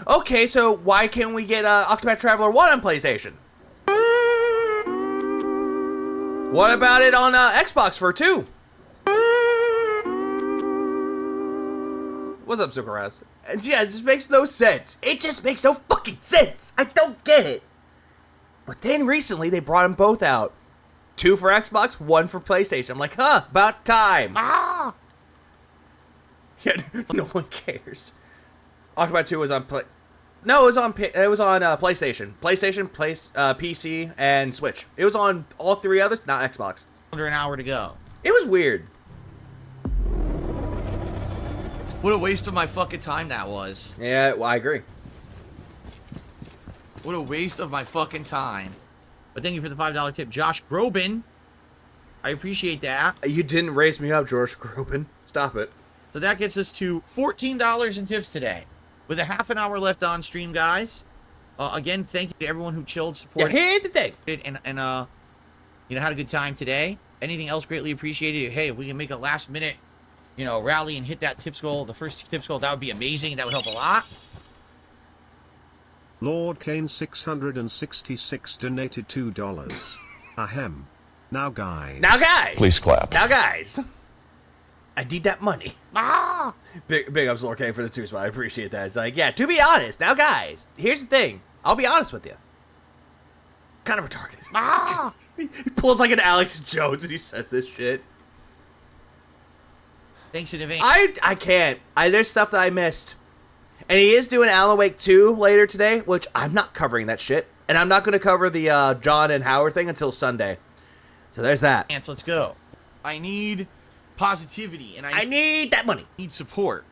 Okay, so why can't we get Octopath Traveler 1 on PlayStation? What about it on Xbox for 2? What's up, Zuccaraz? Yeah, it just makes no sense. It just makes no fucking sense. I don't get it. But then recently they brought them both out. 2 for Xbox, 1 for PlayStation. I'm like, huh, about time. Ah! Yeah, no one cares. Octopath 2 was on No, it was on PlayStation. PlayStation, PC, and Switch. It was on all 3 others, not Xbox. Under an hour to go. It was weird. What a waste of my fucking time that was. Yeah, well, I agree. What a waste of my fucking time. But thank you for the $5 tip, Josh Groban. I appreciate that. You didn't raise me up, George Groban. Stop it. So that gets us to $14 in tips today. With a half an hour left on stream, guys. Again, thank you to everyone who chilled, supported, here's the thing. and had a good time today. Anything else greatly appreciated. Hey, if we can make a last minute, rally and hit that tips goal, the first tips goal, that would be amazing. That would help a lot. Lord Kane 666 donated $2. Ahem. Now guys. Please clap. Now guys. I need that money. Big ups Lord K for the 2 spot. I appreciate that. It's like, yeah, to be honest, now guys, here's the thing. I'll be honest with you. Kind of retarded. He pulls like an Alex Jones and he says this shit. Thanks in advance. I can't. There's stuff that I missed. And he is doing Alan Wake 2 later today, which I'm not covering that shit. And I'm not going to cover the John and Howard thing until Sunday. So there's that. Let's go. I need positivity, and I need that money. Need support.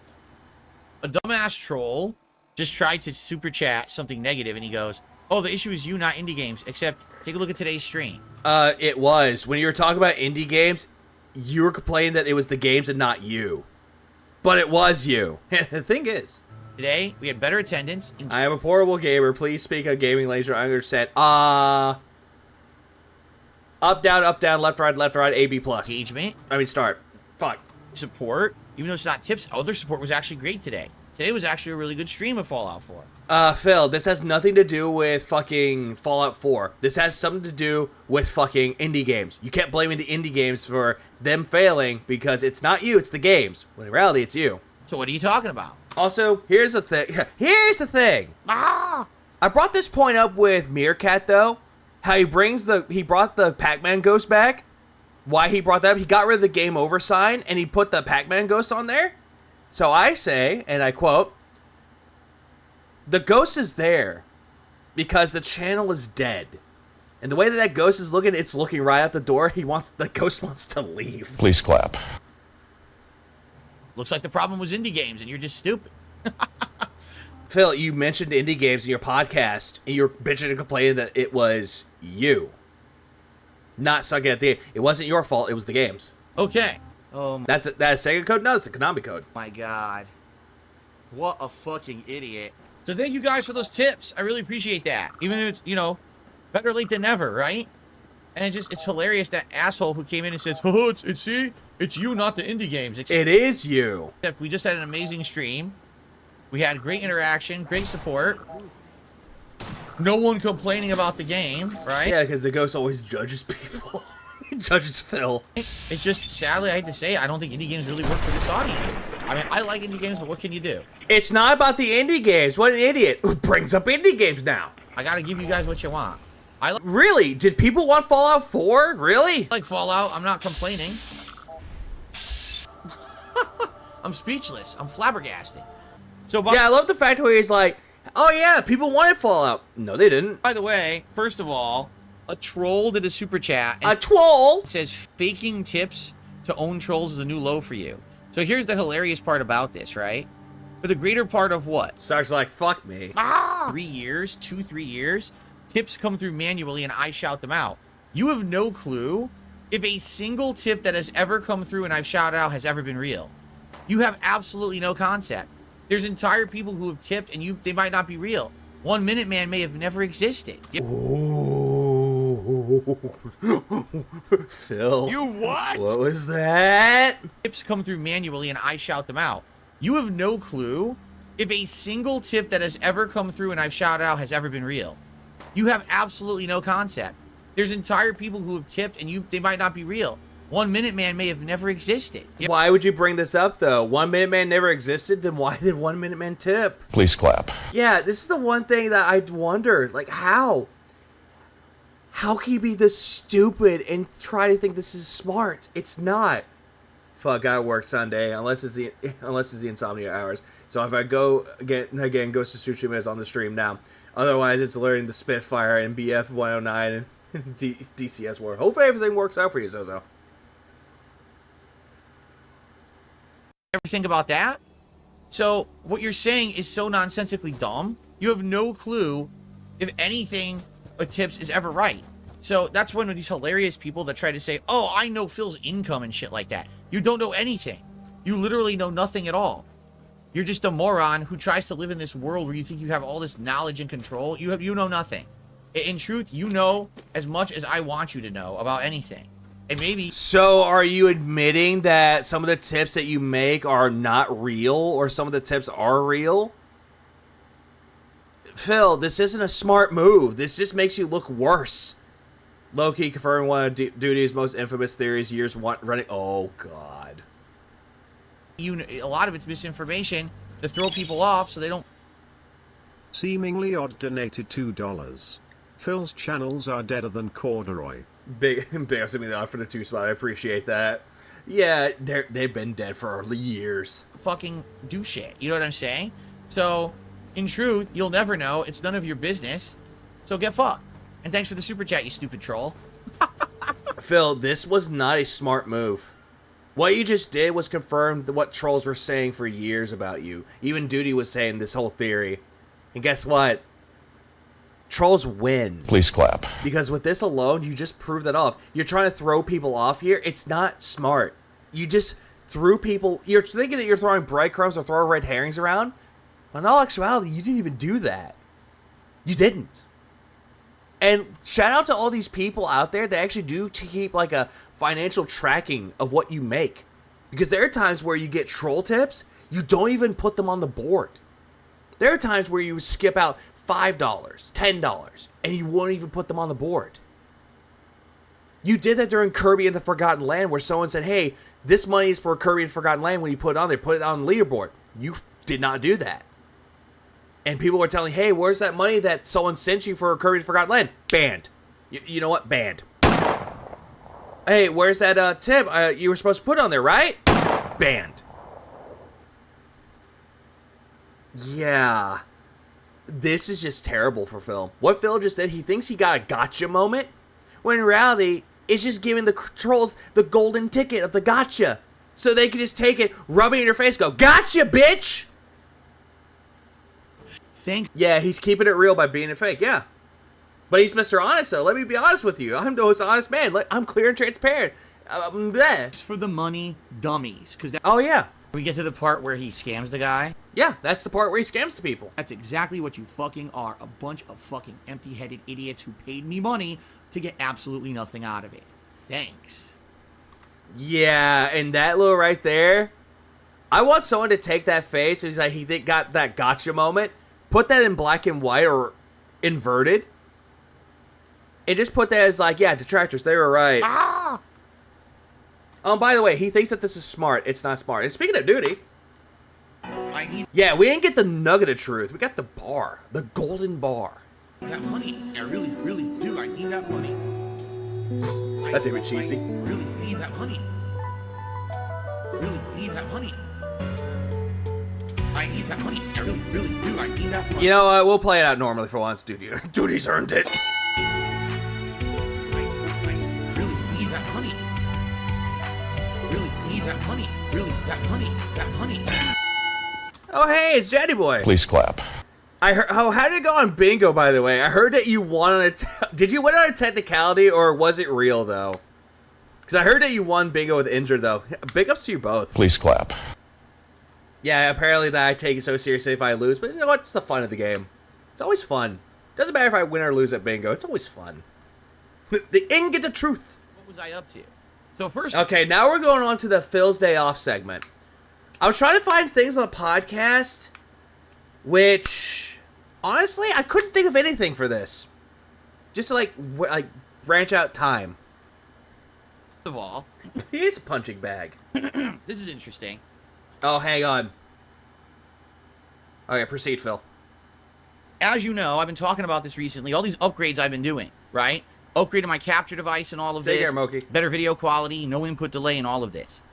A dumbass troll just tried to super chat something negative, and he goes, "Oh, the issue is you, not indie games. Except, take a look at today's stream." It was. When you were talking about indie games, you were complaining that it was the games and not you. But it was you. The thing is, today, we had better attendance. I am a portable gamer. Please speak on gaming later. I understand. Up, down, left, right, AB+. Engagement. Start. Fuck. Support. Even though it's not tips, other support was actually great today. Today was actually a really good stream of Fallout 4. Phil, this has nothing to do with fucking Fallout 4. This has something to do with fucking indie games. You can't blame the indie games for them failing because it's not you, it's the games. When in reality, it's you. So what are you talking about? Also, here's the thing. I brought this point up with Meerkat, though. How he brought the Pac-Man ghost back. Why he brought that up? He got rid of the game over sign, and he put the Pac-Man ghost on there. So I say, and I quote, "The ghost is there because the channel is dead. And the way that ghost is looking, it's looking right out the door. The ghost wants to leave." Please clap. Looks like the problem was indie games, and you're just stupid. Phil, you mentioned indie games in your podcast, and you're bitching and complaining that it was you. Not sucking at the... It wasn't your fault, it was the games. Okay. That's a Sega code? No, it's a Konami code. My God. What a fucking idiot. So thank you guys for those tips. I really appreciate that. Even if it's, better late than never, right? And it's hilarious, that asshole who came in and says, "Oh, it's you, not the indie games." It is you. Except we just had an amazing stream. We had great interaction, great support. No one complaining about the game, right? Yeah, because the ghost always judges people. He judges Phil. It's just, sadly, I hate to say it, I don't think indie games really work for this audience. I like indie games, but what can you do? It's not about the indie games. What an idiot. Who brings up indie games now? I gotta give you guys what you want. Really? Did people want Fallout 4? Really? I like Fallout. I'm not complaining. I'm speechless. I'm flabbergasted. Yeah, I love the fact where he's like, "Oh yeah, people wanted Fallout." No, they didn't. By the way, first of all, a troll did a super chat. A troll? It says, "Faking tips to own trolls is a new low for you." So here's the hilarious part about this, right? For the greater part of what? Sark's like, "Fuck me." 3 years, 3 years, tips come through manually and I shout them out. You have no clue if a single tip that has ever come through and I've shouted out has ever been real. You have absolutely no concept. There's entire people who have tipped and they might not be real. 1 Minute Man may have never existed. Ooh. Phil. You what? What was that? Tips come through manually and I shout them out. You have no clue if a single tip that has ever come through and I've shouted out has ever been real. You have absolutely no concept. There's entire people who have tipped and they might not be real. 1 Minute Man may have never existed. Why would you bring this up, though? 1 Minute Man never existed? Then why did 1 Minute Man tip? Please clap. Yeah, this is the one thing that I wonder. Like, how? How can you be this stupid and try to think this is smart? It's not. Fuck, I work Sunday, unless it's the insomnia hours. So if I go, again Ghost of Tsushima is on the stream now. Otherwise, it's learning the Spitfire and BF 109 and DCS War. Hopefully everything works out for you, Zozo. Ever think about that? So what you're saying is so nonsensically dumb. You have no clue if anything a tips is ever right. So that's one of these hilarious people that try to say, "Oh, I know Phil's income and shit like that." You don't know anything. You literally know nothing at all. You're just a moron who tries to live in this world where you think you have all this knowledge and control. You know nothing. In truth, you know as much as I want you to know about anything. And maybe... So are you admitting that some of the tips that you make are not real, or some of the tips are real? Phil, this isn't a smart move. This just makes you look worse. Low-key confirming one of Duty's most infamous theories years running. Oh, God. A lot of it's misinformation to throw people off so they don't... Seemingly Odd donated $2. Phil's channels are deader than corduroy. Big embarrassing off for the 2 spot. I appreciate that. Yeah, they've been dead for years. Fucking do shit. You know what I'm saying? So, in truth, you'll never know. It's none of your business. So get fucked. And thanks for the super chat, you stupid troll. Phil, this was not a smart move. What you just did was confirm what trolls were saying for years about you. Even Duty was saying this whole theory. And guess what? Trolls win. Please clap. Because with this alone, you just proved that off. You're trying to throw people off here. It's not smart. You just threw people... You're thinking that you're throwing breadcrumbs or throwing red herrings around. But in all actuality, you didn't even do that. You didn't. And shout out to all these people out there that actually do keep like a financial tracking of what you make. Because there are times where you get troll tips, you don't even put them on the board. There are times where you skip out $5, $10, and you won't even put them on the board. You did that during Kirby and the Forgotten Land, where someone said, hey, this money is for Kirby and Forgotten Land. When you put it on there, put it on the leaderboard. You did not do that. And people were telling, hey, where's that money that someone sent you for Kirby and Forgotten Land? Banned. You know what? Banned. Hey, where's that tip you were supposed to put on there, right? Banned. Yeah. This is just terrible for Phil. What Phil just did, he thinks he got a gotcha moment, when in reality, it's just giving the trolls the golden ticket of the gotcha. So they can just take it, rub it in your face, go, gotcha, bitch! Yeah, he's keeping it real by being a fake, yeah. But he's Mr. Honest, though. Let me be honest with you. I'm the most honest man. I'm clear and transparent. It's for the money dummies. Oh, yeah. We get to the part where he scams the guy. Yeah, that's the part where he scams the people. That's exactly what you fucking are. A bunch of fucking empty-headed idiots who paid me money to get absolutely nothing out of it. Thanks. Yeah, and that little right there, I want someone to take that face, and he's like, he got that gotcha moment, put that in black and white or inverted, and just put that as like, yeah, detractors, they were right. Ah! By the way, he thinks that this is smart. It's not smart. And speaking of Duty, yeah, we didn't get the nugget of truth. We got the bar, the golden bar. That money, I really, really do. I need that money. That did be cheesy. I really need that money. Really need that money. I need that money. I really, really do. I need that money. You know what? We'll play it out normally for once, Duty. Duty's earned it. That money, really, that money. Oh, hey, it's Jetty Boy. Please clap. I heard. Oh, how did it go on bingo? By the way, I heard that you won on a. Did you win on a technicality, or was it real though? Because I heard that you won bingo with injured though. Big ups to you both. Please clap. Yeah, apparently that I take it so seriously if I lose, but you know what's the fun of the game? It's always fun. Doesn't matter if I win or lose at bingo. It's always fun. The ingot of truth. What was I up to? So first... Okay, now we're going on to the Phil's Day Off segment. I was trying to find things on the podcast, which, honestly, I couldn't think of anything for this. Just to, like branch out time. First of all... He's a punching bag. This is interesting. Oh, hang on. Okay, proceed, Phil. As you know, I've been talking about this recently. All these upgrades I've been doing, right? Upgraded my capture device and all of this. Take care, Moki. Better video quality, no input delay, and all of this.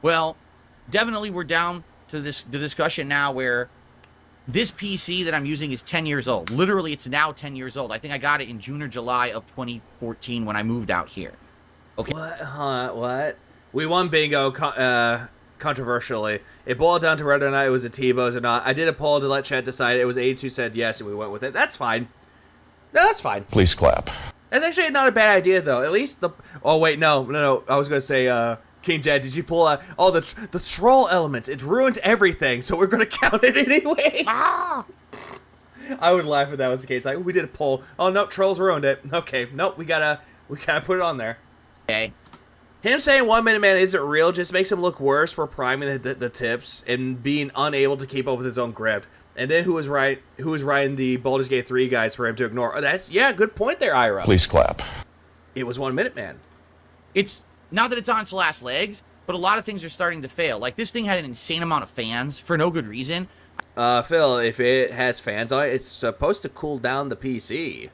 Well, definitely we're down to the discussion now where this PC that I'm using is 10 years old. Literally, it's now 10 years old. I think I got it in June or July of 2014 when I moved out here. Okay. What? Huh? What? We won bingo controversially. It boiled down to whether or not it was a T-Bows or not. I did a poll to let Chad decide. It was 82 said yes, and we went with it. That's fine. No, that's fine. Please clap. That's actually not a bad idea, though. At least the... Oh, wait, no. I was going to say, King Jed, did you pull out? Oh, the troll element. It ruined everything, so we're gonna count it anyway. I would laugh if that was the case. Like, we did a poll. Oh no, trolls ruined it. Okay, nope, we gotta put it on there. Okay. Him saying 1 Minute Man isn't real just makes him look worse for priming the tips and being unable to keep up with his own grip. And then who was writing the Baldur's Gate 3 guides for him to ignore? Oh, good point there, Ira. Please clap. It was 1 Minute Man. It's not that it's on its last legs, but a lot of things are starting to fail. Like, this thing had an insane amount of fans for no good reason. Phil, if it has fans on it, it's supposed to cool down the PC.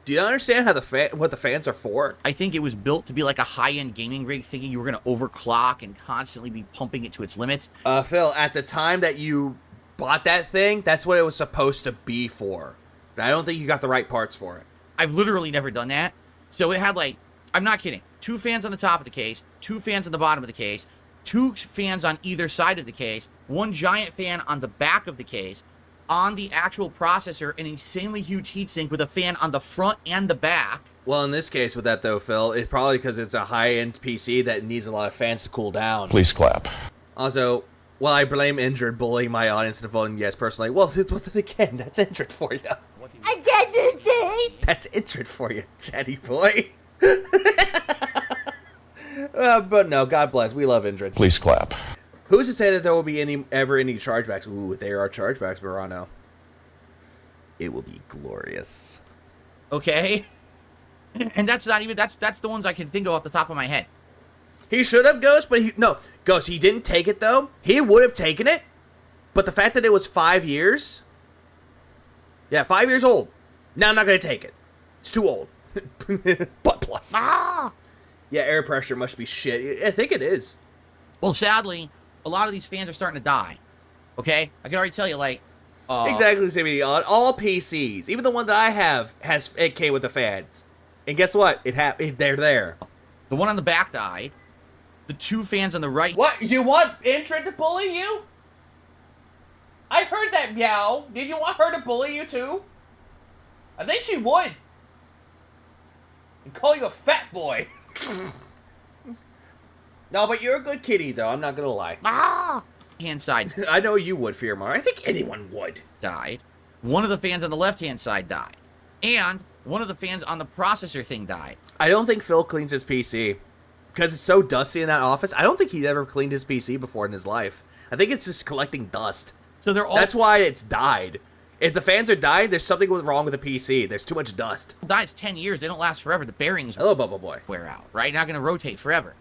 Do you understand how what the fans are for? I think it was built to be like a high-end gaming rig, thinking you were going to overclock and constantly be pumping it to its limits. Phil, at the time that you bought that thing, that's what it was supposed to be for. I don't think you got the right parts for it. I've literally never done that. So it had, like, I'm not kidding, 2 fans on the top of the case, 2 fans on the bottom of the case, 2 fans on either side of the case, 1 giant fan on the back of the case, on the actual processor, an insanely huge heatsink with a fan on the front and the back. Well, in this case with that though, Phil, it's probably because it's a high-end PC that needs a lot of fans to cool down. Please clap. Also, well, I blame Indrid bullying my audience into voting yes personally. Well, then again, that's Indrid for you. I get this. That's Indrid for you, chatty boy. But no, God bless. We love Indrid. Please clap. Who's to say that there will be ever any chargebacks? Ooh, there are chargebacks, Verano. It will be glorious. Okay? And that's not even, that's the ones I can think of off the top of my head. He should have, Ghost, but Ghost, he didn't take it, though. He would have taken it, but the fact that it was 5 years... Yeah, 5 years old. Now I'm not going to take it. It's too old. Butt plus. Yeah, air pressure must be shit. I think it is. Well, sadly, a lot of these fans are starting to die. Okay? I can already tell you, like... exactly the same on all PCs. Even the one that I have has it came with the fans. And guess what? They're there. The one on the back died. The 2 fans on the right... What? You want Intrid to bully you? I heard that meow. Did you want her to bully you too? I think she would. And call you a fat boy. No, but you're a good kitty, though. I'm not gonna lie. Hand side I know you would, Fearmar. I think anyone would. died. One of the fans on the left-hand side died. And one of the fans on the processor thing died. I don't think Phil cleans his PC. Because it's so dusty in that office. I don't think he's ever cleaned his PC before in his life. I think it's just collecting dust. So they're all... That's why it's died. If the fans are dying, there's something wrong with the PC. There's too much dust. Dies 10 years. They don't last forever. The bearings Hello, Bubble Boy. wear out, right? Not going to rotate forever.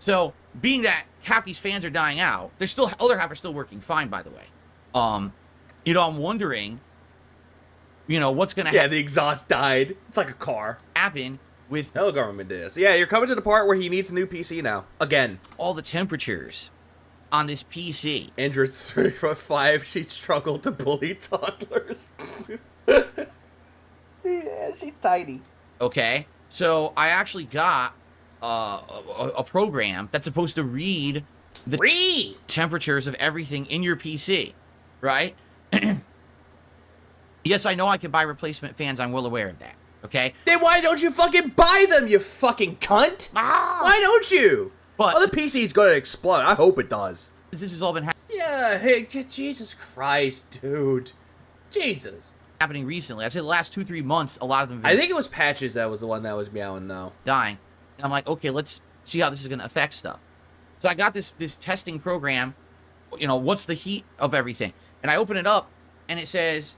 So, being that half these fans are dying out, they're still... Other half are still working fine, by the way. You know, I'm wondering... You know, what's going to Yeah, the exhaust died. It's like a car. happen with Hello, government did this. Yeah, you're coming to the part where he needs a new PC now. Again. all the temperatures on this PC. Andrew 3.5, she struggled to bully toddlers. Yeah, she's tiny. Okay? So, I actually got a program that's supposed to read the temperatures of everything in your PC, right? Yes, I know I can buy replacement fans. I'm well aware of that. Okay? Then why don't you fucking buy them, you fucking cunt? Why don't you? But the PC's gonna explode. I hope it does. this has all been Yeah, hey, Jesus Christ, dude. Jesus. happening recently. I said the last 2-3 months, a lot of them have I been think it was Patches that was the one that was meowing, though. dying. And I'm like, okay, let's see how this is going to affect stuff. So I got this testing program, you know, what's the heat of everything? And I open it up, and it says,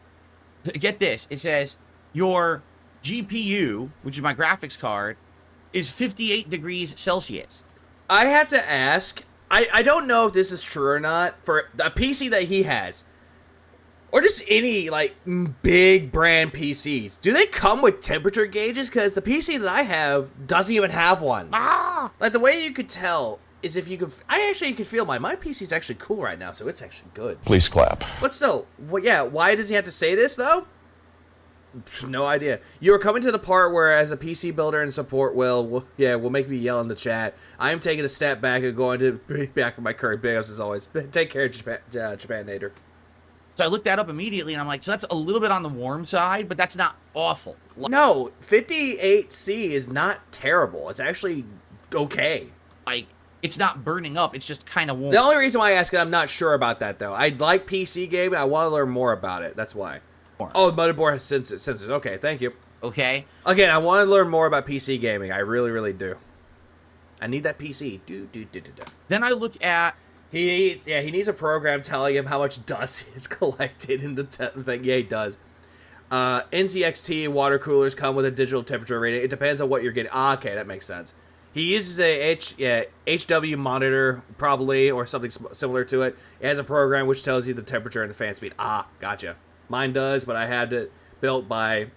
get this, it says, your GPU, which is my graphics card, is 58 degrees Celsius. I have to ask, I don't know if this is true or not, for a PC that he has, or just any, like, big brand PCs, do they come with temperature gauges? Because the PC that I have doesn't even have one. Like, the way you could tell is if you could, you could feel my PC's actually cool right now, so it's actually good. Please clap. But still, well, yeah, why does he have to say this, though? No idea. You are coming to the part where, as a PC builder and support, will make me yell in the chat. I am taking a step back and going to be back with my current big ups as always. Take care, Japan-nator. So I looked that up immediately, and I'm like, so that's a little bit on the warm side, but that's not awful. No, 58C is not terrible. It's actually okay. Like, It's not burning up. It's just kind of warm. The only reason why I ask it, I'm not sure about that, though. I like PC gaming. I want to learn more about it. That's why. Oh, the motherboard has sensors. Okay, thank you. Okay. Again, I want to learn more about PC gaming. I really, really do. I need that PC. Then I look at... He needs a program telling him how much dust is collected in the thing. Yeah, he does. NZXT water coolers come with a digital temperature reading. It depends on what you're getting. Ah, okay, that makes sense. He uses a HW monitor, probably, or something similar to it. It has a program which tells you the temperature and the fan speed. Ah, gotcha. Mine does, but I had it built by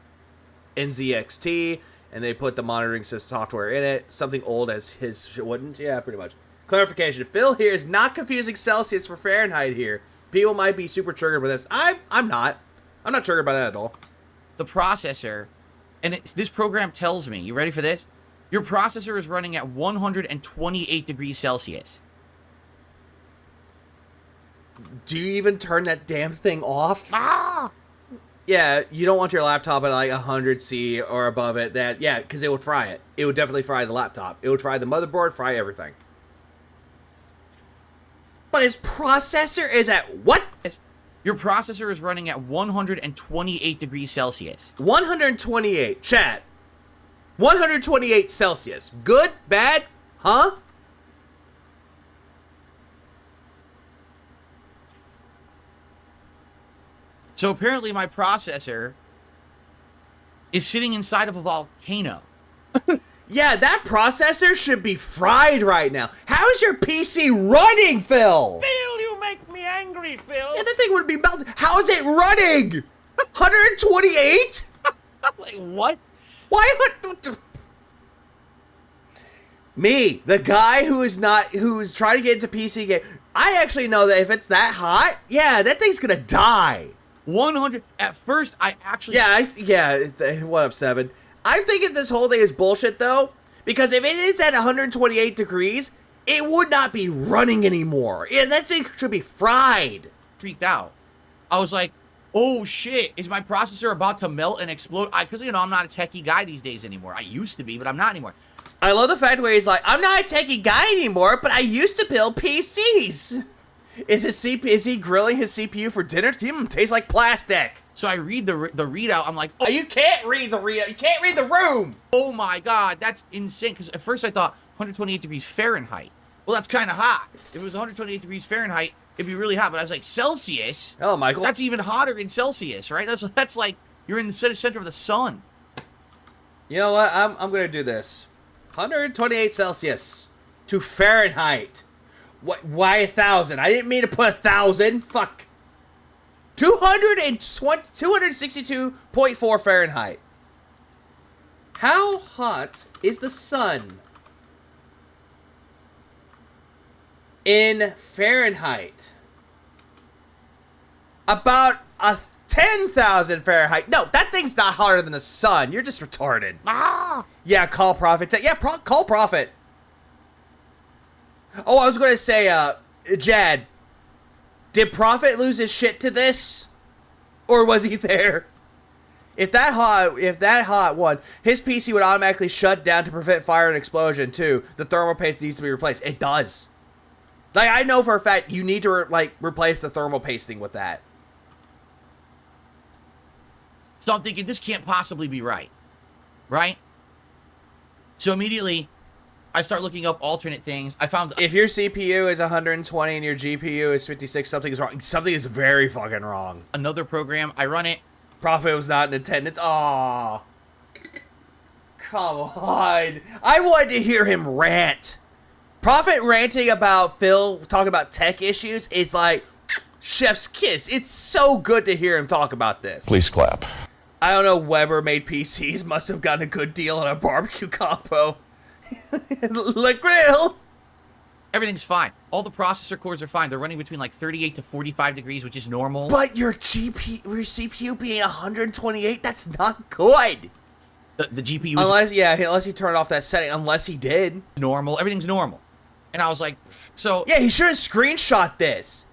NZXT, and they put the monitoring system software in it. Something old as his wouldn't. Yeah, pretty much. Clarification. Phil here is not confusing Celsius for Fahrenheit here. People might be super triggered by this. I'm not. I'm not triggered by that at all. The processor, and this program tells me, you ready for this? Your processor is running at 128 degrees Celsius. Do you even turn that damn thing off? Ah! Yeah, you don't want your laptop at like 100 C or above it. Because it would fry it. It would definitely fry the laptop. It would fry the motherboard, fry everything. But his processor is at what? Your processor is running at 128 degrees Celsius. 128. Chat. 128 Celsius. Good? Bad? Huh? So apparently my processor is sitting inside of a volcano. Yeah, that processor should be fried right now. How is your PC running, Phil? Phil, you make me angry, Phil. Yeah, that thing would be melted. How is it running? 128? Like, what? Why? Me, the guy who's trying to get into PC game, I actually know that if it's that hot, yeah, that thing's gonna die. 100. At first, I actually... What up, 7? I'm thinking this whole thing is bullshit, though, because if it is at 128 degrees, it would not be running anymore. Yeah, that thing should be fried. Freaked out. I was like, oh shit, is my processor about to melt and explode? Because, I'm not a techie guy these days anymore. I used to be, but I'm not anymore. I love the fact where he's like, I'm not a techie guy anymore, but I used to build PCs. Is he grilling his CPU for dinner? Tastes like plastic. So I read the readout. I'm like, oh, you can't read the readout. You can't read the room. Oh my god, that's insane. Because at first I thought 128 degrees Fahrenheit. Well, that's kind of hot. If it was 128 degrees Fahrenheit, it'd be really hot. But I was like, Celsius? Oh, Michael. That's even hotter in Celsius, right? That's like you're in the center of the sun. You know what? I'm gonna do this. 128 Celsius to Fahrenheit. What? Why 1,000? I didn't mean to put 1,000. Fuck. 262.4 Fahrenheit. How hot is the sun in Fahrenheit? About 10,000 Fahrenheit. No, that thing's not hotter than the sun. You're just retarded. Ah. Yeah, call Prophet. Yeah, call Prophet. Oh, I was going to say, Jad, did Prophet lose his shit to this? Or was he there? If that hot one, his PC would automatically shut down to prevent fire and explosion, too. The thermal paste needs to be replaced. It does. Like, I know for a fact you need to, replace the thermal pasting with that. So I'm thinking, this can't possibly be right. Right? So immediately, I start looking up alternate things. I found... If your CPU is 120 and your GPU is 56, something is wrong. Something is very fucking wrong. Another program, I run it. Prophet was not in attendance. Aww. Come on. I wanted to hear him rant. Prophet ranting about Phil talking about tech issues is like chef's kiss. It's so good to hear him talk about this. Please clap. I don't know, Weber made PCs. Must have gotten a good deal on a barbecue combo. The grill. Everything's fine. All the processor cores are fine. They're running between like 38 to 45 degrees, which is normal. But your CPU being 128, that's not good. The GPU is... Unless he turned off that setting. Unless he did. Normal. Everything's normal. And I was like, so... Yeah, he should have screenshot this.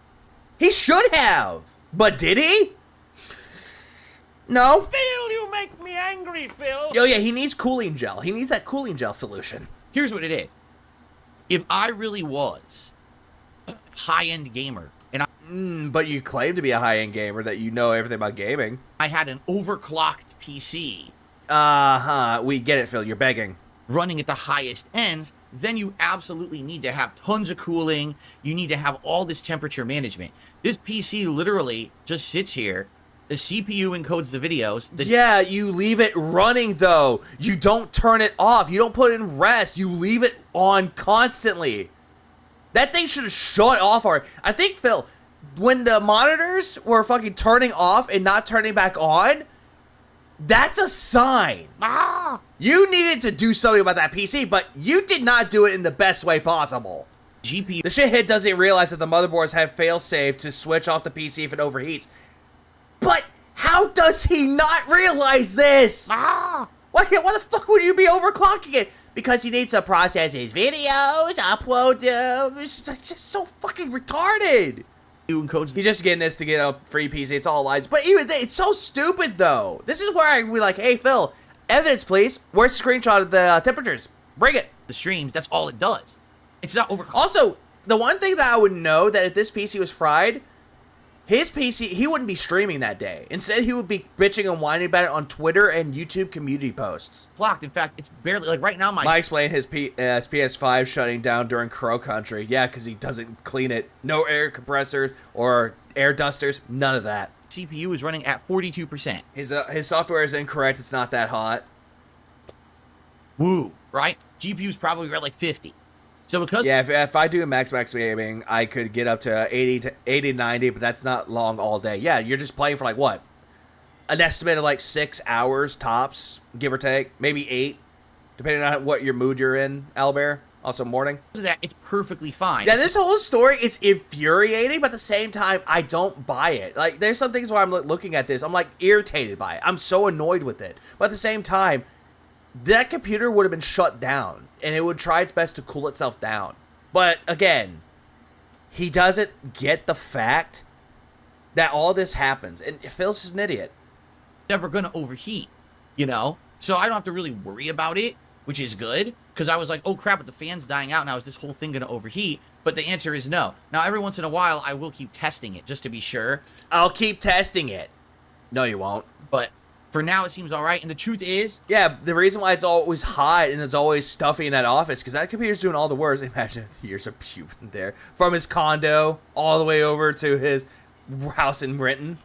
He should have. But did he? No. Phil, you make me angry, Phil. Yo, yeah, he needs cooling gel. He needs that cooling gel solution. Here's what it is. if I really was a high-end gamer, and but you claim to be a high-end gamer, that you know everything about gaming. I had an overclocked PC. We get it, Phil. You're begging. Running at the highest ends, then you absolutely need to have tons of cooling. You need to have all this temperature management. This PC literally just sits here. The CPU encodes the videos. Yeah, you leave it running, though. You don't turn it off. You don't put it in rest. You leave it on constantly. That thing should have shut off. Or I think, Phil, when the monitors were fucking turning off and not turning back on, that's a sign. You needed to do something about that PC, but you did not do it in the best way possible. GPU. The shithead doesn't realize that the motherboards have failsafe to switch off the PC if it overheats. But how does he not realize this? Why the fuck would you be overclocking it? Because he needs to process his videos, upload them. It's just so fucking retarded. Encodes. He's just getting this to get a free PC. It's all lies. But even it's so stupid, though. This is where I be like, hey, Phil, evidence, please. Where's the screenshot of the temperatures? Bring it. The streams, that's all it does. It's not overclocked. Also, the one thing that I would know that if this PC was fried, his PC, he wouldn't be streaming that day. Instead, he would be bitching and whining about it on Twitter and YouTube community posts. Blocked. In fact, it's barely, like right now, Mike explained his PS5 shutting down during Crow Country. Yeah, because he doesn't clean it. No air compressors or air dusters. None of that. CPU is running at 42%. His software is incorrect. It's not that hot. Woo, right? GPU's probably at like 50. So because if I do max gaming, I could get up to 80 90, but that's not long all day. Yeah, you're just playing for like what? An estimate of like 6 hours tops, give or take, maybe 8, depending on what your mood you're in, Albert. Also morning. That it's perfectly fine. Yeah, this whole story is infuriating, but at the same time, I don't buy it. Like, there's some things where I'm looking at this, I'm like irritated by it. I'm so annoyed with it. But at the same time, that computer would have been shut down, and it would try its best to cool itself down. But again, he doesn't get the fact that all this happens, and Phil's just an idiot. Never gonna overheat, you know? So I don't have to really worry about it, which is good, because I was like, oh crap, with the fan's dying out now, is this whole thing gonna overheat? But the answer is no. Now, every once in a while, I will keep testing it, just to be sure. I'll keep testing it. No, you won't. But for now, it seems all right. And the truth is, yeah, the reason why it's always hot and it's always stuffy in that office, because that computer's doing all the work. Imagine if the years of puking there. From his condo all the way over to his house in Renton.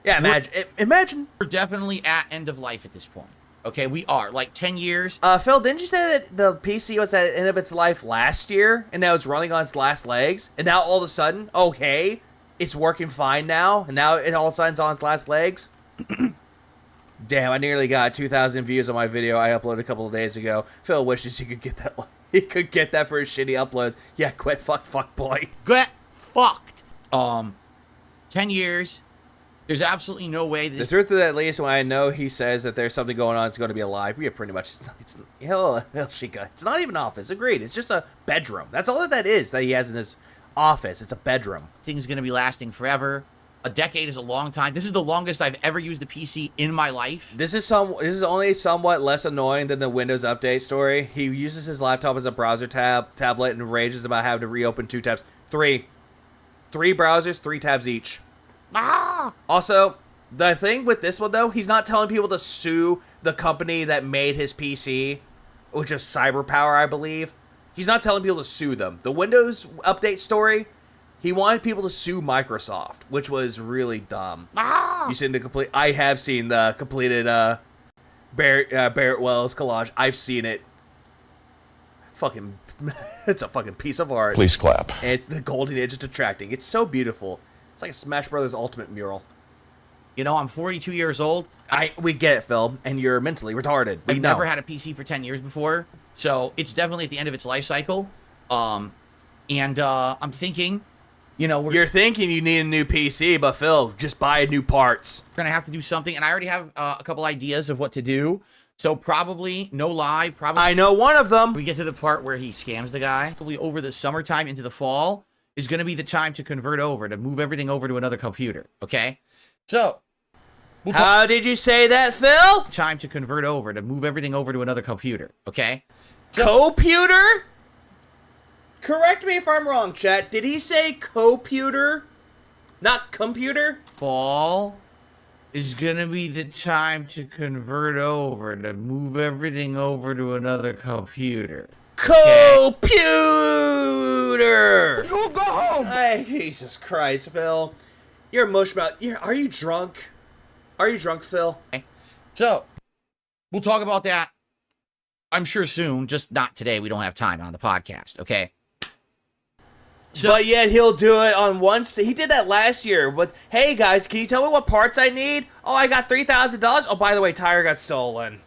Yeah, imagine. We're definitely at end of life at this point. Okay, we are. Like 10 years. Phil, didn't you say that the PC was at the end of its life last year, and now it's running on its last legs? And now all of a sudden, okay, it's working fine now, and now it all of a sudden's on its last legs? Damn, I nearly got 2,000 views on my video I uploaded a couple of days ago. Phil wishes he could get that. He could get that for his shitty uploads. Yeah, quit fuck boy. Get fucked. 10 years. There's absolutely no way that the truth is, at least when I know he says that there's something going on, it's going to be a lie. We pretty much, it's Chica. It's not even an office. Agreed. It's just a bedroom. That's all that is that he has in his office. It's a bedroom. Thing's going to be lasting forever. A decade is a long time. This is the longest I've ever used a PC in my life. This is only somewhat less annoying than the Windows Update story. He uses his laptop as a browser tablet and rages about having to reopen 2 tabs. 3 browsers, 3 tabs each. Also, the thing with this one, though, he's not telling people to sue the company that made his PC, which is CyberPower, I believe. He's not telling people to sue them. The Windows Update story, he wanted people to sue Microsoft, which was really dumb. You seen the complete? I have seen the completed Barrett Wells collage. I've seen it. Fucking, it's a fucking piece of art. Please clap. And it's the golden age is detracting. It's so beautiful. It's like a Smash Brothers Ultimate mural. You know, I'm 42 years old. We get it, Phil, and you're mentally retarded. I've never had a PC for 10 years before, so it's definitely at the end of its life cycle. I'm thinking, you know, you're thinking you need a new PC, but Phil, just buy new parts. We're gonna have to do something, and I already have a couple ideas of what to do. So probably, no lie, I know one of them. We get to the part where he scams the guy. Probably over the summertime into the fall is going to be the time to convert over, to move everything over to another computer, okay? So, how did you say that, Phil? Time to convert over, to move everything over to another computer, okay? So, computer? Correct me if I'm wrong, chat. Did he say computer? Not computer? Fall is gonna be the time to convert over, to move everything over to another computer. Computer! You go home! Hey, Jesus Christ, Phil. You're a mushmouth. Are you drunk? Are you drunk, Phil? Okay. So, we'll talk about that, I'm sure soon, just not today. We don't have time on the podcast, okay? So, but yet he'll do it on once. He did that last year. But hey, guys, can you tell me what parts I need? Oh, I got $3,000. Oh, by the way, tire got stolen.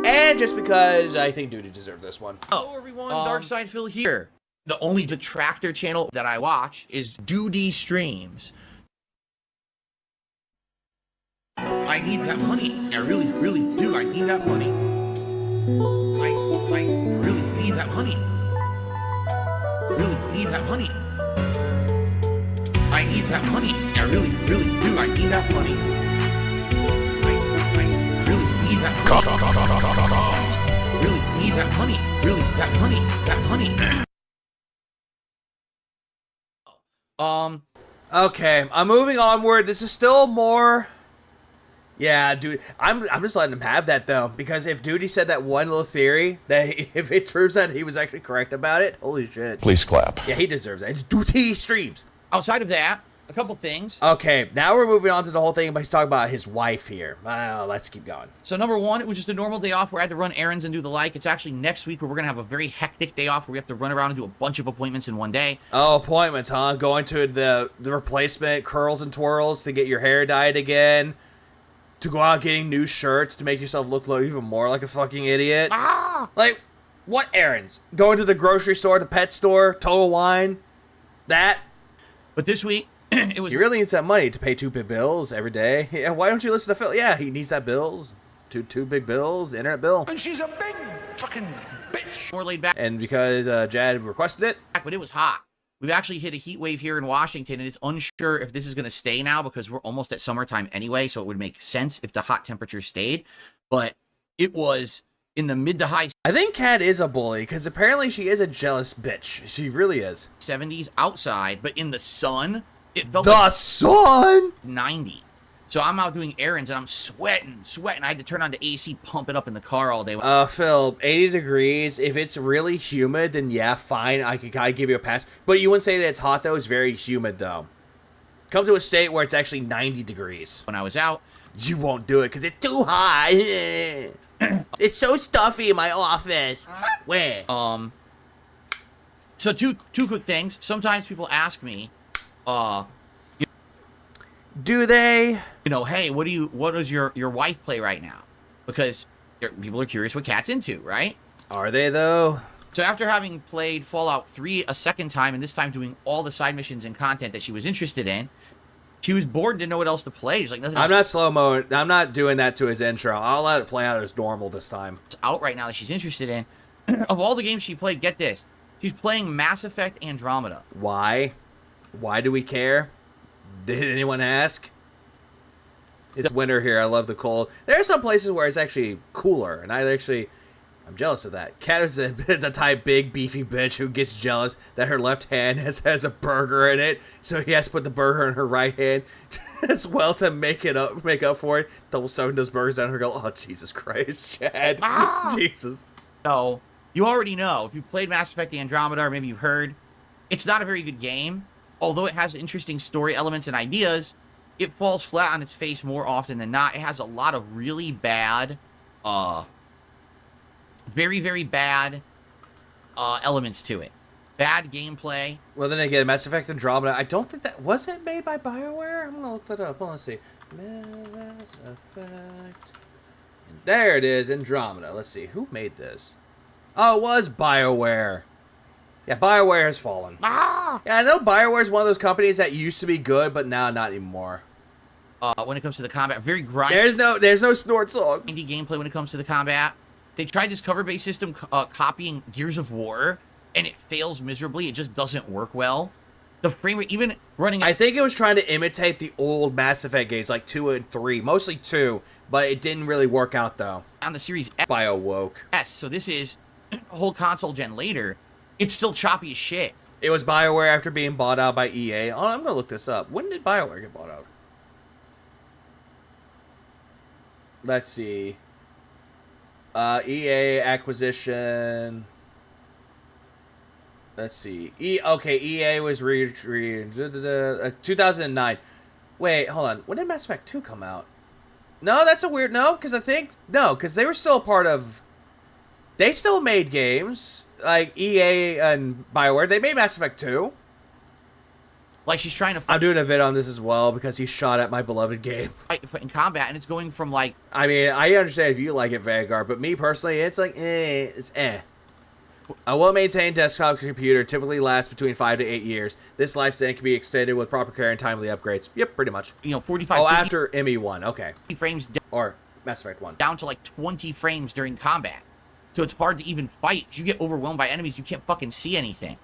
And just because I think Duty deserved this one. Hello, everyone. Darkside Phil here. The only detractor channel that I watch is Duty Streams. I need that money. I really, really do. I need that money. I really need that money. Really need that money. I need that money. I really, really do. I need that money. I really need that money. Really need that money. Really, that money. That money. Okay, I'm moving onward. This is still more. Yeah, dude, I'm just letting him have that though, because if Duty said that one little theory, that if it proves that he was actually correct about it, holy shit. Please clap. Yeah, he deserves that. It's Duty Streams. Outside of that, a couple things. Okay, now we're moving on to the whole thing, but he's talking about his wife here. Let's keep going. So number one, it was just a normal day off where I had to run errands and do the like. It's actually next week where we're going to have a very hectic day off where we have to run around and do a bunch of appointments in one day. Oh, appointments, huh? Going to the replacement curls and twirls to get your hair dyed again. To go out getting new shirts to make yourself look even more like a fucking idiot. Ah! Like, what errands? Going to the grocery store, the pet store, Total Wine? That? But this week, it was... He really needs that money to pay 2 big bills every day. Yeah, why don't you listen to Phil? Yeah, he needs that bills. Two big bills, the internet bill. And she's a big fucking bitch. More laid back. And because Jad requested it. But it was hot. We've actually hit a heat wave here in Washington, and it's unsure if this is going to stay now because we're almost at summertime anyway, so it would make sense if the hot temperature stayed. But it was in the mid to high... I think Kat is a bully, because apparently she is a jealous bitch. She really is. 70s outside, but in the sun, it felt the like... sun? 90. So I'm out doing errands, and I'm sweating. I had to turn on the AC, pump it up in the car all day. Phil, 80 degrees. If it's really humid, then yeah, fine. I could give you a pass. But you wouldn't say that it's hot, though. It's very humid, though. Come to a state where it's actually 90 degrees. When I was out. You won't do it, because it's too hot. It's so stuffy in my office. Where? So two quick things. Sometimes people ask me, do they? You know, hey, what does your wife play right now? Because people are curious what Kat's into, right? Are they, though? So after having played Fallout 3 a second time, and this time doing all the side missions and content that she was interested in, she was bored and didn't know what else to play. She's like, nothing else. I'm not slow-mo. I'm not doing that to his intro. I'll let it play out as normal this time. It's out right now that she's interested in. Of all the games she played, get this. She's playing Mass Effect Andromeda. Why? Why do we care? Did anyone ask? It's winter here. I love the cold. There are some places where it's actually cooler, and I'm jealous of that. Kat is the type big beefy bitch who gets jealous that her left hand has a burger in it, so he has to put the burger in her right hand as well to make up for it. Double soaking those burgers down her girl. Oh, Jesus Christ, Chad. Jesus. So, you already know, if you've played Mass Effect Andromeda, or maybe you've heard, it's not a very good game. Although it has interesting story elements and ideas, it falls flat on its face more often than not. It has a lot of really bad, very, very bad elements to it. Bad gameplay. Well, then again, Mass Effect Andromeda, I don't think that... Was it made by BioWare? I'm going to look that up. Hold on, let's see. Mass Effect... There it is, Andromeda. Let's see. Who made this? Oh, it was BioWare. Yeah, BioWare has fallen. Yeah, I know BioWare is one of those companies that used to be good, but now not anymore. When it comes to the combat, very grindy. There's no snort song. Grindy gameplay when it comes to the combat. They tried this cover-based system copying Gears of War, and it fails miserably. It just doesn't work well. The frame rate, even running... I think it was trying to imitate the old Mass Effect games, like 2 and 3. Mostly 2, but it didn't really work out, though. On the Series S. BioWoke. So this is a whole console gen later, it's still choppy as shit. It was BioWare after being bought out by EA. Oh, I'm gonna look this up. When did BioWare get bought out? Let's see. EA acquisition. Let's see. EA was 2009. Wait, hold on. When did Mass Effect 2 come out? No, that's a weird no, because because they were still a part of. They still made games like EA and BioWare. They made Mass Effect 2. Like she's trying to. I'm doing a vid on this as well because he shot at my beloved game. In combat, and it's going from like. I mean, I understand if you like it, Vanguard, but me personally, it's like it's eh. A well-maintained desktop computer typically lasts between 5 to 8 years. This lifespan can be extended with proper care and timely upgrades. Yep, pretty much. 45. Oh, after ME1, okay. Frames or Mass Effect 1 down to like 20 frames during combat, so it's hard to even fight. You get overwhelmed by enemies. You can't fucking see anything.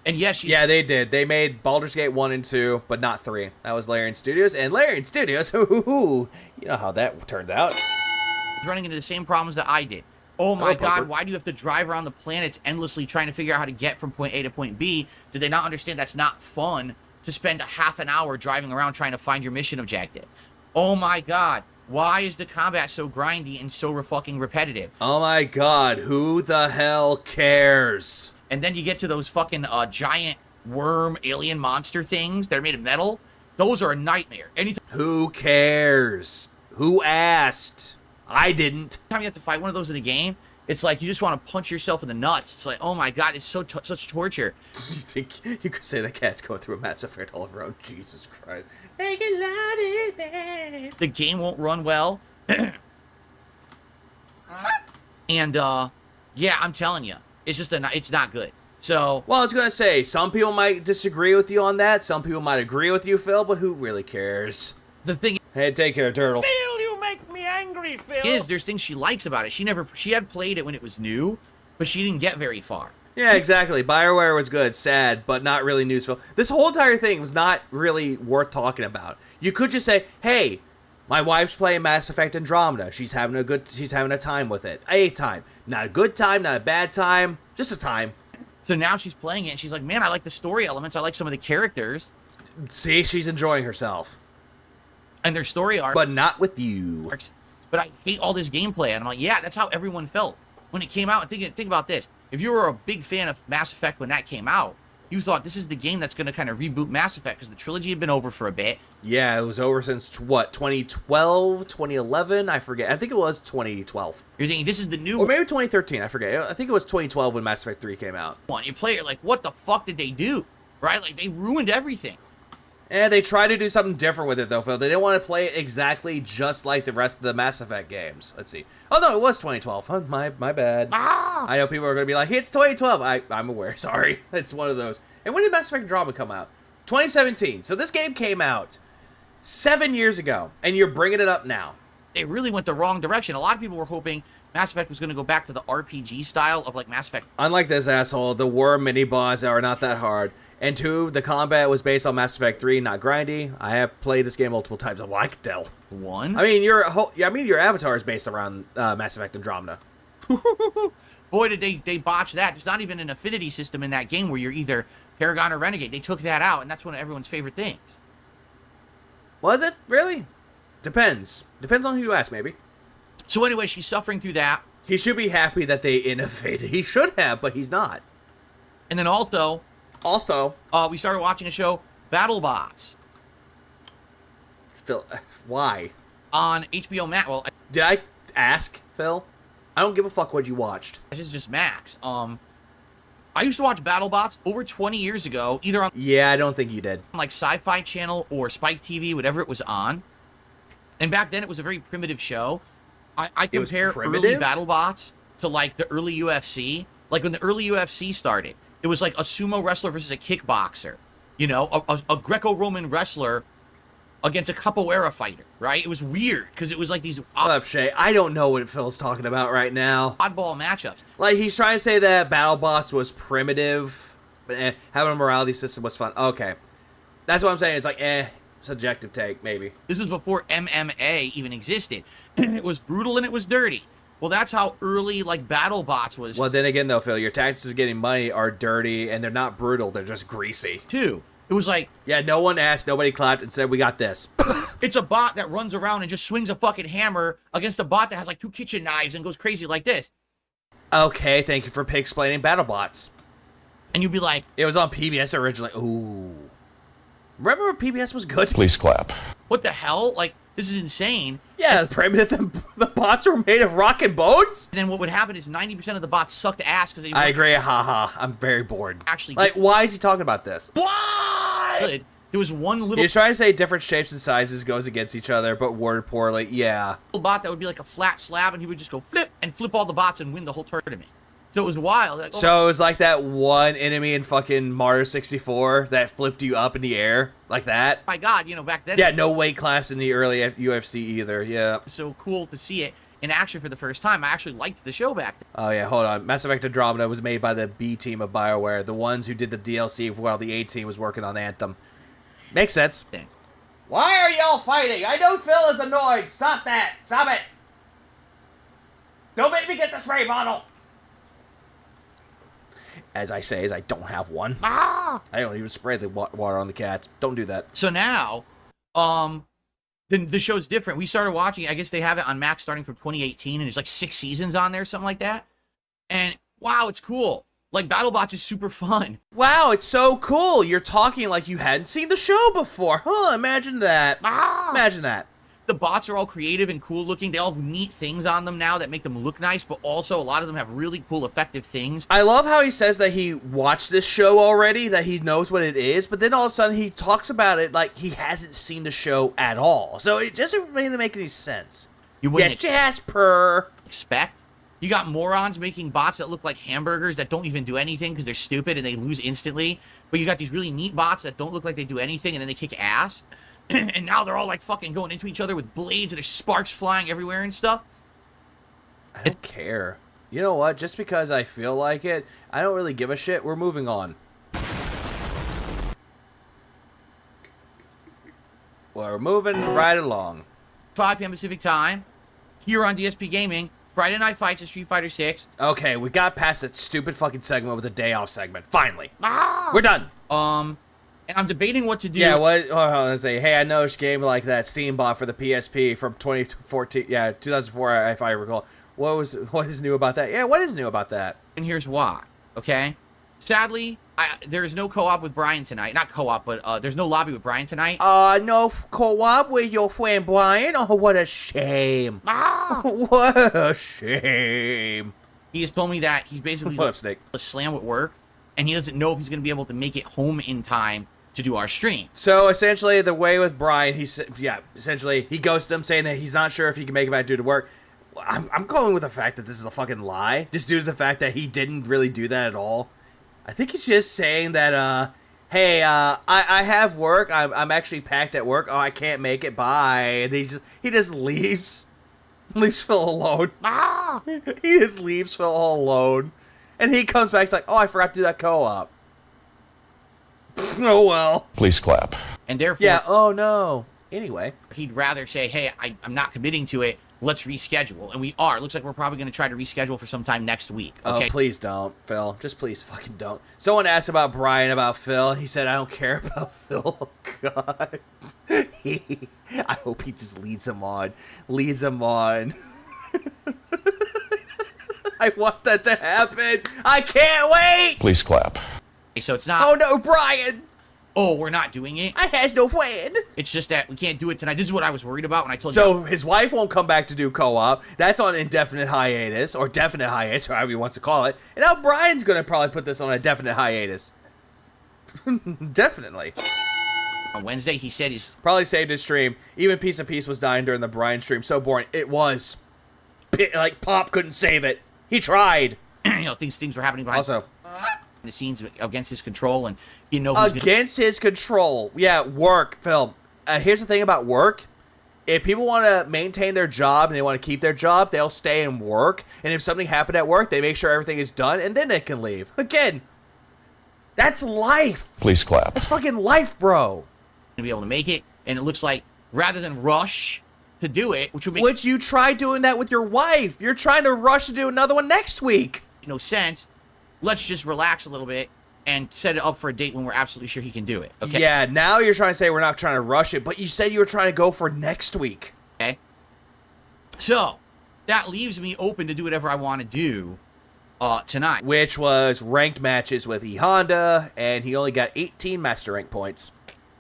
And yes, yeah, they did. They made Baldur's Gate 1 and 2, but not 3. That was Larian Studios, and Larian Studios, you know how that turned out. Running into the same problems that I did. Oh my god, why do you have to drive around the planets endlessly trying to figure out how to get from point A to point B? Did they not understand that's not fun to spend a half an hour driving around trying to find your mission objective? Oh my god, why is the combat so grindy and so fucking repetitive? Oh my god, who the hell cares? And then you get to those fucking giant worm alien monster things that are made of metal. Those are a nightmare. Anytime who cares? Who asked? I didn't. Every time you have to fight one of those in the game, it's like you just want to punch yourself in the nuts. It's like, oh my god, it's such torture. You think you could say the cat's going through a Mass Effect all of her own? Jesus Christ. Make it loud, babe. The game won't run well. And, yeah, I'm telling you, it's just it's not good. So, well, I was going to say, some people might disagree with you on that. Some people might agree with you, Phil, but who really cares? The thing hey, take care, Turtles. Phil, you make me angry, Phil. There's things she likes about it. She had played it when it was new, but she didn't get very far. Yeah, exactly. BioWare was good, sad, but not really news, Phil. This whole entire thing was not really worth talking about. You could just say, hey, my wife's playing Mass Effect Andromeda. She's having a time with it. A time. Not a good time, not a bad time, just a time. So now she's playing it, and she's like, man, I like the story elements. I like some of the characters. See, she's enjoying herself. And their story arc. But not with you. But I hate all this gameplay. And I'm like, yeah, that's how everyone felt when it came out. Think about this. If you were a big fan of Mass Effect when that came out, you thought this is the game that's going to kind of reboot Mass Effect because the trilogy had been over for a bit. Yeah, it was over since, what, 2012, 2011? I forget. I think it was 2012. You're thinking this is the new or maybe 2013. I forget. I think it was 2012 when Mass Effect 3 came out. You play it like, what the fuck did they do? Right? Like, they ruined everything. And they tried to do something different with it, though, Phil. They didn't want to play it exactly just like the rest of the Mass Effect games. Let's see. Oh, no, it was 2012. Huh? My bad. Ah! I know people are going to be like, hey, it's 2012. I'm aware. Sorry. It's one of those. And when did Mass Effect Andromeda come out? 2017. So this game came out 7 years ago, and you're bringing it up now. They really went the wrong direction. A lot of people were hoping Mass Effect was going to go back to the RPG style of, like, Mass Effect. Unlike this asshole, the worm mini-boss are not that hard. And 2, the combat was based on Mass Effect 3, not grindy. I have played this game multiple times. Well, I can tell. 1? I mean, your avatar is based around Mass Effect Andromeda. Boy, did they botch that. There's not even an affinity system in that game where you're either Paragon or Renegade. They took that out, and that's one of everyone's favorite things. Was it? Really? Depends. Depends on who you ask, maybe. So anyway, she's suffering through that. He should be happy that they innovated. He should have, but he's not. And then also, we started watching a show, BattleBots. Phil, why? On HBO Max. Well, did I ask, Phil? I don't give a fuck what you watched. This is just Max. I used to watch BattleBots over 20 years ago, either on I don't think you did. Like Sci-Fi Channel or Spike TV, whatever it was on. And back then, it was a very primitive show. I compare early BattleBots to like the early UFC. Like when the early UFC started, it was like a sumo wrestler versus a kickboxer. You know, a Greco-Roman wrestler against a capoeira fighter, right? It was weird because it was like these. Shut up, Shay. I don't know what Phil's talking about right now. Oddball matchups. Like he's trying to say that BattleBots was primitive, but having a morality system was fun. Okay, that's what I'm saying. It's like subjective take maybe. This was before MMA even existed. It was brutal and it was dirty. Well, that's how early, like, BattleBots was, Well, then again, though, Phil, your tactics of getting money are dirty, and they're not brutal. They're just greasy. too. It was like, Yeah, no one asked, nobody clapped, and said, we got this. it's a bot that runs around and just swings a fucking hammer against a bot that has, like, 2 kitchen knives and goes crazy like this. Okay, thank you for explaining BattleBots. And you'd be like... It was on PBS originally. Ooh. Remember when PBS was good? Please clap. What the hell? Like, this is insane. Yeah, the primitive, the bots were made of rock and bones? And then what would happen is 90% of the bots sucked ass because they... I agree, haha. I'm very bored. Actually... Like, why is he talking about this? Why? Good. There was one little... He's trying to say different shapes and sizes goes against each other, but word poorly. Yeah. Little bot that would be like a flat slab, and he would just go flip and flip all the bots and win the whole tournament. So it was wild. Like, So it was like that one enemy in fucking Mario 64 that flipped you up in the air like that. My God, you know, back then... Yeah, no weight class in the early UFC either. Yeah. So cool to see it in action for the first time. I actually liked the show back then. Oh yeah, hold on. Mass Effect Andromeda was made by the B team of BioWare, the ones who did the DLC while the A team was working on Anthem. Makes sense. Why are y'all fighting? I know Phil is annoyed. Stop that. Stop it. Don't make me get the spray bottle. As I say, as I don't have one. I don't even spray the water on the cats. Don't do that. So now, the show's different. We started watching, I guess they have it on Max starting from 2018, and there's like 6 seasons on there, something like that. And wow, it's cool. Like, BattleBots is super fun. Wow, it's so cool. You're talking like you hadn't seen the show before. Huh, imagine that. Imagine that. The bots are all creative and cool looking. They all have neat things on them now that make them look nice, but also a lot of them have really cool, effective things. I love how he says that he watched this show already, that he knows what it is, but then all of a sudden he talks about it like he hasn't seen the show at all. So it doesn't really make any sense. You wouldn't Jasper. expect. You got morons making bots that look like hamburgers that don't even do anything because they're stupid and they lose instantly. But you got these really neat bots that don't look like they do anything and then they kick ass. And now they're all like fucking going into each other with blades and there's sparks flying everywhere and stuff. I don't care. You know what? Just because I feel like it, I don't really give a shit. We're moving on. We're moving right along. 5 p.m. Pacific time, here on DSP Gaming, Friday Night Fights of Street Fighter 6. Okay, we got past that stupid fucking segment with the day off segment. Finally. We're done. And I'm debating what to do. Yeah, what? Hold on, let's say, hey, I know this game like that Steam bot for the PSP from 2014. Yeah, 2004, if I recall. What is new about that? Yeah, what is new about that? And here's why. Okay. Sadly, there is no co-op with Brian tonight. Not co-op, but there's no lobby with Brian tonight. No co-op with your friend Brian? Oh, what a shame. What a shame. He has told me that he's basically a slam with work, and he doesn't know if he's going to be able to make it home in time to do our stream. So essentially, the way with Brian, essentially he ghosted him, saying that he's not sure if he can make it back due to work. I'm calling with the fact that this is a fucking lie, just due to the fact that he didn't really do that at all. I think he's just saying that, hey, I have work. I'm actually packed at work. Oh, I can't make it. Bye. And he just leaves. Leaves Phil alone. He just leaves Phil all alone. And he comes back, he's like, oh, I forgot to do that co-op. Oh, well. Please clap. And therefore... Yeah, oh, no. Anyway. He'd rather say, hey, I'm not committing to it. Let's reschedule. And we are. It looks like we're probably going to try to reschedule for sometime next week. Okay? Oh, please don't, Phil. Just please fucking don't. Someone asked about Brian about Phil. He said, I don't care about Phil. Oh, God. I hope he just leads him on. Leads him on. I want that to happen. I can't wait. Please clap. So it's not... Oh, no, Brian. Oh, we're not doing it? I has no friend. It's just that we can't do it tonight. This is what I was worried about when I told you. So his wife won't come back to do co-op. That's on indefinite hiatus, or definite hiatus, or however he wants to call it. And now Brian's going to probably put this on a definite hiatus. Definitely. On Wednesday, he said he's... Probably saved his stream. Even Piece of Peace was dying during the Brian stream. So boring. It was. Like, Pop couldn't save it. He tried. You know, things were happening behind the scenes against his control, and you know against his control. Yeah, work, Phil. Here's the thing about work. If people want to maintain their job and they want to keep their job, they'll stay and work. And if something happened at work, they make sure everything is done, and then they can leave. Again, that's life. Please clap. That's fucking life, bro. To be able to make it, and it looks like rather than rush to do it, which would make Which you tried doing that with your wife. You're trying to rush to do another one next week. no sense. Let's just relax a little bit and set it up for a date when we're absolutely sure he can do it. Okay. Yeah, now you're trying to say we're not trying to rush it, but you said you were trying to go for next week. Okay. So that leaves me open to do whatever I want to do tonight. Which was ranked matches with E Honda, and he only got 18 master rank points.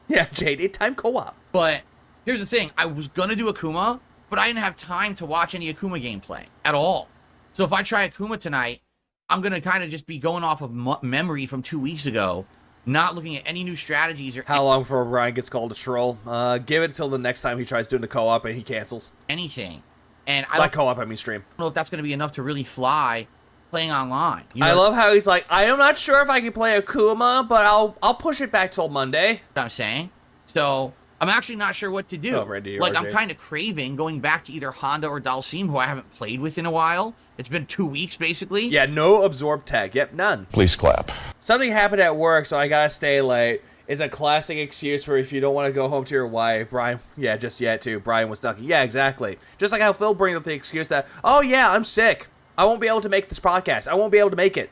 Yeah, Jade, time co-op. But here's the thing. I was going to do Akuma, but I didn't have time to watch any Akuma gameplay at all. So if I try Akuma tonight, I'm going to kind of just be going off of memory from 2 weeks ago, not looking at any new strategies or How long before Brian gets called a troll? Give it until the next time he tries doing the co-op and he cancels. anything. And I Like don't co-op, I mean stream. know if that's going to be enough to really fly playing online. You know I love how he's like, I am not sure if I can play Akuma, but I'll push it back till Monday. what I'm saying? So I'm actually not sure what to do. Oh, Randy, like, RJ. I'm kind of craving going back to either Honda or Dalsim, who I haven't played with in a while. It's been 2 weeks, basically. Yeah, no absorb tag. Yep, none. Please clap. Something happened at work, so I gotta stay late. It's a classic excuse for if you don't want to go home to your wife. Brian, yeah, just yet too. Brian was stuck. Yeah, exactly. Just like how Phil brings up the excuse that, oh yeah, I'm sick. I won't be able to make this podcast. I won't be able to make it.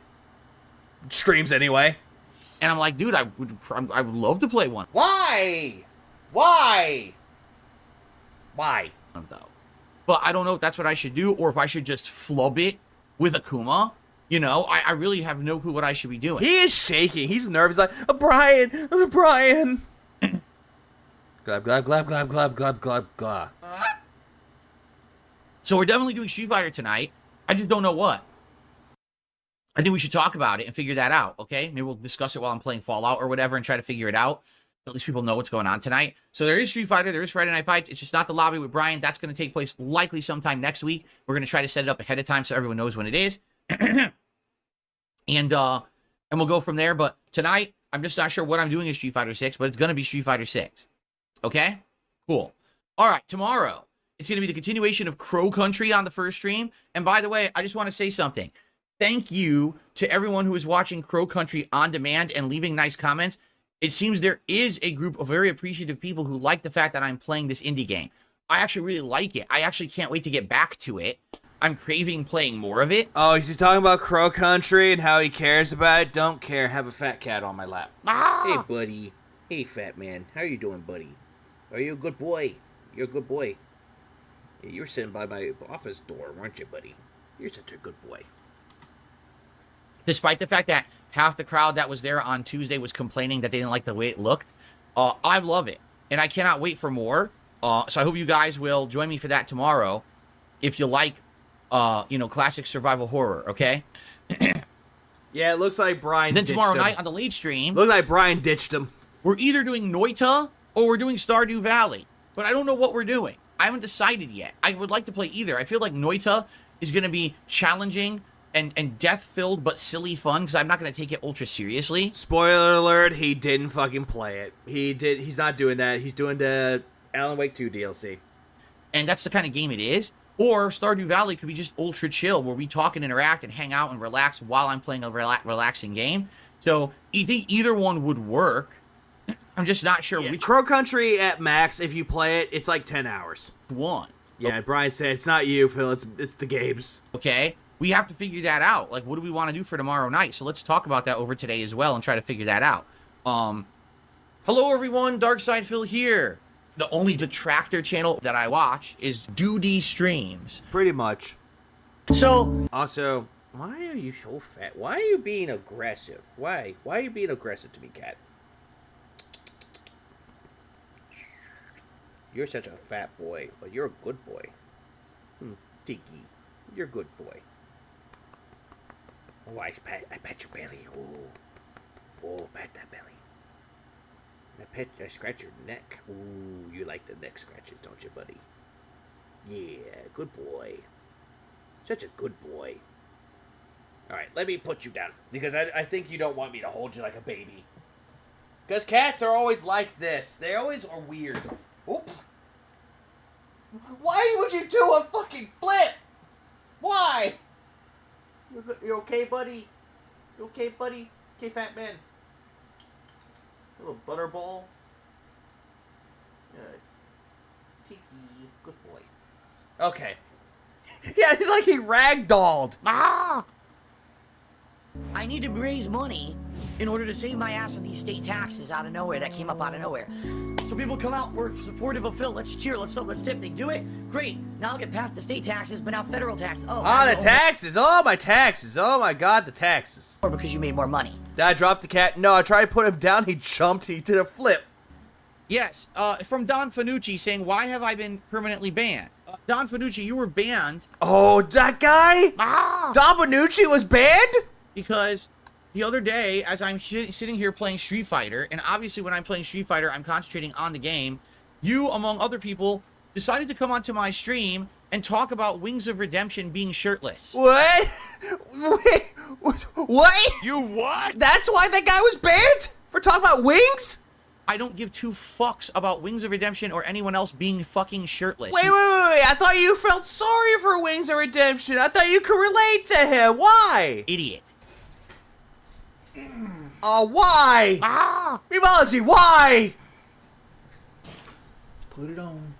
Streams anyway. And I'm like, dude, I would love to play one. Why? Why? Why? Though. But I don't know if that's what I should do, or if I should just flub it with Akuma. You know, I really have no clue what I should be doing. He is shaking. He's nervous. Like, Brian, Brian. Glab, glab, glab, glab, glab, glab, glab, glab. So we're definitely doing Street Fighter tonight. I just don't know what. I think we should talk about it and figure that out, okay? Maybe we'll discuss it while I'm playing Fallout or whatever and try to figure it out. At least people know what's going on tonight. So there is Street Fighter. There is Friday Night Fights. It's just not the lobby with Brian. That's going to take place likely sometime next week. We're going to try to set it up ahead of time so everyone knows when it is. And we'll go from there. But tonight, I'm just not sure what I'm doing in Street Fighter 6, but it's going to be Street Fighter 6. Okay? Cool. All right, tomorrow, it's going to be the continuation of Crow Country on the first stream. And by the way, I just want to say something. Thank you to everyone who is watching Crow Country on demand and leaving nice comments. It seems there is a group of very appreciative people who like the fact that I'm playing this indie game. I actually really like it. I actually can't wait to get back to it. I'm craving playing more of it. Oh, he's talking about Crow Country and how he cares about it. Don't care. Have a fat cat on my lap. Ah! Hey, buddy. Hey, fat man. How you doing, buddy? Are you a good boy? You're a good boy. Yeah, you were sitting by my office door, weren't you, buddy? You're such a good boy. Despite the fact that half the crowd that was there on Tuesday was complaining that they didn't like the way it looked, I love it. And I cannot wait for more. So I hope you guys will join me for that tomorrow. If you like, classic survival horror, okay? Yeah, it looks like Brian Then ditched tomorrow him. night on the late stream, Looks like Brian ditched him. we're either doing Noita or we're doing Stardew Valley. But I don't know what we're doing. I haven't decided yet. I would like to play either. I feel like Noita is going to be challenging and death-filled but silly fun because I'm not going to take it ultra seriously. Spoiler alert, he didn't fucking play it. He's not doing that. He's doing the Alan Wake 2 DLC. And that's the kind of game it is. Or Stardew Valley could be just ultra chill where we talk and interact and hang out and relax while I'm playing a relaxing game. So I think either one would work. I'm just not sure which Crow Country at max, if you play it, it's like 10 hours. one. Yeah, Brian said, it's not you, Phil. It's the games. Okay? We have to figure that out. Like, what do we want to do for tomorrow night? So let's talk about that over today as well and try to figure that out. Hello, everyone. Darkside Phil here. The only detractor channel that I watch is Duty Streams. Pretty much. So, Also, why are you so fat? Why are you being aggressive? Why? Why are you being aggressive to me, cat? You're such a fat boy, but you're a good boy. Tiki, you're a good boy. Oh, I pat your belly. Oh, pat that belly. I scratch your neck. Ooh, you like the neck scratches, don't you, buddy? Yeah, good boy. Such a good boy. Alright, let me put you down. Because I think you don't want me to hold you like a baby. Because cats are always like this. They always are weird. Oop. Why would you do a fucking flip? Why? You okay, buddy? You okay, buddy? Okay, fat man. A little butterball. Tiki. Good boy. Okay. Yeah, he's like he ragdolled. I need to raise money in order to save my ass from these state taxes out of nowhere that came up out of nowhere. So people come out, we're supportive of Phil, let's cheer, let's tip. They do it, great. Now I'll get past the state taxes, but now federal tax. Oh, the taxes. Oh, my taxes. Oh, my God, the taxes. Or because you made more money. Did I drop the cat? No, I tried to put him down. He jumped. He did a flip. Yes, from Don Fanucci saying, why have I been permanently banned? Don Fanucci, you were banned. Oh, that guy? Don Fanucci was banned? Because the other day, as I'm sitting here playing Street Fighter, and obviously when I'm playing Street Fighter, I'm concentrating on the game, you, among other people, decided to come onto my stream and talk about Wings of Redemption being shirtless. What? Wait, what? You what? That's why that guy was banned? For talking about wings? I don't give two fucks about Wings of Redemption or anyone else being fucking shirtless. Wait. I thought you felt sorry for Wings of Redemption. I thought you could relate to him. Why? Idiot. Why? Remology, why? Let's put it on.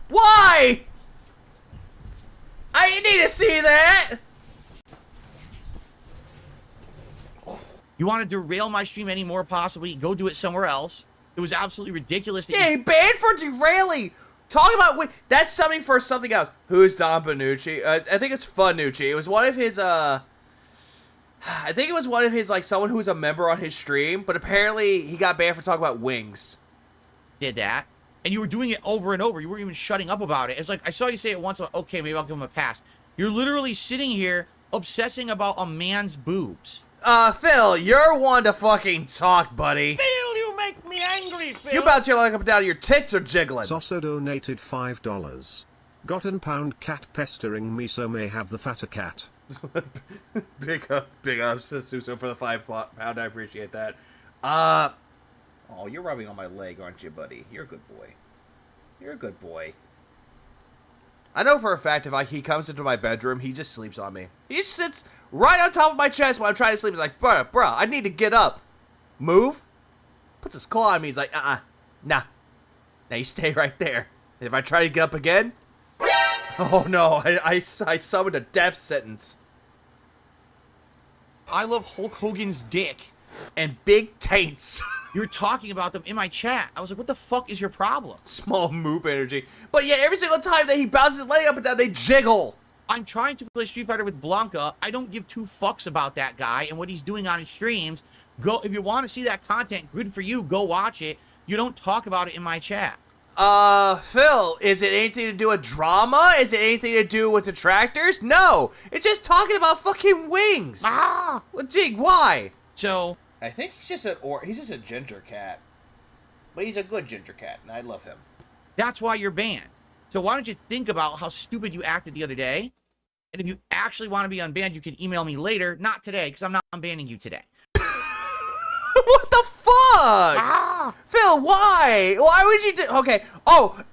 Why? I need to see that. You want to derail my stream anymore, possibly? Go do it somewhere else. It was absolutely ridiculous. That he banned for derailing. Talking about, that's something for something else. Who's Don Panucci? I think it's Fanucci. It was one of his, I think it was one of his, like, someone who was a member on his stream, but apparently he got banned for talking about wings. Did that. And you were doing it over and over. You weren't even shutting up about it. It's like, I saw you say it once, okay, maybe I'll give him a pass. You're literally sitting here obsessing about a man's boobs. Phil, you're one to fucking talk, buddy. Phil, you make me angry, Phil. You bounce your leg up and down, your tits are jiggling. Soso donated $5. Gotten pound cat pestering me, so may have the fatter cat. big ups to Suso for the £5. I appreciate that. Oh, you're rubbing on my leg, aren't you, buddy? You're a good boy. You're a good boy. I know for a fact if he comes into my bedroom, he just sleeps on me. He just sits right on top of my chest while I'm trying to sleep. He's like, bruh, I need to get up. Move. Puts his claw on me. He's like, nah. Now you stay right there. And if I try to get up again, oh no, I summoned a death sentence. I love Hulk Hogan's dick. And big taints. You're talking about them in my chat. I was like, what the fuck is your problem? Small moop energy. But yeah, every single time that he bounces his leg up and down, they jiggle. I'm trying to play Street Fighter with Blanca. I don't give two fucks about that guy and what he's doing on his streams. Go, if you want to see that content, good for you. Go watch it. You don't talk about it in my chat. Phil, is it anything to do with drama? Is it anything to do with detractors? No, it's just talking about fucking wings. Well, gee, why? So I think he's just a ginger cat, but he's a good ginger cat, and I love him. That's why you're banned. So why don't you think about how stupid you acted the other day? And if you actually want to be unbanned, you can email me later. Not today, because I'm not unbanning you today. What the fuck? Phil, why? Why would you do... Okay,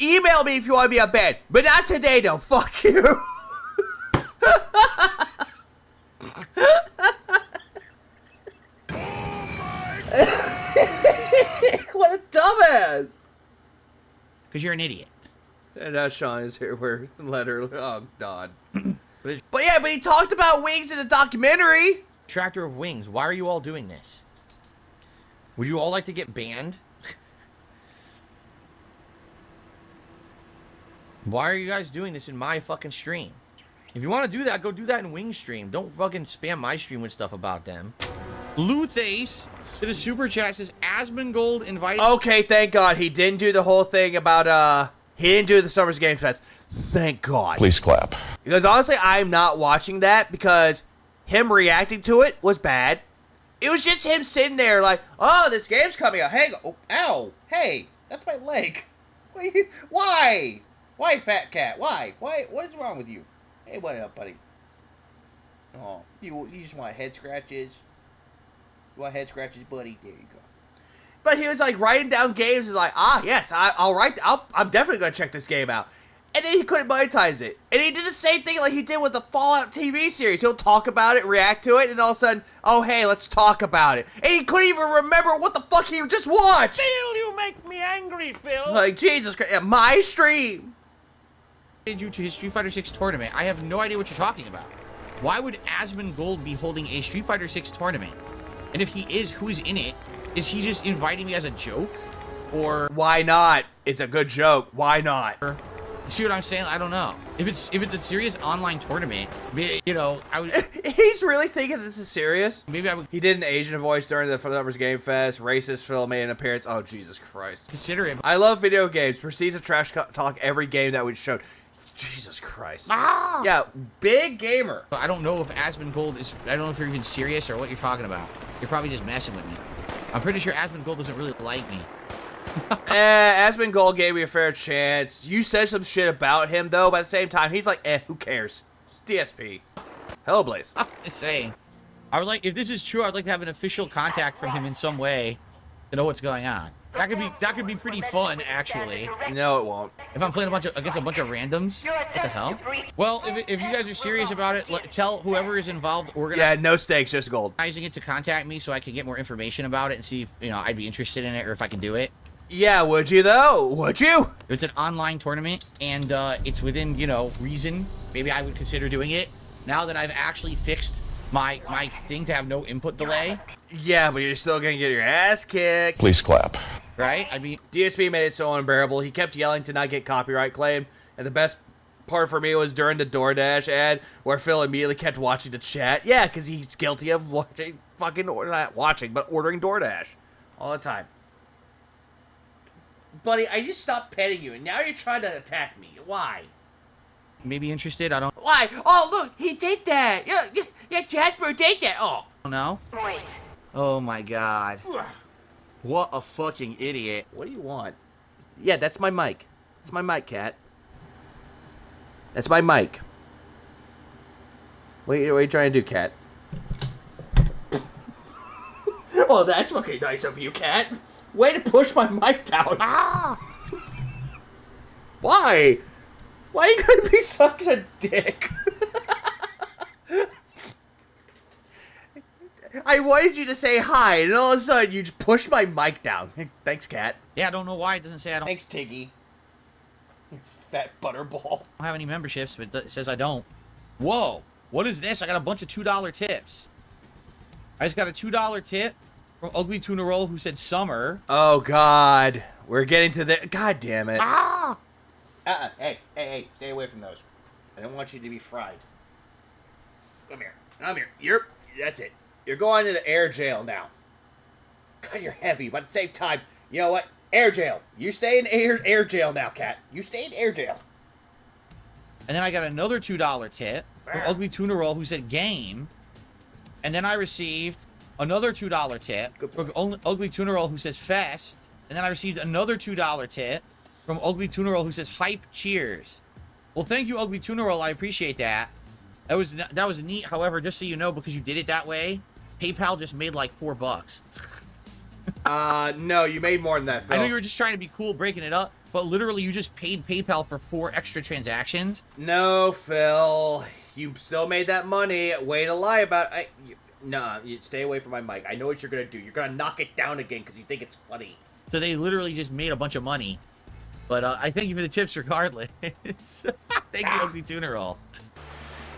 email me if you want to be unbanned. But not today, though. Fuck you. What a dumbass. Because you're an idiot. And now Sean is here. We're letter. Oh, God. But yeah, he talked about wings in the documentary. Tractor of wings. Why are you all doing this? Would you all like to get banned? Why are you guys doing this in my fucking stream? If you want to do that, go do that in Wing stream. Don't fucking spam my stream with stuff about them. Luthace did a super chat, says Asmongold invited. Okay, thank God he didn't do the whole thing about he didn't do the Summer's Game Fest. Thank God. Please clap. Because honestly, I'm not watching that because him reacting to it was bad. It was just him sitting there like, oh, this game's coming out. Hang on. Oh, ow. Hey, that's my leg. Why? Why, fat cat? Why? What is wrong with you? Hey, what up, buddy? Oh, you just want head scratches? You want head scratches, buddy? There you go. But he was like writing down games. He's like, yes, I'm definitely gonna check this game out. and then he couldn't monetize it. And he did the same thing like he did with the Fallout TV series. He'll talk about it, react to it, and all of a sudden, oh, hey, let's talk about it. And he couldn't even remember what the fuck he just watched. Still, you make me angry, Phil. Like, Jesus Christ, my stream. Due to his Street Fighter 6 tournament, I have no idea what you're talking about. Why would Asmongold be holding a Street Fighter 6 tournament? And if he is, who's in it? Is he just inviting me as a joke? Or why not? It's a good joke. Why not? See what I'm saying? I don't know. If it's a serious online tournament, you know, I would. He's really thinking this is serious. Maybe I would. He did an Asian voice during the Numbers Game Fest. Racist Phil made an appearance. Oh, Jesus Christ. Consider it. I love video games. Proceeds to trash talk every game that we showed. Jesus Christ. Ah! Yeah, big gamer. I don't know if Asmongold is. I don't know if you're even serious or what you're talking about. You're probably just messing with me. I'm pretty sure Asmongold doesn't really like me. Asmongold gave me a fair chance. You said some shit about him, though, but at the same time, he's like, who cares? It's DSP. Hello, Blaze. I'm just saying. I would like, if this is true, I'd like to have an official contact from him in some way to know what's going on. That could be pretty fun, actually. No, it won't. If I'm playing against a bunch of randoms, what the hell? Well, if you guys are serious about it, tell whoever is involved yeah, no stakes, just gold. Organizing it to contact me so I can get more information about it and see if I'd be interested in it or if I can do it. Yeah, would you though? Would you? It's an online tournament and it's within reason. Maybe I would consider doing it now that I've actually fixed my thing to have no input delay. Yeah, but you're still gonna get your ass kicked. Please clap. Right? I mean, DSP made it so unbearable. He kept yelling to not get copyright claim, and the best part for me was during the DoorDash ad where Phil immediately kept watching the chat. Yeah, because he's guilty of watching not watching, but ordering DoorDash all the time. Buddy, I just stopped petting you, and now you're trying to attack me. Why? maybe interested. I don't. Why? Oh, look, he did that. Yeah, Jasper did that. Oh. No. Wait. Oh my God. What a fucking idiot. What do you want? Yeah, that's my mic. That's my mic, cat. That's my mic. What are you trying to do, cat? Oh, that's fucking nice of you, cat. Way to push my mic down. Ah! Why? Why are you gonna be such a dick? I wanted you to say hi, and all of a sudden you just push my mic down. Thanks, cat. Yeah, I don't know why it doesn't say I don't. Thanks, Tiggy. Fat butterball. I don't have any memberships, but it says I don't. Whoa. What is this? I got a bunch of $2 tips. I just got a $2 tip from Ugly Tuna Roll who said summer. Oh, God. We're getting to the... God damn it. Ah! Hey. Stay away from those. I don't want you to be fried. Come here. That's it. You're going to the air jail now. God, you're heavy, but at the same time, you know what? Air jail. You stay in air jail now, cat. You stay in air jail. And then I got another $2 tip from Ugly Tuna Roll who said game. And then I received another $2 tip from Ugly Tuna Roll who says fest. And then I received another $2 tip from Ugly Tuna Roll who says hype cheers. Well, thank you, Ugly Tuna Roll. I appreciate that. That was neat. However, just so you know, because you did it that way, PayPal just made like $4. No, you made more than that, Phil. I know you were just trying to be cool breaking it up, but literally you just paid PayPal for 4 extra transactions. No, Phil. You still made that money. Way to lie about it. Nah, you stay away from my mic. I know what you're going to do. You're going to knock it down again because you think it's funny. So they literally just made a bunch of money. But I thank you for the tips regardless. Thank you, Ugly Tuna Roll.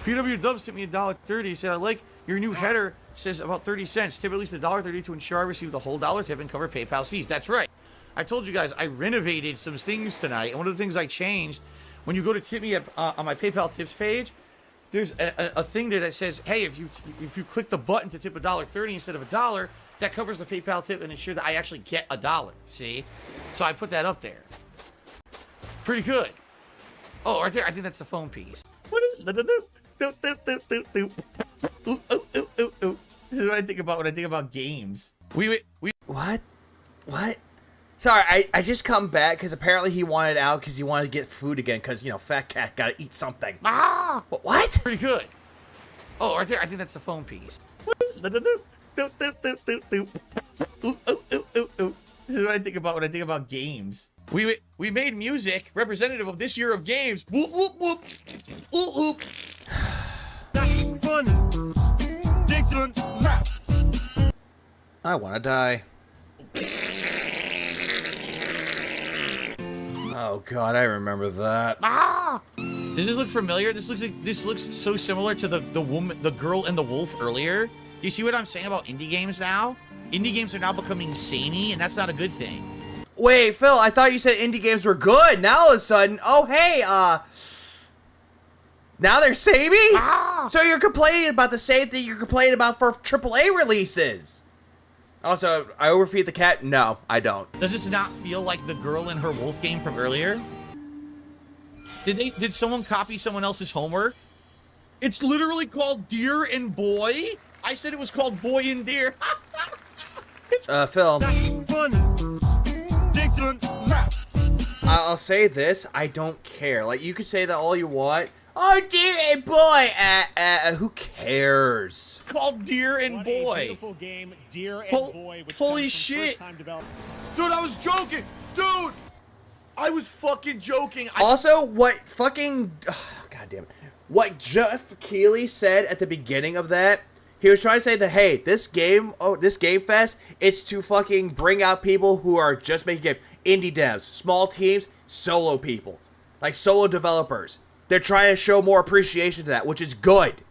PW Dubs tipped me $1.30. He said, I like your new header. Says about 30 cents. Tip at least $1.30 to ensure I receive the whole $1 tip and cover PayPal's fees. That's right. I told you guys I renovated some things tonight. And one of the things I changed, when you go to tip me up, on my PayPal tips page, there's a thing there that says, hey, if you click the button to tip $1.30 instead of $1, that covers the PayPal tip and ensure that I actually get $1. See? So I put that up there. Pretty good. Oh, right there. I think that's the phone piece. What is This is what I think about when I think about games. What? Sorry, I just come back because apparently he wanted out because he wanted to get food again because, you know, fat cat got to eat something. Ah! What? Pretty good. Oh, right there. I think that's the phone piece. This This is what I think about when I think about games. We made music representative of this year of games. Whoop whoop whoop. Whoop whoop. I want to die. Oh god, I remember that. Does this look familiar? This looks so similar to the girl and the wolf earlier. You see what I'm saying about indie games now? Indie games are now becoming samey, and that's not a good thing. Wait, Phil, I thought you said indie games were good. Now all of a sudden, oh hey, now they're samey? So you're complaining about the same thing you're complaining about for AAA releases. Also, I overfeed the cat? No, I don't. Does this not feel like the girl and her wolf game from earlier? Did someone copy someone else's homework? It's literally called Deer and Boy. I said it was called Boy and Deer. Phil. I'll say this, I don't care. Like, you could say that all you want. Oh, Deer and Boy! Who cares? Called Deer and Boy. Beautiful game, Deer and Boy. Which Holy comes from shit. first-time development. Dude, I was joking. Dude, I was fucking joking. Also, what fucking... Oh, God damn it. What Jeff Keighley said at the beginning of that, he was trying to say that, hey, this game fest, it's to fucking bring out people who are just making games. Indie devs, small teams, solo people. Like, solo developers. They're trying to show more appreciation to that, which is good.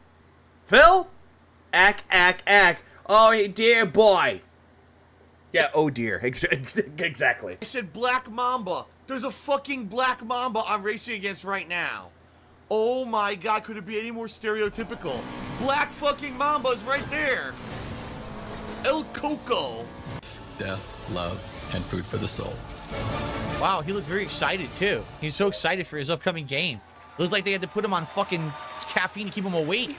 Phil? Ack. Oh, dear boy. Yeah, oh dear. Exactly. I said Black Mamba. There's a fucking Black Mamba I'm racing against right now. Oh my god, could it be any more stereotypical? Black fucking Mamba is right there. El Coco. Death, love, and food for the soul. Wow, he looked very excited too. He's so excited for his upcoming game. Looked like they had to put him on fucking caffeine to keep him awake.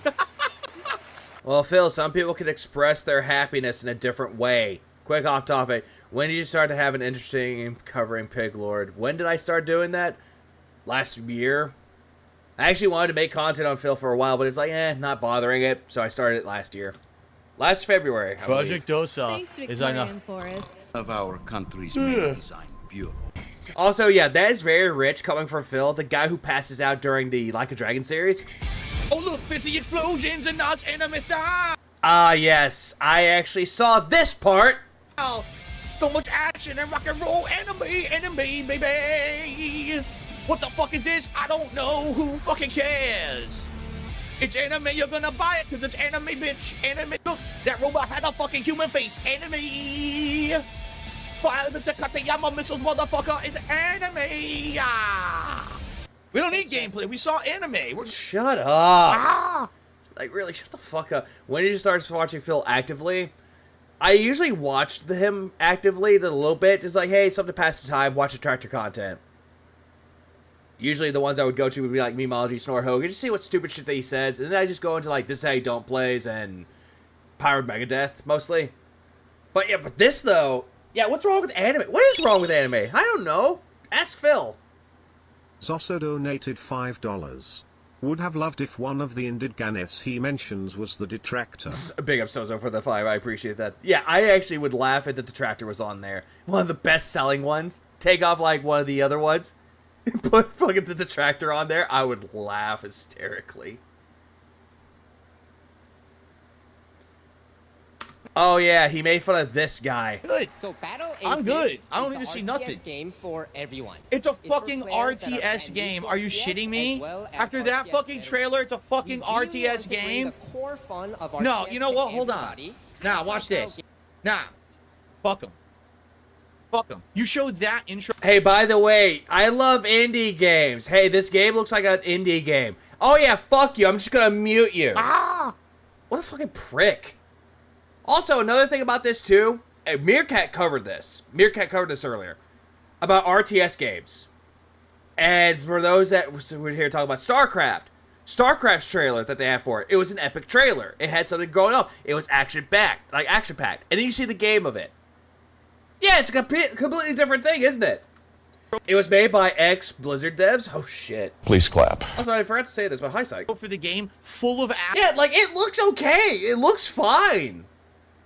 Well, Phil, some people can express their happiness in a different way. Quick off topic. When did you start to have an interesting in covering Pig Lord? When did I start doing that? Last year? I actually wanted to make content on Phil for a while, but it's like, not bothering it. So I started it last year. Last February, I Project believe. Dosa is enough. Of our country's main design bureau. Also, yeah, that is very rich coming from Phil, the guy who passes out during the Like a Dragon series. Oh look, fancy explosions and not enemy style. Ah, yes. I actually saw this part. So much action and rock and roll, anime, baby. What the fuck is this? I don't know. Who fucking cares? It's anime, you're gonna buy it because it's anime, bitch. Anime. Look, that robot had a fucking human face. Anime. Fire the Katayama missiles, motherfucker. It's anime. We don't need gameplay. We saw anime. Shut up. Like, really, shut the fuck up. When did you start watching Phil actively? I usually watched him actively a little bit. Just like, hey, something to pass the time, watch the tractor content. Usually the ones I would go to would be like Memology, Snore Hogan, just see what stupid shit that he says. And then I just go into like, this is how you don't plays and Powered Megadeth, mostly. But yeah, but this though, yeah, what's wrong with anime? What is wrong with anime? I don't know. Ask Phil. Zosso donated $5. Would have loved if one of the Indiganes he mentions was the detractor. Big up Sozo for the 5, I appreciate that. Yeah, I actually would laugh if the detractor was on there. One of the best selling ones. Take off like one of the other ones. Put fucking the detractor on there. I would laugh hysterically. Oh yeah, he made fun of this guy. Good. So Battle Aces I'm good. I don't need to see RTS nothing. Game for everyone. It's a fucking RTS game. Are you shitting me? After that fucking trailer, it's a fucking RTS game. No, you know what? Hold on. Now, watch this. Nah. Fuck him. Fuck him. You showed that intro. Hey, by the way, I love indie games. Hey, this game looks like an indie game. Oh yeah, fuck you. I'm just gonna mute you. What a fucking prick. Also, another thing about this too, Meerkat covered this. Meerkat covered this earlier about RTS games. And for those that were here talking about StarCraft's trailer that they have for it, it was an epic trailer. It had something going on. It was action-packed. And then you see the game of it. Yeah, it's a completely different thing, isn't it? It was made by ex-Blizzard devs. Oh, shit. Please clap. Also, I forgot to say this, but hi, Psych. For the game, full of action. Yeah, like, it looks okay. It looks fine.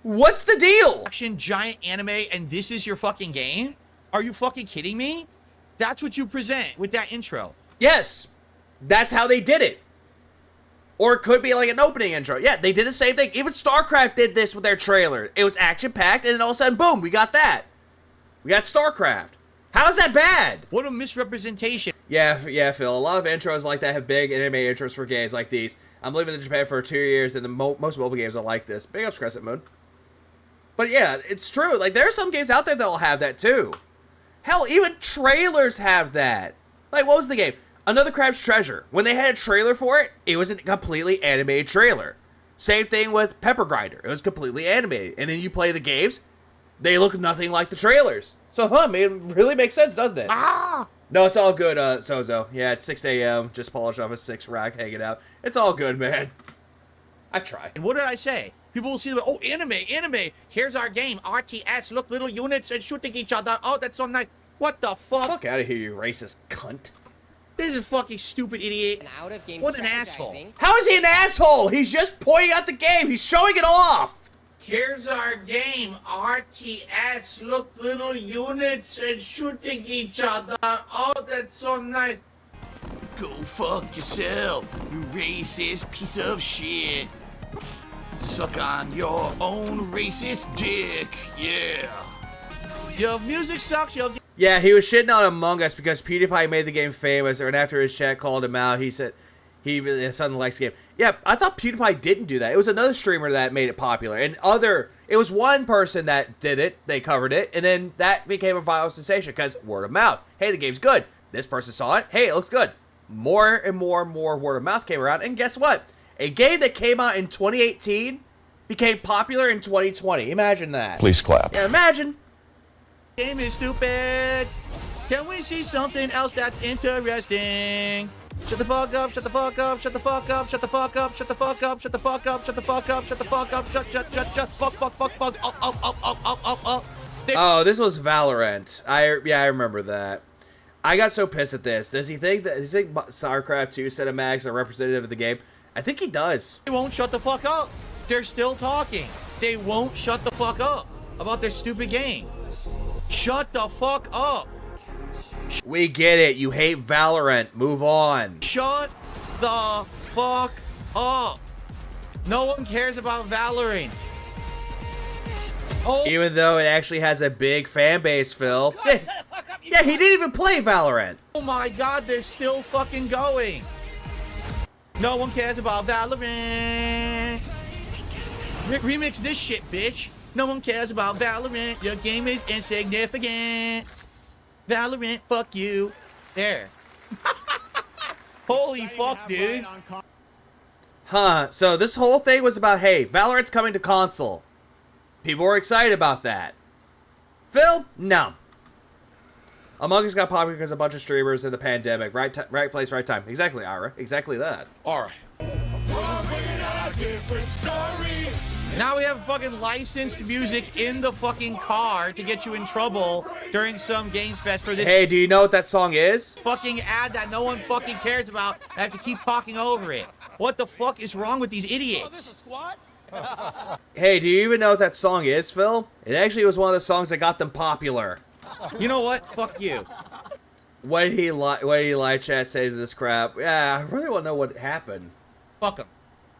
What's the deal? Action giant anime and this is your fucking game? Are you fucking kidding me? That's what you present with that intro. Yes. That's how they did it. Or it could be like an opening intro. Yeah, they did the same thing. Even StarCraft did this with their trailer. It was action-packed, and then all of a sudden, boom, we got that. We got StarCraft. How is that bad? What a misrepresentation. Yeah, Phil. A lot of intros like that have big anime intros for games like these. I'm living in Japan for 2 years, and most mobile games are like this. Big ups, Crescent Moon. But yeah, it's true. Like, there are some games out there that'll have that, too. Hell, even trailers have that. Like, what was the game? Another Crab's Treasure. When they had a trailer for it, it was a completely animated trailer. Same thing with Pepper Grinder. It was completely animated. And then you play the games, they look nothing like the trailers. So, it really makes sense, doesn't it? No, it's all good, Sozo. Yeah, it's 6 a.m. Just polished off a 6 rack, hanging out. It's all good, man. I try. And what did I say? People will see, oh, anime. Here's our game. RTS, look, little units and shooting each other. Oh, that's so nice. What the fuck? Fuck out of here, you racist cunt. This is fucking stupid idiot. What an asshole. How is he an asshole? He's just pointing out the game. He's showing it off. Here's our game, RTS, look, little units and shooting each other. Oh, that's so nice. Go fuck yourself, you racist piece of shit. Suck on your own racist dick, yeah. Your music sucks, Yeah, he was shitting on Among Us because PewDiePie made the game famous, and after his chat called him out, he said his son likes the game. Yeah, I thought PewDiePie didn't do that. It was another streamer that made it popular. And it was one person that did it, they covered it, and then that became a viral sensation because word of mouth. Hey, the game's good. This person saw it. Hey, it looks good. More and more word of mouth came around, and guess what? A game that came out in 2018 became popular in 2020. Imagine that. Please clap. Yeah, imagine. Game is stupid. Can we see something else that's interesting? Shut the fuck up, shut the fuck up, shut the fuck up, shut the fuck up, shut the fuck up, shut the fuck up, shut the fuck up, shut the fuck up, shut, fuck, up. Oh, this was Valorant. I remember that. I got so pissed at this. Does he think StarCraft 2 cinematics are representative of the game? I think he does. They won't shut the fuck up. They're still talking. They won't shut the fuck up about their stupid game. Shut the fuck up. We get it. You hate Valorant. Move on. Shut the fuck up. No one cares about Valorant. Oh. Even though it actually has a big fan base, Phil. Yeah, he didn't even play Valorant. Oh my god, they're still fucking going. No one cares about Valorant. Remix this shit, bitch. No one cares about Valorant. Your game is insignificant. Valorant, fuck you. There. Holy fuck, dude. Huh, so this whole thing was about, hey, Valorant's coming to console. People were excited about that. Phil? No. Among Us got popular because a bunch of streamers in the pandemic. Right place, right time. Exactly, Ira. Exactly that. Alright. Now we have fucking licensed music in the fucking car to get you in trouble during some Games Fest for this. Hey, do you know what that song is? Fucking ad that no one fucking cares about. I have to keep talking over it. What the fuck is wrong with these idiots? Hey, do you even know what that song is, Phil? It actually was one of the songs that got them popular. You know what? Fuck you. What did he live chat say to this crap? Yeah, I really want to know what happened. Fuck him.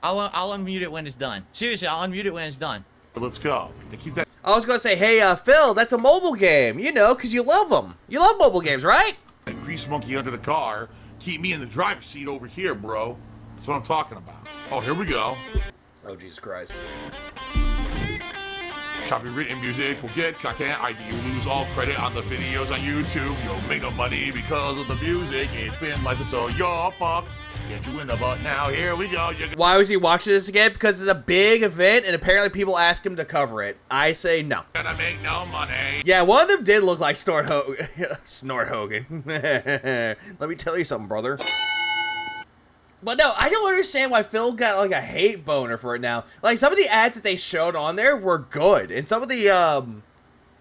I'll unmute it when it's done. Seriously, I'll unmute it when it's done. Let's go. Keep that. I was gonna say, hey, Phil, that's a mobile game. You know, because you love them. You love mobile games, right? Grease monkey under the car. Keep me in the driver's seat over here, bro. That's what I'm talking about. Oh, here we go. Oh, Jesus Christ. Copywritten music will get content ID. You lose all credit on the videos on YouTube. You'll make no money because of the music. It's been licensed, so you're fucked. Get you in the butt now. Here we go. Why was he watching this again? Because it's a big event, and apparently people ask him to cover it. I say no. Gonna make no money. Yeah, one of them did look like Snort Hogan. Let me tell you something, brother. But no, I don't understand why Phil got like a hate boner for it now. Like some of the ads that they showed on there were good, and some of the I was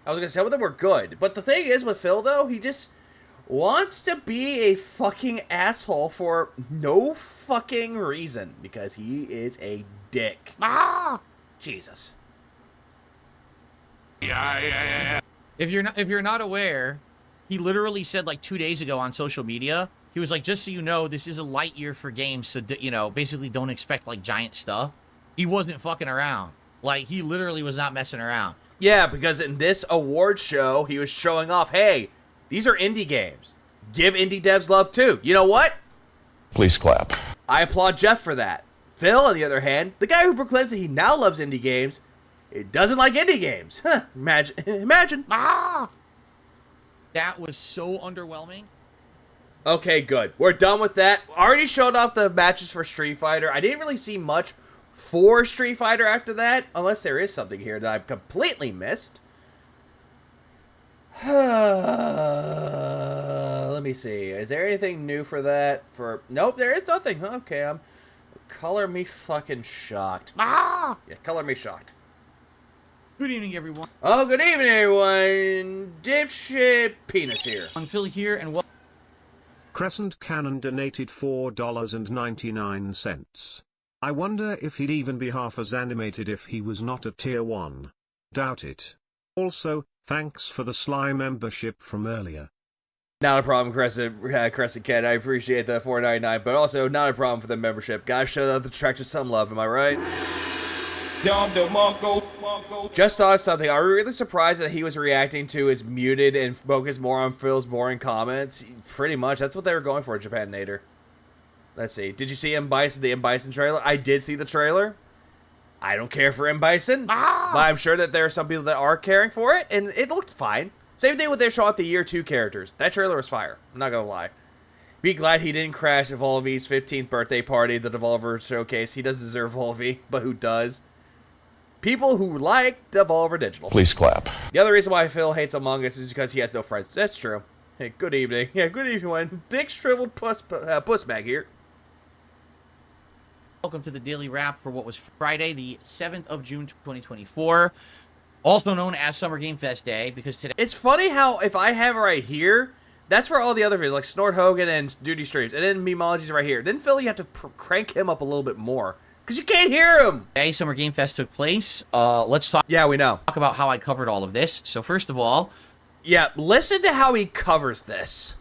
gonna say some of them were good. But the thing is with Phil though, he just wants to be a fucking asshole for no fucking reason because he is a dick. Ah! Jesus. If you're not aware, he literally said like 2 days ago on social media, he was like, just so you know, this is a light year for games, so basically don't expect like giant stuff. He wasn't fucking around. Like, he literally was not messing around. Yeah, because in this award show, he was showing off, hey, these are indie games. Give indie devs love too. You know what? Please clap. I applaud Jeff for that. Phil, on the other hand, the guy who proclaims that he now loves indie games, it doesn't like indie games. Huh, imagine. Ah! That was so underwhelming. Okay, good. We're done with that. Already showed off the matches for Street Fighter. I didn't really see much for Street Fighter after that, unless there is something here that I've completely missed. Let me see. Is there anything new for that? Nope, there is nothing. Okay, color me fucking shocked. Ah! Yeah, color me shocked. Good evening, everyone. Oh, good evening, everyone. Dipshit penis here. I'm Phil here, and welcome. Crescent Cannon donated $4.99. I wonder if he'd even be half as animated if he was not a tier 1. Doubt it. Also, thanks for the Sly membership from earlier. Not a problem, Crescent Ken. I appreciate the $4.99, but also not a problem for the membership. Gotta show out the track to some love, am I right? Just thought of something. Are we really surprised that he was reacting to his muted and focused more on Phil's boring comments? Pretty much. That's what they were going for, Japanator. Let's see. Did you see the M. Bison trailer? I did see the trailer. I don't care for M. Bison, but I'm sure that there are some people that are caring for it, and it looked fine. Same thing with their show at the year 2 characters. That trailer was fire. I'm not gonna lie. Be glad he didn't crash Evolve's 15th birthday party, the Devolver Showcase. He does deserve Evolve, but who does? People who like Devolver Digital. Please clap. The other reason why Phil hates Among Us is because he has no friends. That's true. Hey, good evening. Yeah, good evening, everyone. Dick Shriveled Pussbag here. Welcome to the Daily Wrap for what was Friday, the 7th of June, 2024. Also known as Summer Game Fest Day, because today... It's funny how, if I have it right here, that's where all the other videos, like Snort Hogan and Duty Streams, and then Memology's right here. Then Phil, you have to crank him up a little bit more, because you can't hear him! Today, Summer Game Fest took place. Let's talk... Yeah, we know. Talk about how I covered all of this. So first of all... Yeah, listen to how he covers this.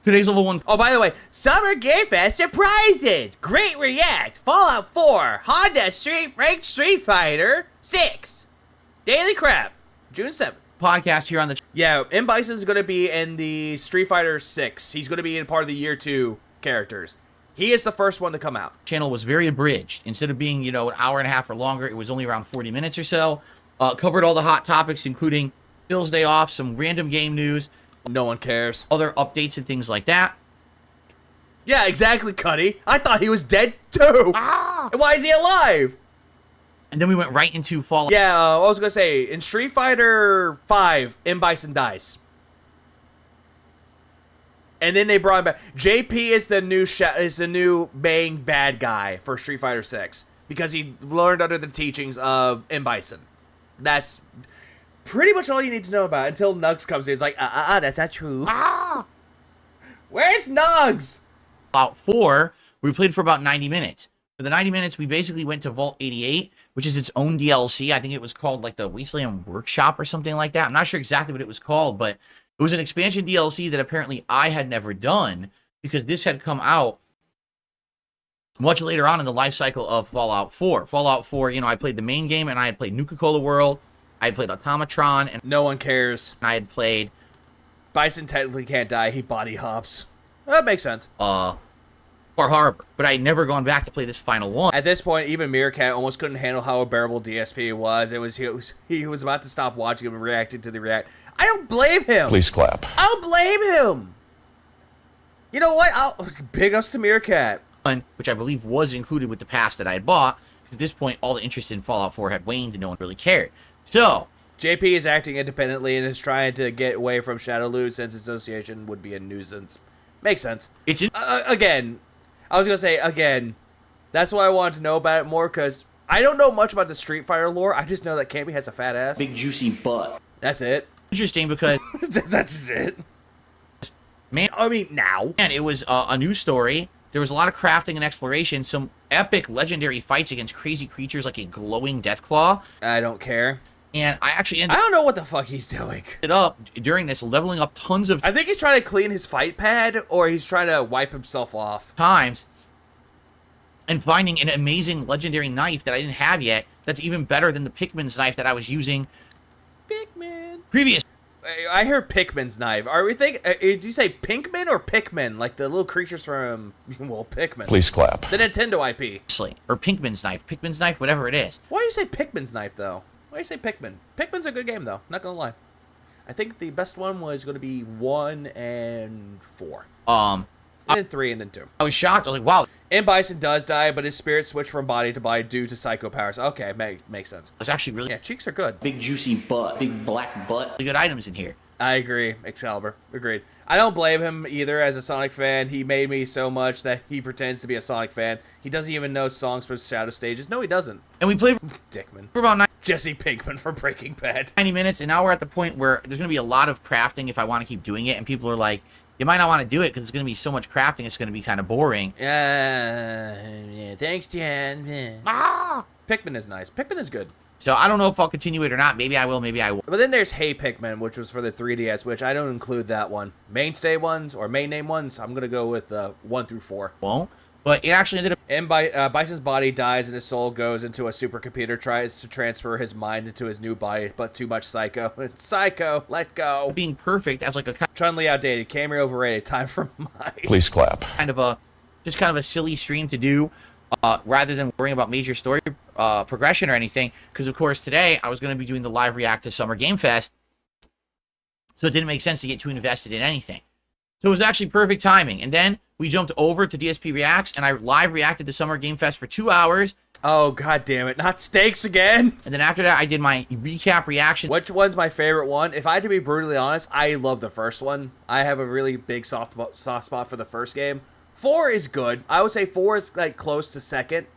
Today's level 1... Oh, by the way, Summer Game Fest surprises! Great React! Fallout 4! Honda Ranked Street Fighter 6! Daily Crap! June 7th. Podcast here on the... Yeah, M. Bison's going to be in the Street Fighter 6. He's going to be in part of the year 2 characters. He is the first one to come out. Channel was very abridged. Instead of being, an hour and a half or longer, it was only around 40 minutes or so. Covered all the hot topics, including Phil's Day Off, some random game news. No one cares. Other updates and things like that. Yeah, exactly, Cuddy. I thought he was dead, too. And why is he alive? And then we went right into Fallout. Yeah, I was going to say, in Street Fighter 5, M. Bison dies. And then they brought him back. JP is the new main bad guy for Street Fighter 6 because he learned under the teachings of M. Bison. That's pretty much all you need to know about it until Nugs comes in. It's like, that's not true. Where's Nugs? Fallout 4, we played for about 90 minutes. For the 90 minutes, we basically went to Vault 88, which is its own DLC. I think it was called like the Wasteland Workshop or something like that. I'm not sure exactly what it was called, but it was an expansion DLC that apparently I had never done because this had come out much later on in the life cycle of Fallout 4. Fallout 4, I played the main game and I had played Nuka-Cola World. I had played Automatron. And no one cares. I had played... Bison technically can't die. He body hops. That makes sense. Far Harbor, but I had never gone back to play this final one. At this point, even Meerkat almost couldn't handle how unbearable DSP was. He was about to stop watching him and reacting to the react. I don't blame him. Please clap. I don't blame him. You know what? Big ups to Meerkat. Which I believe was included with the pass that I had bought, because at this point, all the interest in Fallout 4 had waned and no one really cared. So, JP is acting independently and is trying to get away from Shadowloo since association would be a nuisance. Makes sense. It's again, I was going to say, again, that's why I wanted to know about it more, because I don't know much about the Street Fighter lore. I just know that Campy has a fat ass. Big juicy butt. That's it. Interesting because... That's it. Man, I mean, now. And it was a new story. There was a lot of crafting and exploration, some epic legendary fights against crazy creatures like a glowing Deathclaw. I don't care. And I actually I don't know what the fuck he's doing. ended up during this leveling up tons of I think he's trying to clean his fight pad, or he's trying to wipe himself off. times and finding an amazing legendary knife that I didn't have yet that's even better than the Pikmin's knife that I was using previous. I heard Pikmin's knife. Are we thinking? Did you say Pinkman or Pikmin? Like the little creatures from, well, Pikmin. Please clap. The Nintendo IP. Or Pinkman's knife, whatever it is. Why do you say Pikmin's knife, though? Why do you say Pikmin? Pikmin's a good game, though. Not gonna lie. I think the best one was going to be 1 and 4. And then 3 and then 2. I was shocked. I was like, wow. And Bison does die, but his spirit switched from body to body due to psycho powers. Okay, makes sense. It's actually really... Yeah, cheeks are good. Big juicy butt, big black butt. Really good items in here. I agree. Excalibur. Agreed. I don't blame him either as a Sonic fan. He made me so much that he pretends to be a Sonic fan. He doesn't even know songs from Shadow Stages. No, he doesn't. And we played Dickman. for about Jesse Pinkman from Breaking Bad. 90 minutes, and now we're at the point where there's going to be a lot of crafting if I want to keep doing it, and people are like, you might not want to do it because it's going to be so much crafting, it's going to be kind of boring. Yeah, thanks, Jan. Pikmin is nice. Pikmin is good. So I don't know if I'll continue it or not. Maybe I will, maybe I won't. But then there's Hey Pikmin, which was for the 3DS, which I don't include that one. Mainstay ones, or main name ones, I'm going to go with 1 through 4. Won't. But it actually ended up... And Bison's body dies and his soul goes into a supercomputer, tries to transfer his mind into his new body, but too much Psycho. Psycho, let go. Being perfect as like a... Chun-Li outdated, Camry overrated, time for mine. Please clap. Kind of a... Just kind of a silly stream to do, rather than worrying about major story progression or anything. Because, of course, today I was going to be doing the live react to Summer Game Fest. So it didn't make sense to get too invested in anything. So it was actually perfect timing. And then we jumped over to DSP Reacts, and I live reacted to Summer Game Fest for 2 hours. Oh, god damn it. Not steaks again. And then after that, I did my recap reaction. Which one's my favorite one? If I had to be brutally honest, I love the first one. I have a really big soft spot for the first game. 4 is good. I would say 4 is like close to second.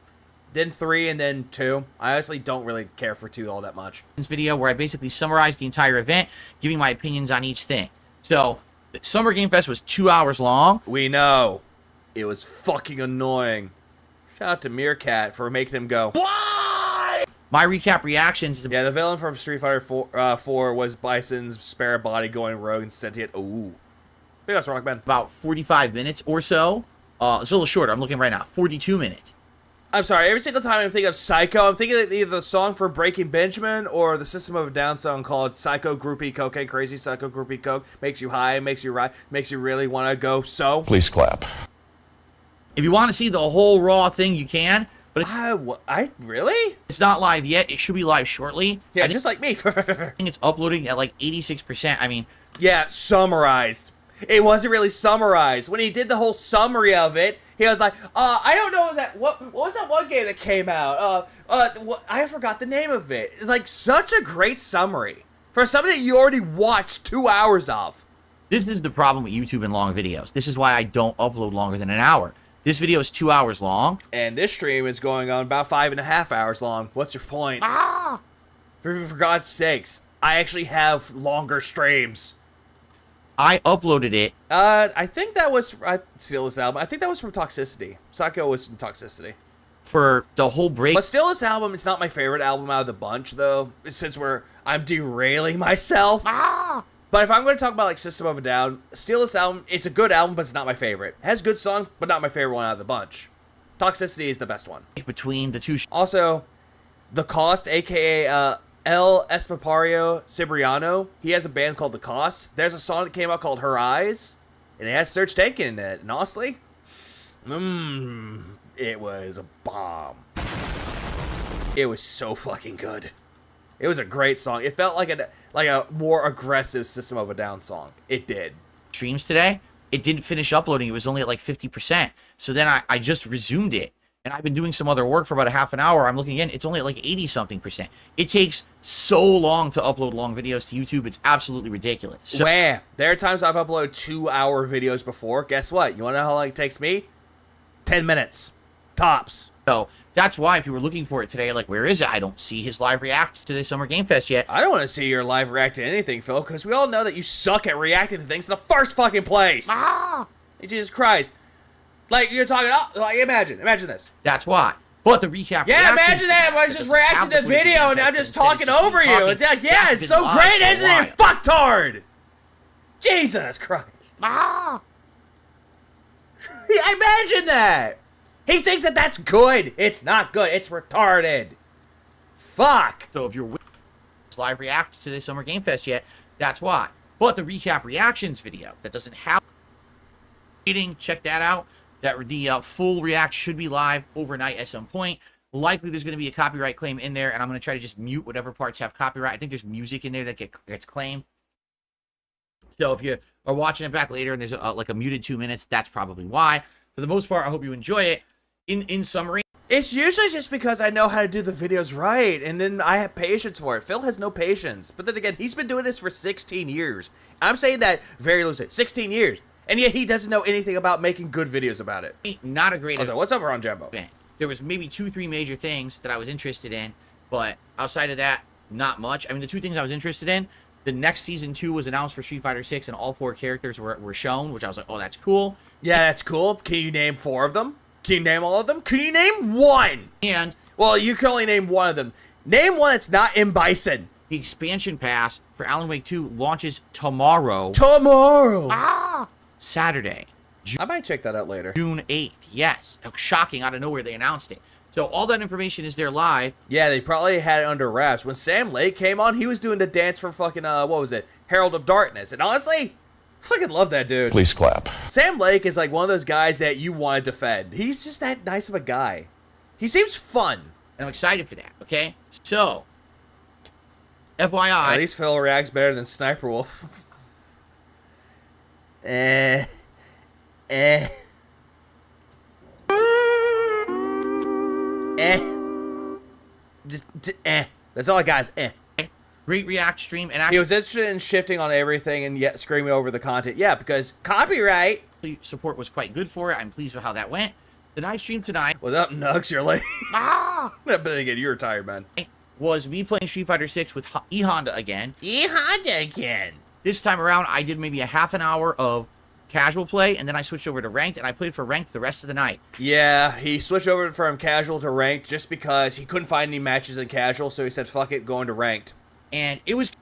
Then 3 and then 2. I honestly don't really care for 2 all that much. This video where I basically summarized the entire event, giving my opinions on each thing. So... Summer Game Fest was 2 hours long. We know. It was fucking annoying. Shout out to Meerkat for making him go, why? My recap reactions... Yeah, the villain from Street Fighter 4 was Bison's spare body going rogue and sentient. Ooh. Big ass Rockman. About 45 minutes or so. It's a little shorter. I'm looking right now. 42 minutes. I'm sorry, every single time I think of Psycho, I'm thinking of either the song from Breaking Benjamin or the System of a Down song called Psycho Groupie Cocaine Crazy. Psycho Groupie Coke makes you high, makes you right, makes you really want to go so. Please clap. If you want to see the whole raw thing, you can. But I really? It's not live yet. It should be live shortly. Yeah, just like me. I think it's uploading at like 86%. I mean... Yeah, summarized. It wasn't really summarized. When he did the whole summary of it, he was like, I don't know that, what was that one game that came out? I forgot the name of it. It's like such a great summary for something that you already watched 2 hours of. This is the problem with YouTube and long videos. This is why I don't upload longer than an hour. This video is 2 hours long. And this stream is going on about 5.5 hours long. What's your point? For God's sakes, I actually have longer streams. I uploaded it. I think that was Steal This Album. I think that was from Toxicity. Psycho was from Toxicity. For the whole break. But Steal This Album, it's not my favorite album out of the bunch, though. Since I'm derailing myself. But if I'm going to talk about like System of a Down, Steal This Album, it's a good album, but it's not my favorite. It has good songs, but not my favorite one out of the bunch. Toxicity is the best one. Between the two. Also, The Cost, a.k.a. El Espapario Cibriano, he has a band called The Cost. There's a song that came out called Her Eyes, and it has Serge Tankian in it. And honestly, it was a bomb. It was so fucking good. It was a great song. It felt like a more aggressive System of a Down song. It did. Streams today, it didn't finish uploading. It was only at like 50%. So then I just resumed it. And I've been doing some other work for about a half an hour. I'm looking in. It's only at like 80-something%. It takes so long to upload long videos to YouTube. It's absolutely ridiculous. So, there are times I've uploaded 2-hour videos before. Guess what? You want to know how long it takes me? 10 minutes. Tops. So that's why if you were looking for it today, like, where is it? I don't see his live react to the Summer Game Fest yet. I don't want to see your live react to anything, Phil, because we all know that you suck at reacting to things in the first fucking place. Jesus Christ. Like, you're talking, like, imagine this. That's why. But the recap. Yeah, imagine that. I was just reacting to the video and I'm just talking over you. It's like, yeah, it's so great, isn't it? Fucktard! Jesus Christ. Ah! Imagine that. He thinks that that's good. It's not good. It's retarded. Fuck. So if you're live react to the Summer Game Fest yet, that's why. But the recap reactions video that doesn't have check that out. That the full react should be live overnight at some point. Likely there's going to be a copyright claim in there, and I'm going to try to just mute whatever parts have copyright. I think there's music in there that gets claimed. So if you are watching it back later and there's like a muted 2 minutes, that's probably why. For the most part, I hope you enjoy it. In summary, it's usually just because I know how to do the videos right, and then I have patience for it. Phil has no patience. But then again, he's been doing this for 16 years. I'm saying that very loosely. 16 years. And yet he doesn't know anything about making good videos about it. Not a great... I was like, what's up, Ron Jumbo? There was maybe 2-3 major things that I was interested in, but outside of that, not much. I mean, the 2 things I was interested in, the next Season 2 was announced for Street Fighter 6, and all 4 characters were shown, which I was like, oh, that's cool. Yeah, that's cool. Can you name 4 of them? Can you name all of them? Can you name 1? And... well, you can only name 1 of them. Name 1 that's not in Bison. The expansion pass for Alan Wake 2 launches tomorrow. Tomorrow! Ah! Saturday. I might check that out later. June 8th. Yes. Shocking. Out of nowhere, they announced it. So all that information is there live. Yeah, they probably had it under wraps. When Sam Lake came on, he was doing the dance for fucking, what was it? Herald of Darkness. And honestly, I fucking love that dude. Please clap. Sam Lake is like one of those guys that you want to defend. He's just that nice of a guy. He seems fun. And I'm excited for that, okay? So, FYI. At least Phil reacts better than Sniper Wolf. That's all I got is Great react stream. And actually, he was interested in shifting on everything and yet screaming over the content. Yeah, because copyright. Support was quite good for it. I'm pleased with how that went. The night stream tonight. What's up, Nugs? You're late. Ah! But then again, you're tired, man. Was me playing Street Fighter 6 with E-Honda again. E-Honda again. This time around, I did maybe a half an hour of casual play, and then I switched over to ranked, and I played for ranked the rest of the night. Yeah, he switched over from casual to ranked just because he couldn't find any matches in casual, so he said, fuck it, going to ranked. And it was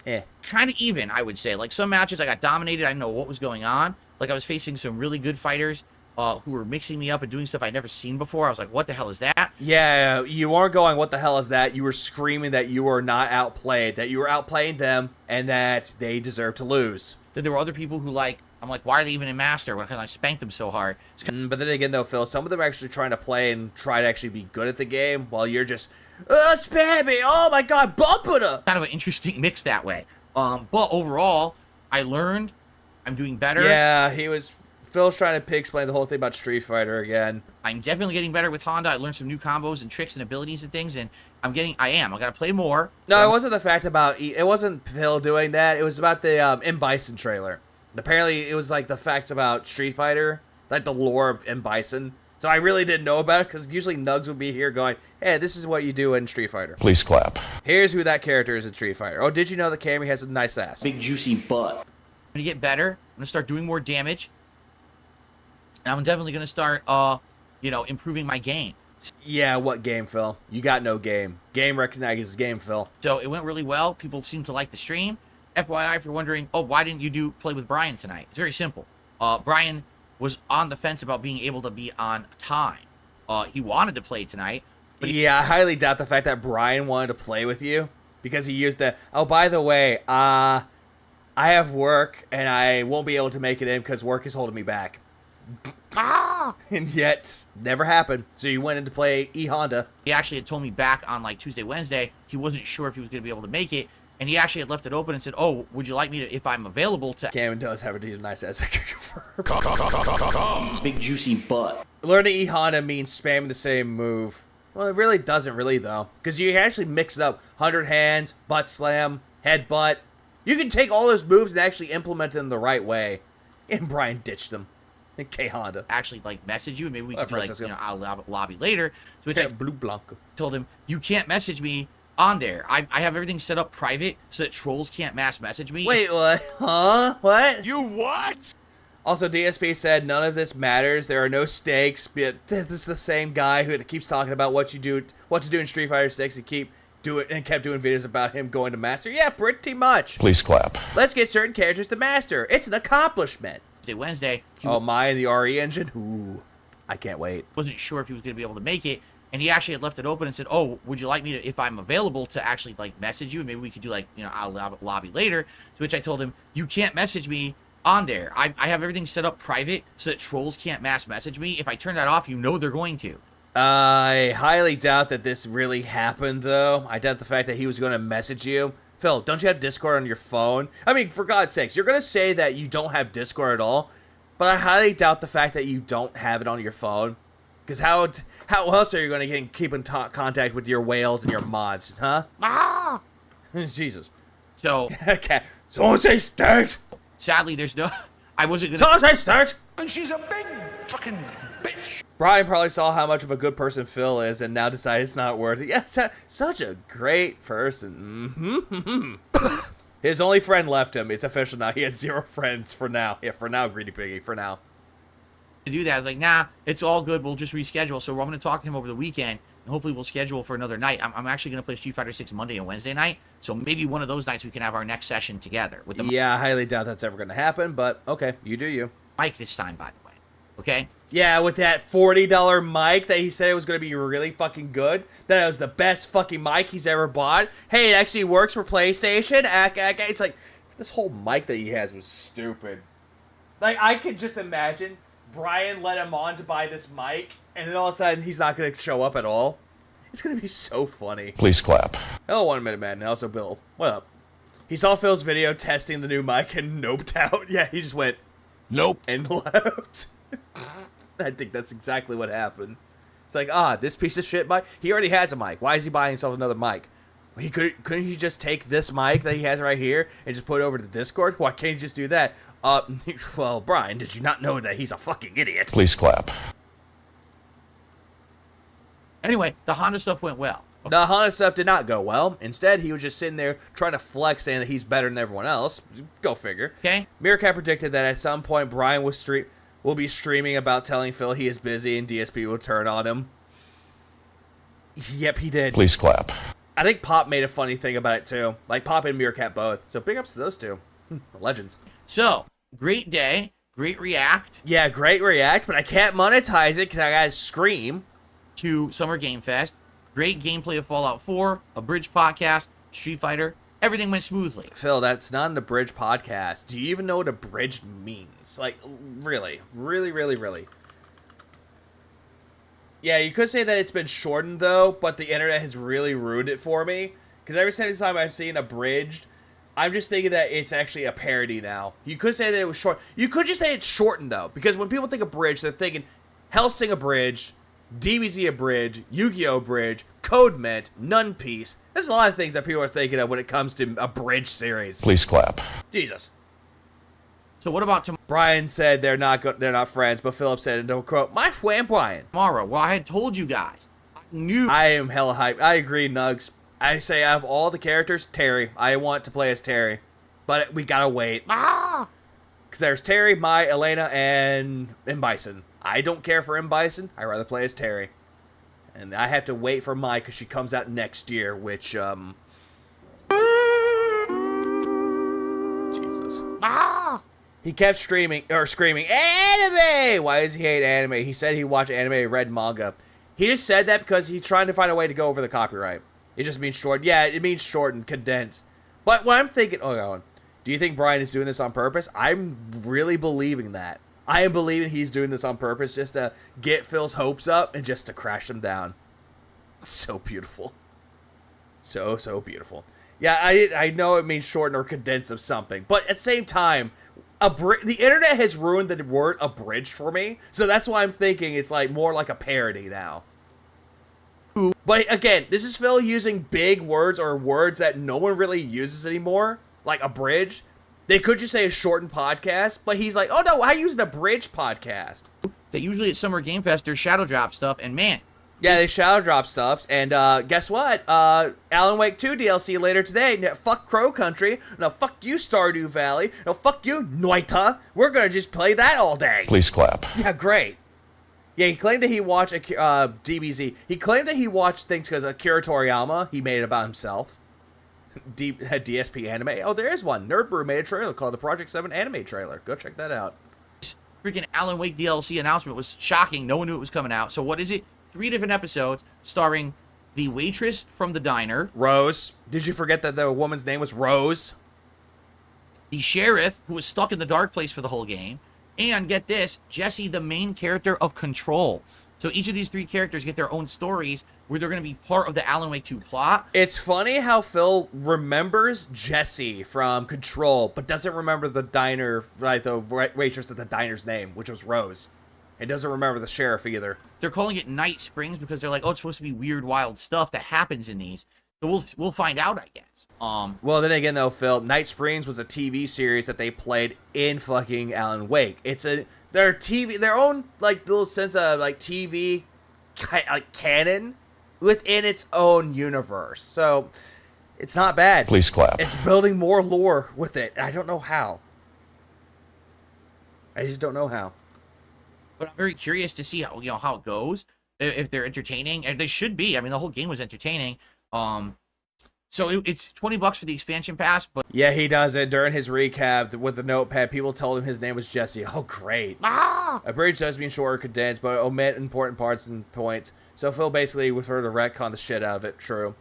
kind of even, I would say. Like, some matches I got dominated, I didn't know what was going on. Like, I was facing some really good fighters who were mixing me up and doing stuff I'd never seen before. I was like, what the hell is that? Yeah, you weren't going, what the hell is that? You were screaming that you were not outplayed, that you were outplaying them, and that they deserve to lose. Then there were other people who, like, I'm like, why are they even in Master? Because I spanked them so hard. But then again, though, Phil, some of them are actually trying to play and try to actually be good at the game, while you're just, spam me, oh my god, bump it up! Kind of an interesting mix that way. But overall, I learned, I'm doing better. Yeah, Phil's trying to explain the whole thing about Street Fighter again. I'm definitely getting better with Honda. I learned some new combos and tricks and abilities and things, and I gotta play more. No, it wasn't the fact about, it wasn't Phil doing that, it was about the M. Bison trailer. Apparently, it was like the facts about Street Fighter, like the lore of M. Bison. So I really didn't know about it, because usually Nugs would be here going, hey, this is what you do in Street Fighter. Please clap. Here's who that character is in Street Fighter. Oh, did you know that Cammy has a nice ass? Big juicy butt. I'm gonna get better. I'm gonna start doing more damage. And I'm definitely gonna start, improving my game. Yeah, what game, Phil? You got no game. Game recognizes game, Phil. So it went really well. People seem to like the stream. FYI, if you're wondering, why didn't you play with Brian tonight? It's very simple. Brian was on the fence about being able to be on time. He wanted to play tonight. But yeah, I highly doubt the fact that Brian wanted to play with you. Because he used the, oh, by the way, I have work and I won't be able to make it in because work is holding me back. And yet, never happened. So you went in to play E-Honda. He actually had told me back on like Tuesday, Wednesday, he wasn't sure if he was going to be able to make it. And he actually had left it open and said, oh, would you like me to, if I'm available to... Cameron does have a nice ass. Big juicy butt. Learning E-Honda means spamming the same move. Well, it really doesn't really, though. Because you actually mix it up. 100 hands, butt slam, headbutt. You can take all those moves and actually implement them the right way. And Brian ditched them. And K-Honda. Actually, like, message you, and maybe we can do, like, I'll lobby later. To which I Blue Blanco told him, you can't message me on there. I have everything set up private so that trolls can't mass message me. Wait, what? Huh? What? You what? Also, DSP said none of this matters. There are no stakes. But this is the same guy who keeps talking about what to do in Street Fighter 6 and kept doing videos about him going to master. Yeah, pretty much. Please clap. Let's get certain characters to master. It's an accomplishment. Wednesday. Oh, my, and the RE engine? Ooh, I can't wait. Wasn't sure if he was going to be able to make it, and he actually had left it open and said, oh, would you like me to, if I'm available, to actually, like, message you? Maybe we could do, like, you know, I'll lobby later. To which I told him, you can't message me on there. I have everything set up private so that trolls can't mass message me. If I turn that off, you know they're going to. I highly doubt that this really happened, though. I doubt the fact that he was going to message you. Phil, don't you have Discord on your phone? I mean, for God's sakes, you're going to say that you don't have Discord at all, but I highly doubt the fact that you don't have it on your phone. Because how else are you going to keep in contact with your whales and your mods, huh? Ah! Jesus. So... Okay. Someone say start! Sadly, there's no... I wasn't going to... Someone say start! And she's a big fucking bitch. Brian probably saw how much of a good person Phil is and now decided it's not worth it. Yeah, such a great person. Mm-hmm. His only friend left him. It's official now. He has 0 friends for now. Yeah, for now, Greedy Piggy, for now. To do that, I was like, nah, it's all good. We'll just reschedule. So I'm going to talk to him over the weekend, and hopefully we'll schedule for another night. I'm actually going to play Street Fighter 6 Monday and Wednesday night, so maybe one of those nights we can have our next session together. With the yeah, I highly doubt that's ever going to happen, but okay, you do you. Mic this time, by the way. Okay? Yeah, with that $40 mic that he said it was going to be really fucking good, that it was the best fucking mic he's ever bought. Hey, it actually works for PlayStation. It's like, this whole mic that he has was stupid. Like, I could just imagine Brian led him on to buy this mic, and then all of a sudden he's not going to show up at all. It's going to be so funny. Please clap. Hello, 1 Minute Man, and also Bill. What up? He saw Phil's video testing the new mic and noped out. Yeah, he just went, nope, and left. I think that's exactly what happened. It's like, this piece of shit mic? He already has a mic. Why is he buying himself another mic? Couldn't he just take this mic that he has right here and just put it over to Discord? Why can't he just do that? Well, Brian, did you not know that he's a fucking idiot? Please clap. Anyway, the Honda stuff went well. The Honda stuff did not go well. Instead, he was just sitting there trying to flex, saying that he's better than everyone else. Go figure. Okay. Meerkat predicted that at some point Brian will be streaming about telling Phil he is busy and DSP will turn on him. Yep, he did. Please clap. I think Pop made a funny thing about it too. Like Pop and Meerkat both. So big ups to those two. Legends. So, great day. Great react. Yeah, great react, but I can't monetize it because I gotta scream. To Summer Game Fest. Great gameplay of Fallout 4. A bridge podcast. Street Fighter. Everything went smoothly. Phil, that's not an abridged podcast. Do you even know what abridged means? Like, really? Really, really, really? Yeah, you could say that it's been shortened, though, but the internet has really ruined it for me. Because every single time I've seen abridged, I'm just thinking that it's actually a parody now. You could say that it was short. You could just say it's shortened, though. Because when people think abridged, they're thinking Hellsing abridged, DBZ abridged, Yu-Gi-Oh abridged, Code Mint, Nun Piece. There's a lot of things that people are thinking of when it comes to a bridge series. Please clap. Jesus. So what about tomorrow? Brian said they're not friends, but Philip said, and don't quote, my friend Brian. Tomorrow. Well, I had told you guys. I am hella hyped. I agree, Nugs. I say out of all the characters, Terry. I want to play as Terry. But we gotta wait. Because there's Terry, Mai, Elena, and Bison. I don't care for Bison. I'd rather play as Terry. And I have to wait for Mai because she comes out next year, which, Jesus. He kept screaming, anime! Why does he hate anime? He said he watched anime and read manga. He just said that because he's trying to find a way to go over the copyright. It just means short. Yeah, it means short and condensed. But what I'm thinking, do you think Brian is doing this on purpose? I'm really believing that. I am believing he's doing this on purpose just to get Phil's hopes up and just to crash them down. So beautiful. So, so beautiful. Yeah, I know it means shorten or condense of something. But at the same time, the internet has ruined the word abridged for me. So that's why I'm thinking it's like more like a parody now. But again, this is Phil using big words or words that no one really uses anymore. Like abridged. They could just say a shortened podcast, but he's like, oh no, I use an abridged podcast. That usually at Summer Game Fest, there's Shadow Drop stuff, and man, Yeah, they shadow drop subs, and guess what? Alan Wake 2 DLC later today. No, fuck Crow Country. No, fuck you, Stardew Valley. No, fuck you, Noita. We're gonna just play that all day. Please clap. Yeah, great. Yeah, he claimed that he watched DBZ. He claimed that he watched things because Akira Toriyama, he made it about himself. Had DSP anime. Oh, there is one. Nerd Brew made a trailer called the Project 7 anime trailer. Go check that out. Freaking Alan Wake DLC announcement was shocking. No one knew it was coming out. So what is it? 3 different episodes starring the waitress from the diner. Rose. Did you forget that the woman's name was Rose? The sheriff, who was stuck in the dark place for the whole game. And get this, Jesse, the main character of Control. So each of these 3 characters get their own stories where they're going to be part of the Alan Wake 2 plot. It's funny how Phil remembers Jesse from Control, but doesn't remember the diner, like the waitress at the diner's name, which was Rose. It doesn't remember the sheriff either. They're calling it Night Springs because they're like, oh, it's supposed to be weird, wild stuff that happens in these. So we'll find out, I guess. Well, then again, though, Phil, Night Springs was a TV series that they played in fucking Alan Wake. It's their own like little sense of like TV, like canon within its own universe. So it's not bad. Please clap. It's building more lore with it. I don't know how. I just don't know how. But I'm very curious to see how it goes. If they're entertaining, and they should be. I mean, the whole game was entertaining. So it's $20 for the expansion pass, but yeah, he does it during his recap with the notepad. People told him his name was Jesse. Oh, great! A bridge does mean short or condensed, but omit important parts and points. So Phil basically referred to retcon the shit out of it. True.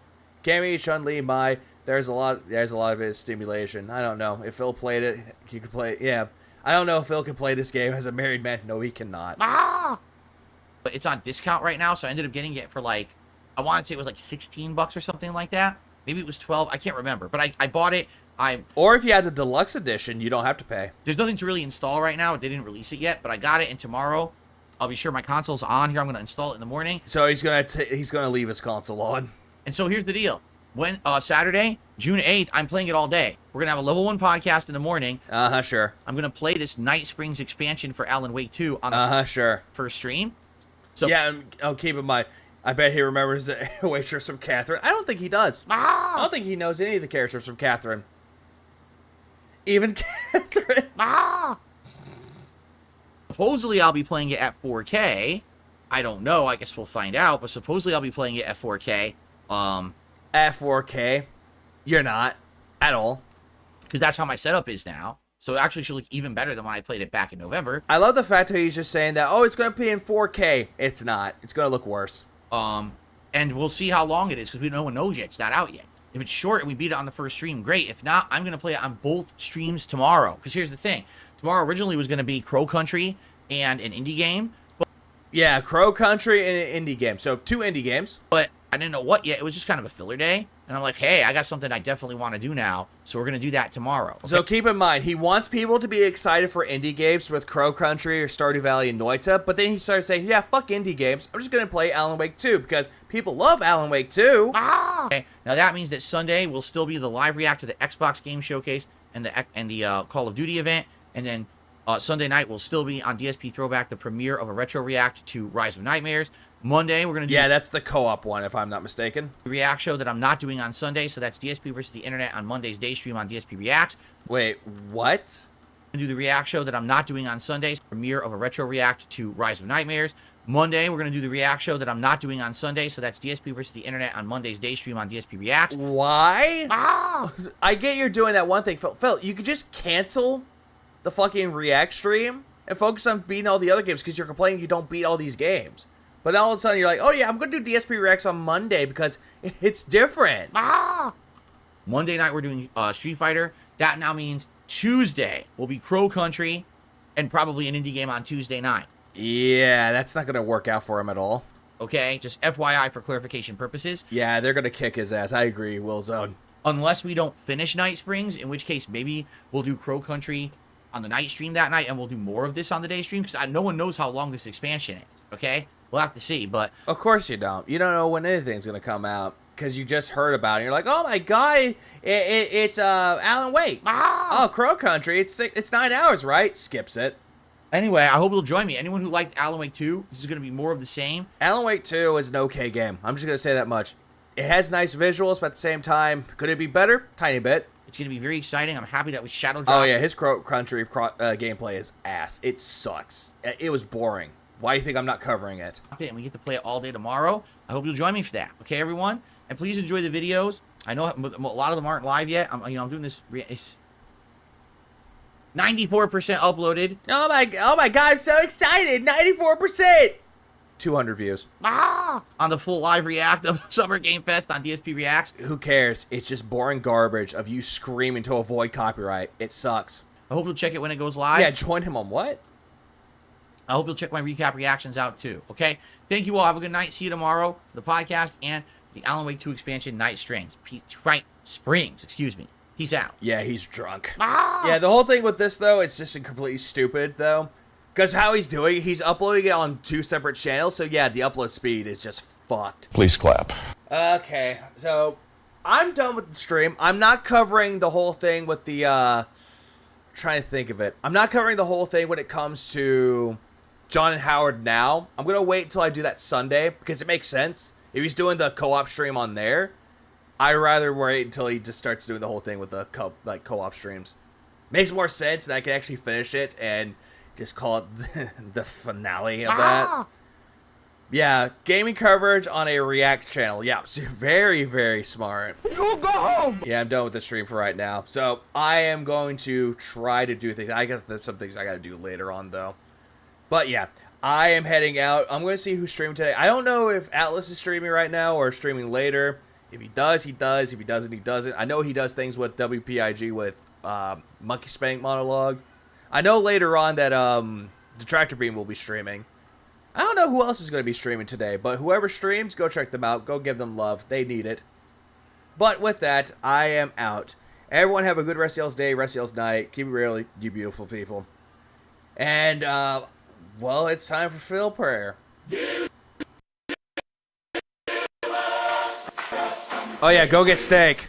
Cammy, Chun-Li, there's a lot of it is stimulation. I don't know if Phil played it. He could play it. Yeah, I don't know if Phil can play this game as a married man. No, he cannot. But it's on discount right now, so I ended up getting it for like, I want to say it was like $16 or something like that. Maybe it was 12. I can't remember. But I bought it. Or if you had the deluxe edition, you don't have to pay. There's nothing to really install right now. They didn't release it yet, but I got it, and tomorrow I'll be sure my console's on here. I'm going to install it in the morning. So he's gonna leave his console on. And so here's the deal. When Saturday, June 8th, I'm playing it all day. We're going to have a level 1 podcast in the morning. Sure. I'm going to play this Night Springs expansion for Alan Wake 2 on the sure. first stream. So yeah, keep in mind, I bet he remembers the waitress from Catherine. I don't think he does. I don't think he knows any of the characters from Catherine. Even Catherine. Supposedly, I'll be playing it at 4K. I don't know. I guess we'll find out. But supposedly, I'll be playing it at 4K. At 4K? You're not. At all. Because that's how my setup is now. So it actually should look even better than when I played it back in November. I love the fact that he's just saying that, oh, it's going to be in 4K. It's not. It's going to look worse. And we'll see how long it is because no one knows yet. It's not out yet. If it's short and we beat it on the first stream, great. If not, I'm going to play it on both streams tomorrow. Because here's the thing. Tomorrow originally was going to be Crow Country and an indie game. But yeah, Crow Country and an indie game. So 2 indie games. But I didn't know what yet. It was just kind of a filler day. And I'm like, hey, I got something I definitely want to do now. So we're going to do that tomorrow. Okay? So keep in mind, he wants people to be excited for indie games with Crow Country or Stardew Valley and Noita. But then he started saying, yeah, fuck indie games. I'm just going to play Alan Wake 2 because people love Alan Wake 2. Okay. Now that means that Sunday will still be the live react to the Xbox Game Showcase and the Call of Duty event. And then Sunday night will still be on DSP Throwback, the premiere of a retro react to Rise of Nightmares. Monday, we're going to do... Yeah, that's the co-op one, if I'm not mistaken. The React show that I'm not doing on Sunday, so that's DSP versus the Internet on Monday's day stream on DSP Reacts. Wait, what? I'm going to do the React show that I'm not doing on Sunday, premiere of a retro react to Rise of Nightmares. Monday, we're going to do the React show that I'm not doing on Sunday, so that's DSP versus the Internet on Monday's day stream on DSP Reacts. Why? I get you're doing that one thing, Phil. You could just cancel the fucking React stream and focus on beating all the other games because you're complaining you don't beat all these games. But then all of a sudden you're like, oh yeah, I'm going to do DSP Reacts on Monday because it's different. Monday night we're doing Street Fighter. That now means Tuesday will be Crow Country and probably an indie game on Tuesday night. Yeah, that's not going to work out for him at all. Okay, just FYI for clarification purposes. Yeah, they're going to kick his ass. I agree, Willzone. Unless we don't finish Night Springs, in which case maybe we'll do Crow Country on the night stream that night and we'll do more of this on the day stream because no one knows how long this expansion is, okay? We'll have to see, but... Of course you don't. You don't know when anything's going to come out because you just heard about it. You're like, oh my god, it's Alan Wake. Oh, Crow Country. It's 9 hours, right? Skips it. Anyway, I hope you'll join me. Anyone who liked Alan Wake 2, this is going to be more of the same. Alan Wake 2 is an okay game. I'm just going to say that much. It has nice visuals, but at the same time, could it be better? Tiny bit. It's going to be very exciting. I'm happy that we shadow dropped. Oh, yeah, his country gameplay is ass. It sucks. It was boring. Why do you think I'm not covering it? And we get to play it all day tomorrow. I hope you'll join me for that. Okay, everyone? And please enjoy the videos. I know a lot of them aren't live yet. I'm doing this. It's 94% uploaded. Oh my God, I'm so excited. 94%. 200 views. On the full live react of Summer Game Fest on DSP Reacts. Who cares? It's just boring garbage of you screaming to avoid copyright. It sucks. I hope you'll check it when it goes live. Yeah, join him on what? I hope you'll check my recap reactions out too. Okay? Thank you all. Have a good night. See you tomorrow for the podcast and the Alan Wake 2 expansion Night Springs. Excuse me. Peace out. Yeah, he's drunk. Yeah, the whole thing with this, though, it's just completely stupid, though. Because how he's doing it, he's uploading it on 2 separate channels, so yeah, the upload speed is just fucked. Please clap. Okay, so I'm done with the stream. I'm not covering the whole thing with the, trying to think of it. I'm not covering the whole thing when it comes to John and Howard now. I'm going to wait until I do that Sunday, because it makes sense. If he's doing the co-op stream on there, I'd rather wait until he just starts doing the whole thing with the co-op streams. Makes more sense, and I can actually finish it and just call it the finale of that. Yeah, gaming coverage on a React channel. Yeah, very, very smart. You go home! Yeah, I'm done with the stream for right now. So, I am going to try to do things. I got some things I got to do later on, though. But yeah, I am heading out. I'm going to see who's streaming today. I don't know if Atlas is streaming right now or streaming later. If he does, he does. If he doesn't, he doesn't. I know he does things with WPIG with Monkey Spank Monologue. I know later on that Detractor Beam will be streaming. I don't know who else is going to be streaming today, but whoever streams, go check them out. Go give them love. They need it. But with that, I am out. Everyone have a good rest of y'all's day, rest of y'all's night. Keep it real, you beautiful people. And, well, it's time for Phil Prayer. Oh yeah, go get steak.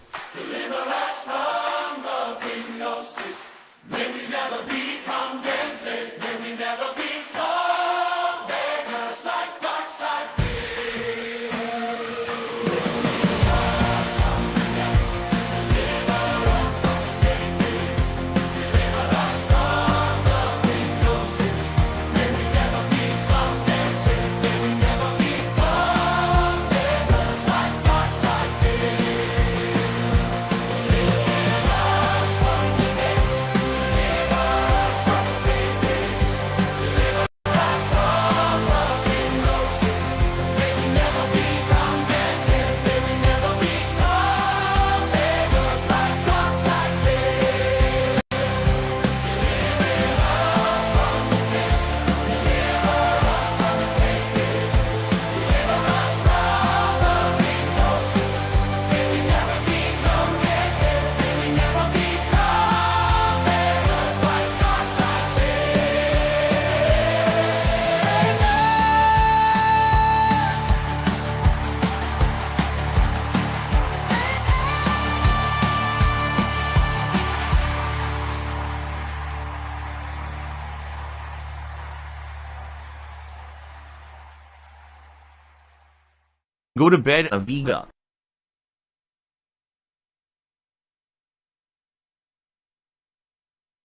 Go to bed, Aviga.